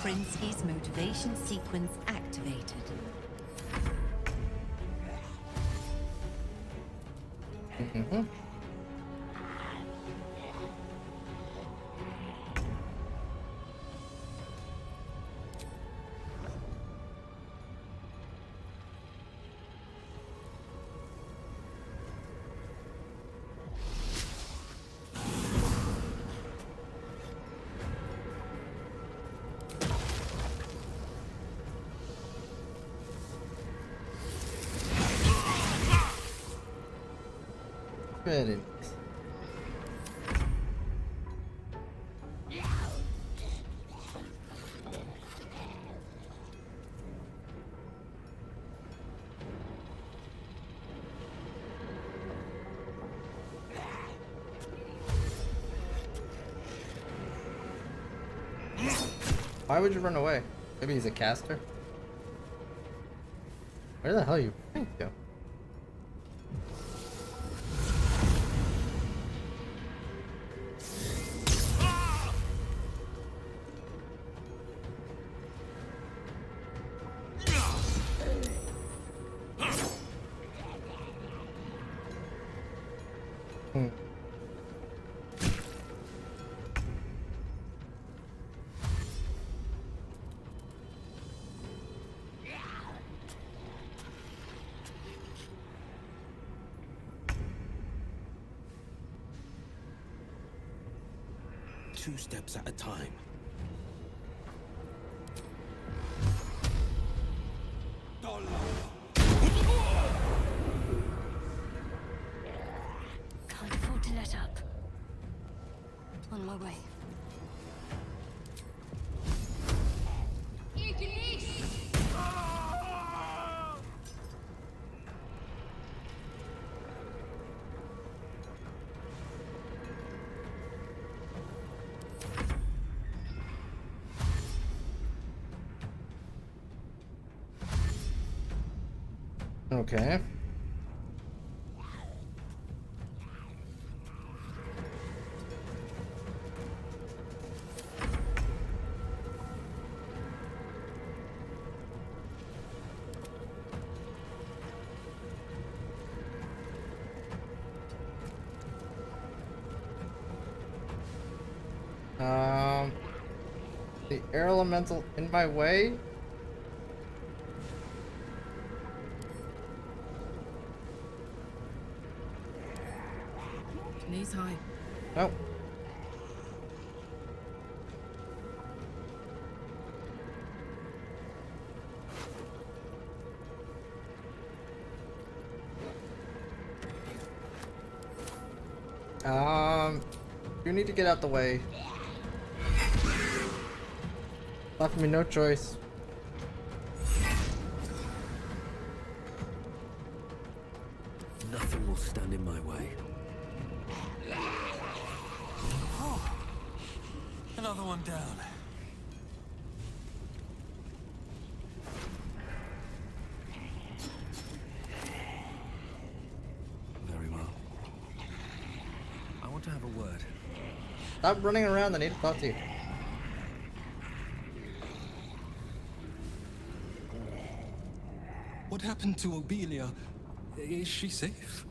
Prinsky's motivation sequence activated. Mm-hmm. Very nice. Why would you run away? Maybe he's a caster? Where the hell are you going to? Two steps at a time. Can't afford to let up. On my way. Okay. The air elemental in my way? Knees high. Oh. You need to get out the way. Left me no choice. Nothing will stand in my way. Oh, another one down. Very well. I want to have a word. Stop running around, I need to talk to you. What happened to Obelia? Is she safe?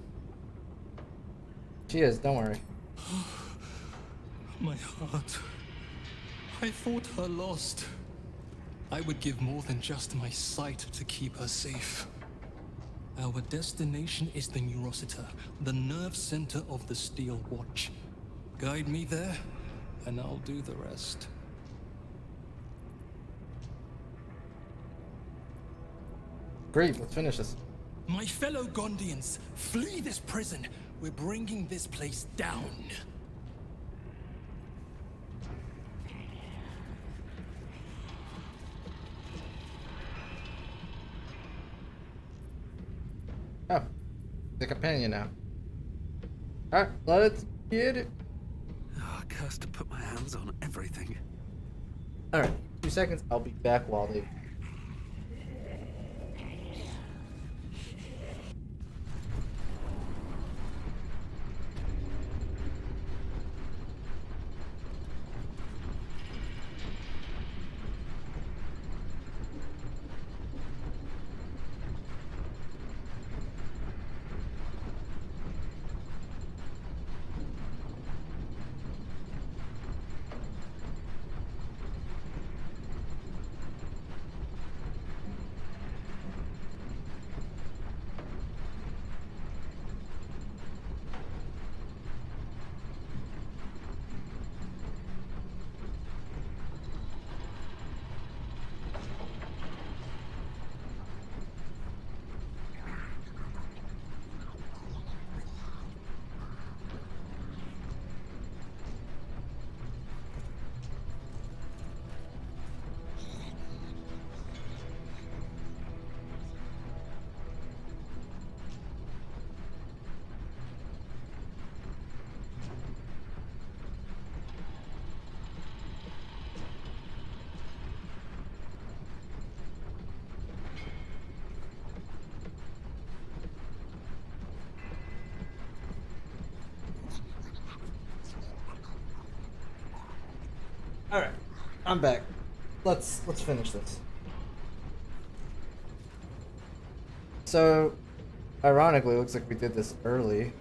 She is, don't worry. My heart. I thought her lost. I would give more than just my sight to keep her safe. Our destination is the Nurbothecat, the nerve center of the Steel Watch. Guide me there, and I'll do the rest. Great, let's finish this. My fellow Gondians, flee this prison. We're bringing this place down. Oh, the companion now. Alright, let's get it. Oh, cursed to put my hands on everything. Alright, 2 seconds, I'll be back while they... Alright, I'm back. Let's finish this. So, ironically, it looks like we did this early.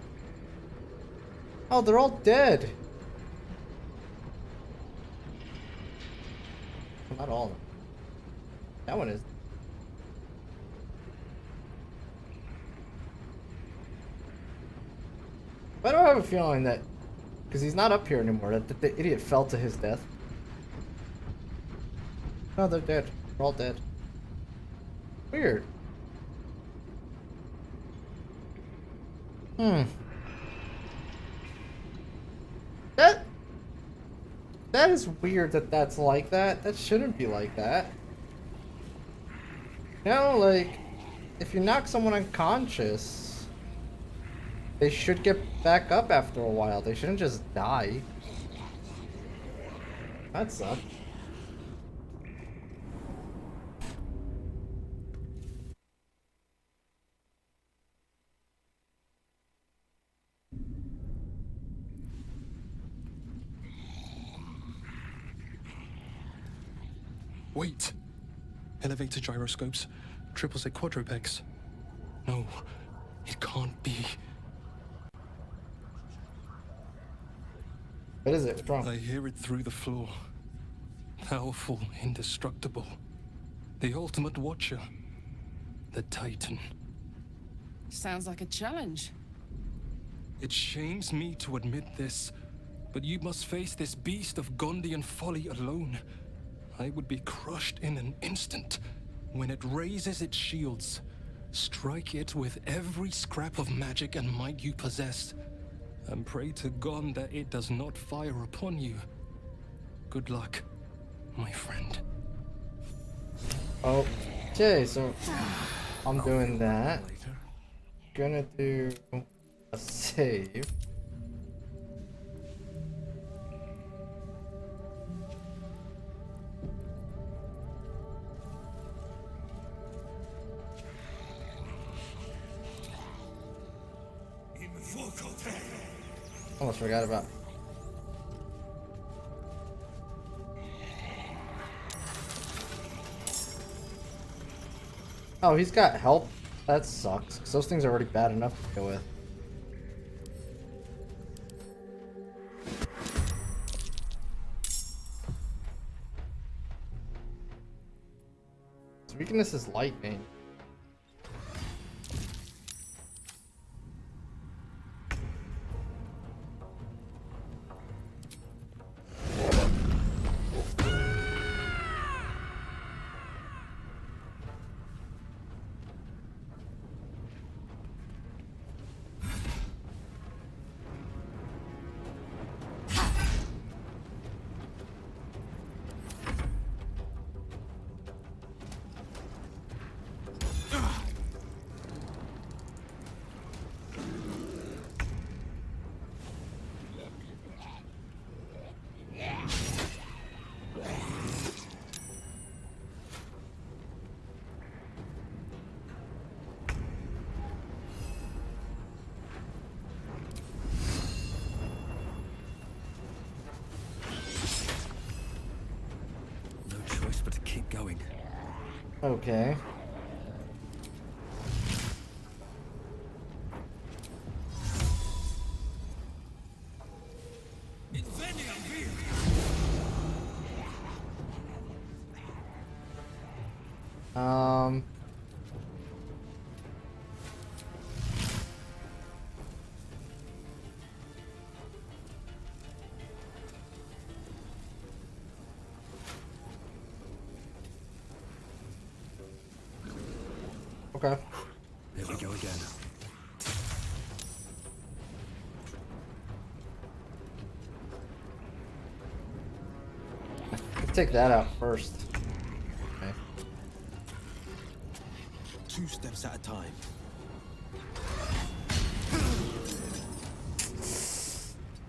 Oh, they're all dead! Not all of them. That one is. Why do I have a feeling that, because he's not up here anymore, that the idiot fell to his death? No, they're dead. They're all dead. Weird. That is weird that that's like that. That shouldn't be like that. You know, like, if you knock someone unconscious, they should get back up after a while. They shouldn't just die. That sucks. Wait. Elevator gyroscopes. Triple set quadrupex. No, it can't be. What is it? What's wrong? I hear it through the floor. Powerful, indestructible. The ultimate watcher. The Titan. Sounds like a challenge. It shames me to admit this, but you must face this beast of Gondian folly alone. I would be crushed in an instant. When it raises its shields, strike it with every scrap of magic and might you possess, and pray to God that it does not fire upon you. Good luck, my friend. Okay, so I'm doing that. Gonna do a save. Almost forgot about. Oh, he's got help. That sucks, 'cause those things are already bad enough to deal with. His weakness is lightning. But to keep going. Okay. Okay. Here we go again. Let's take that out first. Okay. 2 steps at a time.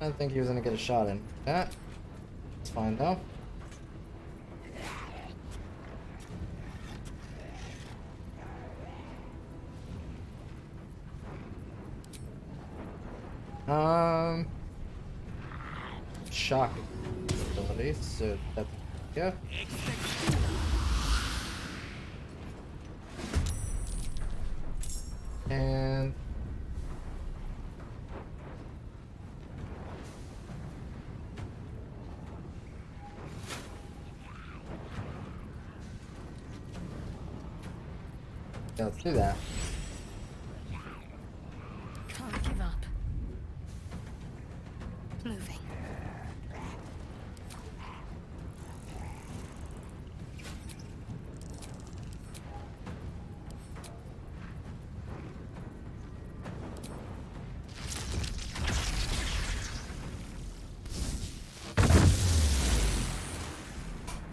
I didn't think he was gonna get a shot in. That. It's fine though. Shock ability, so that, yeah. And yeah, let's do that. Can't give up. Moving.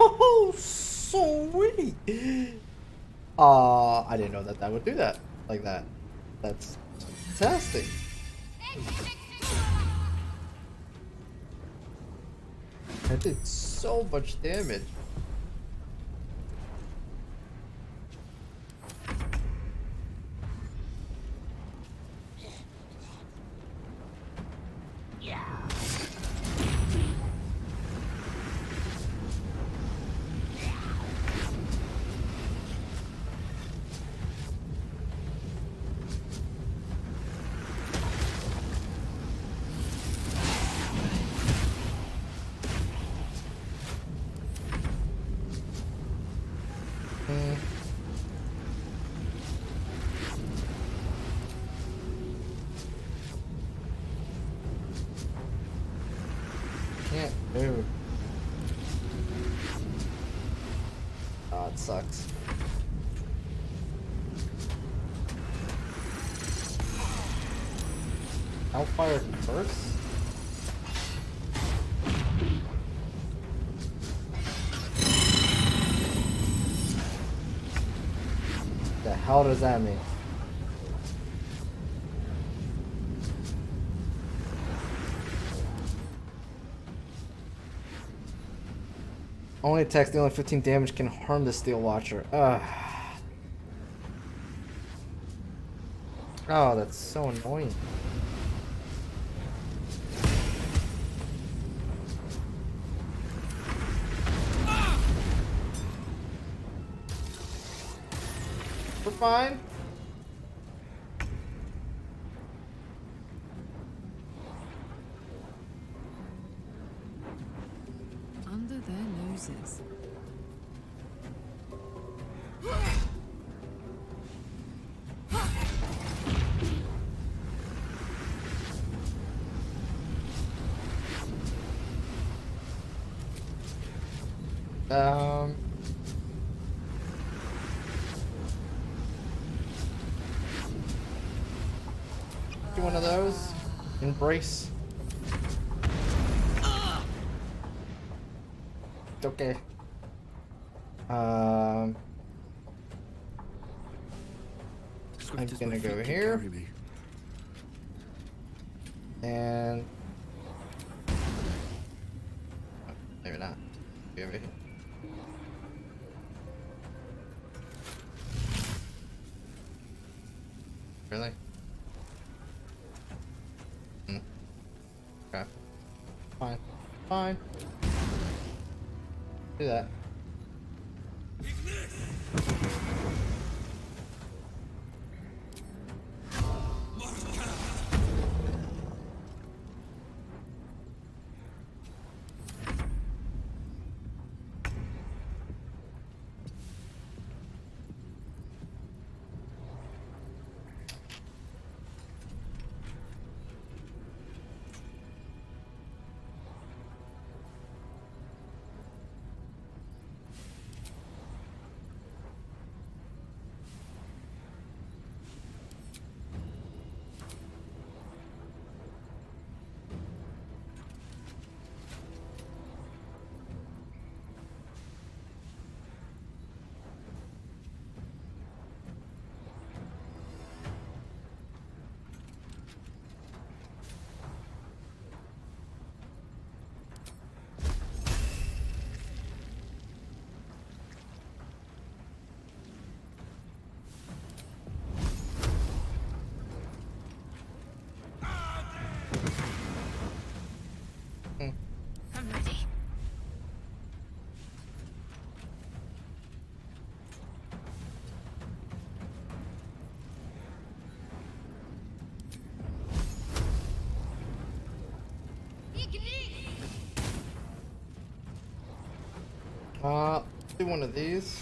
Oh, sweet! I didn't know that would do that like that. That's fantastic. That did so much damage. can't move. Oh, it sucks. Hellfire curse? The hell does that mean? Only attacks dealing 15 damage can harm the Steel Watcher. Ugh. Oh, that's so annoying. We're fine. Under their noses. Do one of those. Embrace. It's okay. I'm gonna go here. And maybe not. Be over here. Really? Okay. Fine. Fine. Do that. I'm ready. Do one of these.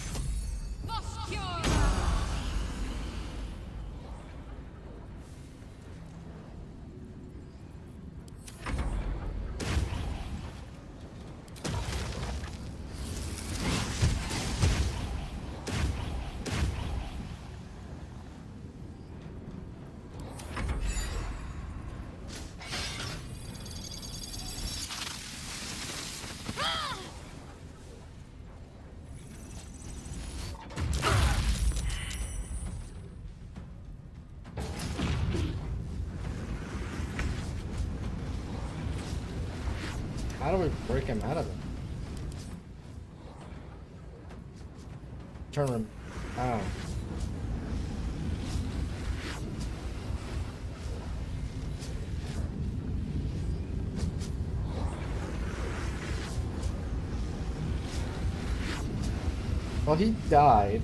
How do we break him out of it? Turn him. Oh. Well, he died.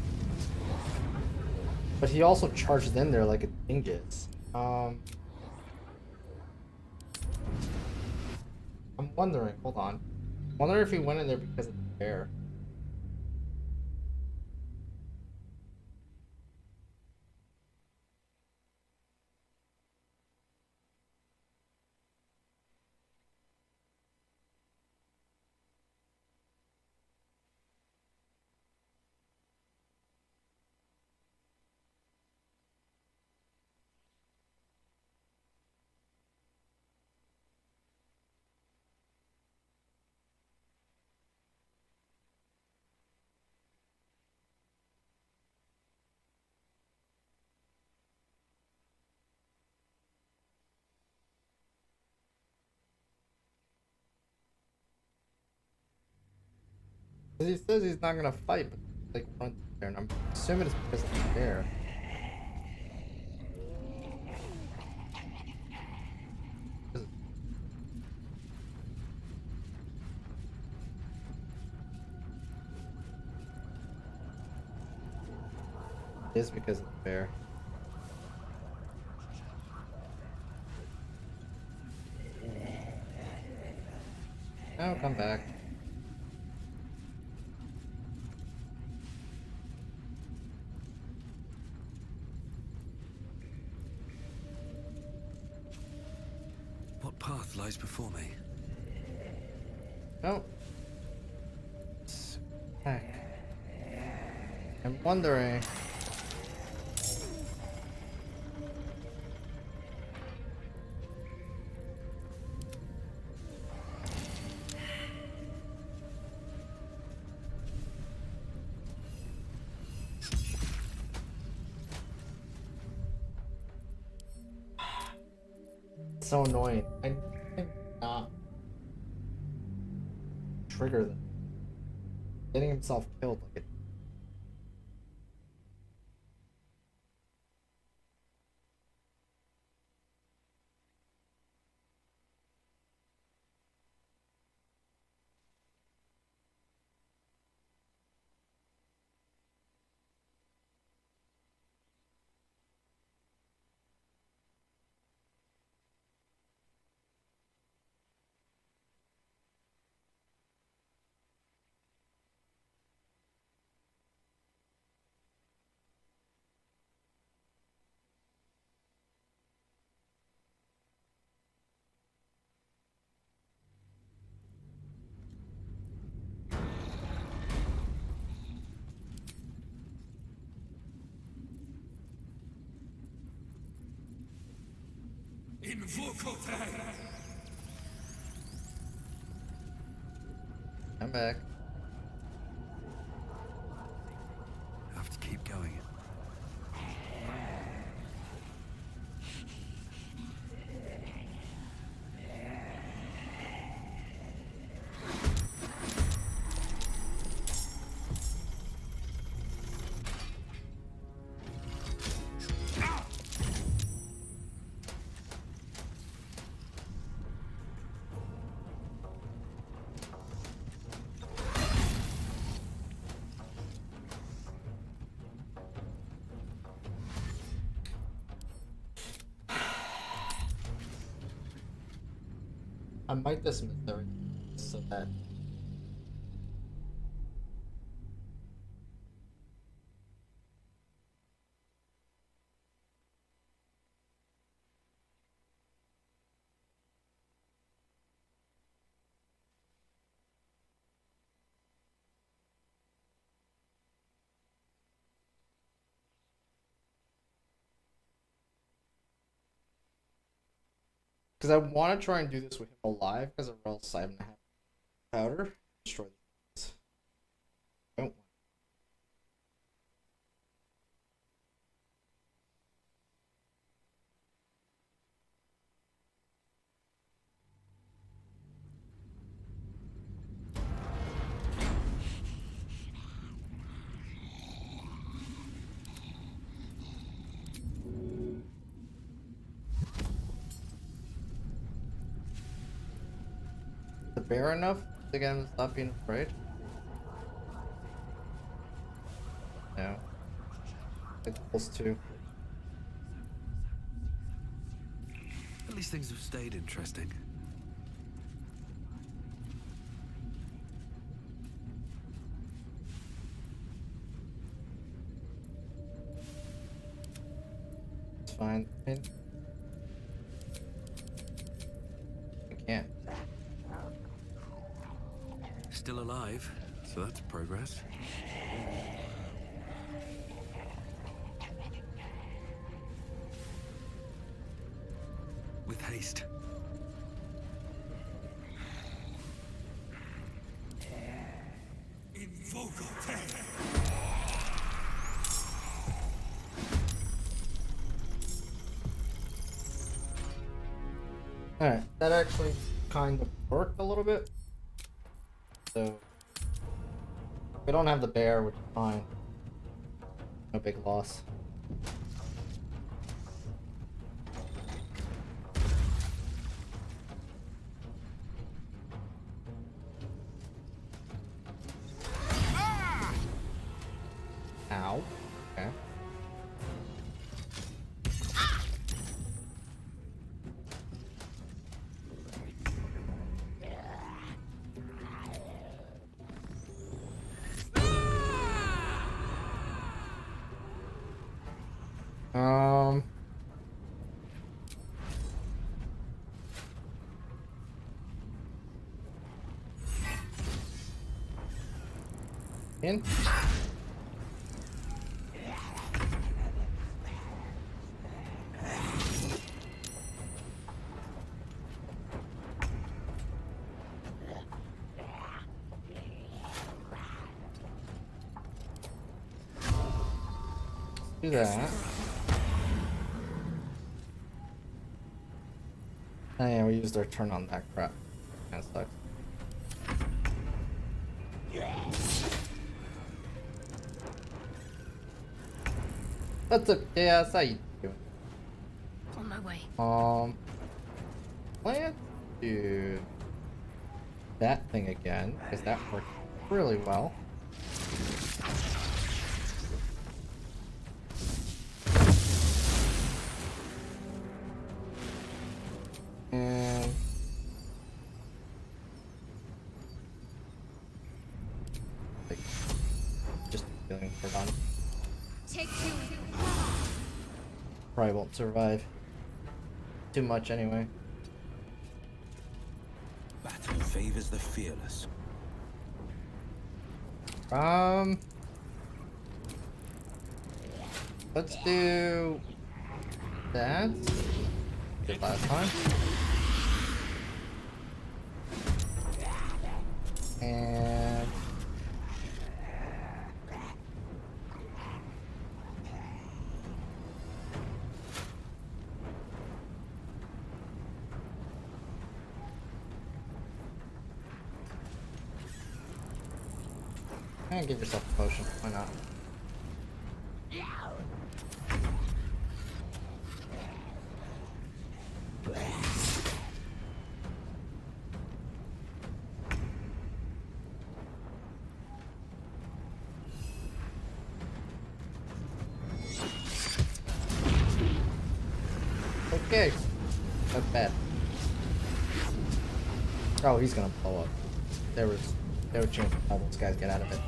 But he also charged in there like a dingus. I'm wondering, hold on. I wonder if he went in there because of the bear. He says he's not gonna fight, but like runs there, and I'm assuming it's because of the bear. It is because of the bear. Oh, come back. What path lies before me? Oh. Heck. I'm wondering. So annoying. I think not trigger them. Getting himself killed like it. I'm back. Have to keep going. I might dismiss everything so that because I want to try and do this with him alive, because or else I'm gonna have powder destroy the things. Don't. The bear enough to get him to stop being afraid? No. It pulls too. At least things have stayed interesting. It's fine. I can't. Still alive, so that's progress. With haste. Alright, that actually kind of worked a little bit. So We don't have the bear, which is fine. No big loss. Ow. Okay. In. Do that. Oh yeah, we used our turn on that crap. Kinda sucks. What's up, Chaos? How you doing? On my way. Let's do that thing again, because that worked really well. And like, just feeling for done. Take two. Probably won't survive too much anyway. Battle favors the fearless. Let's do that. Did last time. And give yourself a potion. Why not? Okay. Not bad. Oh, he's gonna blow up. There was chance all those guys get out of it.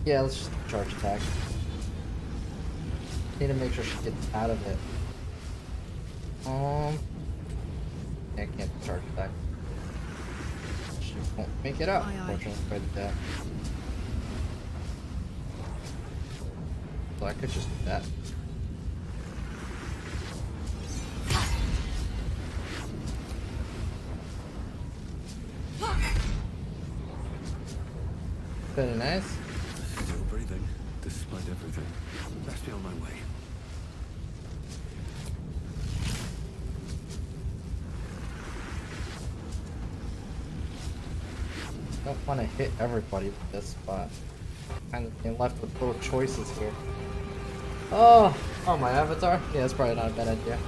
Yeah, let's just charge attack. Need to make sure she gets out of it. I can't charge attack. She won't make it out, unfortunately, by the death. So I could just do that. Very nice. Still breathing, despite everything. Best be on my way. Don't want to hit everybody with this spot. Kind of being left with little choices here. Oh, my avatar? Yeah, that's probably not a bad idea.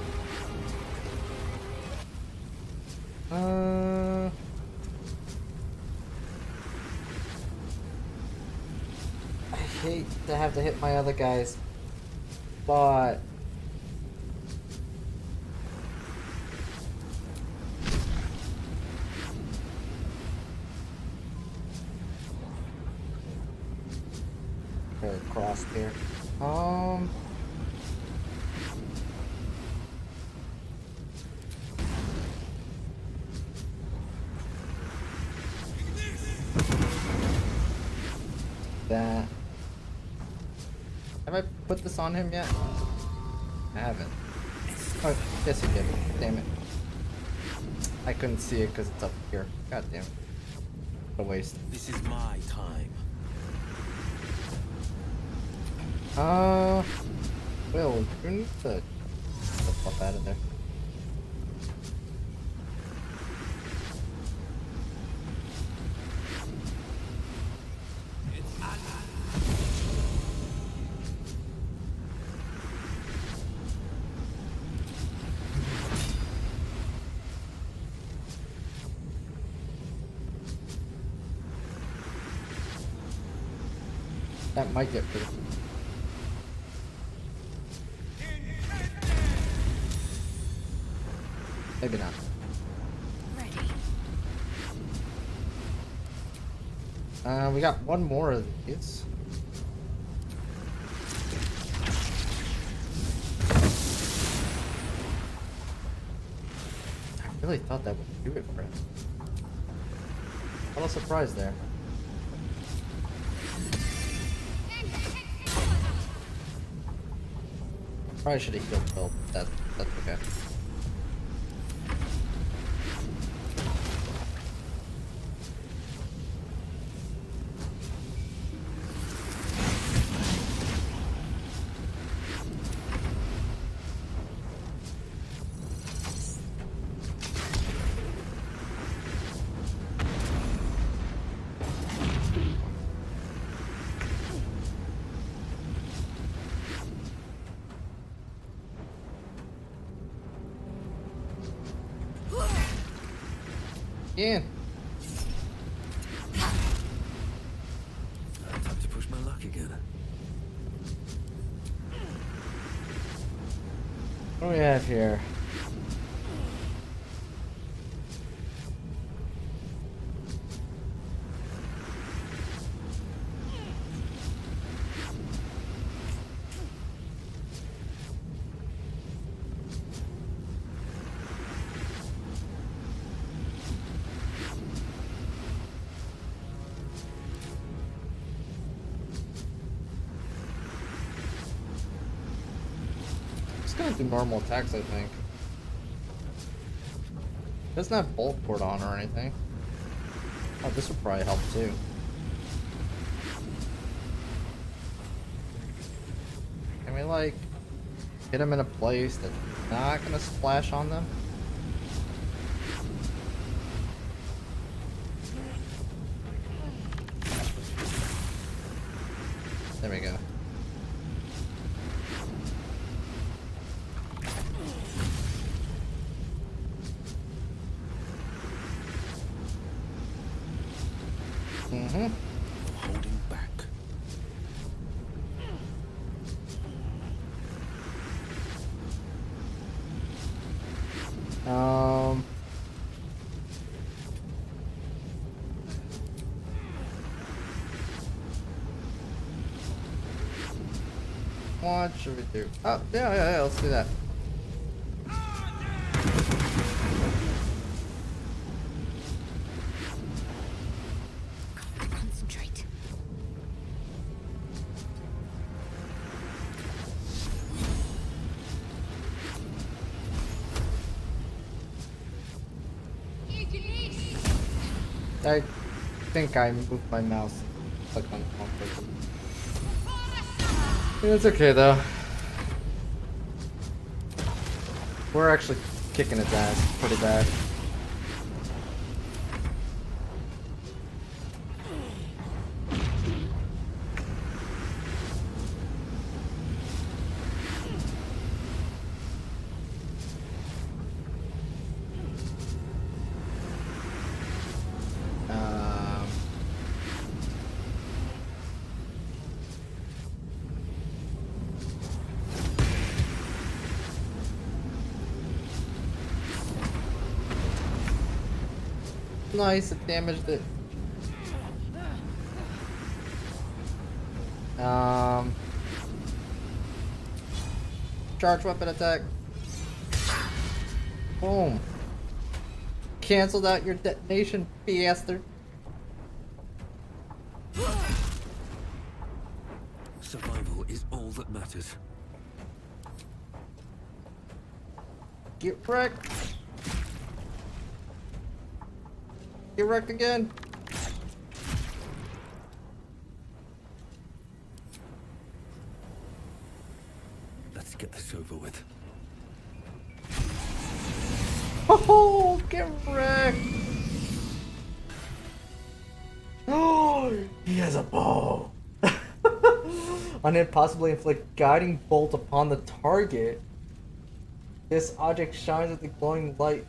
I hate to have to hit my other guys, but crossed here. That. Have I put this on him yet? I haven't. Oh, yes you did. Damn it. I couldn't see it because it's up here. God damn it. What a waste. This is my time. Will, you need to get the fuck out of there. That might get through. Maybe not. We got one more of these. I really thought that would do it for him. A little surprised there. Probably should have healed Phil, but that's okay. Yeah. Time to push my luck again. What do we have here? Gonna do normal attacks, I think. Doesn't have bulk port on or anything. Oh, this would probably help too. Can we like hit him in a place that's not gonna splash on them? There we go. Mm-hmm. Holding back. What should we do? Oh, yeah, let's do that. Concentrate. I think I moved my mouse and clicked on the wrong person. Yeah, it's okay though. We're actually kicking his ass pretty bad. Nice, it damaged it. Charge weapon attack. Boom. Canceled out your detonation, bastard. Survival is all that matters. Get wrecked. Get wrecked again. Let's get this over with. Oh, get wrecked. Oh, he has a bow. On it, possibly inflict guiding bolt upon the target. This object shines with a glowing light.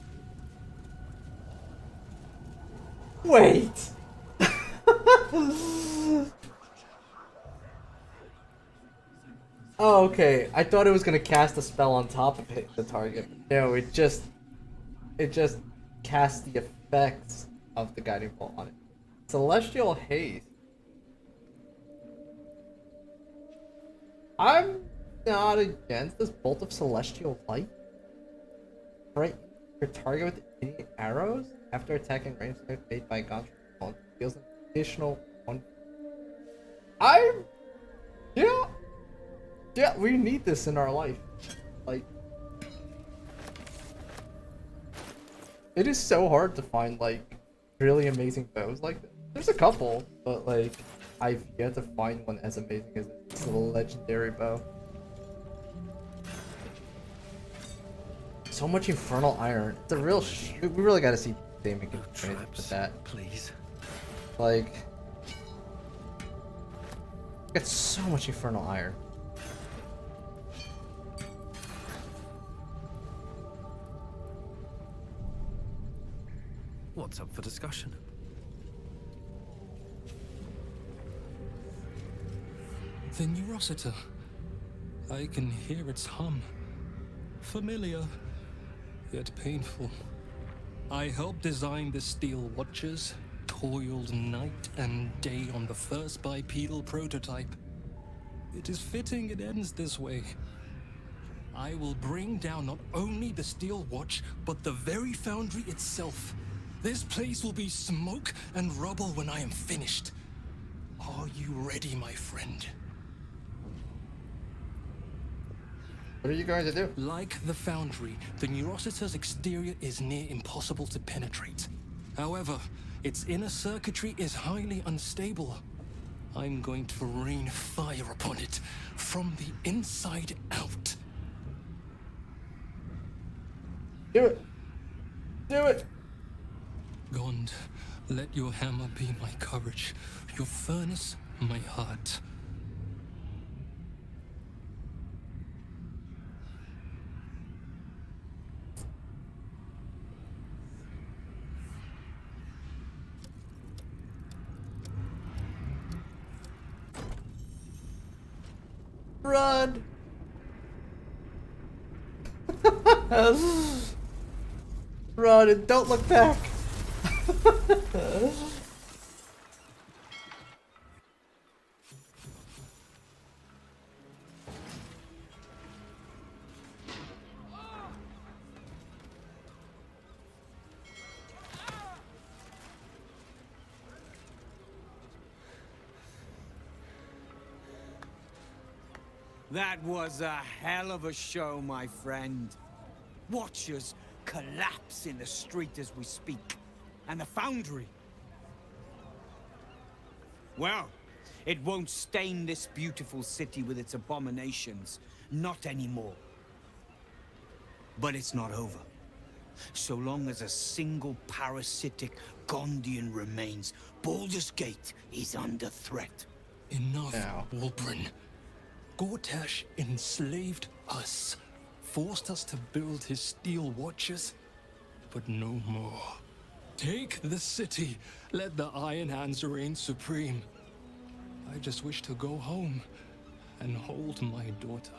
Wait! Oh, okay. I thought it was gonna cast a spell on top of the target. No, it just casts the effects of the guiding bolt on it. Celestial haze. I'm not against this bolt of celestial light. Right, your target with any arrows after attacking range made by Gauntlet deals an additional 1. Yeah, we need this in our life. Like, it is so hard to find like really amazing bows like this. There's a couple, but like I've yet to find one as amazing as this. It's a legendary bow. So much infernal iron. It's a real. We really got to see Damon can do anything with that. Please. Like, it's so much infernal iron. What's up for discussion? The Nurbothecat. I can hear its hum. Familiar, yet painful. I helped design the steel watches, toiled night and day on the first bipedal prototype. It is fitting it ends this way. I will bring down not only the steel watch, but the very foundry itself. This place will be smoke and rubble when I am finished. Are you ready, my friend? What are you going to do? Like the foundry, the Nurbothecat's exterior is near impossible to penetrate. However, its inner circuitry is highly unstable. I'm going to rain fire upon it from the inside out. Do it! Do it! Gond, let your hammer be my courage, your furnace my heart. Run! Run and don't look back! That was a hell of a show, my friend. Watchers collapse in the street as we speak. And the foundry. Well, it won't stain this beautiful city with its abominations. Not anymore. But it's not over. So long as a single parasitic Gondian remains, Baldur's Gate is under threat. Enough, Wulbren. Gortash enslaved us, forced us to build his steel watches, but no more. Take the city, let the Iron Hands reign supreme. I just wish to go home and hold my daughter.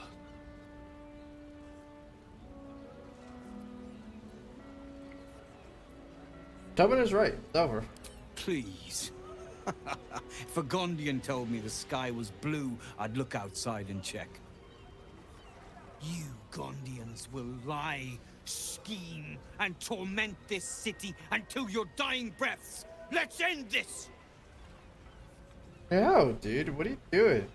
Tobin is right. It's over. Please. If a Gondian told me the sky was blue, I'd look outside and check. You Gondians will lie, scheme, and torment this city until your dying breaths. Let's end this! No, dude, what are you doing?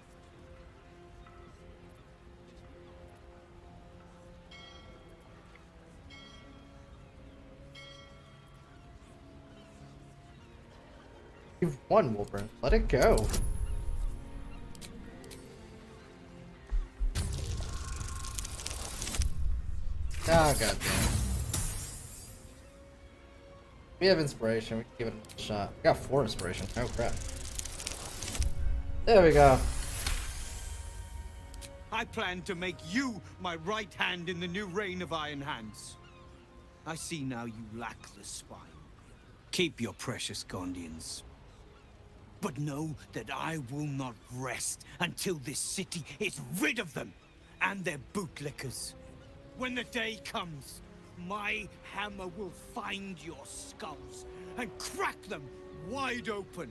You've won, Wilburn. Let it go. Ah, goddamn. We have inspiration. We can give it a shot. We got 4 inspiration. Oh crap. There we go. I plan to make you my right hand in the new reign of Iron Hands. I see now you lack the spine. Keep your precious Gondians. But know that I will not rest until this city is rid of them and their bootlickers. When the day comes, my hammer will find your skulls and crack them wide open.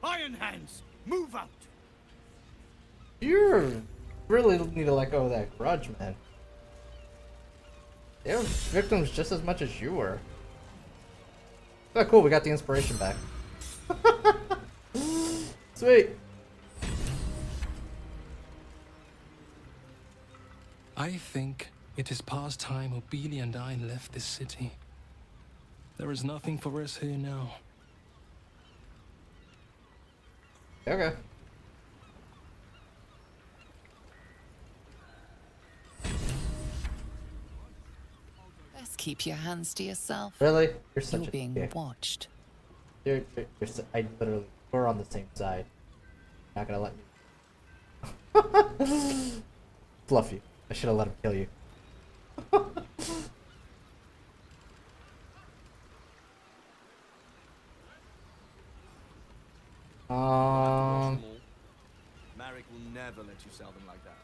Iron Hands, move out! You really need to let go of that grudge, man. They were victims just as much as you were. Oh, cool, we got the inspiration back. Sweet. I think it is past time Obelia and I left this city. There is nothing for us here now. Okay. Best keep your hands to yourself. Really? You're such You're a being dick. watched. I literally, we're on the same side. Not gonna let me. Fluffy. I should have let him kill you. Marek will never let you sell them like that.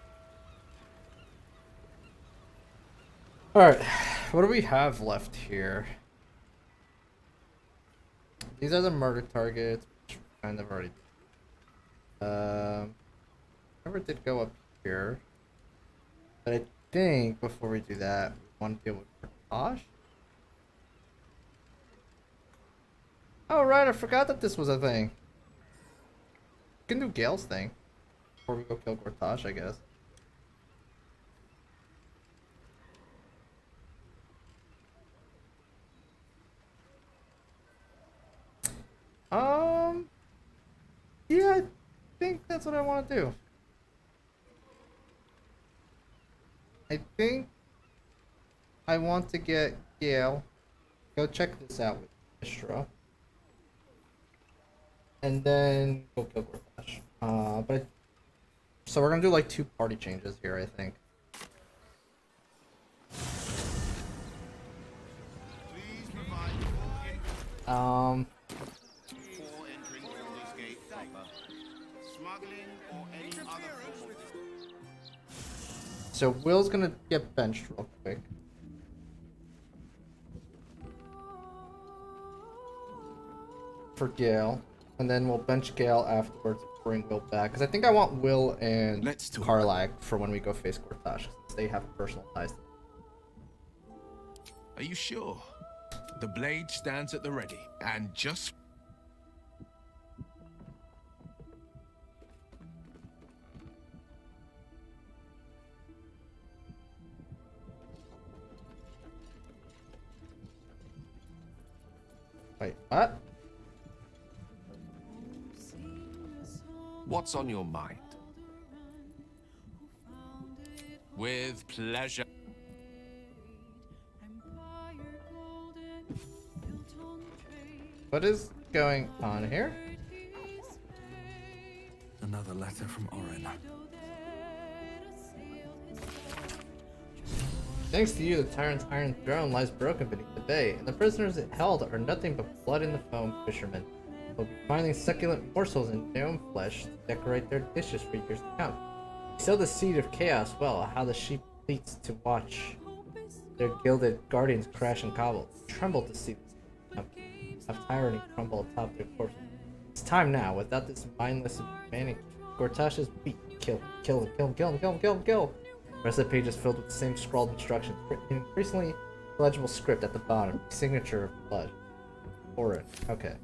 Alright, what do we have left here? These are the murder targets, which we kind of already never did go up here. But I think before we do that, we want to deal with Tosh. Oh right, I forgot that this was a thing. We can do Gale's thing before we go kill Gortash, I guess. Yeah, I think that's what I want to do. I think I want to get Gale. Go check this out with Istra. And then go kill Gortash. So we're gonna do like 2 party changes here, I think. Before entering Baldur's Gate proper, smuggling or any other form of... So Will's gonna get benched real quick. For Gale. And then we'll bench Gale afterwards and bring Will back. Because I think I want Will and Karlach for when we go face Gortash, since they have personal ties. Are you sure? The blade stands at the ready, and just... Wait, what? What's on your mind? With pleasure. What is going on here? Another letter from Orin. Thanks to you, the tyrant's iron throne lies broken beneath the bay, and the prisoners it held are nothing but blood in the foam fishermen. They'll be finding succulent morsels in gnome flesh to decorate their dishes for years to come. We sow the seed of chaos well, how the sheep bleats to watch their gilded guardians crash and cobble. Tremble to see this come. Have tyranny crumble atop their corpses. It's time now. Without this mindless manic, Gortash is beat. Kill, kill, kill, kill, kill, kill, kill. The rest of the page is filled with the same scrawled instructions, written in increasingly legible script at the bottom. Signature of blood. Horrid. Okay.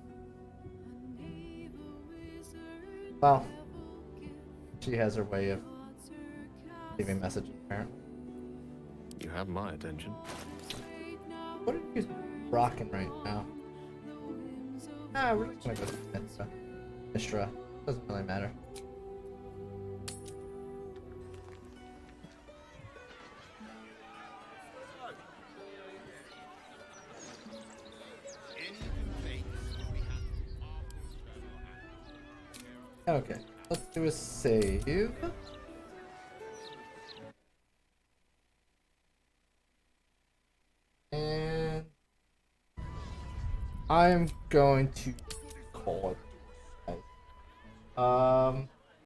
Well, she has her way of leaving messages, apparently. You have my attention. What are you rocking right now? Ah, we're just gonna go to Mistra. Mistra. Doesn't really matter. Okay, let's do a save. And I'm going to call it.